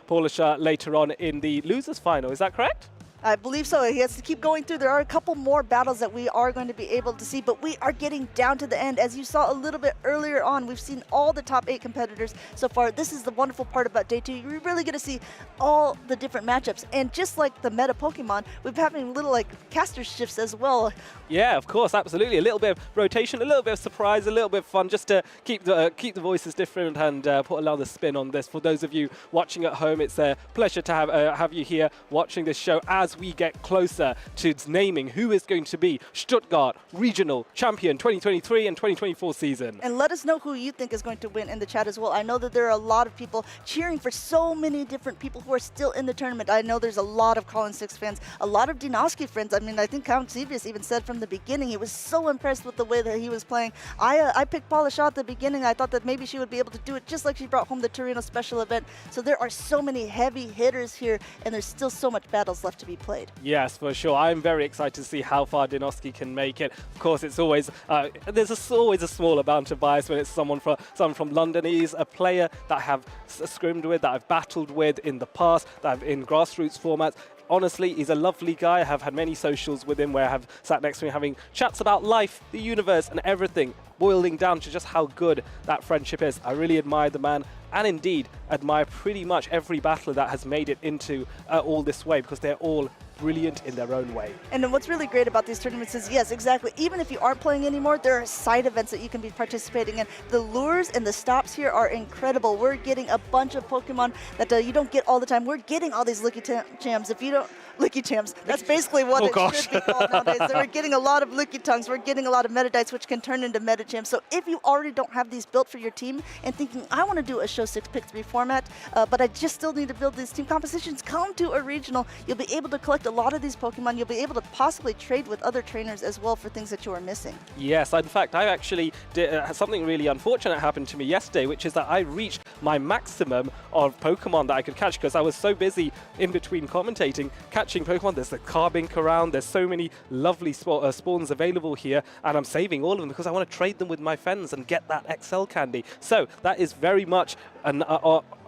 Polisha later on in the losers final. Is that correct? I believe so. He has to keep going through. There are a couple more battles that we are going to be able to see, but we are getting down to the end. As you saw a little bit earlier on, we've seen all the top 8 competitors so far. This is the wonderful part about Day 2. You're really going to see all the different matchups. And just like the meta Pokemon, we're having little caster shifts as well. Yeah, of course, absolutely. A little bit of rotation, a little bit of surprise, a little bit of fun, just to keep the voices different and put another spin on this. For those of you watching at home, it's a pleasure to have you here watching this show as we get closer to naming who is going to be Stuttgart Regional Champion 2023 and 2024 season. And let us know who you think is going to win in the chat as well. I know that there are a lot of people cheering for so many different people who are still in the tournament. I know there's a lot of Colin 6 fans, a lot of Donosky friends. I mean, I think Count Sevius even said from the beginning he was so impressed with the way that he was playing. I picked Paula Shaw at the beginning. I thought that maybe she would be able to do it just like she brought home the Torino special event. So there are so many heavy hitters here, and there's still so much battles left to be played. Yes, for sure. I'm very excited to see how far Donosky can make it. Of course, it's always always a small amount of bias when it's someone from London. He's a player that I have scrimmed with, that I've battled with in the past, that I've in grassroots formats. honestly, he's a lovely guy. I have had many socials with him where I have sat next to me having chats about life, the universe, and everything, boiling down to just how good that friendship is. I really admire the man, and indeed admire pretty much every battler that has made it into all this way, because they're all brilliant in their own way. And what's really great about these tournaments is, yes, exactly, even if you aren't playing anymore, there are side events that you can be participating in. The lures and the stops here are incredible. We're getting a bunch of Pokemon that you don't get all the time. We're getting all these Licky-Chams. If you don't, Licky-Chams, that's basically what should be called nowadays. So we're getting a lot of Lickitungs, we're getting a lot of Metadites, which can turn into Metachams. So if you already don't have these built for your team and thinking, I want to do a show 6 pick 3 format, but I just still need to build these team compositions, come to a regional. You'll be able to collect a lot of these Pokemon. You'll be able to possibly trade with other trainers as well for things that you are missing. Yes, in fact, I actually did something really unfortunate happened to me yesterday, which is that I reached my maximum of Pokemon that I could catch because I was so busy in between commentating, catching Pokemon. There's the Carbink around, there's so many lovely spawns available here, and I'm saving all of them because I want to trade them with my friends and get that XL candy. So that is very much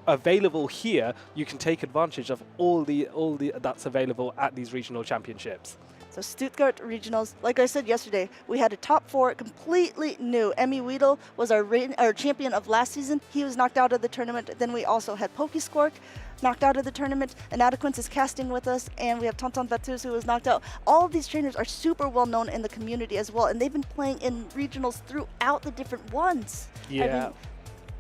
available here. You can take advantage of all the that's available at these regional championships. So Stuttgart Regionals, like I said yesterday, we had a top 4 completely new. Emmy Weedle was our champion of last season. He was knocked out of the tournament. Then we also had Pokescork knocked out of the tournament. Inadequence is casting with us, and we have Tonton Batus who was knocked out. All of these trainers are super well known in the community as well, and they've been playing in regionals throughout the different ones. Yeah.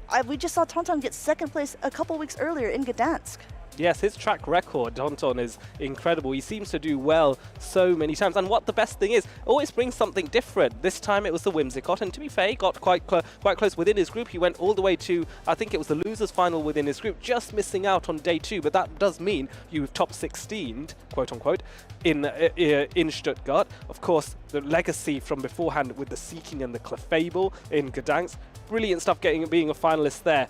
I mean, we just saw Tonton get 2nd place a couple weeks earlier in Gdansk. Yes, his track record, Tonton, is incredible. He seems to do well so many times. And what the best thing is, always brings something different. This time it was the Whimsicott, and to be fair, he got quite close within his group. He went all the way to, I think it was the losers final within his group, just missing out on day 2. But that does mean you've top 16'd, quote unquote, in Stuttgart. Of course, the legacy from beforehand with the Seeking and the Clefable in Gdansk. Brilliant stuff being a finalist there.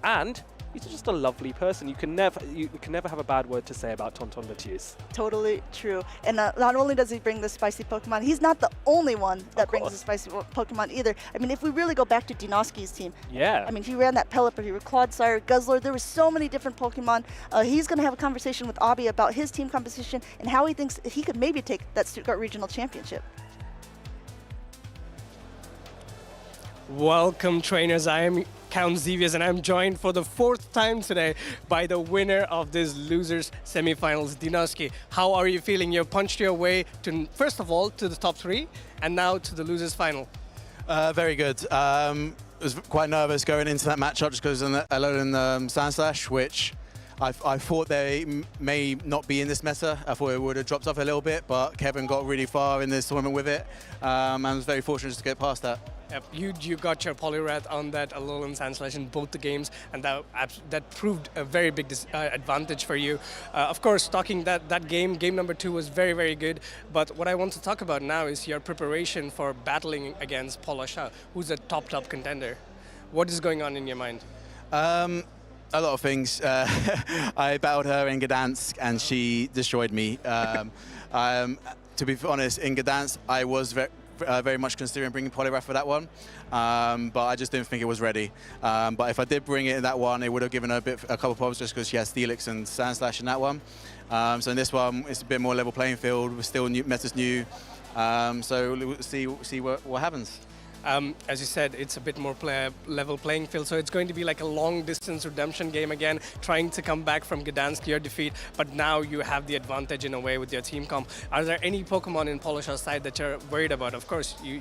And he's just a lovely person. You can never have a bad word to say about Tonton Batus. Totally true. And not only does he bring the spicy Pokemon, he's not the only one that brings the spicy Pokemon either. I mean, if we really go back to Dinoski's team, yeah. I mean, he ran that Pelipper, he ran Clodsire, Guzzler. There were so many different Pokemon. He's going to have a conversation with Abby about his team composition and how he thinks he could maybe take that Stuttgart Regional Championship. Welcome, trainers. I am Count Xevious, and I'm joined for the 4th time today by the winner of this losers semifinals, Dinoski. How are you feeling? You punched your way to, first of all, to the top 3, and now to the losers final. Very good. I was quite nervous going into that matchup just because alone in the Sandslash, which I thought they may not be in this meta. I thought it would have dropped off a little bit, but Kevin got really far in this tournament with it. I was very fortunate just to get past that. Yep, you got your Poliwrath on that Alolan Sandslash in both the games, and that proved a very big advantage for you. Of course, talking that game number 2 was very, very good, but what I want to talk about now is your preparation for battling against Paula Shah, who's a top contender. What is going on in your mind? A lot of things. I battled her in Gdansk, and she destroyed me. To be honest, in Gdansk, I was very much considering bringing Poliwrath for that one, but I just didn't think it was ready. But if I did bring it in that one, it would have given her a couple of problems just because she has Steelix and Sandslash in that one. So in this one, it's a bit more level playing field. We're still new, meta's new, so we'll see what happens. As you said, it's a bit more level playing field, so it's going to be like a long-distance redemption game again, trying to come back from Gdansk, your defeat, but now you have the advantage in a way with your team comp. Are there any Pokemon in Polish's side that you're worried about? Of course, you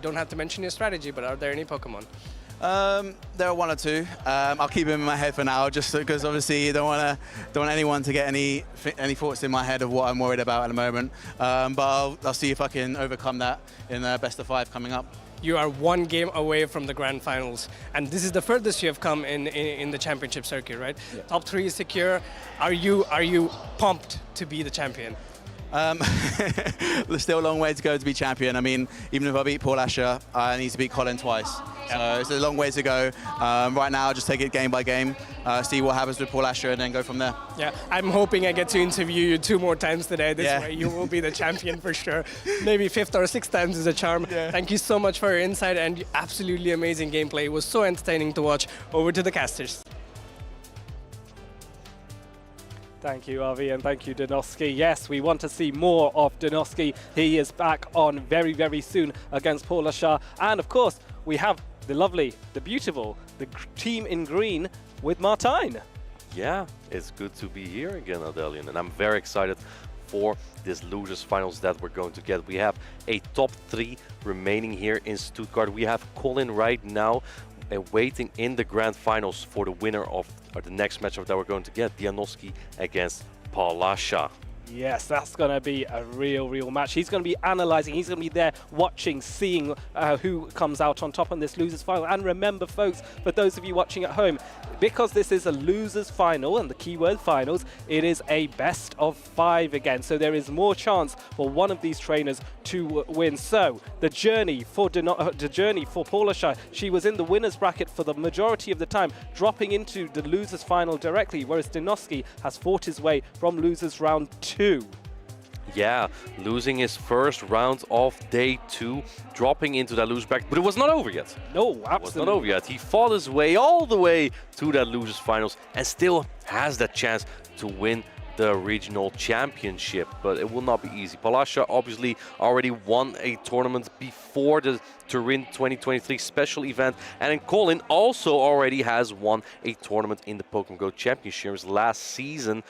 don't have to mention your strategy, but are there any Pokemon? There are 1 or 2. I'll keep them in my head for now, just because obviously you don't want anyone to get any thoughts in my head of what I'm worried about at the moment. But I'll see if I can overcome that in the best of 5 coming up. You are 1 game away from the grand finals, and this is the furthest you have come in the championship circuit, right? Yeah. Top 3 is secure. Are you pumped to be the champion? There's still a long way to go to be champion. I mean, even if I beat Paul Asher, I need to beat Colin twice. So it's a long way to go. Right now, I'll just take it game by game, see what happens with Paul Asher, and then go from there. Yeah, I'm hoping I get to interview you 2 more times today. This way you will be the champion for sure. Maybe 5th or 6th times is a charm. Yeah. Thank you so much for your insight and absolutely amazing gameplay. It was so entertaining to watch. Over to the casters. Thank you, Avi, and thank you, Dinoski. Yes, we want to see more of Dinoski. He is back on very, very soon against Paul Ashar. And of course, we have the lovely, the beautiful, the team in green with Martijn. Yeah, it's good to be here again, Adelian, and I'm very excited for this losers finals that we're going to get. We have a top 3 remaining here in Stuttgart. We have Colin right now waiting in the grand finals for the winner of the next matchup that we're going to get, Dinoski against Palasha. Yes, that's going to be a real match. He's going to be analysing, he's going to be there watching, seeing who comes out on top in this losers final. And remember, folks, for those of you watching at home, because this is a losers final and the keyword finals, it is a best of 5 again. So there is more chance for one of these trainers to win. So the journey for Palasha, she was in the winners bracket for the majority of the time, dropping into the losers final directly, whereas Dinoski has fought his way from losers round 2. Yeah, losing his first round of day 2, dropping into that loser bracket, but it was not over yet. No, absolutely. It was not over yet. He fought his way all the way to that losers finals and still has that chance to win the regional championship, but it will not be easy. Palasha obviously already won a tournament before the Turin 2023 special event, and then Colin also already has won a tournament in the Pokemon Go Championships last season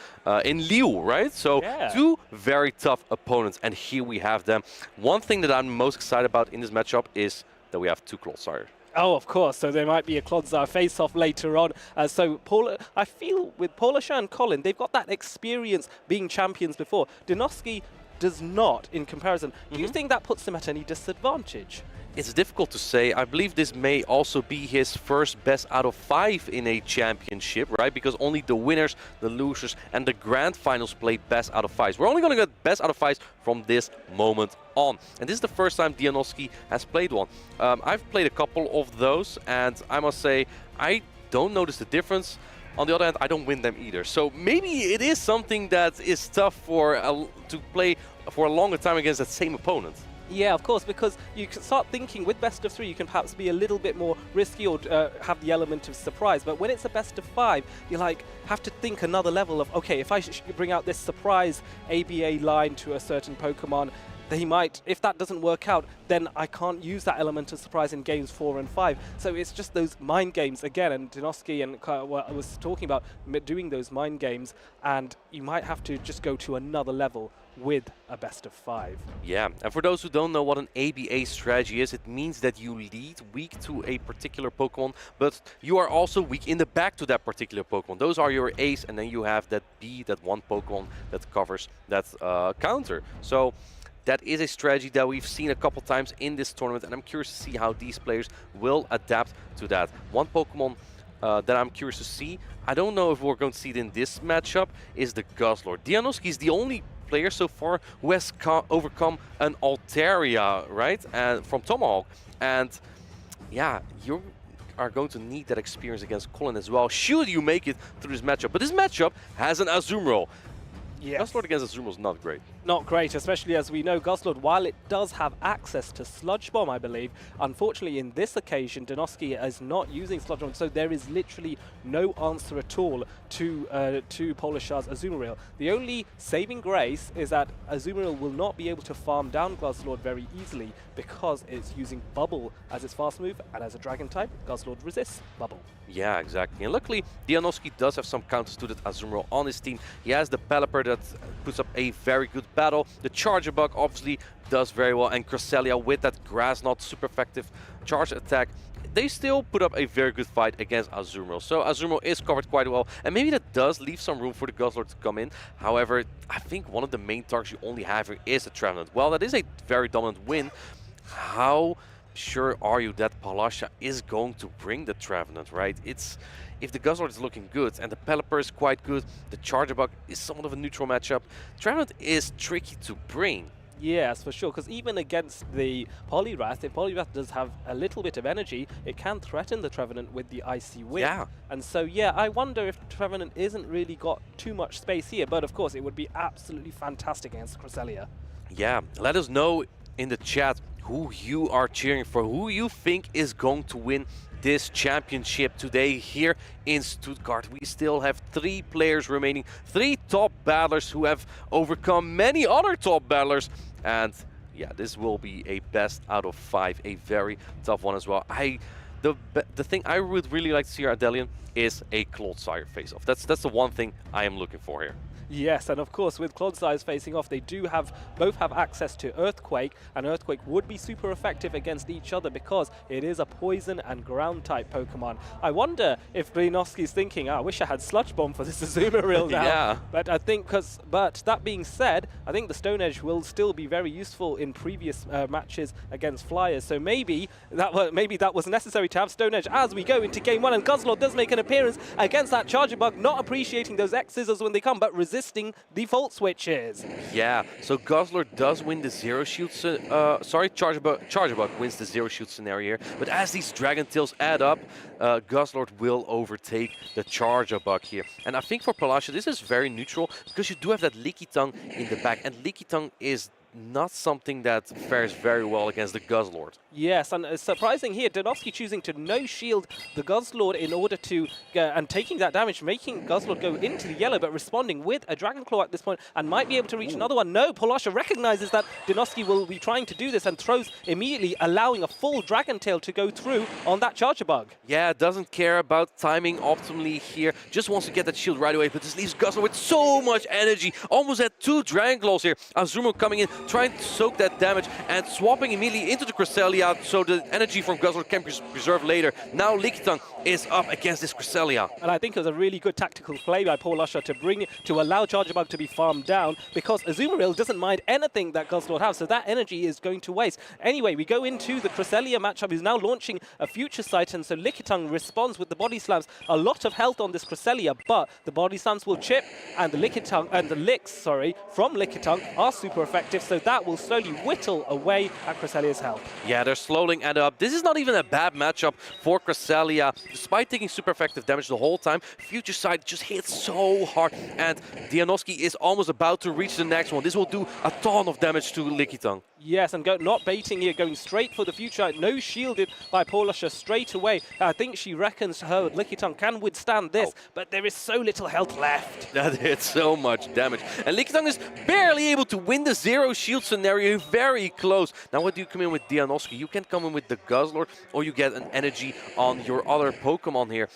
in Lille, right? So yeah. 2 very tough opponents, and here we have them. One thing that I'm most excited about in this matchup is that we have 2 Clodsire. Oh, of course. So there might be a Clodsire face-off later on. So I feel with Palasha and Colin, they've got that experience being champions before. Dinoski does not, in comparison. Do you think that puts him at any disadvantage? It's difficult to say. I believe this may also be his first best out of 5 in a championship, right? Because only the winners, the losers, and the grand finals play best out of 5s. We're only going to get best out of 5s from this moment on. And this is the first time Dinoski has played one. I've played a couple of those, and I must say, I don't notice the difference. On the other hand, I don't win them either. So maybe it is something that is tough to play for a longer time against that same opponent. Yeah, of course, because you can start thinking with best of 3, you can perhaps be a little bit more risky or have the element of surprise. But when it's a best of 5, you have to think another level of, okay, if I bring out this surprise ABA line to a certain Pokemon, they might, if that doesn't work out, then I can't use that element of surprise in games 4 and 5. So it's just those mind games again, and Dinoski and I was talking about doing those mind games, and you might have to just go to another level with a best of 5. Yeah, and for those who don't know what an ABA strategy is, it means that you lead weak to a particular Pokemon, but you are also weak in the back to that particular Pokemon. Those are your A's, and then you have that B, that one Pokemon that covers that counter. So that is a strategy that we've seen a couple times in this tournament, and I'm curious to see how these players will adapt to that. One Pokemon that I'm curious to see, I don't know if we're going to see it in this matchup, is the Guzzlord. Dinoski is the only player so far who has overcome an Altaria, right? And from Tomahawk. And yeah, you are going to need that experience against Colin as well, should you make it through this matchup. But this matchup has an Azumarill. Yes. Guzzlord against Azumarill is not great. Not great, especially as we know Guzzlord, while it does have access to Sludge Bomb, I believe, unfortunately in this occasion Dinoski is not using Sludge Bomb, so there is literally no answer at all to Palashar's Azumarill. The only saving grace is that Azumarill will not be able to farm down Guzzlord very easily because it's using Bubble as its fast move, and as a Dragon type, Guzzlord resists Bubble. Yeah, exactly. And luckily, Dinoski does have some counters to that Azumarill on his team. He has the Pelipper that puts up a very good battle. The Charger Bug obviously does very well, and Cresselia with that Grass Knot super effective charge attack. They still put up a very good fight against Azumarill. So Azumarill is covered quite well, and maybe that does leave some room for the Guzzlord to come in. However, I think one of the main targets you only have here is the Trevenant. Well, that is a very dominant win. How sure are you that Palasha is going to bring the Trevenant, right? If the Guzzlord is looking good and the Pelipper is quite good, the Charger Bug is somewhat of a neutral matchup. Trevenant is tricky to bring. Yes, for sure, because even against the Poliwrath, if Poliwrath does have a little bit of energy, it can threaten the Trevenant with the Icy Wind. Yeah. And so, yeah, I wonder if Trevenant isn't really got too much space here, but of course it would be absolutely fantastic against Cresselia. Yeah, let us know in the chat who you are cheering for, who you think is going to win this championship today here in Stuttgart. We still have 3 players remaining, 3 top battlers who have overcome many other top battlers. And yeah, this will be a best out of 5, a very tough one as well. The thing I would really like to see here, Adelian, is a Clodsire face-off. That's the one thing I am looking for here. Yes, and of course with Clodsires facing off, they both have access to Earthquake, and Earthquake would be super effective against each other because it is a poison and ground type Pokemon. I wonder if Dinoski's thinking, I wish I had Sludge Bomb for this Azumarill now. Yeah. But I think but that being said, I think the Stone Edge will still be very useful in previous matches against Flyers. So maybe that was necessary to have Stone Edge as we go into game 1, and Guzzlord does make an appearance against that Charger Bug, not appreciating those X-Scissors when they come, but resisting default switches. Yeah, so Guzzlord does win the zero shoot. Charger Bug wins the zero shoot scenario here. But as these Dragon Tails add up, Guzzlord will overtake the Charger Bug here. And I think for Palasha, this is very neutral because you do have that Leaky Tongue in the back, and Leaky Tongue is not something that fares very well against the Guzzlord. Yes, and it's surprising here, Dinoski choosing to no-shield the Guzzlord in order to, and taking that damage, making Guzzlord go into the yellow, but responding with a Dragon Claw at this point, and might be able to reach another one. No, Polasha recognizes that Dinoski will be trying to do this and throws immediately, allowing a full Dragon Tail to go through on that Charger Bug. Yeah, doesn't care about timing optimally here, just wants to get that shield right away, but this leaves Guzzlord with so much energy, almost at 2 Dragon Claws here. Azumarill coming in, trying to soak that damage and swapping immediately into the Cresselia so the energy from Guzzlord can be preserved later. Now Lickitung is up against this Cresselia. And I think it was a really good tactical play by Polasha to allow Charger Bug to be farmed down, because Azumarill doesn't mind anything that Guzzlord has, so that energy is going to waste. Anyway, we go into the Cresselia matchup. He's now launching a Future Sight, and so Lickitung responds with the Body Slams. A lot of health on this Cresselia, but the Body Slams will chip, and the Lickitung, and the Licks, from Lickitung are super effective, so that will slowly whittle away at Cresselia's health. Yeah, they're slowing it up. This is not even a bad matchup for Cresselia. Despite taking super effective damage the whole time, Future Sight just hits so hard, and Dianoski is almost about to reach the next one. This will do a ton of damage to Lickitung. Yes, and not baiting here, going straight for the Future. No shielded by Polasha straight away. I think she reckons her Lickitung can withstand this, but there is so little health left. That hit so much damage. And Lickitung is barely able to win the zero shield scenario, very close. Now what do you come in with Dianoski? You can come in with the Guzzlord, or you get an energy on your other Pokemon here.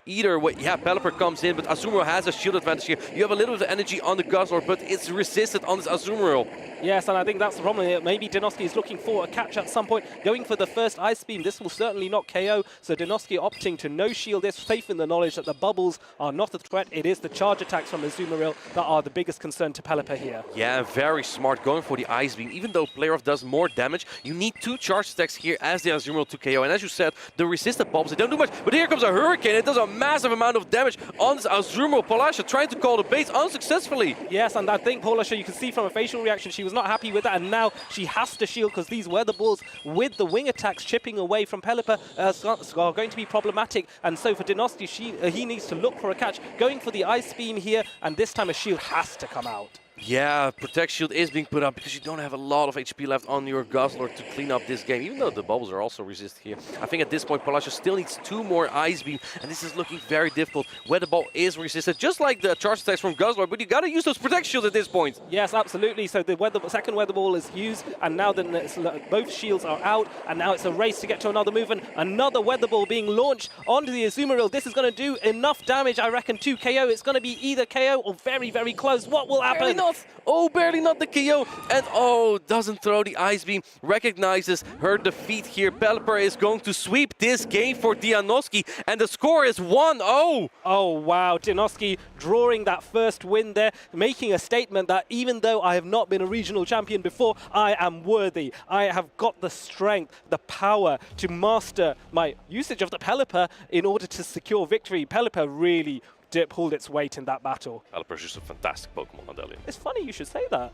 Either way, yeah, Pelipper comes in, but Azumarill has a shield advantage here. You have a little bit of energy on the Guzzlord, but it's resisted on this Azumarill. Yes, and I think that's the problem here. Maybe Dinoski is looking for a catch at some point, going for the first Ice Beam. This will certainly not KO, so Dinoski opting to no-shield this, safe in the knowledge that the bubbles are not a threat. It is the charge attacks from Azumarill that are the biggest concern to Pelipper here. Yeah, very smart, going for the Ice Beam. Even though Playoff does more damage, you need 2 charge attacks here as the Azumarill to KO. And as you said, the resisted bubbles, they don't do much, but here comes a Hurricane. It does a massive amount of damage on this Azumarill. Polasha trying to call the bait unsuccessfully. Yes, and I think Polasha, you can see from a facial reaction, she was not happy with that, and now she has to shield because these weather balls with the wing attacks chipping away from Pelipper are going to be problematic. And so for Dinoski, he needs to look for a catch, going for the Ice Beam here, and this time a shield has to come out. Yeah, Protect Shield is being put up because you don't have a lot of HP left on your Guzzlord to clean up this game, even though the bubbles are also resisted here. I think at this point, Polasha still needs 2 more Ice Beam, and this is looking very difficult. Weather Ball is resisted, just like the charge attacks from Guzzlord, but you gotta use those Protect Shields at this point. Yes, absolutely. So the second Weather Ball is used, and now both shields are out, and now it's a race to get to another move, and another Weather Ball being launched onto the Azumarill. This is going to do enough damage, I reckon, to KO. It's going to be either KO or very, very close. What will happen? Barely not. Oh, barely not the KO. And oh, doesn't throw the Ice Beam. Recognizes her defeat here. Pelipper is going to sweep this game for Dianoski, and the score is 1-0. Oh, wow. Dianoski drawing that first win there, making a statement that even though I have not been a regional champion before, I am worthy. I have got the strength, the power to master my usage of the Pelipper in order to secure victory. Pelipper really pulled its weight in that battle. Pelipper is just a fantastic Pokemon, Adelian. It's funny you should say that.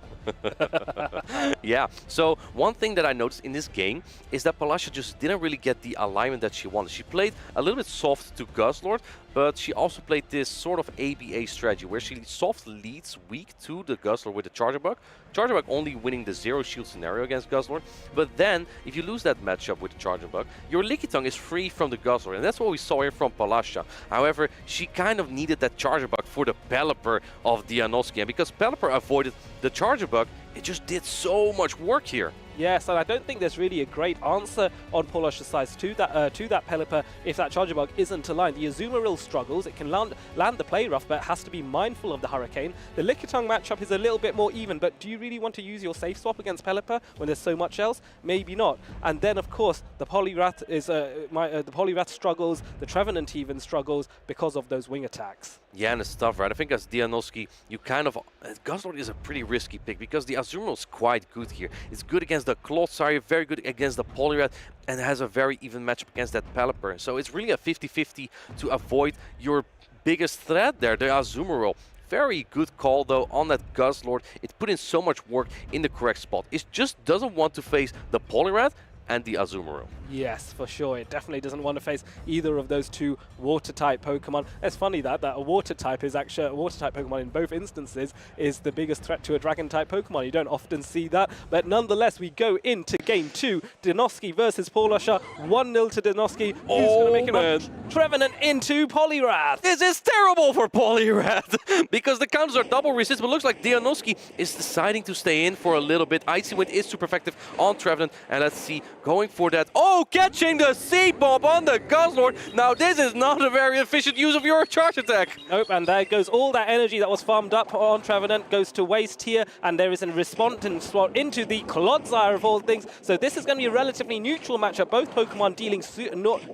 Yeah, so one thing that I noticed in this game is that Polasha just didn't really get the alignment that she wanted. She played a little bit soft to Guzzlord, but she also played this sort of ABA strategy where she soft leads weak to the Guzzler with the Charger Bug. Charger Bug only winning the 0 shield scenario against Guzzler, but then if you lose that matchup with the Charger Bug, your Lickitung is free from the Guzzler, and that's what we saw here from Palasha. However, she kind of needed that Charger Bug for the Pelipper of Dianoski, and because Pelipper avoided the Charger Bug, it just did so much work here. Yes, and I don't think there's really a great answer on Palasha's side to that Pelipper if that Charger Bug isn't aligned. The Azumarill struggles, it can land the play rough, but has to be mindful of the Hurricane. The Lickitung matchup is a little bit more even, but do you really want to use your safe swap against Pelipper when there's so much else? Maybe not. And then, of course, the Poliwrath is the Poliwrath struggles, the Trevenant even struggles because of those wing attacks. Yeah, and it's tough, right? I think as Dianoski, you kind of... Guzzlord is a pretty risky pick because the Azumarill is quite good here. It's good against the Clodsire, very good against the Poliwrath, and has a very even matchup against that Pelipper. So it's really a 50-50 to avoid your biggest threat there, the Azumarill. Very good call, though, on that Guzzlord. It put in so much work in the correct spot. It just doesn't want to face the Poliwrath and the Azumarill. Yes, for sure. It definitely doesn't want to face either of those two water-type Pokemon. It's funny that a water-type is actually a water-type Pokemon in both instances is the biggest threat to a Dragon-type Pokemon. You don't often see that, but nonetheless, we go into Game 2. Dianoski versus Palasha. 1-0 to Dianoski. Who's going to make it up? Trevenant into Poliwrath. This is terrible for Poliwrath because the counters are double resist, but looks like Dianoski is deciding to stay in for a little bit. Icy Wind is super effective on Trevenant, and let's see, going for that. Oh, catching the Seed Bomb on the Guzzlord. Now, this is not a very efficient use of your charge attack. Nope, and there goes all that energy that was farmed up on Trevenant goes to waste here, and there is a response into the Clodsire of all things. So this is going to be a relatively neutral matchup. Both Pokemon dealing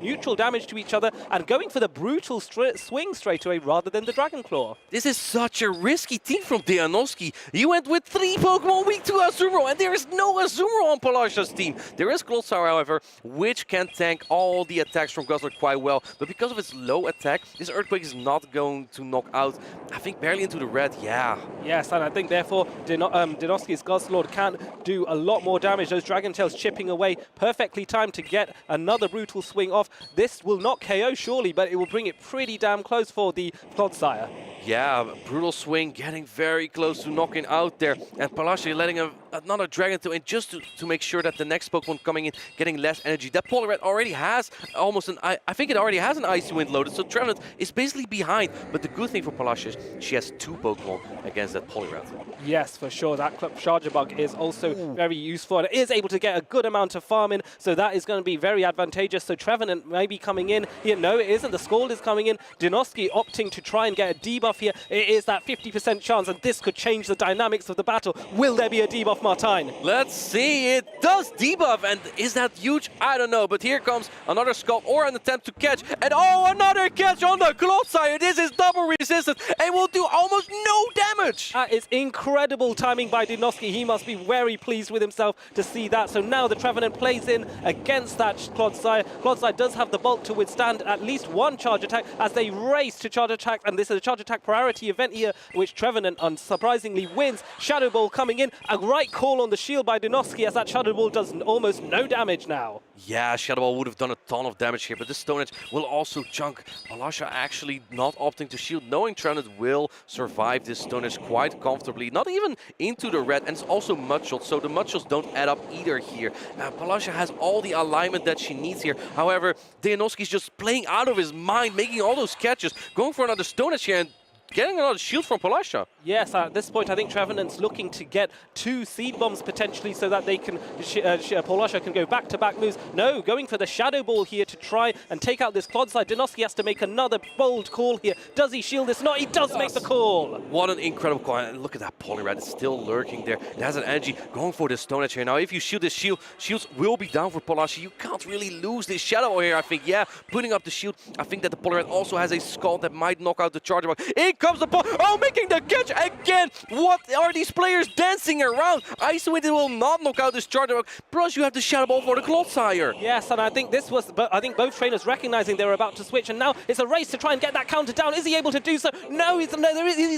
neutral damage to each other and going for the brutal swing straight away rather than the Dragon Claw. This is such a risky team from Dianoski. He went with 3 Pokemon weak to Azumarill, and there is no Azumarill on Palasha's team. There is Clodsire, however, which can tank all the attacks from Guzzlord quite well. But because of its low attack, this Earthquake is not going to knock out, I think, barely into the red. Yeah. Yes, and I think, therefore, Dianoski's Guzzlord can do a lot more damage. Those Dragon Tails chipping away, perfectly timed to get another brutal swing off. This will not KO, surely, but it will bring it pretty damn close for the Clodsire. Yeah, brutal swing, getting very close to knocking out there. And Palasha letting another Dragon Tail in just to make sure that the next Pokemon coming in getting less energy. That Poliwrath already has almost an... I think it already has an Icy Wind loaded, so Trevenant is basically behind. But the good thing for Palasha is she has 2 Pokemon against that Poliwrath. Yes, for sure. That Charger Bug is also very useful. And it is able to get a good amount of farming, so that is going to be very advantageous. So Trevenant may be coming in here. No, it isn't. The Scald is coming in. Dianoski opting to try and get a debuff here. It is that 50% chance, and this could change the dynamics of the battle. Will there be a debuff, Martine? Let's see. It does debuff, and is that huge? I don't know, but here comes another Scald or an attempt to catch. And oh, another catch on the Clodsire. This is double resistant and will do almost no damage. That is incredible timing by Dianoski. He must be very pleased with himself to see that. So now the Trevenant plays in against that Clodsire. Clodsire does have the bulk to withstand at least one charge attack as they race to charge attack, and this is a charge attack priority event here, which Trevenant unsurprisingly wins. Shadow Ball coming in, a right call on the shield by Dianoski as that Shadow Ball does almost no damage now. Yeah, Shadow Ball would have done a ton of damage here, but this Stone Edge will also chunk. Palasha actually not opting to shield, knowing Trevenant will survive this Stone Edge quite comfortably, not even into the red, and it's also Mudshots, so the Mudshots don't add up either here. Palasha has all the alignment that she needs here. However, Dianoski's just playing out of his mind, making all those catches, going for another Stone Edge here, and getting another shield from Palasha. Yes, at this point, I think Trevenant's looking to get 2 Seed Bombs potentially so that they can, Palasha can go back-to-back moves. No, going for the Shadow Ball here to try and take out this Clodsire. Dianoski has to make another bold call here. Does he shield this? No, he does make the call. What an incredible call. And look at that Poliwrath. It's still lurking there. It has an energy going for the Stone Edge here. Now, if you shield this shield, shields will be down for Palasha. You can't really lose this Shadow Ball here, I think. Yeah, putting up the shield. I think that the Poliwrath also has a Scald that might knock out the Charger Bug. It comes the ball. Oh, making the catch again. What are these players dancing around? Icy Wind will not knock out this Charger. Plus, you have the Shadow Ball for the Clodsire. Yes, and I think this was, but I think both trainers recognizing they were about to switch, and now it's a race to try and get that counter down. Is he able to do so? No, he's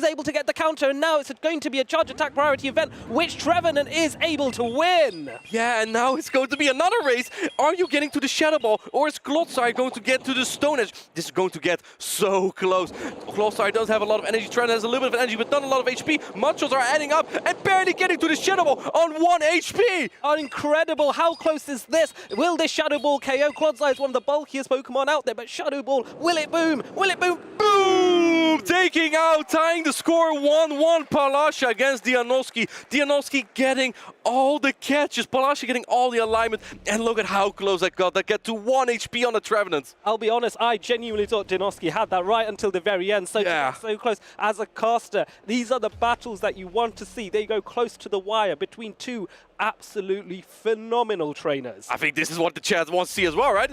able to get the counter, and now it's going to be a charge attack priority event, which Trevenant is able to win. Yeah, and now it's going to be another race. Are you getting to the Shadow Ball, or is Clodsire going to get to the Stone Edge? This is going to get so close. Clodsire does have a lot of energy. Trevenant has a little bit of energy, but not a lot of HP. Machos are adding up and barely getting to the Shadow Ball on 1 HP. Oh, incredible. How close is this? Will this Shadow Ball KO? Clodsire is one of the bulkiest Pokemon out there, but Shadow Ball, will it boom? Will it boom? Boom! Taking out, tying the score 1-1. Palasha against Dianoski. Dianoski getting all the catches. Palasha getting all the alignment. And look at how close that got. That get to 1 HP on the Trevenant. I'll be honest, I genuinely thought Dianoski had that right until the very end. So, yeah. So close. As a caster, these are the battles that you want to see. They go close to the wire between two absolutely phenomenal trainers. I think this is what the chat wants to see as well, right?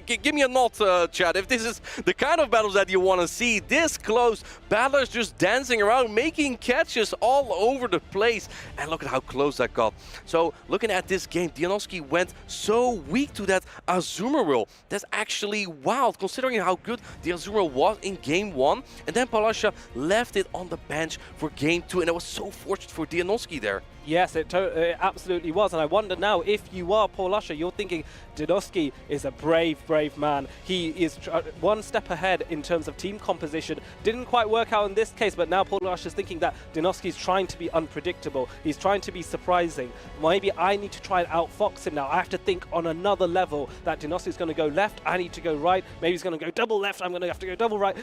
Give me a nod, chat. If this is the kind of battles that you want to see, this close, battlers just dancing around, making catches all over the place. And look at how close that got. So, looking at this game, Dianoski went so weak to that Azumarill. That's actually wild, considering how good the Azumarill was in Game 1. And then Palasha left it on the bench for Game 2, and it was so fortunate for Dianoski there. Yes, it absolutely was. And I wonder now, if you are Palasha, you're thinking Dianoski is a brave, brave man. He is one step ahead in terms of team composition. Didn't quite work out in this case, but now Palasha is thinking that Dianoski is trying to be unpredictable. He's trying to be surprising. Maybe I need to try and outfox him now. I have to think on another level that Dianoski is going to go left. I need to go right. Maybe he's going to go double left. I'm going to have to go double right.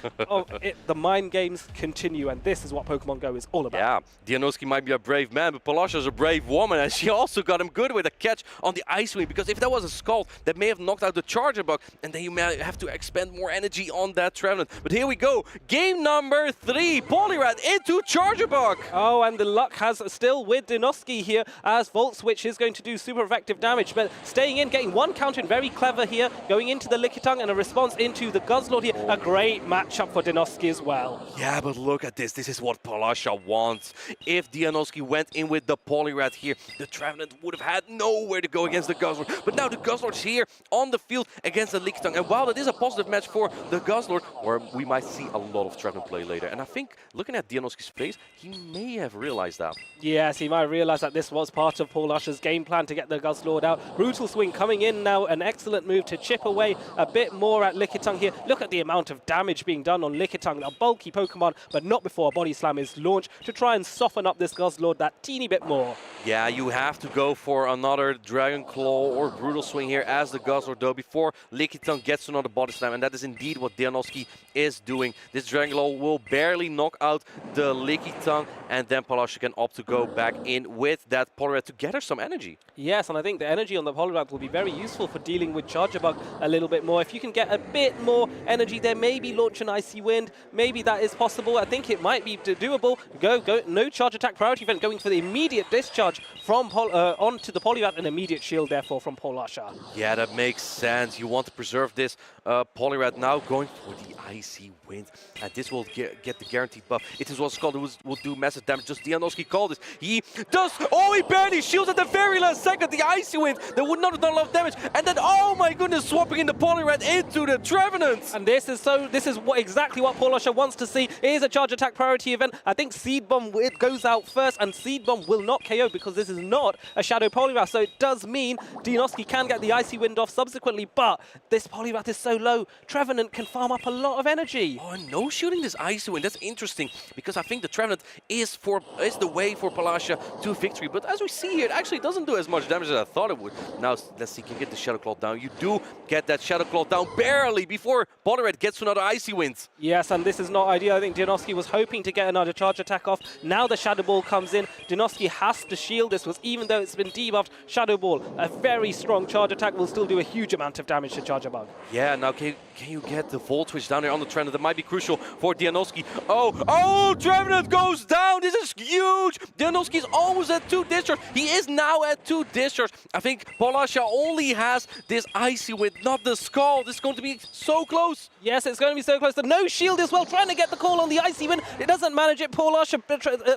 The mind games continue, and this is what Pokemon Go is all about. Yeah, Dianoski might be a brave man, but Palasha is a brave woman, and she also got him good with a catch on the Ice Wing, because if that was a Scald, that may have knocked out the Charger Bug, and then you may have to expend more energy on that Trevenant. But here we go, game number 3, Poliwrath into Charger Bug. Oh, and the luck has still with Dianoski here, as Volt Switch is going to do super effective damage, but staying in, getting one counter in, very clever here, going into the Lickitung and a response into the Guzzlord here. A great matchup for Dianoski as well. Yeah, but look at this. This is what Palasha wants. If Dianoski went in with the Poliwrath here, the Trevenant would have had nowhere to go against the Guzzlord. But now the Guzzlord's here on the field against the Lickitung. And while it is a positive match for the Guzzlord, where we might see a lot of Trevenant play later. And I think, looking at Dianoski's face, he may have realized that. Yes, he might realize that this was part of Palasha's game plan to get the Guzzlord out. Brutal Swing coming in now, an excellent move to chip away a bit more at Lickitung here. Look at the amount of damage being done on Lickitung, a bulky Pokemon, but not before a Body Slam is launched to try and soften up this Guzzlord that teeny bit more. Yeah, you have to go for another Dragon Claw or Brutal Swing here as the Guzzlord, though, before Lickitung gets another Body Slam, and that is indeed what Dianoski is doing. This Dragon Claw will barely knock out the Lickitung, and then Palasha can opt to go back in with that Poliwrath to gather some energy. Yes, and I think the energy on the Poliwrath will be very useful for dealing with Charger Bug a little bit more. If you can get a bit more energy there, maybe launch an Icy Wind, maybe that is possible. I think it might be doable. Go, no charge attack priority event, going for the immediate discharge from onto the Poliwrath, an immediate shield therefore from Palasha. Yeah, that makes sense. You want to preserve this Poliwrath now, going for the Icy Wind, and this will get the guaranteed buff. It is what's called, will do massive damage. Just Dianoski called this. He does, oh, he barely shields at the very last second. The Icy Wind that would not have done a lot of damage, and then, oh my goodness, swapping in the Poliwrath into the Trevenant. And this is exactly what Palasha wants to see. It is a charge attack priority event. I think Seed Bomb, it goes out first, and Seed Bomb will not KO because this is not a Shadow Poliwrath. So it does mean Dianoski can get the Icy Wind off subsequently, but this Poliwrath is so low, Trevenant can farm up a lot of energy. Oh, no shooting this Icy Wind. That's interesting, because I think the Trevenant is the way for Palasha to victory. But as we see here, it actually doesn't do as much damage as I thought it would. Now, let's see, can you get the Shadow Claw down? You do get that Shadow Claw down barely before Poliwrath gets to another Icy Wind. Yes, and this is not ideal. I think Dianoski was hoping to get another charge attack off. Now the Shadow Ball comes in. Dianoski has to shield this, was even though it's been debuffed, Shadow Ball, a very strong charge attack, will still do a huge amount of damage to Charger Bug. Yeah, now can you get the Volt Switch down here on the Trevenant? That might be crucial for Dianovsky. Oh, Trevenant goes down! This is huge! Dianovsky's almost at 2 discharge. He is now at 2 discharge. I think Polasha only has this Icy Wind, not the Skull. This is going to be so close. Yes, it's going to be so close. The no shield as well, trying to get the call on the Icy Wind. It doesn't manage it. Polasha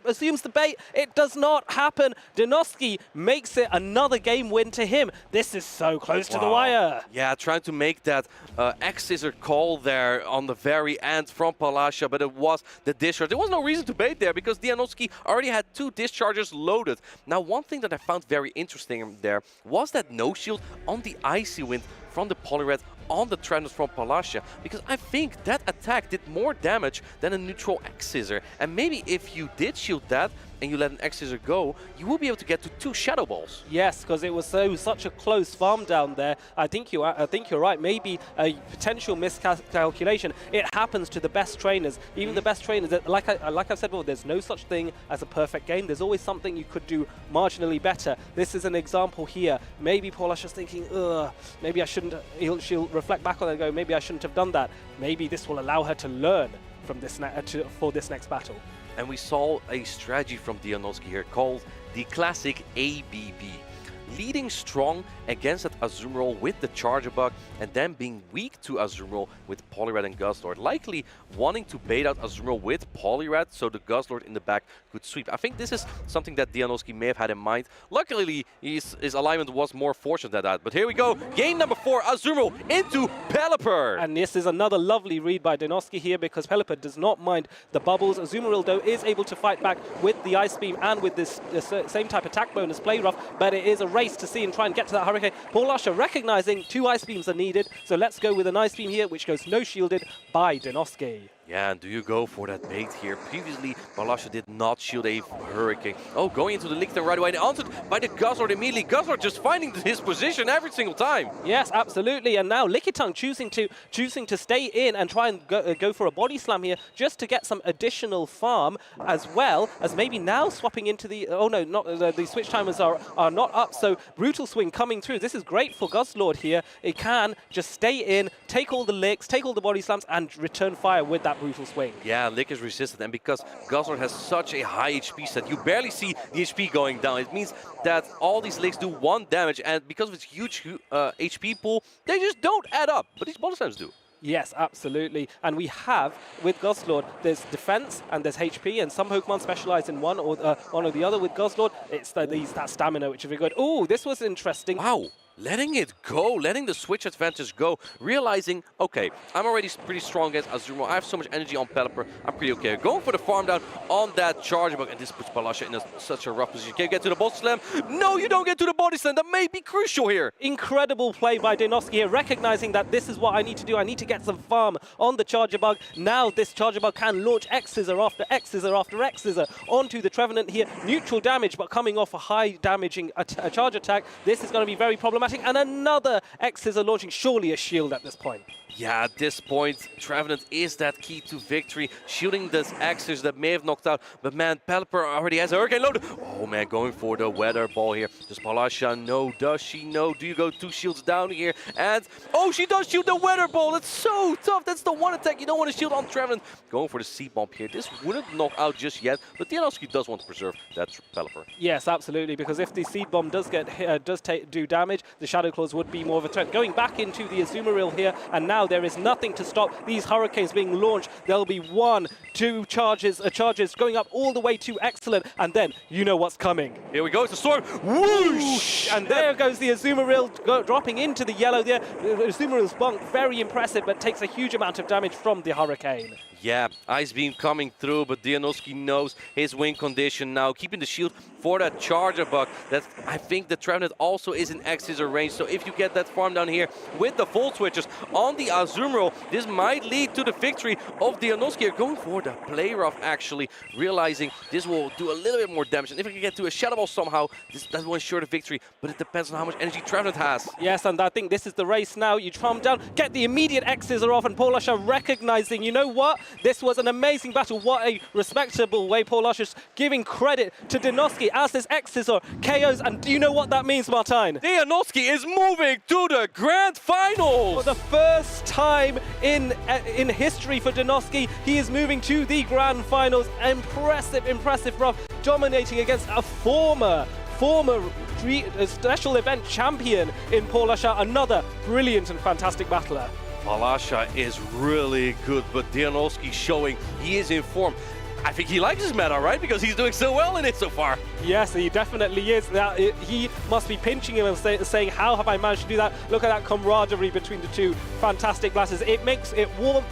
assumes the bait. It does not happen. Dianovsky makes it another game win to him. This is so close to the wire. Yeah, trying to make that X-Scissor call there on the very end from Polasha, but it was the discharge. There was no reason to bait there because Dianovsky already had 2 discharges loaded. Now, one thing that I found very interesting there was that no shield on the Icy Wind from the Poliwrath on the Trevenant from Polasha, because I think that attack did more damage than a neutral X-Scissor. And maybe if you did shield that and you let an X-Scissor go, you will be able to get to 2 Shadow Balls. Yes, because it was such a close farm down there. I think you're right. Maybe a potential miscalculation. It happens to the best trainers. Even the best trainers, like I've said before, there's no such thing as a perfect game. There's always something you could do marginally better. This is an example here. Maybe Polasha's thinking, maybe I shouldn't. She'll reflect back on it and go, maybe I shouldn't have done that. Maybe this will allow her to learn from this for this next battle. And we saw a strategy from Dianovsky here called the classic ABB. Leading strong against that Azumarill with the Charger Bug, and then being weak to Azumarill with Poliwrath and Guzzlord. Likely wanting to bait out Azumarill with Poliwrath so the Guzzlord in the back could sweep. I think this is something that Dianovsky may have had in mind. Luckily, his alignment was more fortunate than that. But here we go. Game number 4, Azumarill into Pelipper. And this is another lovely read by Dianovsky here, because Pelipper does not mind the bubbles. Azumarill, though, is able to fight back with the Ice Beam and with this same type attack bonus play rough, but it is a race to see and try and get to that Hurricane. Polasha recognizing 2 Ice Beams are needed, so let's go with an Ice Beam here, which goes no shielded by Dianovsky. Yeah, and do you go for that bait here? Previously, Polasha did not shield a Hurricane. Oh, going into the Lickitung right away, and answered by the Guzzlord immediately. Guzzlord just finding his position every single time. Yes, absolutely, and now Lickitung choosing to stay in and try and go for a body slam here, just to get some additional farm, as well as maybe now swapping into the... Oh no, not the switch timers are not up, so Brutal Swing coming through. This is great for Guzzlord here. It can just stay in, take all the licks, take all the body slams, and return fire with that Brutal Swing. Yeah, Lick is resistant, and because Guzzlord has such a high HP set, you barely see the HP going down. It means that all these licks do 1 damage, and because of its huge HP pool, they just don't add up, but these body slams do. Yes, absolutely. And we have, with Guzzlord, there's defense and there's HP, and some Pokemon specialize in one or the other. With Guzzlord, it's that stamina, which is very good. Oh, this was interesting. Wow. Letting it go, letting the switch advantage go, realizing, okay, I'm already pretty strong against Azumarill. I have so much energy on Pelipper, I'm pretty okay. Going for the farm down on that Charger Bug, and this puts Polasha in such a rough position. Can you get to the body slam? No, you don't get to the body slam. That may be crucial here. Incredible play by Dianovsky here, recognizing that this is what I need to do. I need to get some farm on the Charger Bug. Now this Charger Bug can launch X-Scissor after X-Scissor after X-Scissor onto the Trevenant here. Neutral damage, but coming off a high damaging a charge attack. This is going to be very problematic. And another X-Scissor launching, surely a shield at this point. Yeah, at this point, Trevenant is that key to victory. Shielding this X-Scissor that may have knocked out, but man, Pelipper already has a Hurricane loaded. Oh man, going for the Weather Ball here. Does Polasha know? Does she know? Do you go 2 shields down here? And, oh, she does shield the Weather Ball. That's so tough. That's the one attack you don't want to shield on Trevenant. Going for the Seed Bomb here. This wouldn't knock out just yet, but Dianovsky does want to preserve that Pelipper. Yes, absolutely, because if the Seed Bomb does do damage, the Shadow Claws would be more of a threat. Going back into the Azumarill here, and now there is nothing to stop these Hurricanes being launched. There'll be 1, 2 charges going up all the way to excellent, and then you know what's coming. Here we go, it's a storm. Whoosh! And there goes the Azumarill dropping into the yellow there. Azumarill's bunk, very impressive, but takes a huge amount of damage from the Hurricane. Yeah, Ice Beam coming through, but Dianovsky knows his win condition now, keeping the shield for that Charger Bug. That I think the Trevenant also is in X-Scissor range, so if you get that farm down here with the Volt Switches on the Azumarill, this might lead to the victory of Dianovsky. Going for the Play Rough, actually, realizing this will do a little bit more damage, and if we can get to a Shadow Ball somehow, that will ensure the victory, but it depends on how much energy Trevenant has. Yes, and I think this is the race now. You farm down, get the immediate X-Scissor off, and Polasha recognizing, you know what? This was an amazing battle. What a respectable way Paul Usher's giving credit to Dinoski as this X's or KOs. And do you know what that means, Martijn? Dianoski is moving to the grand finals! For the first time in history for Dinoski, he is moving to the grand finals. Impressive run, dominating against a former special event champion in Paul Usher. Another brilliant and fantastic battler. Palasha is really good, but Dianoski showing he is in form. I think he likes his meta, right? Because he's doing so well in it so far. Yes, he definitely is. He must be pinching him and saying, how have I managed to do that? Look at that camaraderie between the two fantastic blasters.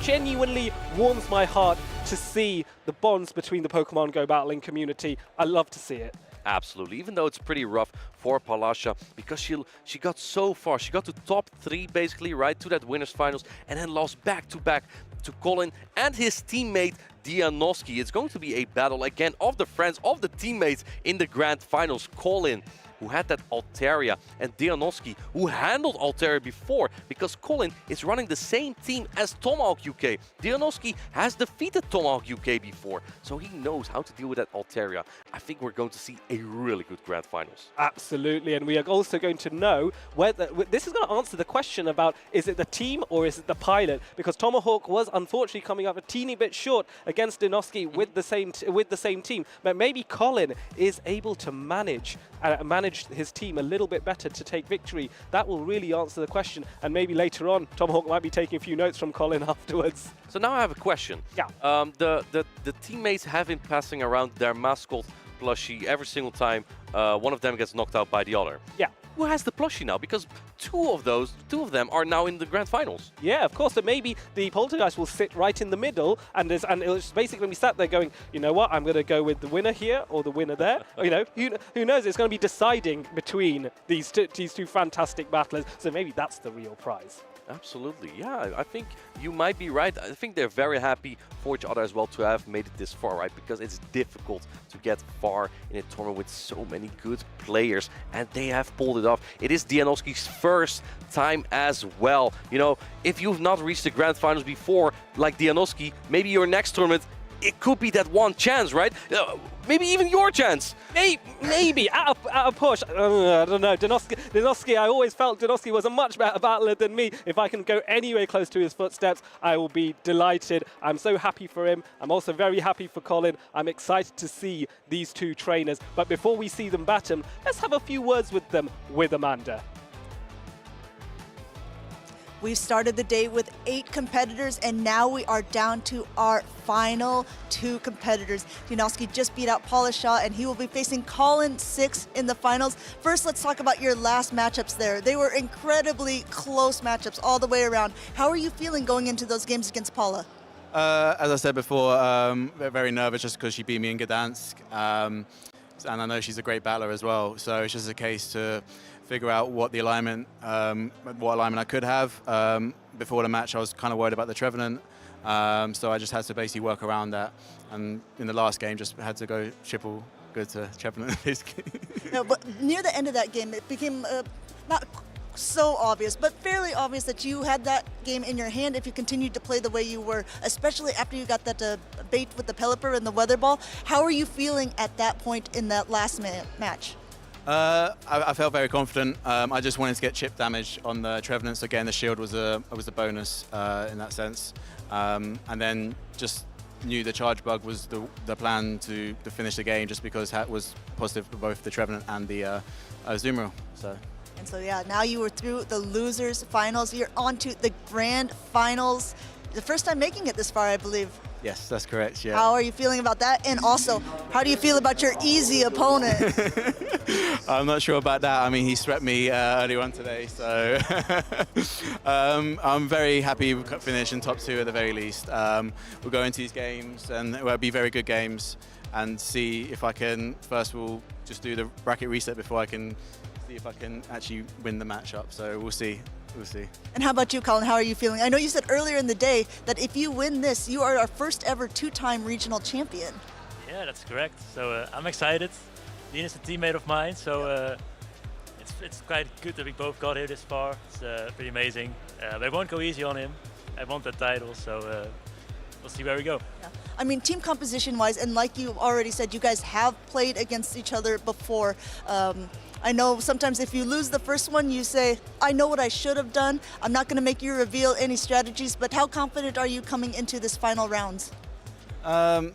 Genuinely warms my heart to see the bonds between the Pokemon Go battling community. I love to see it. Absolutely, even though it's pretty rough for Palasha because she got so far. She got to top 3 basically, right, to that winners finals, and then lost back-to-back to Colin and his teammate Dianoski. It's going to be a battle again of the friends, of the teammates in the grand finals. Colin, who had that Altaria, and Dianoski, who handled Altaria before, because Colin is running the same team as Tomahawk UK. Dianoski has defeated Tomahawk UK before, so he knows how to deal with that Altaria. I think we're going to see a really good grand finals. Absolutely, and we are also going to know whether this is going to answer the question about, is it the team or is it the pilot? Because Tomahawk was unfortunately coming up a teeny bit short against Dianoski with the same team, but maybe Colin is able to manage his team a little bit better to take victory. That will really answer the question, and maybe later on Tomahawk might be taking a few notes from Colin afterwards. So now I have a question. Yeah. The teammates have been passing around their mascot plushie every single time one of them gets knocked out by the other. Yeah. Who has the plushie now? Because two of them are now in the grand finals. Yeah, of course. So maybe the Poltergeist will sit right in the middle, and it's basically going to be sat there going, you know what, I'm going to go with the winner here or the winner there. You know, who knows? It's going to be deciding between these two fantastic battlers. So maybe that's the real prize. Absolutely, yeah, I think you might be right. I think they're very happy for each other as well to have made it this far, right? Because it's difficult to get far in a tournament with so many good players, and they have pulled it off. It is Dianoski's first time as well. You know, if you've not reached the grand finals before, like Dianoski, maybe your next tournament, it could be that one chance, right? Maybe even your chance. Maybe at a push. I don't know. Dinoski, I always felt Dinoski was a much better battler than me. If I can go anywhere close to his footsteps, I will be delighted. I'm so happy for him. I'm also very happy for Colin. I'm excited to see these two trainers. But before we see them battle, let's have a few words with them with Amanda. We started the day with 8 competitors, and now we are down to our final 2 competitors. Dianoski just beat out Palasha, and he will be facing Colin 6 in the finals. First, let's talk about your last matchups there. They were incredibly close matchups all the way around. How are you feeling going into those games against Paula? As I said before, very nervous just because she beat me in Gdansk. And I know she's a great battler as well, so it's just a case to figure out what alignment I could have. Before the match, I was kind of worried about the Trevenant, so I just had to basically work around that. And in the last game, just had to go triple good to Trevenant. No, but near the end of that game, it became not so obvious, but fairly obvious that you had that game in your hand if you continued to play the way you were, especially after you got that bait with the Pelipper and the Weather Ball. How are you feeling at that point in that last match? I felt very confident. I just wanted to get chip damage on the Trevenants. Again, the shield was a bonus in that sense. And then just knew the charge bug was the plan to finish the game, just because it was positive for both the Trevenant and the Azumarill. And so yeah, now you were through the losers finals. You're on to the grand finals. The first time making it this far, I believe. Yes, that's correct, yeah. How are you feeling about that? And also, how do you feel about your easy opponent? I'm not sure about that. I mean, he swept me earlier on today, so I'm very happy we could finish in top 2 at the very least. We'll go into these games, and they'll be very good games, and see if I can, first of all, just do the bracket reset before I can see if I can actually win the matchup. So we'll see. We'll see. And how about you, Colin? How are you feeling? I know you said earlier in the day that if you win this, you are our first ever 2-time regional champion. Yeah, that's correct. So I'm excited. Dean is a teammate of mine, so it's quite good that we both got here this far. It's pretty amazing. But I won't go easy on him. I want that title, so we'll see where we go. Yeah. I mean, team composition-wise, and like you already said, you guys have played against each other before. I know sometimes if you lose the first one, you say, I know what I should have done. I'm not going to make you reveal any strategies, but how confident are you coming into this final rounds? I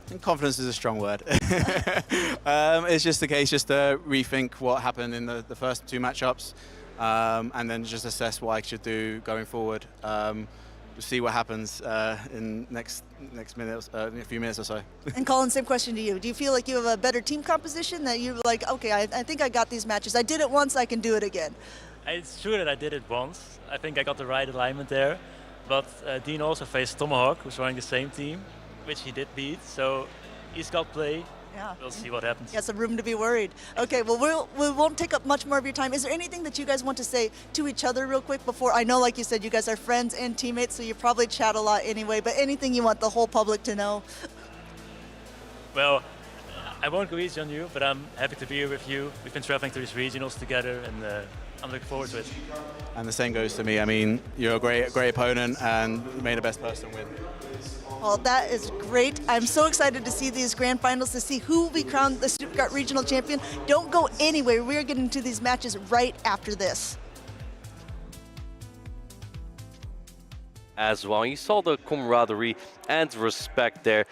think confidence is a strong word. It's just the case just to rethink what happened in the first two matchups and then just assess what I should do going forward. We'll see what happens in next minutes, in a few minutes or so. And Colin, same question to you. Do you feel like you have a better team composition that you're like, okay, I think I got these matches. I did it once, I can do it again. It's true that I did it once. I think I got the right alignment there. But Dean also faced Tomahawk, who's running the same team, which he did beat. So he's got play. Yeah. We'll see what happens. Yeah, some room to be worried. Okay, well, we won't take up much more of your time. Is there anything that you guys want to say to each other real quick before? I know, like you said, you guys are friends and teammates, so you probably chat a lot anyway, but anything you want the whole public to know? Well, I won't go easy on you, but I'm happy to be here with you. We've been traveling to these regionals together, and I'm looking forward to it. And the same goes to me. I mean, you're a great opponent, and may the best person win. Well, that is great. I'm so excited to see these grand finals, to see who will be crowned the Stuttgart Regional Champion. Don't go anywhere. We're getting to these matches right after this. As well, you saw the camaraderie and respect there.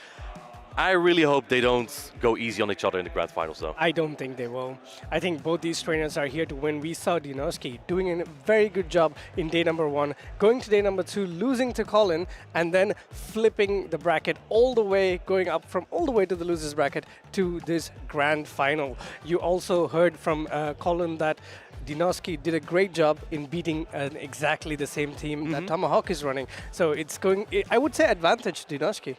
I really hope they don't go easy on each other in the grand finals, though. I don't think they will. I think both these trainers are here to win. We saw Dinoski doing a very good job in day number 1, going to day number 2, losing to Colin, and then flipping the bracket all the way, going up from all the way to the losers bracket to this grand final. You also heard from Colin that Dinoski did a great job in beating exactly the same team that Tomahawk is running. So it's going, I would say, advantage Dinoski.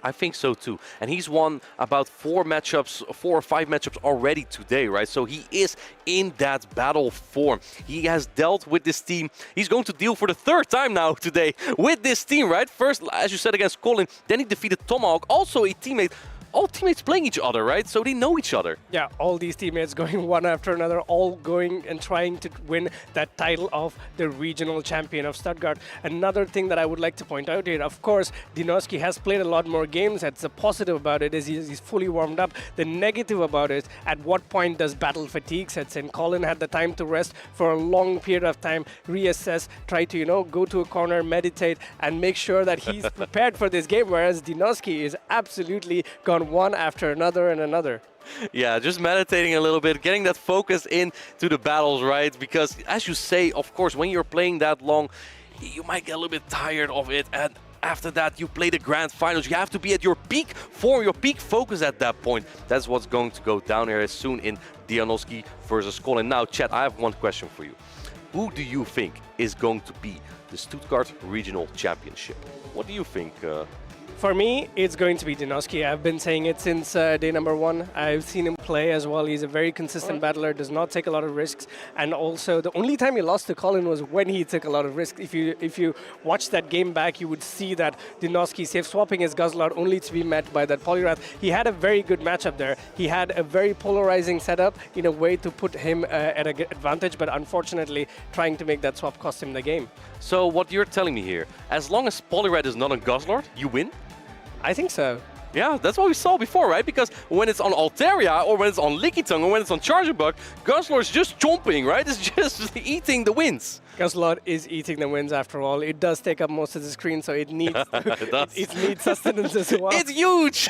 I think so too. And he's won about 4 or 5 matchups already today, right? So he is in that battle form. He has dealt with this team. He's going to deal for the 3rd time now today with this team, right? First, as you said, against Colin, then he defeated Tomahawk, also a teammate. All teammates playing each other, right? So they know each other. Yeah, all these teammates going one after another, all going and trying to win that title of the regional champion of Stuttgart. Another thing that I would like to point out here, of course, Dinoski has played a lot more games. That's the positive about it, is he's fully warmed up. The negative about it, at what point does battle fatigue sets in? Colin had the time to rest for a long period of time, reassess, try to, go to a corner, meditate, and make sure that he's prepared for this game, whereas Dinoski is absolutely gone one after another and another. Yeah, just meditating a little bit, getting that focus into the battles, right? Because as you say, of course, when you're playing that long, you might get a little bit tired of it. And after that, you play the grand finals. You have to be at your peak form, your peak focus at that point. That's what's going to go down here soon in Dinoski versus Colin. Now, Chet, I have one question for you. Who do you think is going to be the Stuttgart Regional Championship? What do you think? For me, it's going to be Dinoski. I've been saying it since day number 1. I've seen him play as well. He's a very consistent battler, does not take a lot of risks. And also, the only time he lost to Colin was when he took a lot of risks. If you watch that game back, you would see that Dinoski safe swapping his Guzzlord only to be met by that Poliwrath. He had a very good matchup there. He had a very polarizing setup in a way to put him at an advantage, but unfortunately, trying to make that swap cost him the game. So what you're telling me here, as long as Poliwrath is not on Guzzlord, you win? I think so. Yeah, that's what we saw before, right? Because when it's on Altaria, or when it's on Lickitung, or when it's on Charjabug, Guzzlord's just chomping, right? It's just eating the wins. Guzzlord is eating the wins after all. It does take up most of the screen, so it needs it needs sustenance as well. It's huge!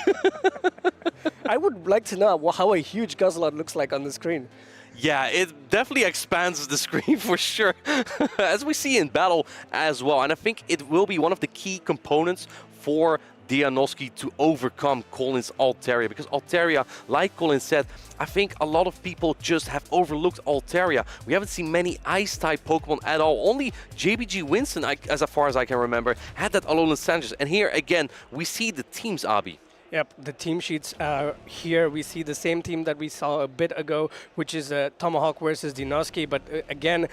I would like to know how a huge Guzzlord looks like on the screen. Yeah, it definitely expands the screen for sure, as we see in battle as well. And I think it will be one of the key components for Dinoski to overcome Colin's Altaria, because Altaria, like Colin said, I think a lot of people just have overlooked Altaria. We haven't seen many Ice-type Pokemon at all. Only JBG Winston, as far as I can remember, had that Alolan Sanchez. And here again, we see the teams, Abi. Yep, the team sheets here, we see the same team that we saw a bit ago, which is Tomahawk versus Dinoski. But again,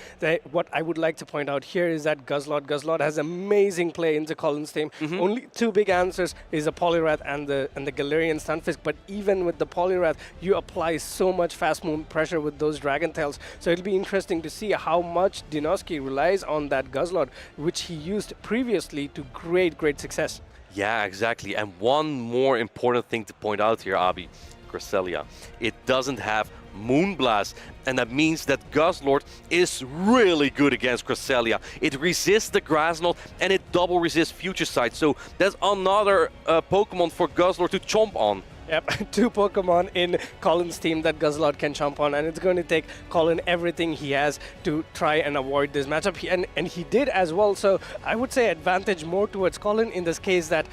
what I would like to point out here is that Guzzlord has amazing play into Colin's team. Only two big answers is a Poliwrath and the Galarian Stunfisk. But even with the Poliwrath, you apply so much fast movement pressure with those Dragon Tails. So it'll be interesting to see how much Dinoski relies on that Guzzlord, which he used previously to great success. Yeah, exactly. And one more important thing to point out here, Abi, Cresselia. It doesn't have Moonblast, and that means that Guzzlord is really good against Cresselia. It resists the Grass Knot, and it double resists Future Sight. So that's another Pokemon for Guzzlord to chomp on. Yep, two Pokemon in Colin's team that Guzzlord can chomp on, and it's going to take Colin everything he has to try and avoid this matchup. And he did as well, so I would say advantage more towards Colin in this case that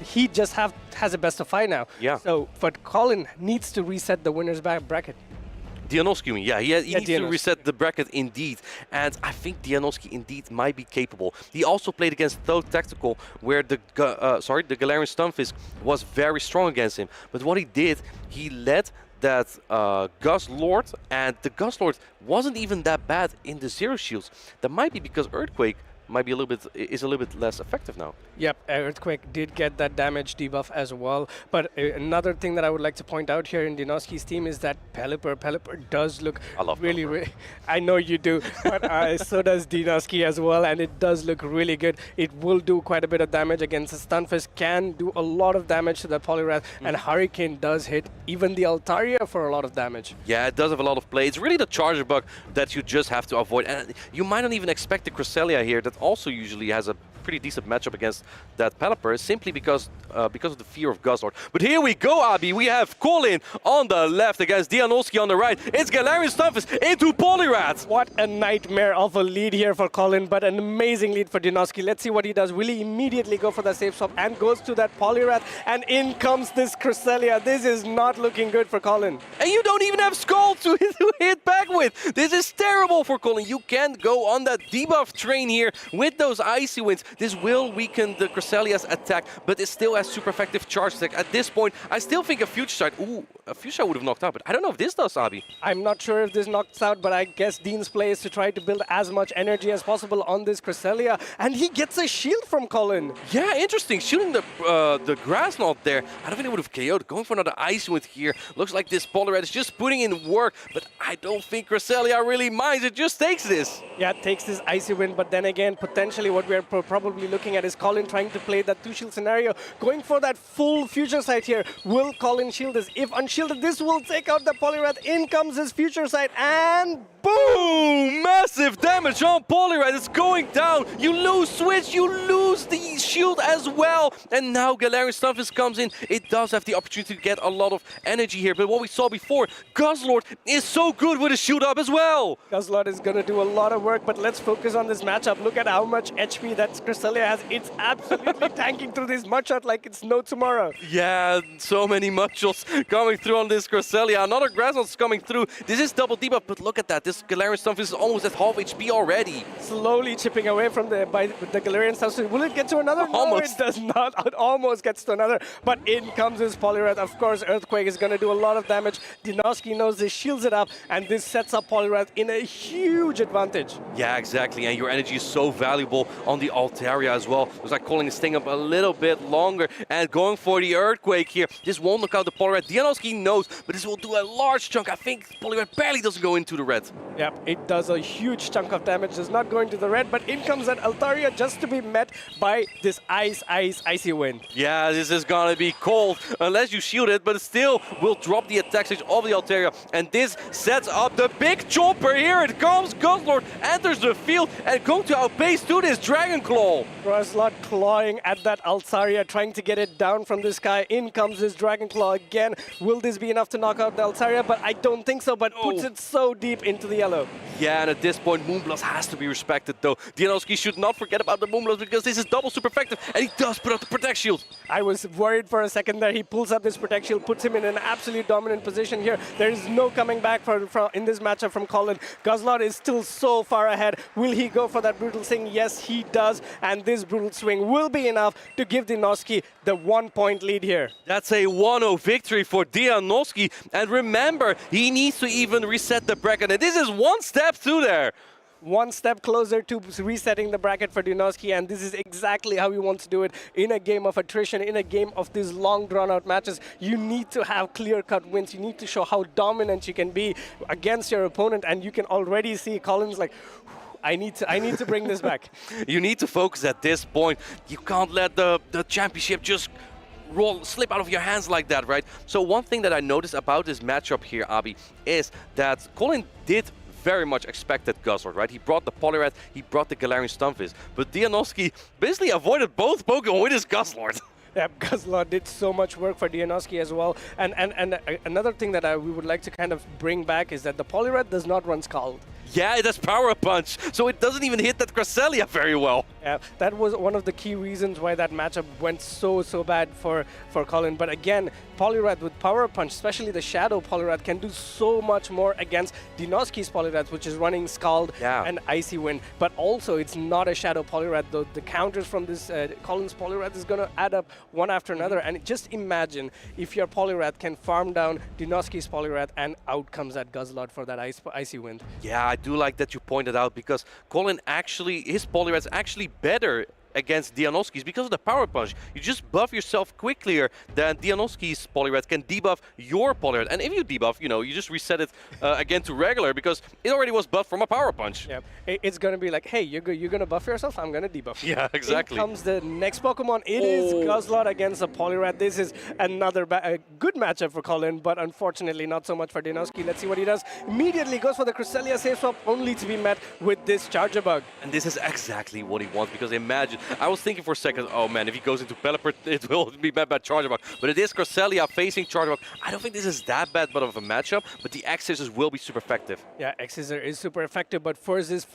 he just has a best of 5 now. Yeah. So, but Colin needs to reset the winner's bracket. Dianoski, yeah, he needs to reset the bracket indeed, and I think Dianoski indeed might be capable. He also played against Though Tactical, where the Galarian Stunfisk was very strong against him. But what he did, he led that Guzzlord, and the Guzzlord wasn't even that bad in the Zero Shields. That might be because Earthquake might be a little bit less effective now. Yep, Earthquake did get that damage debuff as well. But another thing that I would like to point out here in Dinoski's team is that Pelipper does look really, I know you do, but so does Dinoski as well, and it does look really good. It will do quite a bit of damage against the Stunfisk, can do a lot of damage to the Poliwrath, and Hurricane does hit even the Altaria for a lot of damage. Yeah, it does have a lot of play. It's really the Charger Bug that you just have to avoid, and you might not even expect the Cresselia here that also usually has a pretty decent matchup against that Pelipper, simply because of the fear of Guzzlord. But here we go, Abi. We have Colin on the left against Dianoski on the right. It's Galarian Stunfisk into Poliwrath. What a nightmare of a lead here for Colin, but an amazing lead for Dinoski. Let's see what he does. Will he immediately go for the safe swap and goes to that Poliwrath, and in comes this Cresselia. This is not looking good for Colin. And you don't even have Skull to hit back with. This is terrible for Colin. You can't go on that debuff train here with those Icy Winds. This will weaken the Cresselia's attack, but it still has super effective charge attack. At this point, I still think a Future Sight, a Future Sight would have knocked out, but I don't know if this does, Abi. I'm not sure if this knocks out, but I guess Dean's play is to try to build as much energy as possible on this Cresselia, and he gets a shield from Colin. Yeah, interesting. Shooting the Grass Knot there. I don't think it would have KO'd. Going for another Ice Wind here. Looks like this Poliwrath is just putting in work, but I don't think Cresselia really minds. It just takes this. Yeah, it takes this Icy Wind, but then again, potentially what we're probably looking at is Colin trying to play that 2-shield scenario, going for that full Future Sight here. Will Colin shield this? If unshielded, this will take out the Poliwrath. In comes his Future Sight, and boom! Massive damage on Poliwrath. It's going down. You lose Switch, you lose the shield as well. And now Galarian Stunfisk comes in. It does have the opportunity to get a lot of energy here, but what we saw before, Guzzlord is so good with a shield up as well. Guzzlord is going to do a lot of work, but let's focus on this matchup. Look at how much HP that Cresselia has. It's absolutely tanking through this Mudshot like it's no tomorrow. Yeah, so many Mudshots coming through on this Cresselia. Another Grass Knot's coming through. This is double debuff, but look at that. This Galarian Stunfisk is almost at half HP already. Slowly chipping away from the Galarian Stunfisk. Will it get to another? Almost. No, it does not. It almost gets to another, but in comes this Poliwrath. Of course, Earthquake is going to do a lot of damage. Dinoski knows this, shields it up, and this sets up Poliwrath in a huge advantage. Yeah, exactly, and your energy is so valuable on the Altaria as well. It was like calling this thing up a little bit longer and going for the Earthquake here. This won't knock out the Poliwrath. Dianoski knows, but this will do a large chunk. I think Poliwrath barely doesn't go into the red. Yep, it does a huge chunk of damage. Does not go into the red, but in comes that Altaria just to be met by this Icy Wind. Yeah, this is gonna be cold unless you shield it, but it still will drop the attack stage of the Altaria. And this sets up the big chopper. Here it comes. Guzzlord enters the field and going to outpace to this Dragon Claw. Guzzlord clawing at that Altaria, trying to get it down from the sky. In comes this Dragon Claw again. Will this be enough to knock out the Altaria? But I don't think so, but puts it so deep into the yellow. Yeah, and at this point, Moonblast has to be respected, though. Dianoski should not forget about the Moonblast because this is double super effective. effective, and he does put up the Protect Shield. I was worried for a second there. He pulls up this Protect Shield, puts him in an absolute dominant position here. There is no coming back in this matchup from Colin. Guzzlord is still so far ahead. Will he go for that brutal swing? Yes, he does. And this brutal swing will be enough to give Dinoski the 1-point lead here. That's a 1-0 victory for Dianoski. And remember, he needs to even reset the bracket. And this is one step through there. One step closer to resetting the bracket for Dinoski, and this is exactly how we want to do it in a game of attrition, in a game of these long drawn-out matches. You need to have clear-cut wins. You need to show how dominant you can be against your opponent, and you can already see Colin's like, I need to bring this back. You need to focus at this point. You can't let the championship just slip out of your hands like that, right? So one thing that I noticed about this matchup here, Abi, is that Colin did very much expected Guzzlord, right? He brought the Poliwrath, he brought the Galarian Stunfisk, but Dianoski basically avoided both Pokemon with his Guzzlord. Yeah, Guzzlord did so much work for Dianoski as well. And another thing that we would like to kind of bring back is that the Poliwrath does not run Scald. Yeah, it has Power Punch, so it doesn't even hit that Cresselia very well. Yeah, that was one of the key reasons why that matchup went so bad for Colin. But again, Poliwrath with Power Punch, especially the Shadow Poliwrath, can do so much more against Dinoski's Poliwrath, which is running Scald and Icy Wind. But also, it's not a Shadow Poliwrath, though. The counters from this Colin's Poliwrath is going to add up one after another. And just imagine if your Poliwrath can farm down Dinoski's Poliwrath, and out comes that Guzzlord for that Icy Wind. Yeah, I do like that you pointed out, because Colin actually, his Poliwrath's actually better against Dianoski's because of the Power Punch. You just buff yourself quicker than Dianoski's Poliwrath can debuff your Poliwrath. And if you debuff, you know, you just reset it again to regular because it already was buffed from a Power Punch. Yeah, it's going to be like, hey, you're going to buff yourself, I'm going to debuff. Yeah, exactly. In comes the next Pokemon. It is Guzzlord against a Poliwrath. This is another good matchup for Colin, but unfortunately not so much for Dianoski. Let's see what he does. Immediately goes for the Cresselia save swap, only to be met with this Charger Bug. And this is exactly what he wants, because imagine, I was thinking for a second, oh man, if he goes into Pelipper, it will be met by Charger Bug. But it is Cresselia facing Charger Bug. I don't think this is that bad of a matchup, but the X-Scissors will be super effective. Yeah, X-Scissor is super effective, but first this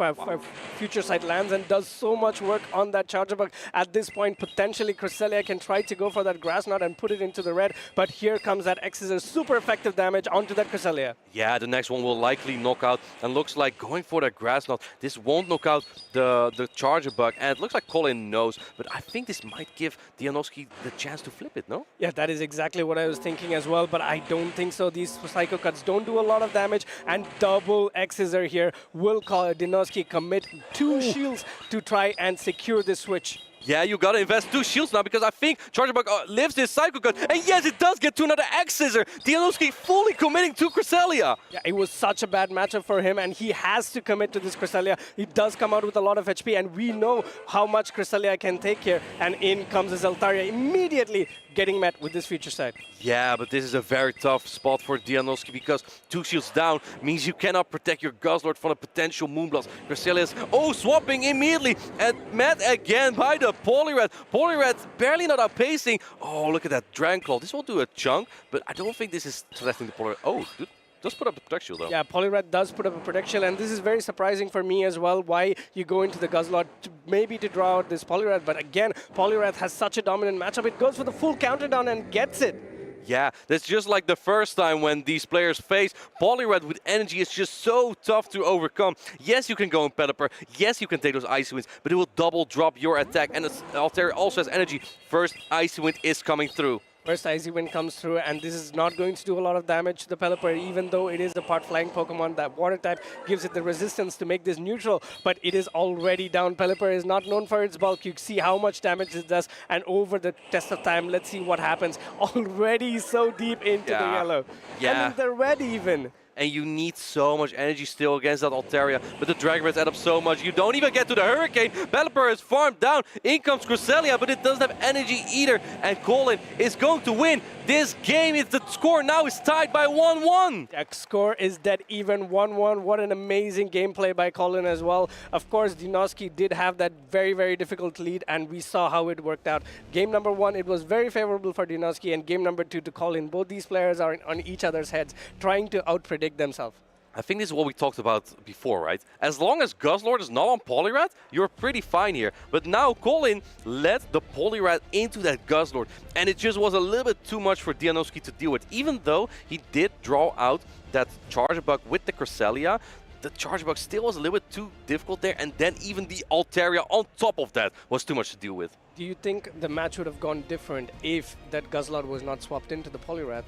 Future Sight lands and does so much work on that Charger Bug. At this point, potentially Cresselia can try to go for that Grass Knot and put it into the red, but here comes that X-Scissor, super effective damage onto that Cresselia. Yeah, the next one will likely knock out, and looks like going for that Grass Knot. This won't knock out the Charger Bug, and it looks like Colin knows, but I think this might give Dianoski the chance to flip it, no? Yeah, that is exactly what I was thinking as well, but I don't think so. These Psycho Cuts don't do a lot of damage, and double X-Scissor here will call Dianoski commit 2 shields to try and secure the switch. Yeah, you gotta invest 2 shields now, because I think Charger Bug lives this Psycho Cut. And yes, it does get to another X-Scissor. Dianoski fully committing to Cresselia. Yeah, it was such a bad matchup for him, and he has to commit to this Cresselia. He does come out with a lot of HP, and we know how much Cresselia can take here. And in comes his Altaria, immediately getting met with this Future Sight. Yeah, but this is a very tough spot for Dianoski, because 2 shields down means you cannot protect your Guzzlord from a potential Moonblast. Cresselia is, swapping immediately, and met again by the Poliwrath. Poliwrath barely not outpacing. Oh, look at that Dragon Claw. This will do a chunk, but I don't think this is threatening the Poliwrath. Oh, dude. Does put up the Protect Shield, though. Yeah, Poliwrath does put up a Protect Shield, and this is very surprising for me as well, why you go into the Guzzlord maybe to draw out this Poliwrath. But again, Poliwrath has such a dominant matchup. It goes for the full counter down and gets it. Yeah, that's just like the first time when these players face Poliwrath with energy. It's just so tough to overcome. Yes, you can go in Pelipper. Yes, you can take those Icy Winds, but it will double drop your attack. And Altair also has energy. First Icy Wind is coming through. First Icy Wind comes through, and this is not going to do a lot of damage to the Pelipper, even though it is a part flying Pokemon. That water type gives it the resistance to make this neutral, but it is already down. Pelipper is not known for its bulk. You see how much damage it does, and over the test of time, let's see what happens. Already so deep into the yellow. Yeah. And in the red even. And you need so much energy still against that Altaria. But the Dragon Breath add up so much. You don't even get to the Hurricane. Pelipper is farmed down. In comes Cresselia, but it doesn't have energy either. And Colin is going to win this game. The score now is tied by 1-1. That score is dead even, 1-1. What an amazing gameplay by Colin as well. Of course, Dianoski did have that very, very difficult lead, and we saw how it worked out. Game number 1, it was very favorable for Dianoski, and game number 2 to Colin. Both these players are on each other's heads, trying to out-predict themselves. I think this is what we talked about before, right? As long as Guzzlord is not on Poliwrath, you're pretty fine here. But now Colin led the Poliwrath into that Guzzlord, and it just was a little bit too much for Dianoski to deal with. Even though he did draw out that Charge Bug with the Cresselia, the Charge Bug still was a little bit too difficult there, and then even the Altaria on top of that was too much to deal with. Do you think the match would have gone different if that Guzzlord was not swapped into the Poliwrath?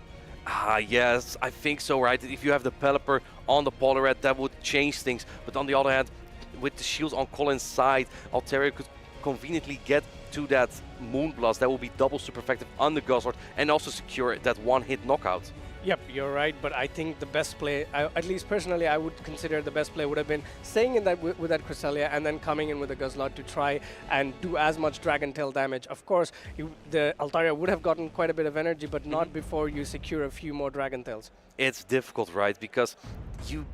Yes, I think so, right? If you have the Pelipper on the Poliwrath, that would change things. But on the other hand, with the shields on Colin's side, Altaria could conveniently get to that Moonblast. That will be double super effective on the Guzzlord and also secure that one-hit knockout. Yep, you're right, but I think the best play, at least personally, I would consider the best play would have been staying in that with that Cresselia and then coming in with the Guzzlord to try and do as much Dragon Tail damage. Of course, the Altaria would have gotten quite a bit of energy, but not before you secure a few more Dragon Tails. It's difficult, right? Because you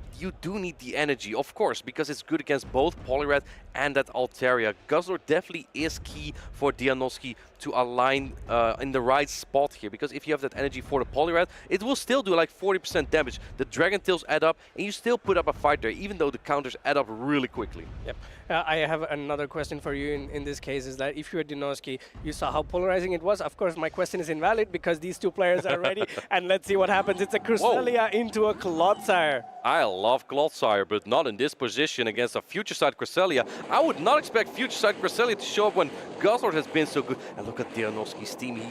do need the energy, of course, because it's good against both Poliwrath and that Altaria. Guzzlord definitely is key for Dianoski to align in the right spot here, because if you have that energy for the Poliwrath, it will still do like 40% damage. The Dragon Tails add up, and you still put up a fight there, even though the counters add up really quickly. Yep. I have another question for you in this case, is that if you were Dianoski, you saw how polarizing it was. Of course, my question is invalid because these two players are ready, and let's see what happens. It's a Cresselia into a Clodsire. I love Clodsire, but not in this position against a Future Sight Cresselia. I would not expect Future Sight Cresselia to show up when Guzzlord has been so good. And look at Dianoski's team. He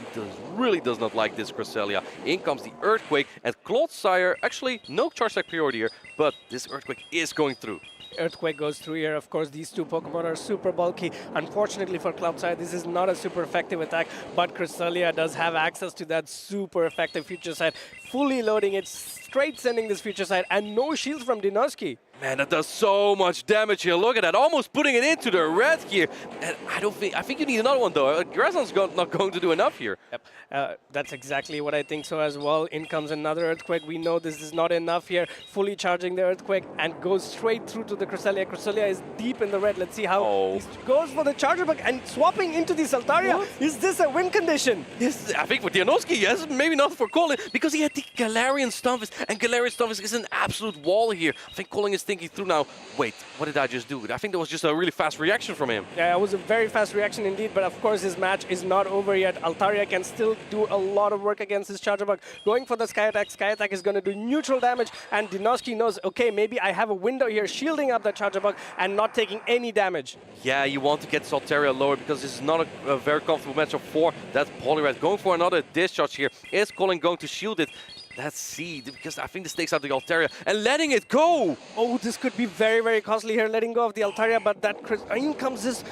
really does not like this Cresselia. In comes the Earthquake, and Clodsire, actually no charge attack priority here, but this Earthquake is going through. Earthquake goes through here. Of course, these two Pokemon are super bulky. Unfortunately for Clodsire, this is not a super effective attack, but Cresselia does have access to that super effective Future Sight, fully loading it, straight sending this Future Sight, and no shields from Dianoski. Man, that does so much damage here. Look at that, almost putting it into the red here. And I think you need another one though. Grassland's not going to do enough here. Yep, that's exactly what I think so as well. In comes another Earthquake. We know this is not enough here. Fully charging the Earthquake and goes straight through to the Cresselia. Cresselia is deep in the red. Let's see how he goes for the Charger Bug and swapping into the Altaria. What? Is this a win condition? Yes, I think for Dianoski, yes. Maybe not for Colin, because he had the Galarian Stunfisk, and Galarian Stunfisk is an absolute wall here. I think Colin is thinking through now, wait, what did I just do? I think that was just a really fast reaction from him. Yeah, it was a very fast reaction indeed, but of course his match is not over yet. Altaria can still do a lot of work against his Charger Bug. Going for the Sky Attack. Sky Attack is going to do neutral damage, and Dianoski knows, okay, maybe I have a window here shielding up that Charger Bug and not taking any damage. Yeah, you want to get Altaria lower because this is not a very comfortable matchup for that Poliwrath. Going for another discharge here. Is Colin going to shield it? Let's see, because I think this takes out the Altaria and letting it go. Oh, this could be very, very costly here, letting go of the Altaria, but that in comes this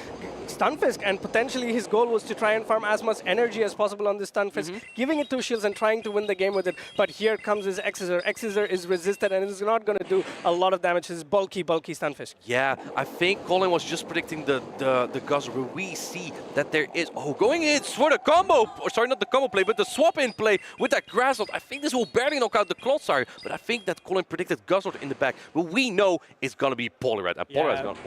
Stunfisk, and potentially his goal was to try and farm as much energy as possible on this Stunfisk, giving it 2 shields and trying to win the game with it. But here comes his Exeter. Exeter is resisted and is not going to do a lot of damage to his bulky Stunfisk. Yeah, I think Colin was just predicting the Guzzlord, but we see that there is, going in for the combo, or sorry, not the combo play, but the swap in play with that Grassland. I think this will barely knock out the Clodsire, but I think that Colin predicted Guzzlord in the back. But we know it's going to be Poliwrath, and Poliwrath's going to,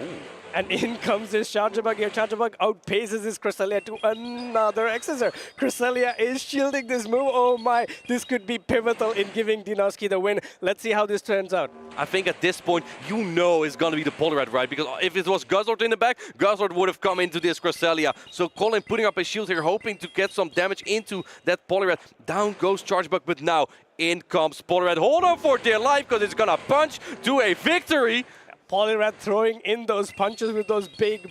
And in comes this Charger Bug here. Charger Bug outpaces his Cresselia to another Exeter. Cresselia is shielding this move. Oh my, this could be pivotal in giving Dianoski the win. Let's see how this turns out. I think at this point, you know it's going to be the Poliwrath, right? Because if it was Guzzlord in the back, Guzzlord would have come into this Cresselia. So Colin putting up a shield here, hoping to get some damage into that Poliwrath. Down goes Charge Bug, but now in comes Poliwrath. Hold on for dear life, because it's going to punch to a victory. Poliwrath throwing in those punches with those big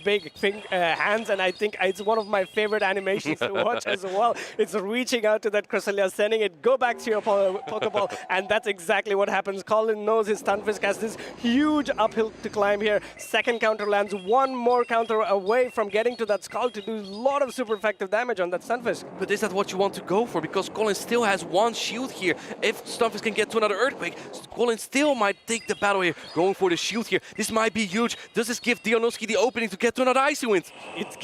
hands, and I think it's one of my favorite animations to watch as well. It's reaching out to that Cresselia, sending it, go back to your Pokeball, and that's exactly what happens. Colin knows his Stunfisk has this huge uphill to climb here. Second counter lands, one more counter away from getting to that Skull to do a lot of super effective damage on that Stunfisk. But is that what you want to go for? Because Colin still has one shield here. If Stunfisk can get to another Earthquake, Colin still might take the battle here, going for the shield here. This might be huge. Does this give Dianoski the opening to get to another Icy Wind?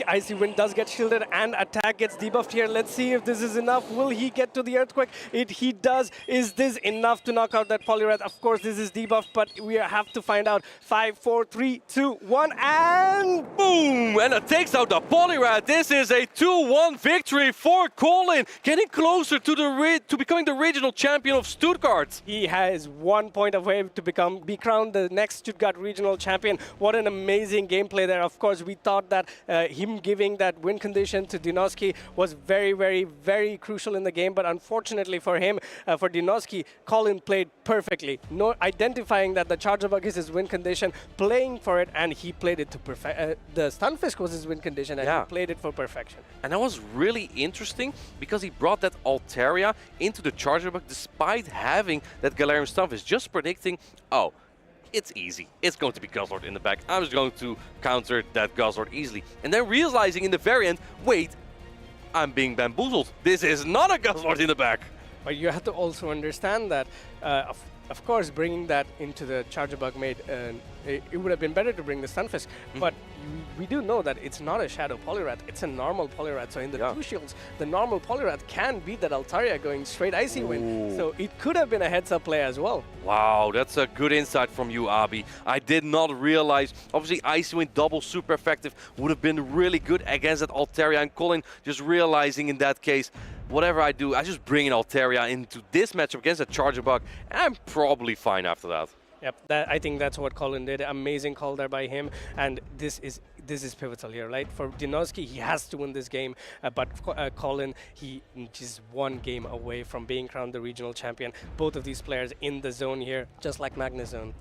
Icy Wind does get shielded and attack gets debuffed here. Let's see if this is enough. Will he get to the Earthquake? He does. Is this enough to knock out that Poliwrath? Of course, this is debuffed, but we have to find out. 5, 4, 3, 2, 1, and boom! And it takes out the Poliwrath. This is a 2-1 victory for Colin, getting closer to becoming the regional champion of Stuttgart. He has 1 point away to be crowned the next Stuttgart regional champion. What an amazing gameplay there. Of course, we thought that him giving that win condition to Dianoski was very, very, very crucial in the game, but unfortunately for him, for Dianoski, Colin played perfectly. No, identifying that the Charger Bug is his win condition, playing for it, and he played it to perfect. The Stunfisk was his win condition, and he played it for perfection. And that was really interesting because he brought that Altaria into the Charger Bug despite having that Galarian Stunfisk, just predicting, oh, it's easy. It's going to be Guzzlord in the back. I'm just going to counter that Guzzlord easily. And then realizing in the very end, wait, I'm being bamboozled. This is not a Guzzlord in the back. But you have to also understand that, of course, bringing that into the Charger Bug made, it would have been better to bring the Stunfisk. But we do know that it's not a Shadow Poliwrath, it's a normal Poliwrath. So in the two shields, the normal Poliwrath can beat that Altaria going straight Icy Wind. So it could have been a heads-up play as well. Wow, that's a good insight from you, Abi. I did not realize. Obviously, Icy Wind double super effective would have been really good against that Altaria. And Colin just realizing in that case, whatever I do, I just bring an Altaria into this matchup against a Charger Bug, and I'm probably fine after that. Yep, I think that's what Colin did. Amazing call there by him, and this is pivotal here, right? For Dianoski, he has to win this game, but Colin, he is 1 game away from being crowned the regional champion. Both of these players in the zone here, just like Magnezone.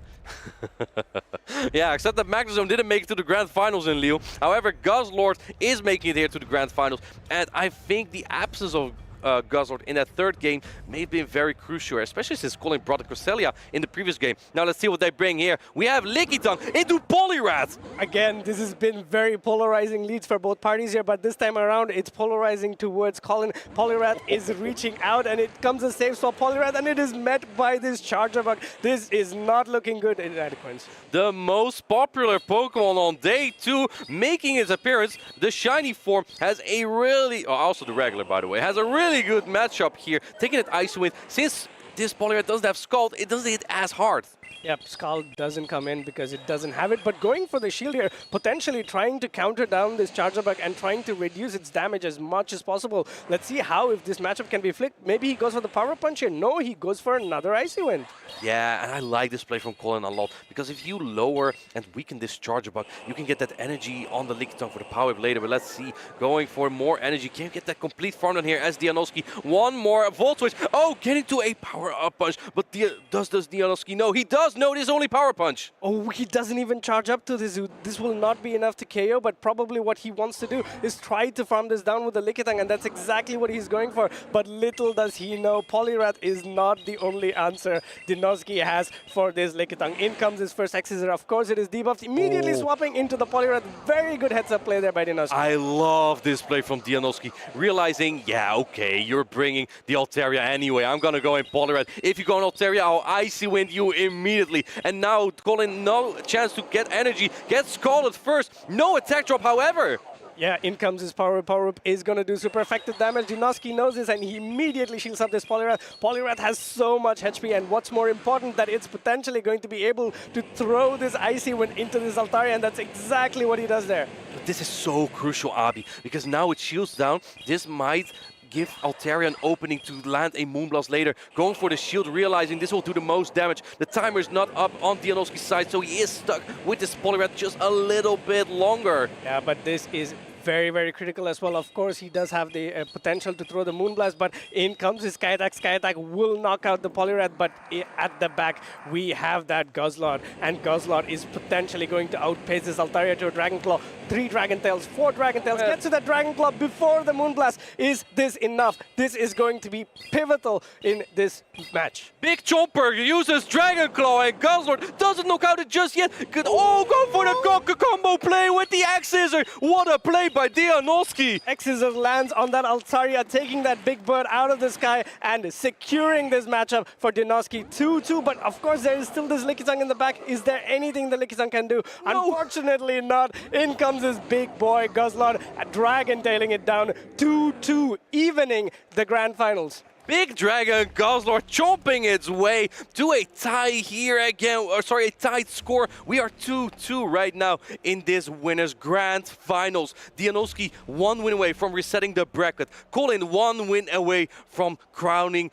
Yeah, except that Magnezone didn't make it to the grand finals in Lille. However, Guzzlord is making it here to the grand finals, and I think the absence of Guzzlord in that third game may have been very crucial, especially since Colin brought the Cresselia in the previous game. Now let's see what they bring here. We have Lickitung into Poliwrath. Again, this has been very polarizing leads for both parties here, but this time around it's polarizing towards Colin. Poliwrath is reaching out, and it comes a safe swap Poliwrath, and it is met by this Charger Bug. This is not looking good in Adequance. The most popular Pokemon on day 2 making its appearance. The shiny form has a really, also the regular by the way, has a really good matchup here, taking it Icy Wind. Since this Poliwrath doesn't have Scald, it doesn't hit as hard. Yep, Scald doesn't come in because it doesn't have it, but going for the shield here, potentially trying to counter down this Charger Bug and trying to reduce its damage as much as possible. Let's see how, if this matchup can be flicked. Maybe he goes for the Power Punch here. No, he goes for another Icy Wind. Yeah, and I like this play from Colin a lot, because if you lower and weaken this Charger Bug, you can get that energy on the Lickitung for the Power Whip later. But let's see, going for more energy. Can you get that complete farm down here as Dianoski? One more Volt Switch. Oh, getting to a Power Up Punch. But does Dianoski know? He does know this only Power Punch. Oh, he doesn't even charge up to this. This will not be enough to KO, but probably what he wants to do is try to farm this down with the Lickitung, and that's exactly what he's going for. But little does he know, Poliwrath is not the only answer Dianoski has for this Lickitung. In comes his first X-Scissor. Of course, it is debuffed, immediately swapping into the Poliwrath. Very good heads-up play there by Dianoski. I love this play from Dianoski, realizing, yeah, okay, you're bringing the Altaria anyway. I'm gonna go in Poliwrath. If you go in Altaria, I'll Icy Wind you immediately. And now Colin, no chance to get energy. Gets Scalded first. No attack drop, however. Yeah, in comes his Power Whip. Power Whip is going to do super effective damage. Dianoski knows this, and he immediately shields up this Poliwrath. Poliwrath has so much HP, and what's more important, that it's potentially going to be able to throw this Icy Wind into this Altaria, and that's exactly what he does there. But this is so crucial, Abi, because now it shields down. This might give Altaria an opening to land a Moonblast later. Going for the shield, realizing this will do the most damage. The timer is not up on Dianoski's side, so he is stuck with this Poliwrath just a little bit longer. Yeah, but this is very, very critical as well. Of course, he does have the potential to throw the Moonblast, but in comes his Sky Attack. Sky Attack will knock out the Poliwrath, but at the back, we have that Guzzlord, and Guzzlord is potentially going to outpace this Altaria to a Dragon Claw. 3 Dragon Tails, 4 Dragon Tails, gets to that Dragon Claw before the Moonblast. Is this enough? This is going to be pivotal in this match. Big Chomper uses Dragon Claw, and Guzzlord doesn't knock out it just yet. Oh, go for the Gonka combo no play with the X-Scissor. What a play by Dianoski. X-Scissor lands on that Altaria, taking that big bird out of the sky and securing this matchup for Dianoski 2-2. But of course, there is still this Lickitung in the back. Is there anything the Lickitung can do? No. Unfortunately not. In comes this big boy, Guzzlord, dragon tailing it down 2-2, evening the grand finals. Big Dragon Guzzlord chomping its way to a tie here again, or sorry, a tied score. We are 2-2 right now in this winners grand finals. Dianoski 1 win away from resetting the bracket. Colin 1 win away from crowning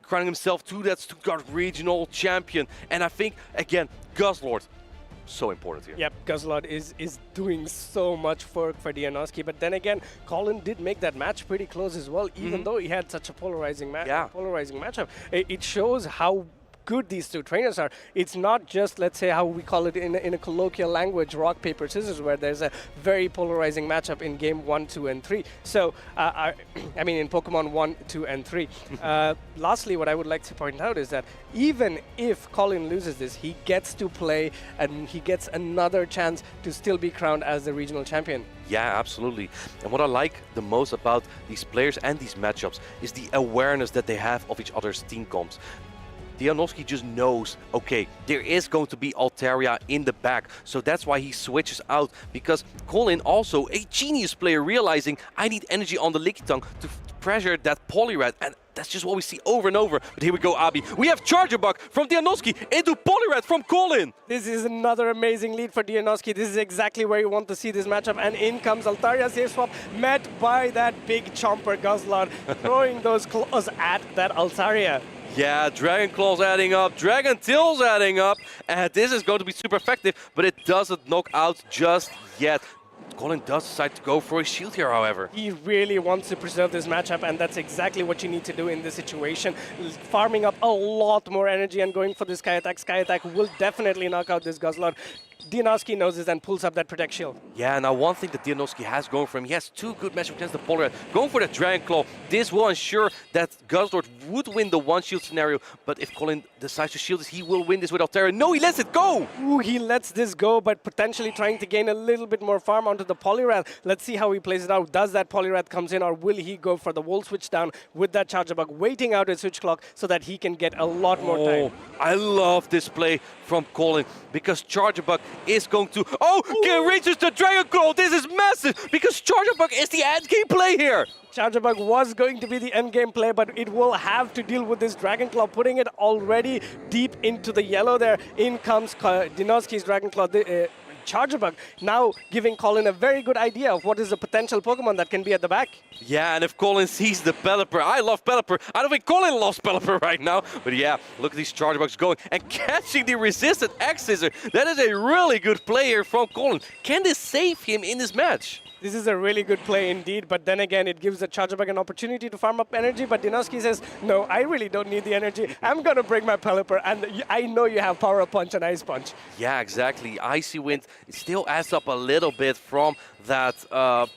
himself to that Stuttgart Regional Champion. And I think, again, Guzzlord, so important here. Yep, Guzzlord is doing so much for Dianoski, but then again, Colin did make that match pretty close as well, even though he had such a polarizing matchup. It shows how good these two trainers are. It's not just, let's say, how we call it in a colloquial language, rock, paper, scissors, where there's a very polarizing matchup in game 1, 2, and 3. So, I mean, in Pokemon 1, 2, and 3. Lastly, what I would like to point out is that even if Colin loses this, he gets to play and he gets another chance to still be crowned as the regional champion. Yeah, absolutely. And what I like the most about these players and these matchups is the awareness that they have of each other's team comps. Dianoski just knows, okay, there is going to be Altaria in the back, so that's why he switches out, because Colin, also a genius player, realizing I need energy on the Lickitung to pressure that Poliwrath, and that's just what we see over and over. But here we go, Abi. We have Charger Bug from Dianoski into Poliwrath from Colin. This is another amazing lead for Dianoski. This is exactly where you want to see this matchup. And in comes Altaria Safe Swap, met by that big chomper Guzzlord, throwing those claws at that Altaria. Yeah, Dragon Claws adding up, Dragon Tails adding up, and this is going to be super effective, but it doesn't knock out just yet. Colin does decide to go for a shield here, however. He really wants to preserve this matchup, and that's exactly what you need to do in this situation. Farming up a lot more energy and going for the Sky Attack. Sky Attack will definitely knock out this Guzzlord. Dianoski knows this and pulls up that Protect Shield. Yeah, now one thing that Dianoski has going for him, he has 2 good matchups against the Poliwrath. Going for the Dragon Claw, this will ensure that Guzzlord would win the 1-shield scenario, but if Colin decides to shield this, he will win this with Altaria. No, he lets it go! Ooh, he lets this go, but potentially trying to gain a little bit more farm onto the Poliwrath. Let's see how he plays it out. Does that Poliwrath comes in, or will he go for the Volt Switch down with that Charger Bug, waiting out his Switch Clock so that he can get a lot more time? I love this play from Colin, because Charger Bug is going to... reaches the Dragon Claw! This is massive, because Charger Bug is the end game play here! Charger Bug was going to be the end game play, but it will have to deal with this Dragon Claw, putting it already deep into the yellow there. In comes Dianoski's Dragon Claw. Charger Bug now giving Colin a very good idea of what is the potential Pokemon that can be at the back. Yeah, and if Colin sees the Pelipper, I love Pelipper. I don't think Colin loves Pelipper right now. But yeah, look at these Charger Bugs going and catching the resisted X-Scissor. That is a really good play here from Colin. Can this save him in this match? This is a really good play indeed, but then again, it gives the Charger Bug an opportunity to farm up energy, but Dianoski says, no, I really don't need the energy. I'm going to bring my Pelipper, and I know you have Power Punch and Ice Punch. Yeah, exactly. Icy Wind, it still adds up a little bit from that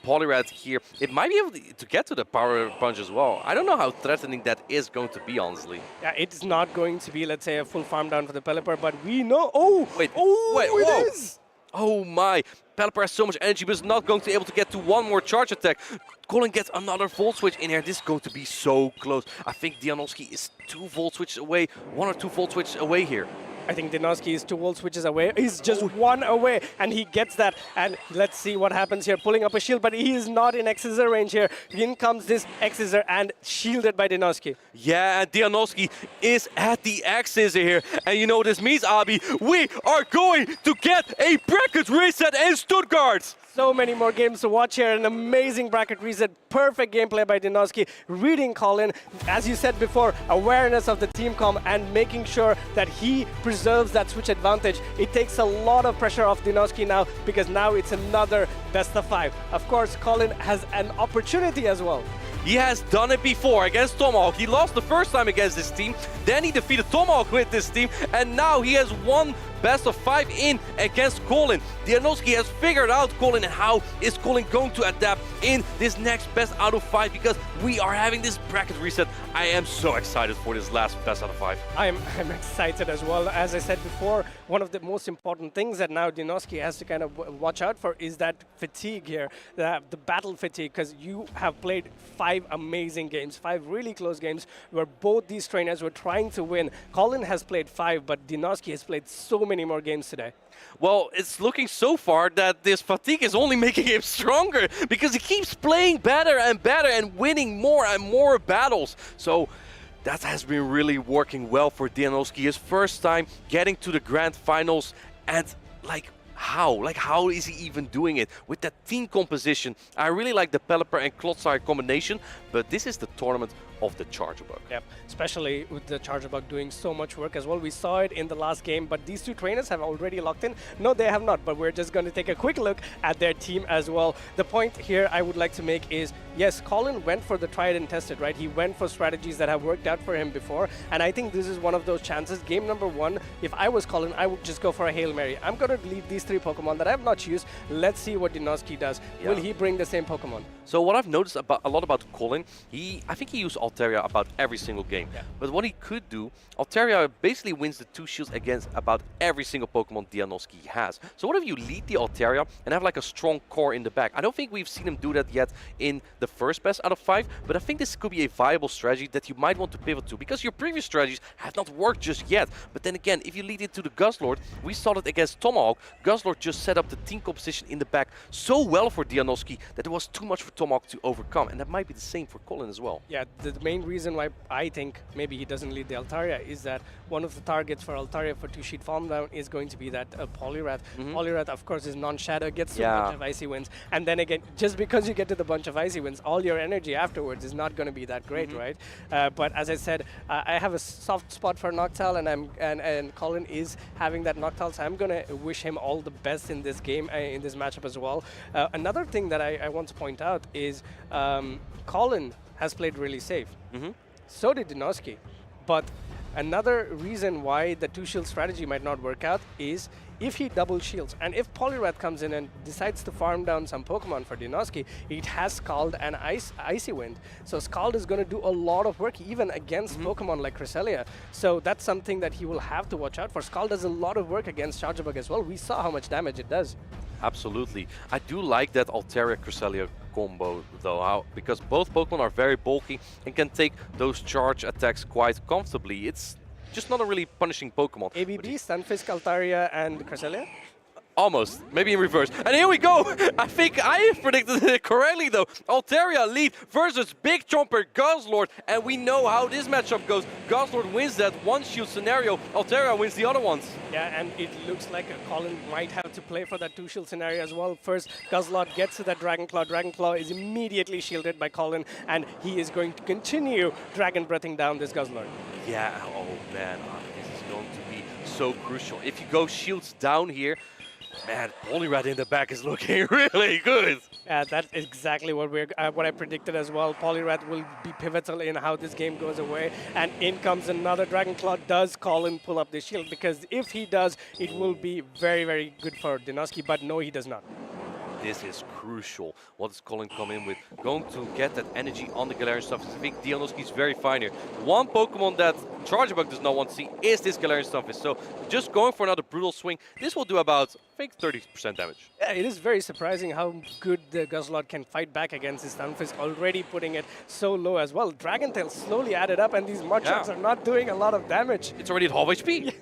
Poliwrath here. It might be able to get to the Power Punch as well. I don't know how threatening that is going to be, honestly. Yeah, it's not going to be, let's say, a full farm down for the Pelipper, but we know... Wait, whoa. It is! Oh my, Pelipper has so much energy, but is not going to be able to get to one more charge attack. Colin gets another Volt Switch in here. This is going to be so close. I think Dianoski is 2 Volt Switches away, 1 or 2 Volt Switches away here. I think Dianoski is 2 Volt Switches away. He's just 1 away, and he gets that. And let's see what happens here. Pulling up a shield, but he is not in X-Scissor range here. In comes this X-Scissor and shielded by Dianoski. Yeah, and Dianoski is at the X-Scissor here. And you know what this means, Abi? We are going to get a bracket reset in Stuttgart. So many more games to watch here. An amazing bracket reset. Perfect gameplay by Dianoski. Reading Colin, as you said before, awareness of the team comp and making sure that he preserves that switch advantage. It takes a lot of pressure off Dianoski now, because now it's another best of 5. Of course, Colin has an opportunity as well. He has done it before against Tomahawk. He lost the first time against this team. Then he defeated Tomahawk with this team. And now he has won best of 5 in against Colin. Dianoski has figured out Colin, and how is Colin going to adapt in this next best out of 5, because we are having this bracket reset. I am so excited for this last best out of 5. I'm excited as well. As I said before, one of the most important things that now Dianoski has to kind of watch out for is that fatigue here, the battle fatigue, because you have played 5 amazing games, 5 really close games where both these trainers were trying to win. Colin has played 5, but Dianoski has played so many more games today. Well, it's looking so far that this fatigue is only making him stronger, because he keeps playing better and winning more and more battles. So that has been really working well for Dianoski. His first time getting to the grand finals, and how is he even doing it with that team composition? I really like the Pelipper and Klotzai combination, but this is the tournament of the Charger Bug. Yep, especially with the Charger Bug doing so much work as well. We saw it in the last game, but these two trainers have already locked in. No, they have not, but we're just going to take a quick look at their team as well. The point here I would like to make is, yes, Colin went for the tried and tested, right? He went for strategies that have worked out for him before, and I think this is one of those chances. Game number 1, if I was Colin, I would just go for a Hail Mary. I'm going to lead these 3 Pokemon that I have not used. Let's see what Dianoski does. Yeah. Will he bring the same Pokemon? So what I've noticed a lot about Colin, I think he used Altaria about every single game. Yeah. But what he could do, Altaria basically wins the 2 shields against about every single Pokemon Dianoski has. So what if you lead the Altaria and have like a strong core in the back? I don't think we've seen him do that yet in the first best out of 5, but I think this could be a viable strategy that you might want to pivot to, because your previous strategies have not worked just yet. But then again, if you lead it to the Guzzlord, we saw it against Tomahawk. Guzzlord just set up the team composition in the back so well for Dianoski that it was too much for Tomahawk to overcome, and that might be the same for Colin as well. Yeah, the main reason why I think maybe he doesn't lead the Altaria is that one of the targets for Altaria for 2-sheet farm down is going to be that Poliwrath. Poliwrath, of course, is non-shadow, gets to a bunch of Icy Winds, and then again, just because you get to the bunch of Icy Winds, all your energy afterwards is not going to be that great, right? But as I said, I have a soft spot for Noctowl, and Colin is having that Noctowl, so I'm going to wish him all the best in this game, in this matchup as well. Another thing that I want to point out is Colin has played really safe. So did Dianoski. But another reason why the 2-shield strategy might not work out is if he double shields, and if Poliwrath comes in and decides to farm down some Pokemon for Dianoski, it has Scald and Icy Wind. So Scald is going to do a lot of work even against Pokemon like Cresselia. So that's something that he will have to watch out for. Scald does a lot of work against Charger Bug as well. We saw how much damage it does. Absolutely. I do like that Altaria Cresselia combo though, because both Pokemon are very bulky and can take those charge attacks quite comfortably. It's just not a really punishing Pokemon. ABB, Stunfisk, Altaria, and Cresselia? Almost. Maybe in reverse. And here we go! I think I predicted it correctly though. Altaria lead versus Big Chomper Guzzlord. And we know how this matchup goes. Guzzlord wins that 1-shield scenario. Altaria wins the other ones. Yeah, and it looks like Colin might have to play for that 2-shield scenario as well. First, Guzzlord gets to that Dragon Claw. Dragon Claw is immediately shielded by Colin, and he is going to continue Dragon Breathing down this Guzzlord. Yeah, oh man, this is going to be so crucial. If you go shields down here, man, Poliwrath in the back is looking really good. Yeah, that's exactly what what I predicted as well. Poliwrath will be pivotal in how this game goes away. And in comes another Dragon Claw. Does Colin pull up the shield? Because if he does, it will be very, very good for Dianoski. But no, he does not. This is crucial. What is Colin come in with? Going to get that energy on the Galarian Stunfisk. I think Dianoski is very fine here. One Pokemon that Charger Bug does not want to see is this Galarian Stunfisk. So just going for another brutal swing. This will do about, I think, 30% damage. Yeah, it is very surprising how good the Guzzlord can fight back against his Stunfisk, already putting it so low as well. Dragon Tail slowly added up, and these Mudshots are not doing a lot of damage. It's already at half HP.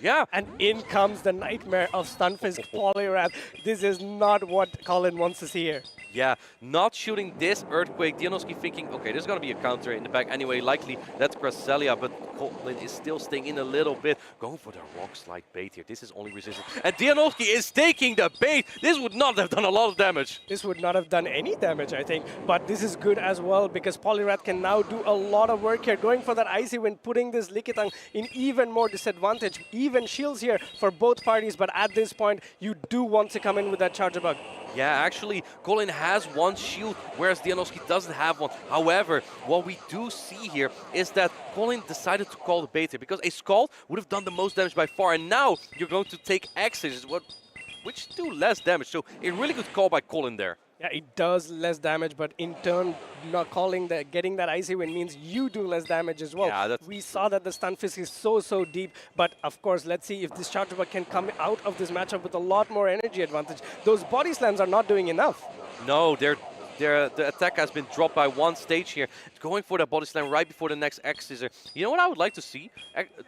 Yeah. And in comes the nightmare of Stunfisk Poliwrath. This is not what Colin wants to see here. Yeah, not shooting this Earthquake. Dianoski thinking, okay, there's going to be a counter in the back anyway. Likely that's Cresselia, but Colin is still staying in a little bit. Going for the Rock Slide bait here. This is only resistance. And Dianoski is taking the bait. This would not have done a lot of damage. This would not have done any damage, I think. But this is good as well, because Poliwrath can now do a lot of work here. Going for that Icy Wind, putting this Lickitung in even more disadvantage. Even shields here for both parties, but at this point, you do want to come in with that Charger Bug. Yeah, actually, Colin has one shield, whereas Dianoski doesn't have one. However, what we do see here is that Colin decided to call the bait here, because a Scald would have done the most damage by far, and now you're going to take X's, which do less damage. So a really good call by Colin there. Yeah, it does less damage, but in turn, not getting that icy win means you do less damage as well. Yeah, we saw that the Stunfisk is so deep, but of course, let's see if this Charjabug can come out of this matchup with a lot more energy advantage. Those body slams are not doing enough. No, the attack has been dropped by one stage here. Going for the body slam right before the next X scissor. You know what I would like to see?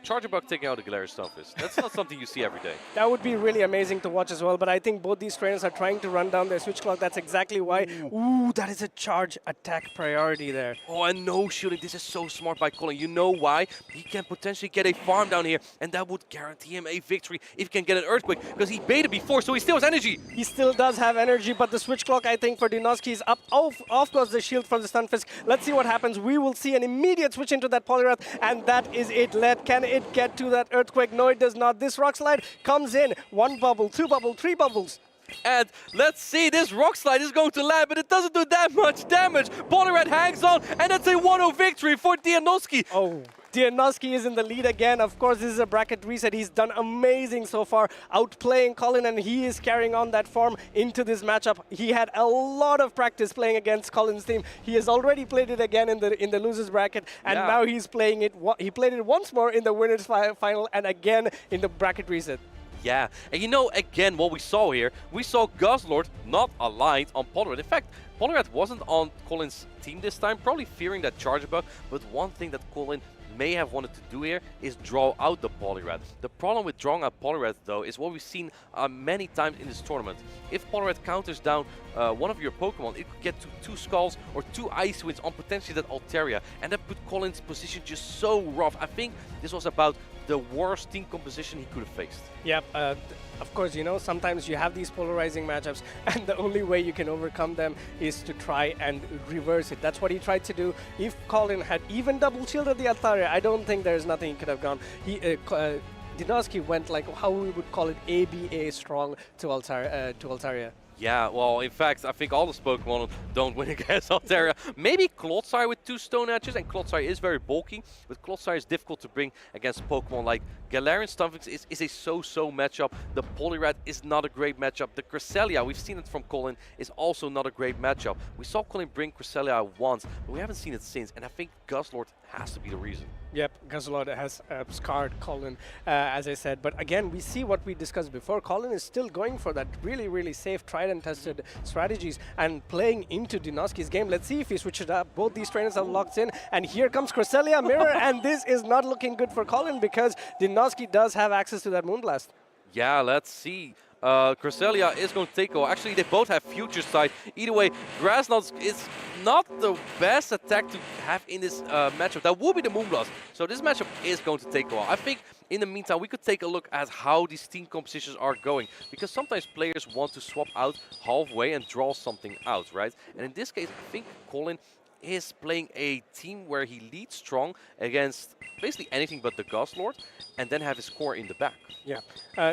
Charjabug taking out the Galarian Stunfisk. That's not something you see every day. That would be really amazing to watch as well, but I think both these trainers are trying to run down their switch clock. That's exactly why. Ooh, that is a charge attack priority there. Oh, and no shooting. This is so smart by Colin. You know why? He can potentially get a farm down here, and that would guarantee him a victory if he can get an Earthquake, because he baited before, so he still has energy. He still does have energy, but the switch clock, I think, for Dianoski is up. Of course, the shield from the Stunfisk. Let's see what happens. We will see an immediate switch into that Poliwrath, and that is it. Can it get to that Earthquake? No, it does not. This Rock Slide comes in. 1 bubble, 2 bubble, 3 bubbles. And let's see, this Rock Slide is going to land, but it doesn't do that much damage. Poliwrath hangs on, and it's a 1-0 victory for Dianoski. Oh. Dianoski is in the lead again. Of course, this is a bracket reset. He's done amazing so far, outplaying Colin, and he is carrying on that form into this matchup. He had a lot of practice playing against Colin's team. He has already played it again in the losers bracket, and now he's playing it. He played it once more in the winners final, and again in the bracket reset. Yeah, and you know, again, what we saw here, we saw Guzzlord not aligned on Poliwrath. In fact, Poliwrath wasn't on Colin's team this time, probably fearing that Charjabug, but one thing that Colin may have wanted to do here is draw out the Poliwrath. The problem with drawing out Poliwrath, though, is what we've seen many times in this tournament. If Poliwrath counters down one of your Pokemon, it could get to 2 Skulls or 2 Ice Winds on potentially that Altaria, and that put Colin's position just so rough. I think this was about the worst team composition he could have faced. Yep, of course, you know, sometimes you have these polarizing matchups, and the only way you can overcome them is to try and reverse it. That's what he tried to do. If Colin had even double shielded the Altaria, I don't think there's nothing he could have gone. Dianoski went like, how we would call it, ABA strong to Altaria. Yeah, well, in fact, I think all those Pokemon don't win against Altaria. Maybe Clodsire with 2 Stone Edges, and Clodsire is very bulky, but Clodsire is difficult to bring against Pokemon like Galarian Stunfisk is a so-so matchup. The Poliwrath is not a great matchup. The Cresselia, we've seen it from Colin, is also not a great matchup. We saw Colin bring Cresselia once, but we haven't seen it since, and I think Guzzlord has to be the reason. Yep, Guzzlord has scarred Colin, as I said. But again, we see what we discussed before. Colin is still going for that really safe, tried and tested strategies and playing into Dianoski's game. Let's see if he switches it up. Both these trainers are locked in. And here comes Cresselia Mirror. And this is not looking good for Colin because Dianoski does have access to that Moonblast. Yeah, let's see. Cresselia is going to take over. Actually, they both have Future Sight. Either way, Grass Knot is not the best attack to have in this matchup. That will be the Moonblast. So this matchup is going to take a while. I think in the meantime, we could take a look at how these team compositions are going. Because sometimes players want to swap out halfway and draw something out, right? And in this case, I think Colin is playing a team where he leads strong against basically anything but the Guzzlord, and then have his core in the back. Yeah,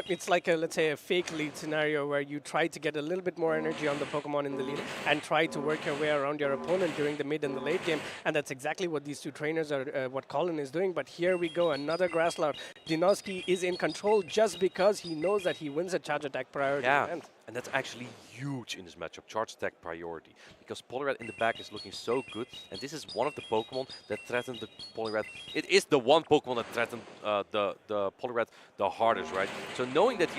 it's like a, let's say, a fake lead scenario where you try to get a little bit more energy on the Pokemon in the lead and try to work your way around your opponent during the mid and the late game, and that's exactly what these two trainers are, what Colin is doing. But here we go, another Grassloud. Dianoski is in control just because he knows that he wins a charge attack priority event. And that's actually huge in this matchup, charge attack priority, because Poliwrath in the back is looking so good, and this is one of the Pokemon that threatened the Poliwrath. It is the one Pokemon that threatened the Poliwrath the hardest, right? So knowing that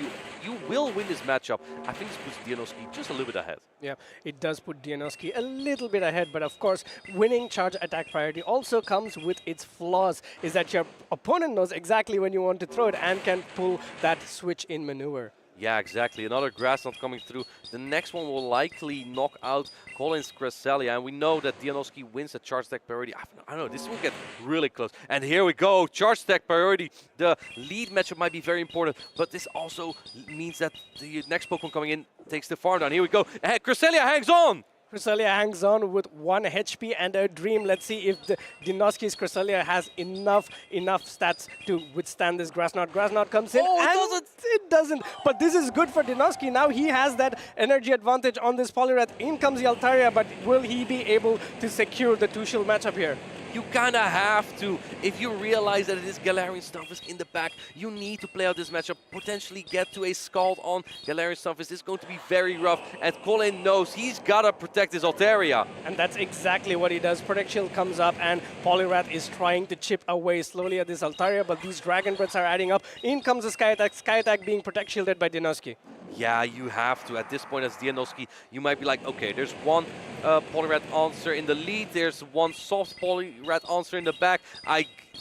you will win this matchup, I think this puts Dianoski just a little bit ahead. Yeah, it does put Dianoski a little bit ahead, but of course, winning charge attack priority also comes with its flaws, is that your opponent knows exactly when you want to throw it and can pull that switch in maneuver. Yeah, exactly. Another Grass Knot coming through. The next one will likely knock out Colin's Cresselia, and we know that Dianoski wins the charge attack priority. I don't know, this will get really close. And here we go, charge attack priority. The lead matchup might be very important, but this also means that the next Pokemon coming in takes the farm down. Here we go. Cresselia hangs on! Cresselia hangs on with 1 HP and a dream. Let's see if the Dinoski's Cresselia has enough stats to withstand this Grass Knot. Grass Knot comes in and it doesn't. But this is good for Dinoski. Now he has that energy advantage on this Poliwrath. In comes the Altaria, but will he be able to secure the 2-shield matchup here? You kind of have to. If you realize that it is Galarian Stunfisk in the back, you need to play out this matchup, potentially get to a Scald on Galarian Stunfisk. This is going to be very rough, and Colin knows he's got to protect his Altaria. And that's exactly what he does. Protect Shield comes up, and Poliwrath is trying to chip away slowly at this Altaria, but these Dragon Breaths are adding up. In comes the Sky Attack being Protect Shielded by Dinoski. Yeah, you have to. At this point, as Dinoski, you might be like, okay, there's one Poliwrath answer in the lead. There's one soft Poliwrath answer in the back.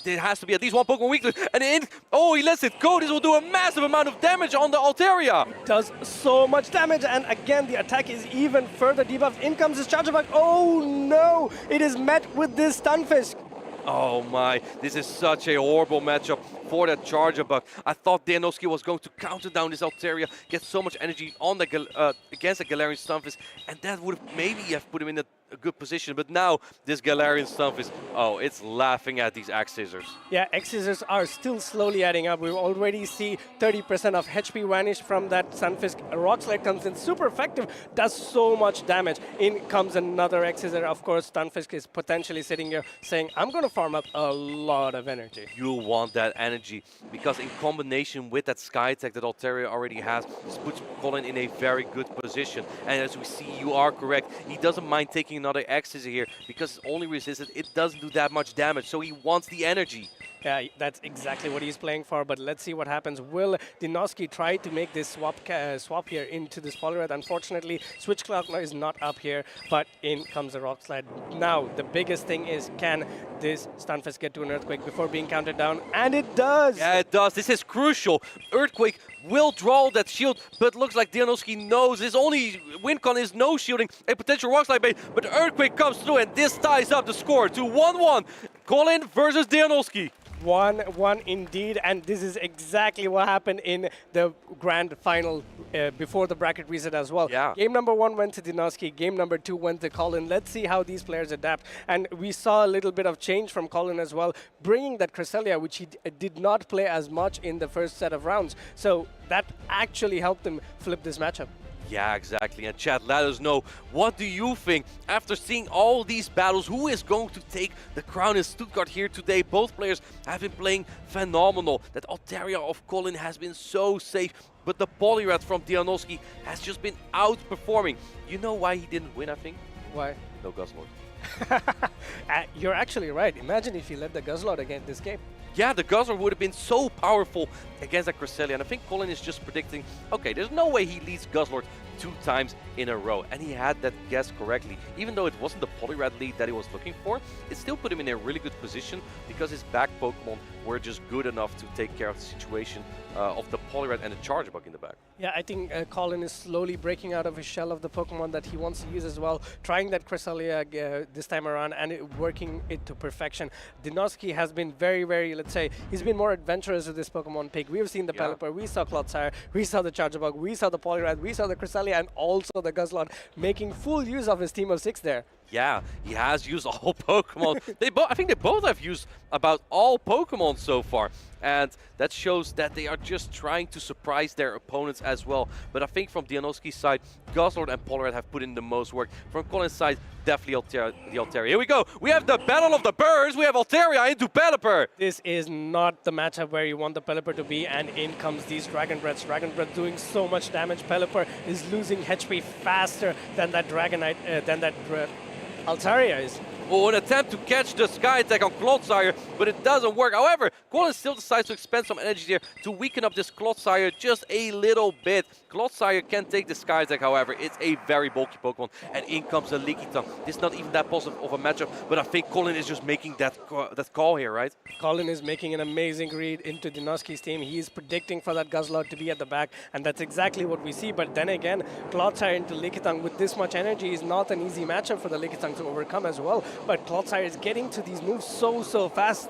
There has to be at least one Pokemon weakness. And he lets it go. This will do a massive amount of damage on the Altaria. It does so much damage. And again, the attack is even further debuffed. In comes his Charjabug. Oh no! It is met with this Stunfisk. Oh my, this is such a horrible matchup for that Charjabug. I thought Dinoski was going to counter down this Altaria, get so much energy on the against the Galarian Stunfisk, and that would maybe have put him in a good position. But now this Galarian Stunfisk, it's laughing at these Axe Scissors. Yeah, Axe Scissors are still slowly adding up. We already see 30% of HP vanish from that Stunfisk. Rock Slide comes in, super effective, does so much damage. In comes another Axe Scissor. Of course, Stunfisk is potentially sitting here saying, I'm going to farm up a lot of energy. You want that energy, because in combination with that Sky Attack that Altaria already has, this puts Colin in a very good position. And as we see, you are correct. He doesn't mind taking another Axe Scissor here, because it's only resisted. It doesn't do that much damage, so he wants the energy. Yeah, that's exactly what he's playing for, but let's see what happens. Will Dinoski try to make this swap here into this Poliwrath? Unfortunately, Switch Cloud is not up here, but in comes the Rock Slide. Now, the biggest thing is, can this Stunfisk get to an Earthquake before being counted down? And it does! Yeah, it does. This is crucial. Earthquake will draw that shield, but looks like Dinoski knows his only win con is no shielding a potential Rock Slide bait, but Earthquake comes through, and this ties up the score to 1-1. Colin versus Dinoski. 1-1 indeed, and this is exactly what happened in the grand final before the bracket reset as well. Yeah. Game number 1 went to Dinoski, game number 2 went to Colin. Let's see how these players adapt. And we saw a little bit of change from Colin as well, bringing that Cresselia, which he did not play as much in the first set of rounds. So that actually helped him flip this matchup. Yeah, exactly. And chat, let us know, what do you think after seeing all these battles? Who is going to take the crown in Stuttgart here today? Both players have been playing phenomenal. That Altaria of Colin has been so safe, but the Poliwrath from Dinoski has just been outperforming. You know why he didn't win, I think? Why? No Guzzlord. You're actually right. Imagine if he led the Guzzlord again this game. Yeah, the Guzzlord would have been so powerful against that Cresselia, and I think Colin is just predicting, okay, there's no way he leads Guzzlord 2 times in a row, and he had that guess correctly. Even though it wasn't the Poliwrath lead that he was looking for, it still put him in a really good position, because his back Pokemon were just good enough to take care of the situation of the Poliwrath and the Charjabug in the back. Yeah, I think Colin is slowly breaking out of his shell of the Pokemon that he wants to use as well, trying that Cresselia this time around and working it to perfection. Dinoski has been very, very, let's say, he's been more adventurous with this Pokemon pick. We've seen the Pelipper, we saw Clodsire, we saw the Charjabug, we saw the Poliwrath, we saw the Cresselia, and also the Guzzlord, making full use of his team of 6 there. Yeah, he has used all Pokemon. I think they both have used about all Pokemon so far. And that shows that they are just trying to surprise their opponents as well. But I think from Dinoski's side, Guzzlord and Poliwrath have put in the most work. From Colin's side, definitely the Altaria. Here we go. We have the Battle of the Birds. We have Altaria into Pelipper. This is not the matchup where you want the Pelipper to be, and in comes these Dragon Breaths. Dragon Breath doing so much damage. Pelipper is losing HP faster than that Dragonite, Altaria is. Oh, an attempt to catch the Sky Attack on Clodsire, but it doesn't work. However, Colin still decides to expend some energy here to weaken up this Clodsire just a little bit. Clodsire can take the Sky Attack, however. It's a very bulky Pokemon, and in comes a Lickitung. This is not even that positive of a matchup, but I think Colin is just making that call here, right? Colin is making an amazing read into Dinoski's team. He is predicting for that Guzzlord to be at the back, and that's exactly what we see. But then again, Clodsire into Lickitung with this much energy is not an easy matchup for the Lickitung to overcome as well. But Clodsire is getting to these moves so fast.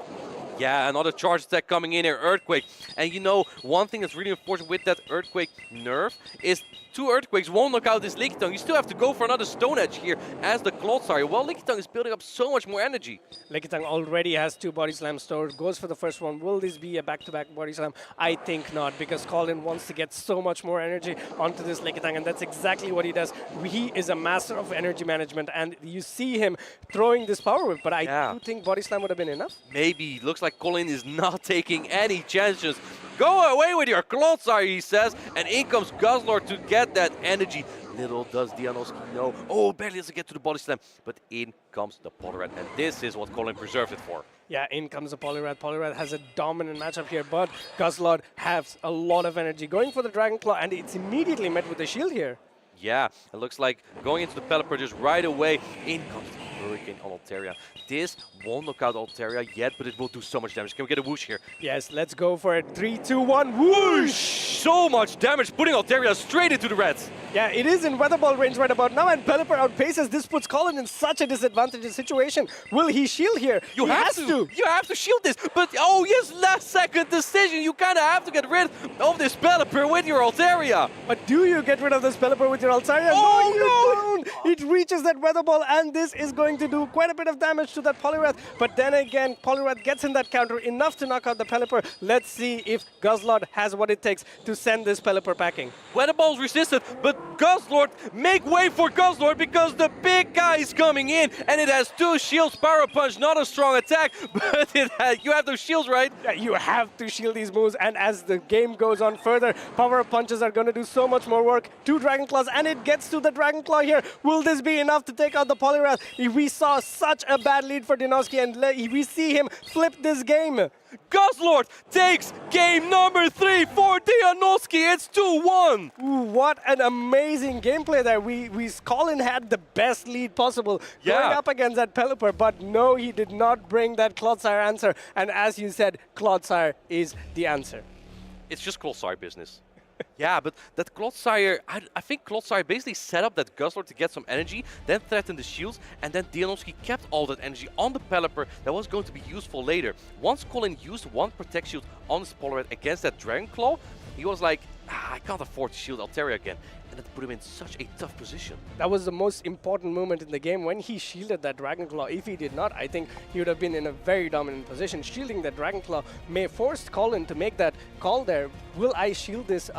Yeah, another charge attack coming in here, Earthquake. And you know, one thing that's really important with that Earthquake nerf is 2 Earthquakes won't knock out this Lickitung. You still have to go for another Stone Edge here as the Clodsire. Well, Lickitung is building up so much more energy. Lickitung already has 2 Body Slams stored, goes for the first one. Will this be a back-to-back Body Slam? I think not, because Colin wants to get so much more energy onto this Lickitung, and that's exactly what he does. He is a master of energy management, and you see him throwing this Power Whip, but I do think Body Slam would have been enough. Maybe. Looks like Colin is not taking any chances. Go away with your Clodsire, he says, and in comes Guzzlord to get that energy. Little does Dianoski know. Oh, barely does it get to the Body Slam, but in comes the Poliwrath, and this is what Colin preserved it for. Yeah, in comes the Poliwrath. Poliwrath has a dominant matchup here, but Guzzlord has a lot of energy. Going for the Dragon Claw, and it's immediately met with a shield here. Yeah, it looks like going into the Pelipper just right away. In comes the Hurricane on Altaria. This won't knock out Altaria yet, but it will do so much damage. Can we get a whoosh here? Yes, let's go for it. 3, 2, 1, whoosh! So much damage, putting Altaria straight into the reds. Yeah, it is in Weather Ball range right about now, and Pelipper outpaces. This puts Colin in such a disadvantageous situation. Will he shield here? You have to. You have to shield this. But, oh yes, last second decision. You kind of have to get rid of this Pelipper with your Altaria. But do you get rid of this Pelipper with your Altaria? Oh, no, you don't. It reaches that Weather Ball, and this is going to do quite a bit of damage to that Poliwrath. But then again, Poliwrath gets in that counter enough to knock out the Pelipper. Let's see if Guzzlord has what it takes to send this Pelipper packing. Weather Ball's resisted, but Guzzlord, make way for Guzzlord because the big guy is coming in, and it has 2 shields. Power Punch, not a strong attack, but you have those shields, right? Yeah, you have to shield these moves, and as the game goes on further, Power Punches are going to do so much more work. 2 Dragon Claws, and it gets to the Dragon Claw here. Will this be enough to take out the Poliwrath? We saw such a bad lead for Dianoski, and we see him flip this game. Guzzlord takes game number 3 for Dianoski. It's 2-1. Ooh, what an amazing gameplay there. Colin had the best lead possible going up against that Pelipper, but no, he did not bring that Clodsire answer. And as you said, Clodsire is the answer. It's just Clodsire business. Yeah, but that Clodsire, I think Clodsire basically set up that Guzzlord to get some energy, then threatened the shields, and then Dianoski kept all that energy on the Pelipper that was going to be useful later. Once Colin used 1 Protect Shield on his Poliwrath against that Dragon Claw, he was like, I can't afford to shield Altaria again. And that put him in such a tough position. That was the most important moment in the game when he shielded that Dragon Claw. If he did not, I think he would have been in a very dominant position. Shielding that Dragon Claw may force Colin to make that call there. Will I shield this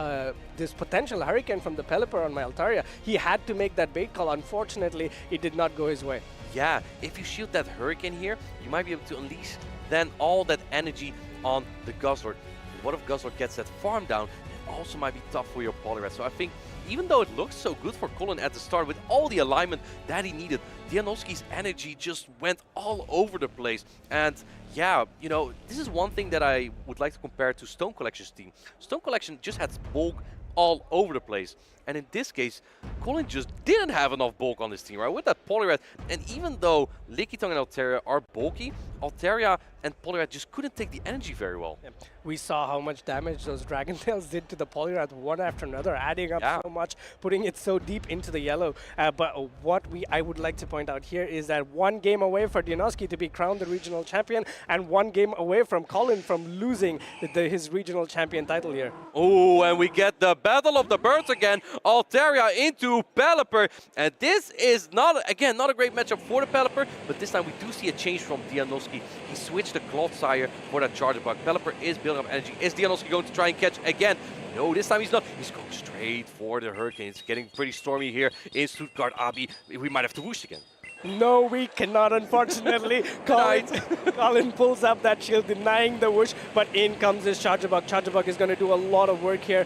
this potential Hurricane from the Pelipper on my Altaria? He had to make that bait call. Unfortunately, it did not go his way. Yeah, if you shield that Hurricane here, you might be able to unleash then all that energy on the Guzzlord. What if Guzzlord gets that farm down? It also might be tough for your Poliwrath. So I think even though it looked so good for Colin at the start with all the alignment that he needed, Dianoski's energy just went all over the place. And yeah, you know, this is one thing that I would like to compare to Stone Collection's team. Stone Collection just had bulk all over the place. And in this case, Colin just didn't have enough bulk on this team, right? With that Poliwrath, and even though Lickitung and Altaria are bulky, Altaria and Poliwrath just couldn't take the energy very well. Yep. We saw how much damage those Dragon Tails did to the Poliwrath one after another, adding up so much, putting it so deep into the yellow. But what I would like to point out here is that 1 game away for Dianoski to be crowned the regional champion, and 1 game away from Colin from losing his regional champion title here. Oh, and we get the Battle of the Birds again. Altaria into Pelipper, and this is not a great matchup for the Pelipper, but this time we do see a change from Dianoski. He switched the Clodsire for that Charger Bug. Pelipper is building up energy. Is Dianoski going to try and catch again? No, this time he's not. He's going straight for the Hurricane. It's getting pretty stormy here in Stuttgart Abi. We might have to whoosh again. No, we cannot, unfortunately. Colin pulls up that shield, denying the whoosh, but in comes this Charger Bug. Charger Bug is going to do a lot of work here.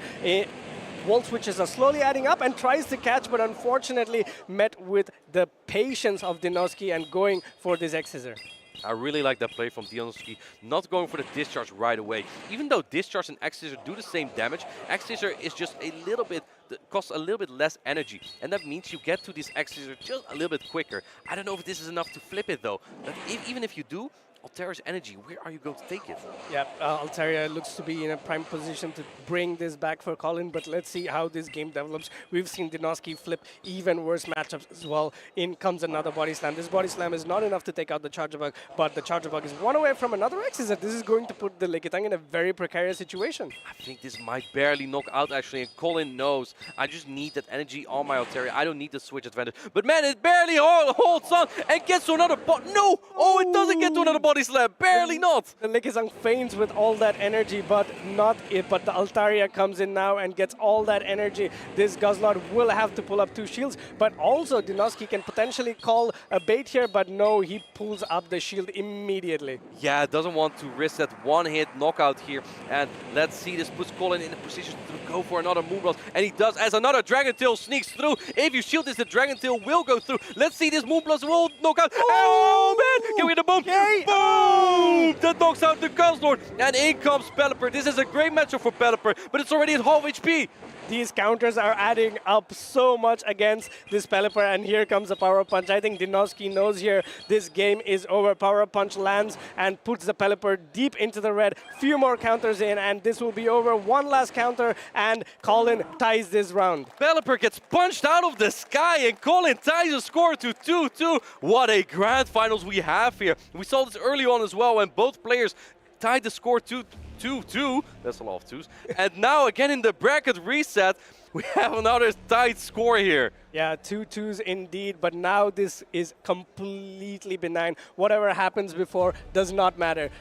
Wall switches are slowly adding up and tries to catch, but unfortunately met with the patience of Dianoski and going for this X-Scissor. I really like that play from Dianoski, not going for the Discharge right away. Even though Discharge and X-Scissor do the same damage, X-Scissor is just a little bit, costs a little bit less energy. And that means you get to this X-Scissor just a little bit quicker. I don't know if this is enough to flip it though. But even if you do, Alteria's energy, where are you going to take it? Yeah, Altaria looks to be in a prime position to bring this back for Colin, but let's see how this game develops. We've seen Dinoski flip even worse matchups as well. In comes another body slam. This body slam is not enough to take out the Charger Bug, but the Charger Bug is one away from another Exeter. This is going to put the Lickitung in a very precarious situation. I think this might barely knock out actually, and Colin knows. I just need that energy on my Altaria. I don't need the switch advantage. But man, it barely holds on and gets to another no! Oh, it doesn't get to another body slam. Barely not. The Lickitung feigns with all that energy, but not it. But the Altaria comes in now and gets all that energy. This Guzzlord will have to pull up 2 shields, but also Dinoski can potentially call a bait here, but no, he pulls up the shield immediately. Yeah, doesn't want to risk that one-hit knockout here. And let's see, this puts Colin in a position to go for another Moonblast. And he does, as another Dragon Tail sneaks through. If you shield this, the Dragon Tail will go through. Let's see, this Moonblast will knock out. Oh, man! Can we get a boom? Okay. Boom! That knocks out the Guzzlord. And in comes Pelipper. This is a great matchup for Pelipper, but it's already at half HP. These counters are adding up so much against this Pelipper, and here comes a Power Punch. I think Dinoski knows here this game is over. Power Punch lands and puts the Pelipper deep into the red. Few more counters in, and this will be over. One last counter, and Colin ties this round. Pelipper gets punched out of the sky, and Colin ties the score to 2-2. What a grand finals we have here. We saw this early on as well, when both players tied the score to 2-2. That's a lot of twos. And now again in the bracket reset, we have another tight score here. Yeah, 2-2s indeed, but now this is completely benign. Whatever happens before does not matter.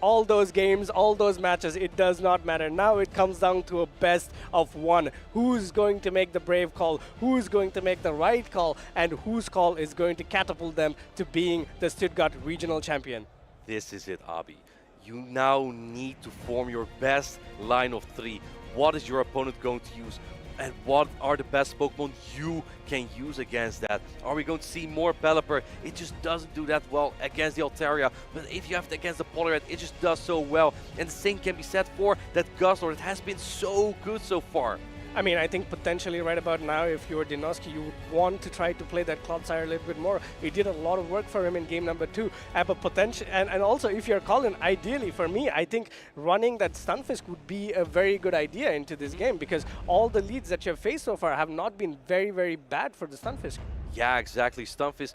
All those games, all those matches, it does not matter. Now it comes down to a best of 1. Who's going to make the brave call? Who's going to make the right call? And whose call is going to catapult them to being the Stuttgart Regional Champion? This is it, Abi. You now need to form your best line of 3. What is your opponent going to use? And what are the best Pokemon you can use against that? Are we going to see more Pelipper? It just doesn't do that well against the Altaria. But if you have it against the Poliwrath, it just does so well. And the same can be said for that Guzzlord. It has been so good so far. I mean, I think potentially right about now, if you're Dinoski, you would want to try to play that Clodsire a little bit more. It did a lot of work for him in game number 2. But potential, and also if you're Colin, ideally for me, I think running that Stunfisk would be a very good idea into this game, because all the leads that you've faced so far have not been very, very bad for the Stunfisk. Yeah, exactly. Stunfisk,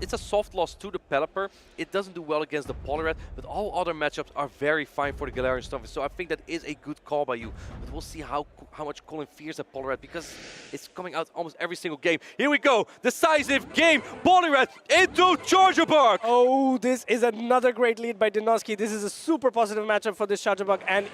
it's a soft loss to the Pelipper. It doesn't do well against the Poliwrath, but all other matchups are very fine for the Galarian Stunfisk. So I think that is a good call by you. But we'll see how much Colin fears that Poliwrath, because it's coming out almost every single game. Here we go, decisive game. Poliwrath into Charger Bug. Oh, this is another great lead by Dinoski. This is a super positive matchup for this Charger Bug, and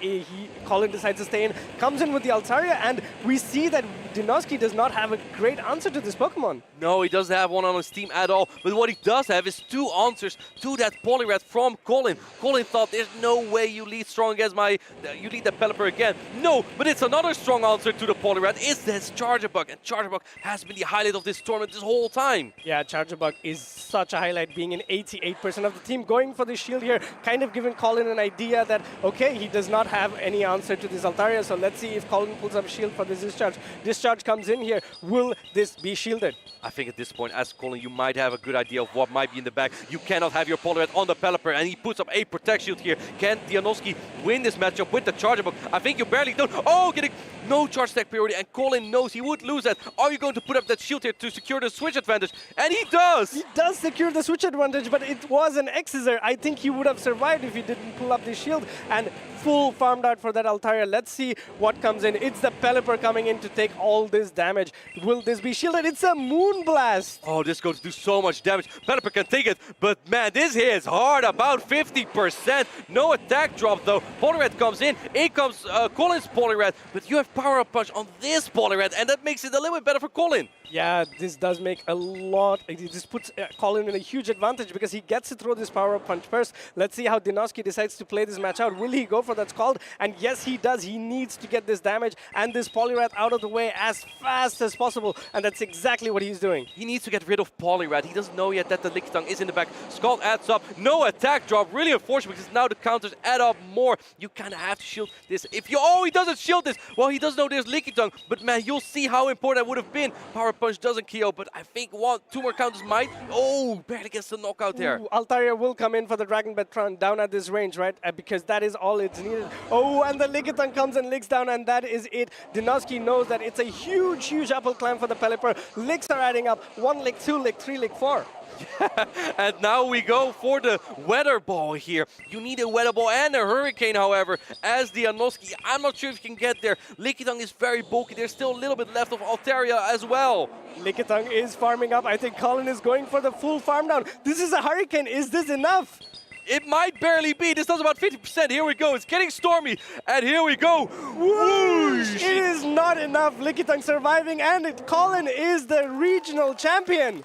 Colin decides to stay in, comes in with the Altaria, and we see that Dinoski does not have a great answer to this Pokemon. No, he doesn't have one on his team at all. But what he does have is 2 answers to that Poliwrath from Colin. Colin thought, there's no way you lead strong against you lead the Pelipper again. No, but it's another strong answer to the Poliwrath. It's this Charger Bug, and Charger Bug has been the highlight of this tournament this whole time. Yeah, Charger Bug is such a highlight, being in 88% of the team, going for the shield here, kind of giving Colin an idea that, okay, he does not have any answer to this Altaria, so let's see if Colin pulls up a shield for this discharge. Discharge comes in here. Will this be shielded? I think at this point, as Colin, you might have a good idea of what might be in the back. You cannot have your Poliwrath on the Pelipper, and he puts up a Protect Shield here. Can Dinoski win this matchup with the Charger Bug? I think you barely don't. Oh, getting no charge attack priority, and Colin knows he would lose that. Are you going to put up that shield here to secure the switch advantage? And he does! He does secure the switch advantage, but it was an Exeter. I think he would have survived if he didn't pull up the shield. And full farmed out for that Altaria. Let's see what comes in. It's the Pelipper coming in to take all this damage. Will this be shielded? It's a Moonblast! Oh, this is going to do so much damage. Pelipper can take it, but man, this hits hard, about 50%. No attack drop though. Poliwrath comes in comes Colin's Poliwrath, but you have Power Up Punch on this Poliwrath, and that makes it a little bit better for Colin. Yeah, this does make a lot. This puts Colin in a huge advantage because he gets to throw this Power Punch first. Let's see how Dinoski decides to play this match out. Will he go for that Scald? And yes, he does. He needs to get this damage and this Poliwrath out of the way as fast as possible, and that's exactly what he's doing. He needs to get rid of Polyrat. He doesn't know yet that the Lickitung is in the back. Scald adds up. No attack drop. Really unfortunate because now the counters add up more. You kind of have to shield this. If you... Oh, he doesn't shield this. Well, he doesn't know there's Lickitung. But man, you'll see how important that would have been. Power Punch doesn't KO, but I think two more counters might. Oh, barely gets the knockout there. Ooh, Altaria will come in for the Dragon Betron down at this range, right? Because that is all it's needed. Oh, and the Lickitung comes and licks down, and that is it. Dinoski knows that it's a huge, huge upper climb for the Pelipper. Licks are adding up. 1 lick, 2 lick, 3 lick, 4. And now we go for the weather ball here. You need a weather ball and a hurricane, however, as the Dinoski. I'm not sure if you can get there. Lickitung is very bulky. There's still a little bit left of Altaria as well. Lickitung is farming up. I think Colin is going for the full farm down. This is a hurricane. Is this enough? It might barely be. This does about 50%. Here we go. It's getting stormy. And here we go. Whoosh! It is not enough. Lickitung surviving, and Colin is the regional champion.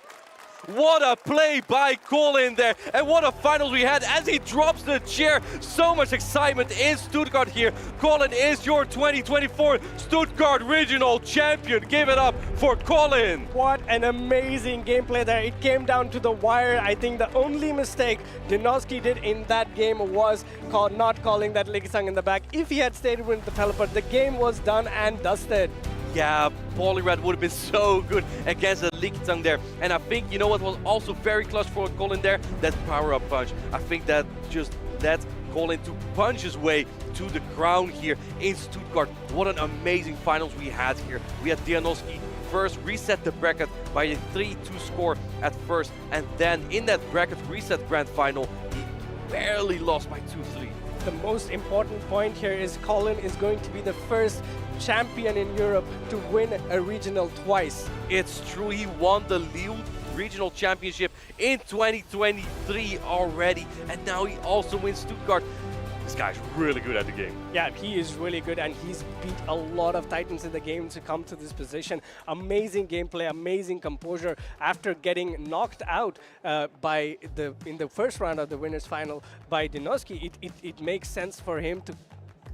What a play by Colin there, and what a finals we had as he drops the chair. So much excitement in Stuttgart here. Colin is your 2024 Stuttgart Regional Champion. Give it up for Colin. What an amazing gameplay there. It came down to the wire. I think the only mistake Dinoski did in that game was not calling that Lickitung in the back. If he had stayed with the Pelipper, the game was done and dusted. Yeah, Polyrat would have been so good against the Lickitung there. And I think, you know what was also very clutch for Colin there? That power-up punch. I think that just led Colin to punch his way to the crown here in Stuttgart. What an amazing finals we had here. We had Dinoski first reset the bracket by a 3-2 score at first. And then in that bracket reset grand final, he barely lost by 2-3. The most important point here is Colin is going to be the first champion in Europe to win a regional twice. It's true, he won the Lille Regional Championship in 2023 already, and now he also wins Stuttgart. This guy's really good at the game. Yeah, he is really good, and he's beat a lot of Titans in the game to come to this position. Amazing gameplay, amazing composure. After getting knocked out in the first round of the winners final by Dinoski, it makes sense for him to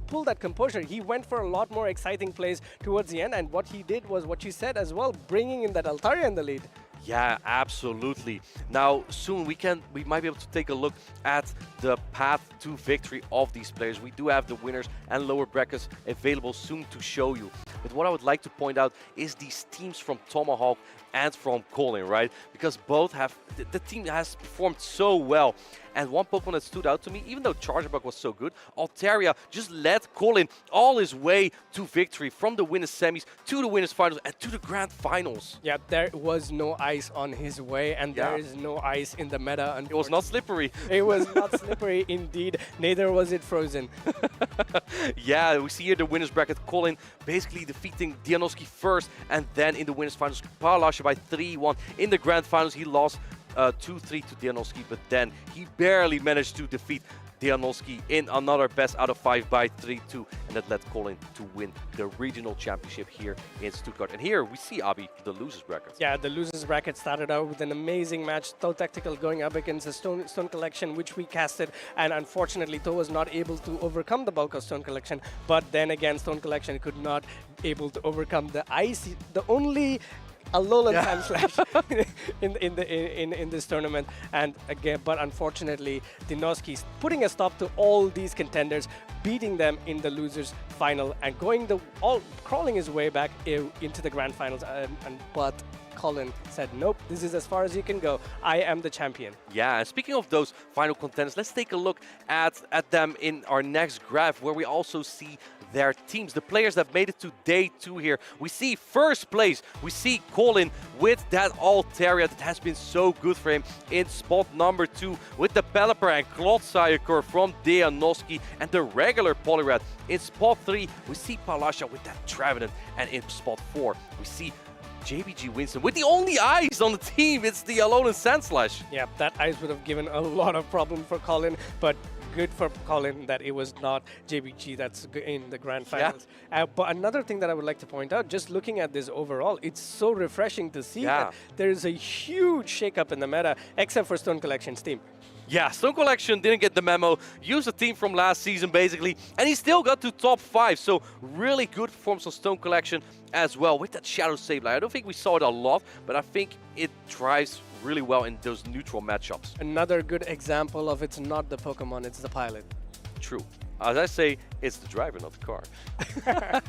pull that composure. He went for a lot more exciting plays towards the end, and what he did was what you said as well, bringing in that Altaria in the lead. Yeah, absolutely. Now, soon we might be able to take a look at the path to victory of these players. We do have the winners and lower brackets available soon to show you. But what I would like to point out is these teams from Tomahawk and from Colin, right? Because both have, the team has performed so well. And one Pokemon that stood out to me, even though Charjabug was so good, Altaria just led Colin all his way to victory from the winners semis to the winners finals and to the grand finals. Yeah, there was no ice on his way, and there is no ice in the meta. It was not slippery. It was not slippery indeed. Neither was it frozen. Yeah, we see here the winners bracket. Colin basically defeating Dinoski first, and then in the winners finals, Palasha by 3-1. In the grand finals, he lost 2-3 to Dinoski, but then he barely managed to defeat Dinoski in another best out of 5 by 3-2, and that led Colin to win the regional championship here in Stuttgart. And here we see, Abi, the losers bracket. Yeah, the losers bracket started out with an amazing match. Toe Tactical going up against the Stone Collection, which we casted, and unfortunately Toe was not able to overcome the bulk of Stone Collection, but then again Stone Collection could not able to overcome the ice, the only Alolan Sandslash in this tournament, and again, but unfortunately, Dinoski's putting a stop to all these contenders, beating them in the losers final, and crawling his way back into the grand finals. But Colin said, nope, this is as far as you can go. I am the champion. Yeah, and speaking of those final contenders, let's take a look at them in our next graph, where we also see their teams, the players that made it to day 2 here. We see first place, we see Colin with that Altaria that has been so good for him in spot number 2, with the Pelipper and Clodsire from Dinoski and the regular Polyrat. In spot 3, we see Palasha with that Trevenant, and in spot 4, we see JBG Winston with the only ice on the team. It's the Alolan Sandslash. Yeah, that ice would have given a lot of problem for Colin, but good for Colin that it was not JBG that's in the grand finals. Yeah. But another thing that I would like to point out, just looking at this overall, it's so refreshing to see that there is a huge shakeup in the meta, except for Stone Collection's team. Yeah, Stone Collection didn't get the memo, used a team from last season basically, and he still got to top 5. So really good performance on Stone Collection as well with that Shadow Sableye. I don't think we saw it a lot, but I think it drives really well in those neutral matchups. Another good example of it's not the Pokemon, it's the pilot. True. As I say, it's the driver, not the car.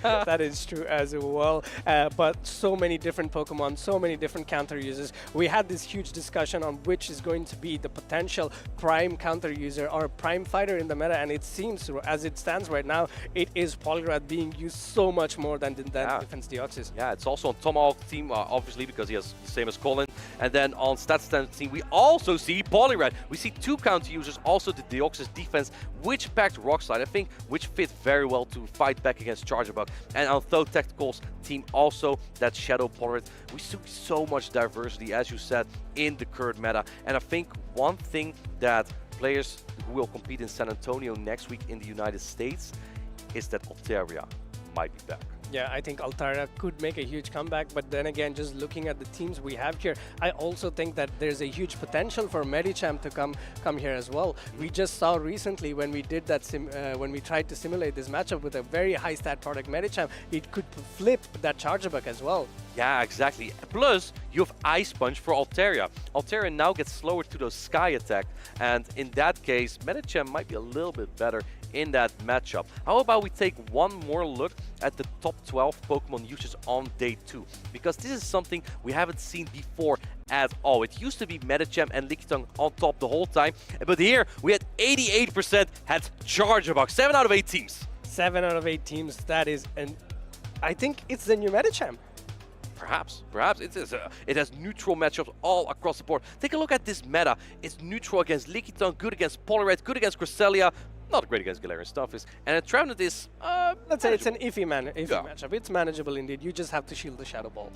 That is true as well. But so many different Pokemon, so many different counter users. We had this huge discussion on which is going to be the potential prime counter user or prime fighter in the meta, and it seems, as it stands right now, it is Poliwrath being used so much more than Defense Deoxys. Yeah, it's also on Tomahawk team, obviously, because he has the same as Colin. And then on StatStand team, we also see Poliwrath. We see 2 counter users, also the Deoxys defense, which packed Rockslide, I think, which fit very well to fight back against Charjabug. And on Though Tactical's team also, that Shadow Poliwrath. We see so much diversity, as you said, in the current meta. And I think one thing that players who will compete in San Antonio next week in the United States is that Altaria might be back. Yeah, I think Altaria could make a huge comeback, but then again, just looking at the teams we have here, I also think that there's a huge potential for Medicham to come here as well. We just saw recently when we did that, when we tried to simulate this matchup with a very high stat product Medicham, it could flip that Charjabug as well. Yeah, exactly. Plus, you have Ice Punch for Altaria. Altaria now gets slower to those Sky attack, and in that case, Medicham might be a little bit better in that matchup. How about we take one more look at the top 12 Pokemon uses on day 2? Because this is something we haven't seen before at all. It used to be Medicham and Lickitung on top the whole time, but here we had 88% had Charjabug. 7 out of 8 teams. 7 out of 8 teams, that is, and I think it's the new Medicham. Perhaps it has neutral matchups all across the board. Take a look at this meta. It's neutral against Lickitung, good against Poliwrath, good against Cresselia, not great against Galarian Stunfisk. And a Trevenant is let's say it's an iffy matchup. It's manageable indeed. You just have to shield the Shadow Ball.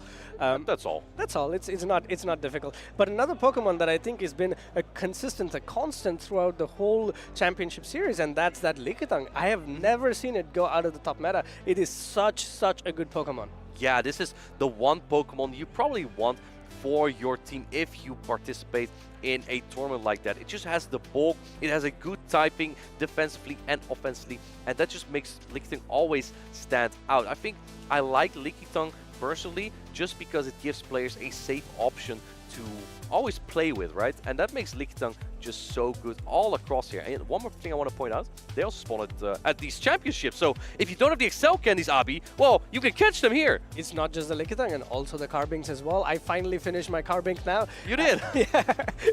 That's all. That's all. It's not difficult. But another Pokemon that I think has been a constant throughout the whole championship series, and that's that Lickitung. I have never seen it go out of the top meta. It is such a good Pokemon. Yeah, this is the one Pokemon you probably want for your team if you participate in a tournament like that. It just has the bulk, it has a good typing defensively and offensively, and that just makes Lickitung always stand out. I think I like Lickitung personally just because it gives players a safe option to always play with, right? And that makes Lickitung just so good all across here. And one more thing I want to point out, they also spawn at these championships. So if you don't have the Excel candies, Abi, well, you can catch them here. It's not just the Lickitung and also the Carbinks as well. I finally finished my Carbink now. You did? Yeah,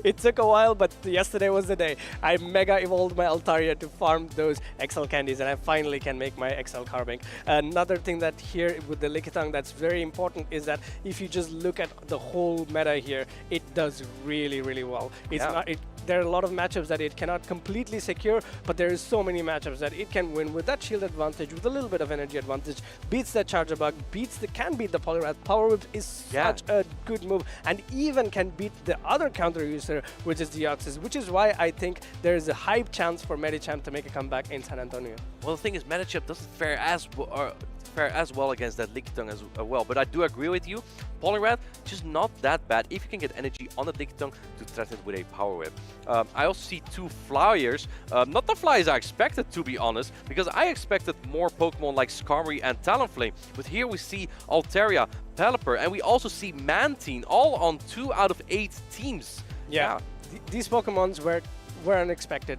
it took a while, but yesterday was the day. I mega evolved my Altaria to farm those Excel candies, and I finally can make my Excel Carbink. Another thing that here with the Lickitung that's very important is that if you just look at the whole meta here, it does really well. It's not. There are a lot of matchups that it cannot completely secure, but there is so many matchups that it can win with that shield advantage, with a little bit of energy advantage, beats that Charjabug, can beat the Poliwrath. Power Whip is such a good move, and even can beat the other counter user, which is Deoxys, which is why I think there is a high chance for Medicham to make a comeback in San Antonio. Well, the thing is, Medicham doesn't fare as well against that Lickitung as well, but I do agree with you. Poliwrath, just not that bad if you can get energy on the Lickitung to threaten it with a Power Whip. I also see 2 Flyers, not the Flyers I expected, to be honest, because I expected more Pokemon like Skarmory and Talonflame, but here we see Altaria, Pelipper, and we also see Mantine, all on 2 out of 8 teams. Yeah. These Pokemons were unexpected.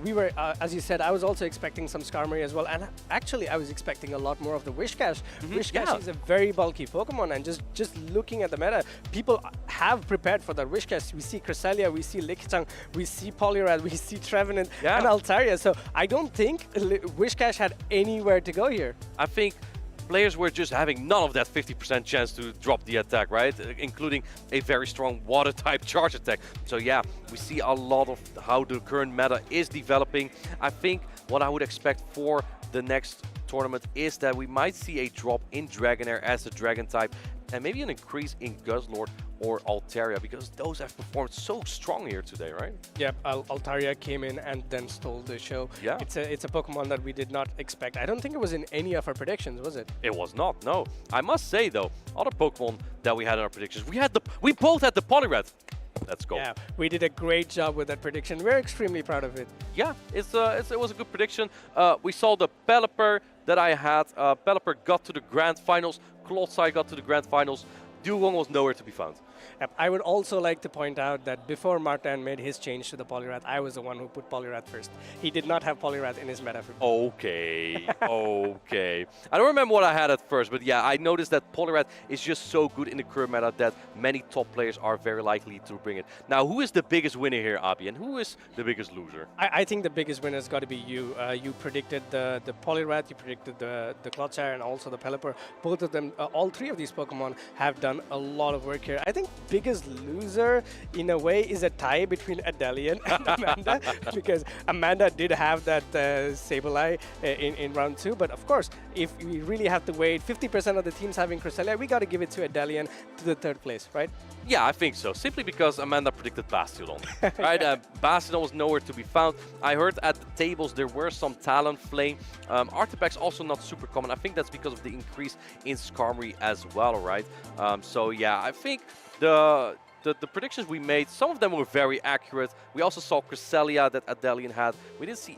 We were, as you said, I was also expecting some Skarmory as well, and actually I was expecting a lot more of the Whiscash. Whiscash is a very bulky Pokemon, and just looking at the meta, people have prepared for that Whiscash. We see Cresselia, we see Lickitung, we see Poliwrath, we see Trevenant, and Altaria, so I don't think Whiscash had anywhere to go here. I think players were just having none of that 50% chance to drop the attack, right? Including a very strong water-type charge attack. So yeah, we see a lot of how the current meta is developing. I think what I would expect for the next tournament is that we might see a drop in Dragonair as a Dragon type, and maybe an increase in Guzzlord or Altaria, because those have performed so strong here today, right? Yep, Altaria came in and then stole the show. Yeah. It's a Pokemon that we did not expect. I don't think it was in any of our predictions, was it? It was not, no. I must say though, other Pokemon that we had in our predictions, we both had the Poliwrath. Let's go. Yeah, we did a great job with that prediction. We're extremely proud of it. Yeah, it was a good prediction. We saw the Pelipper that I had. Pelipper got to the grand finals. Klotzai got to the grand finals. Dugong was nowhere to be found. Yep. I would also like to point out that before Martin made his change to the Poliwrath, I was the one who put Poliwrath first. He did not have Poliwrath in his meta. Okay, okay. I don't remember what I had at first, but yeah, I noticed that Poliwrath is just so good in the current meta that many top players are very likely to bring it. Now, who is the biggest winner here, Abi, and who is the biggest loser? I think the biggest winner has got to be you. You predicted the Poliwrath, you predicted the Klotzai, and also the Pelipper. Both of them, all three of these Pokemon have done a lot of work here. I think biggest loser, in a way, is a tie between Adelian and Amanda, because Amanda did have that Sableye in round 2, but of course, if we really have to wait, 50% of the teams having Cresselia, we got to give it to Adelian to the 3rd place, right? Yeah, I think so. Simply because Amanda predicted Bastiodon, right? Bastiodon was nowhere to be found. I heard at the tables there were some Talonflame. Artifacts also not super common. I think that's because of the increase in Skarmory as well, right? So yeah, I think the predictions we made, some of them were very accurate. We also saw Cresselia that Adelian had. We didn't see.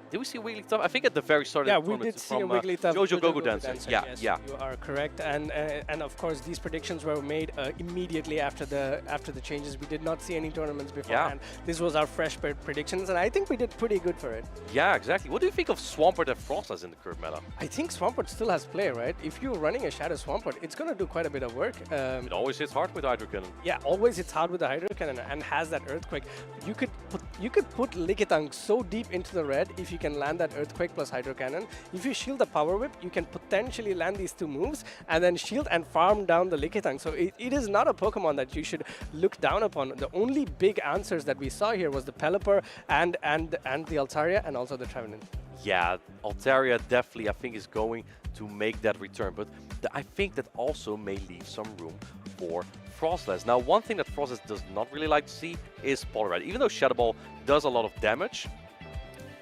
Did we see Wigglytuff? I think at the very start of the tournament. Yeah, we did see a Wigglytuff. Jojo Gogo Dancer. Yeah, yes, yeah. You are correct, and of course these predictions were made immediately after the changes. We did not see any tournaments beforehand. Yeah. This was our fresh predictions, and I think we did pretty good for it. Yeah, exactly. What do you think of Swampert and Frostlass in the current meta? I think Swampert still has play, right? If you're running a Shadow Swampert, it's going to do quite a bit of work. It always hits hard with Hydro Cannon. Yeah, always hits hard with the Hydro Cannon and has that Earthquake. You could put Lickitung so deep into the red if you can land that Earthquake plus Hydro Cannon. If you shield the Power Whip, you can potentially land these 2 moves and then shield and farm down the Lickitung. So it is not a Pokemon that you should look down upon. The only big answers that we saw here was the Pelipper and the Altaria and also the Trevenant. Yeah, Altaria definitely, I think, is going to make that return. But I think that also may leave some room for Frostlass. Now, one thing that Frostlass does not really like to see is Poliwrath. Even though Shadow Ball does a lot of damage,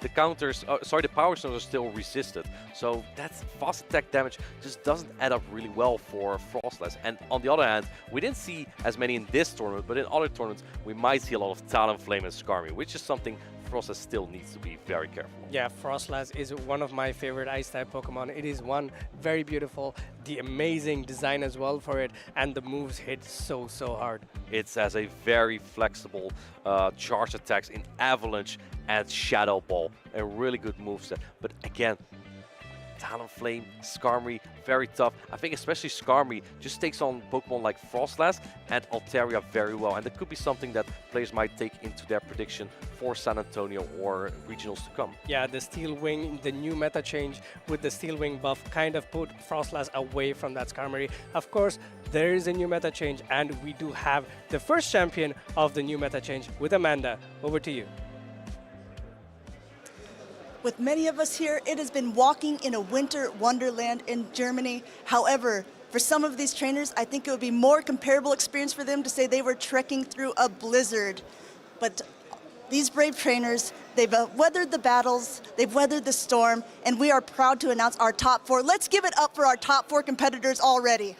the counters, the Power Stones are still resisted. So that fast attack damage just doesn't add up really well for Frostlass. And on the other hand, we didn't see as many in this tournament, but in other tournaments, we might see a lot of Talonflame and Skarmory, which is something Frostlass still needs to be very careful. Yeah, Frostlass is one of my favorite Ice-type Pokemon. It is one, very beautiful, the amazing design as well for it, and the moves hit so hard. It has a very flexible charge attacks in Avalanche and Shadow Ball, a really good moveset. But again, Talonflame, Skarmory, very tough. I think especially Skarmory just takes on Pokemon like Frostlass and Altaria very well. And that could be something that players might take into their prediction for San Antonio or regionals to come. Yeah, the Steel Wing, the new meta change with the Steel Wing buff kind of put Frostlass away from that Skarmory. Of course, there is a new meta change, and we do have the first champion of the new meta change with Amanda. Over to you. With many of us here, it has been walking in a winter wonderland in Germany. However, for some of these trainers, I think it would be more comparable experience for them to say they were trekking through a blizzard. But these brave trainers, they've weathered the battles, they've weathered the storm, and we are proud to announce our top 4. Let's give it up for our top 4 competitors already.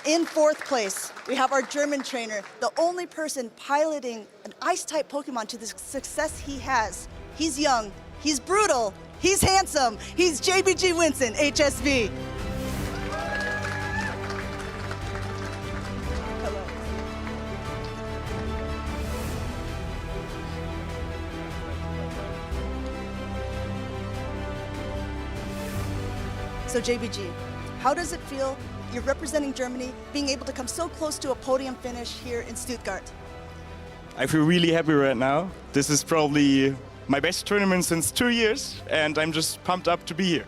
In 4th place, we have our German trainer, the only person piloting an Ice-type Pokemon to the success he has. He's young, he's brutal, he's handsome, he's JBG Winston, HSV. Hello. So JBG, how does it feel? You're representing Germany, being able to come so close to a podium finish here in Stuttgart. I feel really happy right now. This is probably my best tournament since 2 years, and I'm just pumped up to be here.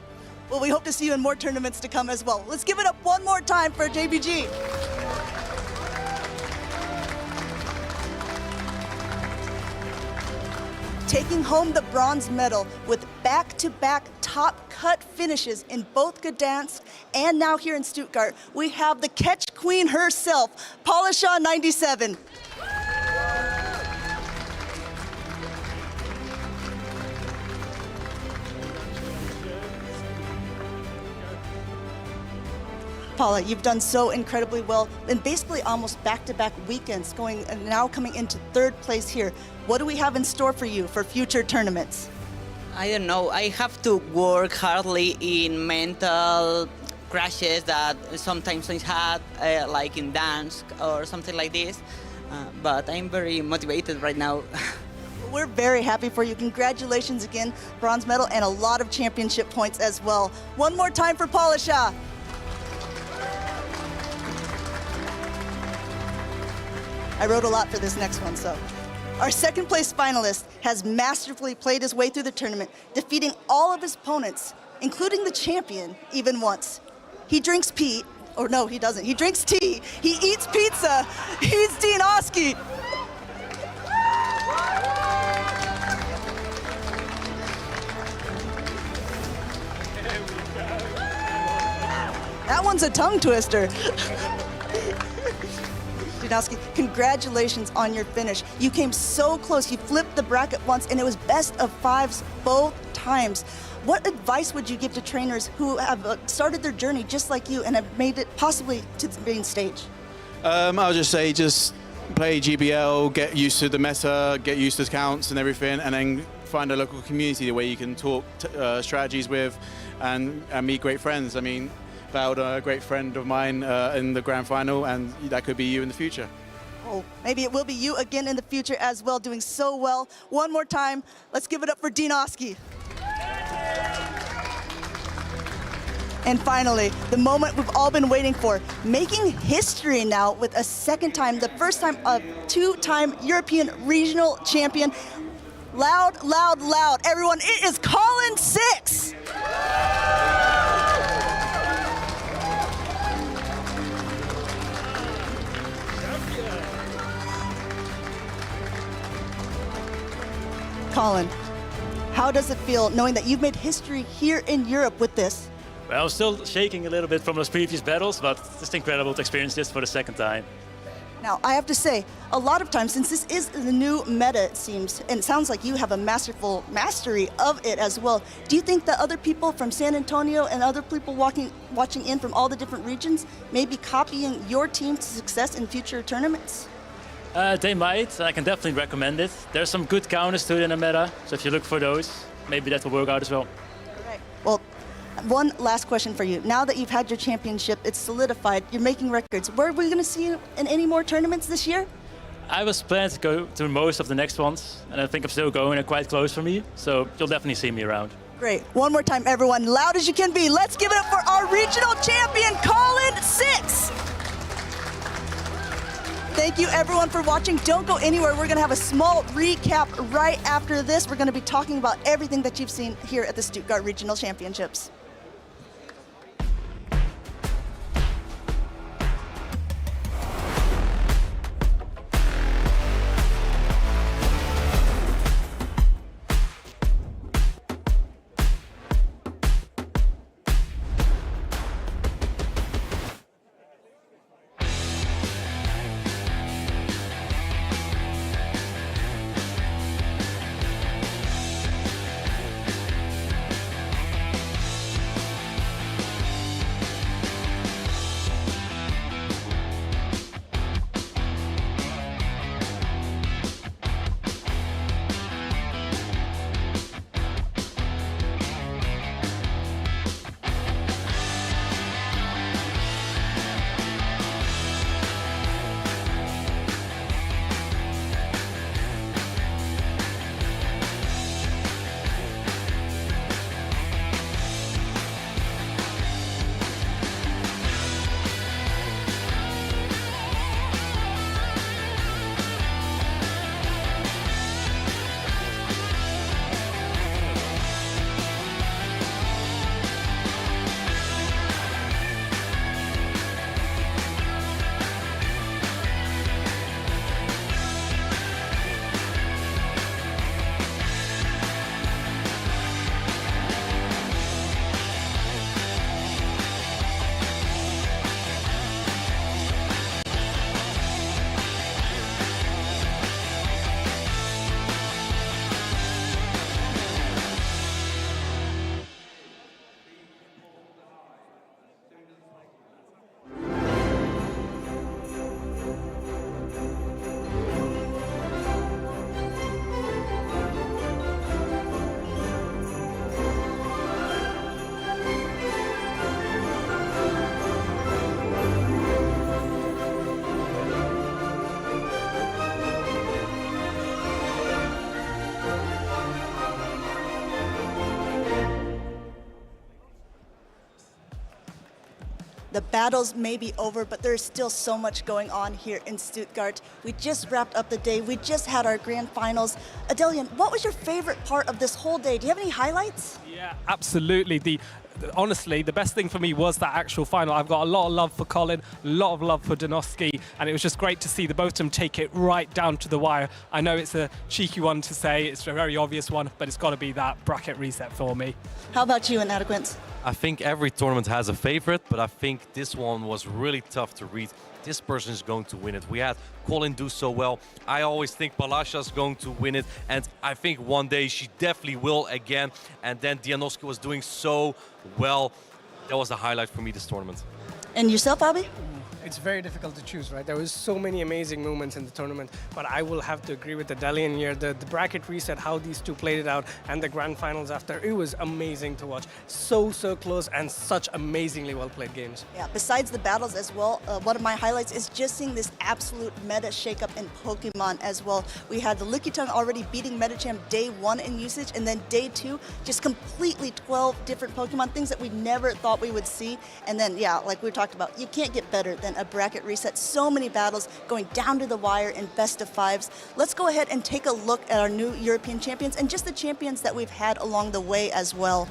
Well, we hope to see you in more tournaments to come as well. Let's give it up one more time for JBG. Taking home the bronze medal with back-to-back top cut finishes in both Gdansk and now here in Stuttgart, we have the catch queen herself, Polishaw 97. Paula, you've done so incredibly well in basically almost back-to-back weekends, going and now coming into third place here. What do we have in store for you for future tournaments? I don't know. I have to work hardly in mental crashes that sometimes I had, like in dance or something like this. But I'm very motivated right now. We're very happy for you. Congratulations again, bronze medal and a lot of championship points as well. One more time for Paula Shah. I wrote a lot for this next one, so. Our second place finalist has masterfully played his way through the tournament, defeating all of his opponents, including the champion, even once. He drinks pee, or no, he doesn't. He drinks tea, he eats pizza, he's Dean Oski. That one's a tongue twister. Dinowski, congratulations on your finish. You came so close. You flipped the bracket once, and it was best of fives both times. What advice would you give to trainers who have started their journey just like you and have made it possibly to the main stage? I'll just say just play GBL, get used to the meta, get used to counts and everything, and then find a local community where you can talk strategies with and meet great friends. I mean, found a great friend of mine in the grand final, and that could be you in the future. Oh, maybe it will be you again in the future as well, doing so well. One more time, let's give it up for Dean Oski. And finally, the moment we've all been waiting for, making history now with a second time, the first time a two-time European regional champion. Loud, loud, loud. Everyone, it is Colin 6. Colin, how does it feel knowing that you've made history here in Europe with this? Well, I'm still shaking a little bit from those previous battles, but it's just incredible to experience this for the second time. Now, I have to say, a lot of times, since this is the new meta, it seems, and it sounds like you have a masterful mastery of it as well, do you think that other people from San Antonio and other people watching in from all the different regions may be copying your team to success in future tournaments? They might. I can definitely recommend it. There's some good counters to it in the meta, so if you look for those, maybe that will work out as well. All right. Well, one last question for you. Now that you've had your championship, it's solidified, you're making records. Where are we going to see you in any more tournaments this year? I was planning to go to most of the next ones, and I think I'm still going. They're quite close for me, so you'll definitely see me around. Great. One more time, everyone, loud as you can be. Let's give it up for our regional champion, Colin 6. Thank you, everyone, for watching. Don't go anywhere. We're going to have a small recap right after this. We're going to be talking about everything that you've seen here at the Stuttgart Regional Championships. The battles may be over, but there's still so much going on here in Stuttgart. We just wrapped up the day. We just had our grand finals. Adelian, what was your favorite part of this whole day? Do you have any highlights? Yeah, absolutely. Honestly, the best thing for me was that actual final. I've got a lot of love for Colin, a lot of love for Donosky, and it was just great to see the both of them take it right down to the wire. I know it's a cheeky one to say, it's a very obvious one, but it's got to be that bracket reset for me. How about you, Inadequence? I think every tournament has a favorite, but I think this one was really tough to read. This person is going to win it. We had Colin do so well. I always think Palasha's going to win it, and I think one day she definitely will again. And then Dianoski was doing so well. That was the highlight for me this tournament. And yourself, Abby? It's very difficult to choose, right? There was so many amazing moments in the tournament, but I will have to agree with the Delian here. The bracket reset, how these two played it out, and the grand finals after, it was amazing to watch. So close and such amazingly well-played games. Yeah, besides the battles as well, one of my highlights is just seeing this absolute meta shakeup in Pokemon as well. We had the Lickitung already beating Metachamp day 1 in usage, and then day 2, just completely 12 different Pokemon, things that we never thought we would see. And then, yeah, like we talked about, you can't get better than a bracket reset. So many battles going down to the wire in best of 5s. Let's go ahead and take a look at our new European champions and just the champions that we've had along the way as well.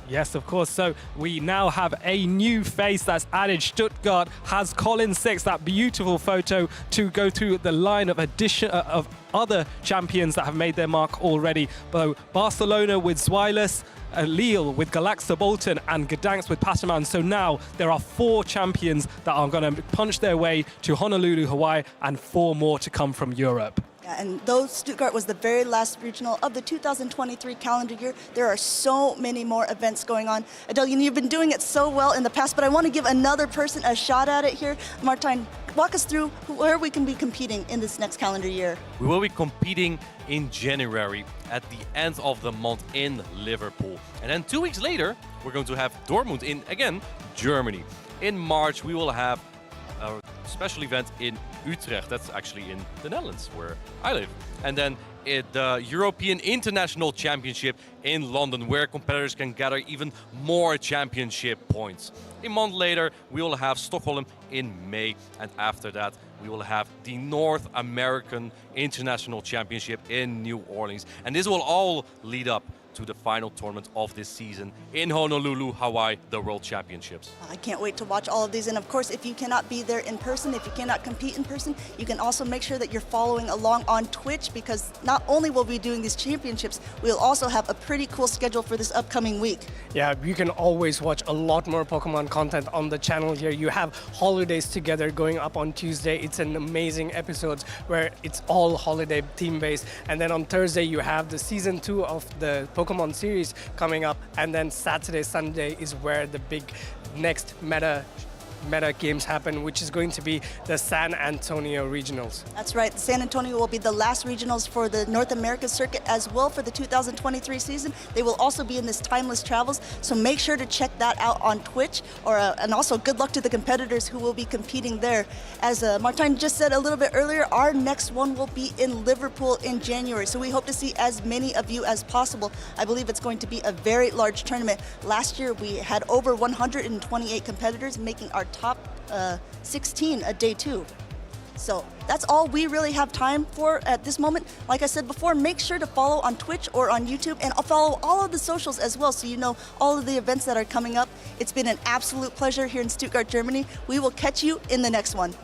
Yes, of course. So we now have a new face that's added. Stuttgart has Colin 6, that beautiful photo to go through the line of other champions that have made their mark already. Barcelona with Zweilus, Lille with Galaxa Bolton, and Gdansk with Pataman. So now there are 4 champions that are going to punch their way to Honolulu, Hawaii, and 4 more to come from Europe. And though Stuttgart was the very last regional of the 2023 calendar year, there are so many more events going on. Adelian, you've been doing it so well in the past, but I want to give another person a shot at it here. Martijn, walk us through where we can be competing in this next calendar year. We will be competing in January at the end of the month in Liverpool. And then 2 weeks later, we're going to have Dortmund in, again, Germany. In March, we will have a special event in Utrecht. That's actually in the Netherlands, where I live. And then the European International Championship in London, where competitors can gather even more championship points. A month later, we will have Stockholm in May, and after that, we will have the North American International Championship in New Orleans. And this will all lead up to the final tournament of this season in Honolulu, Hawaii, the World Championships. I can't wait to watch all of these. And of course, if you cannot be there in person, if you cannot compete in person, you can also make sure that you're following along on Twitch, because not only will we be doing these championships, we'll also have a pretty cool schedule for this upcoming week. Yeah, you can always watch a lot more Pokemon content on the channel here. You have Holidays Together going up on Tuesday. It's an amazing episode where it's all holiday theme based. And then on Thursday, you have the season 2 of the Pokemon series coming up, and then Saturday, Sunday is where the big next meta games happen, which is going to be the San Antonio Regionals. That's right. San Antonio will be the last regionals for the North America circuit as well for the 2023 season. They will also be in this Timeless Travels, so make sure to check that out on Twitch. And also good luck to the competitors who will be competing there. As Martijn just said a little bit earlier, our next one will be in Liverpool in January, so we hope to see as many of you as possible. I believe it's going to be a very large tournament. Last year we had over 128 competitors, making our top 16 at day 2. So that's all we really have time for at this moment. Like I said before, make sure to follow on Twitch or on YouTube, and follow all of the socials as well, so you know all of the events that are coming up. It's been an absolute pleasure here in Stuttgart, Germany. We will catch you in the next one.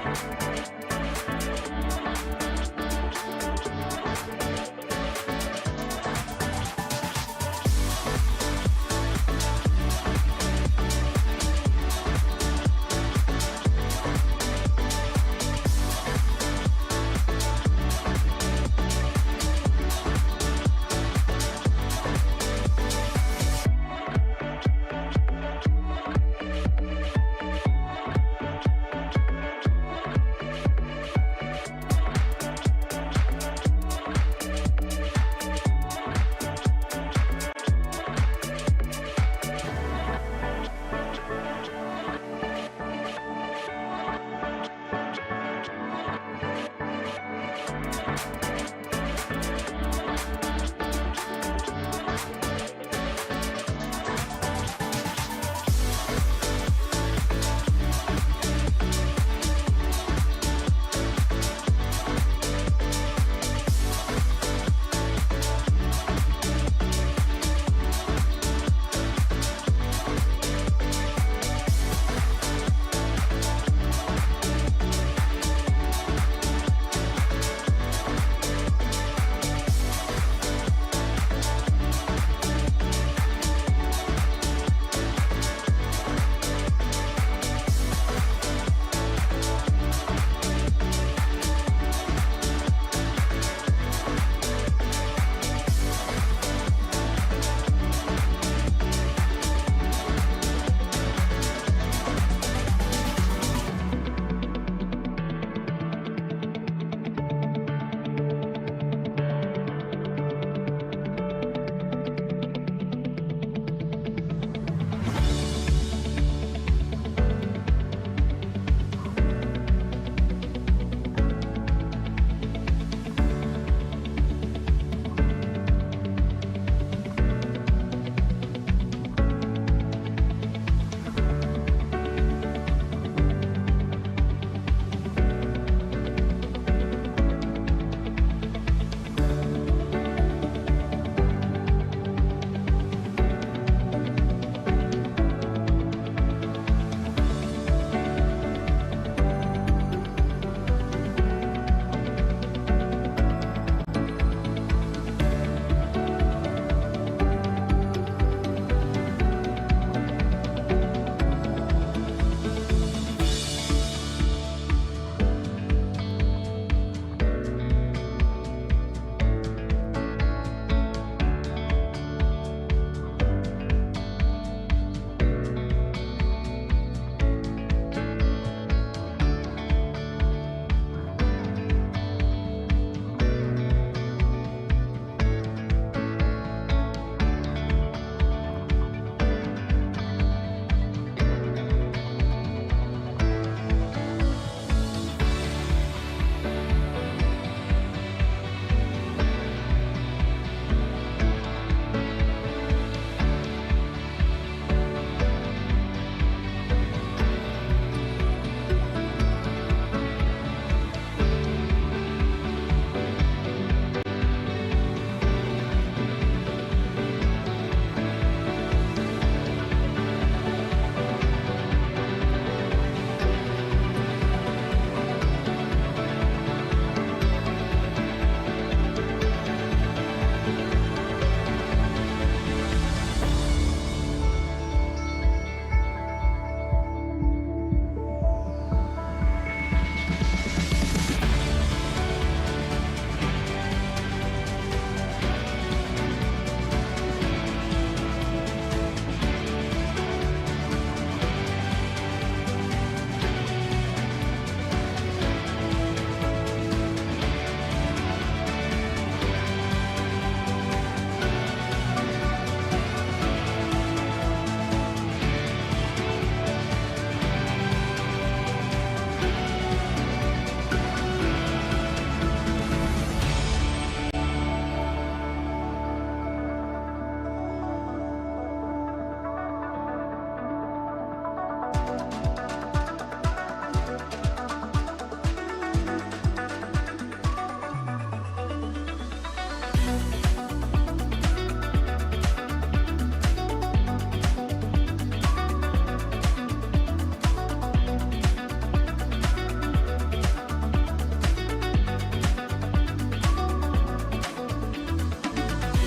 Bye.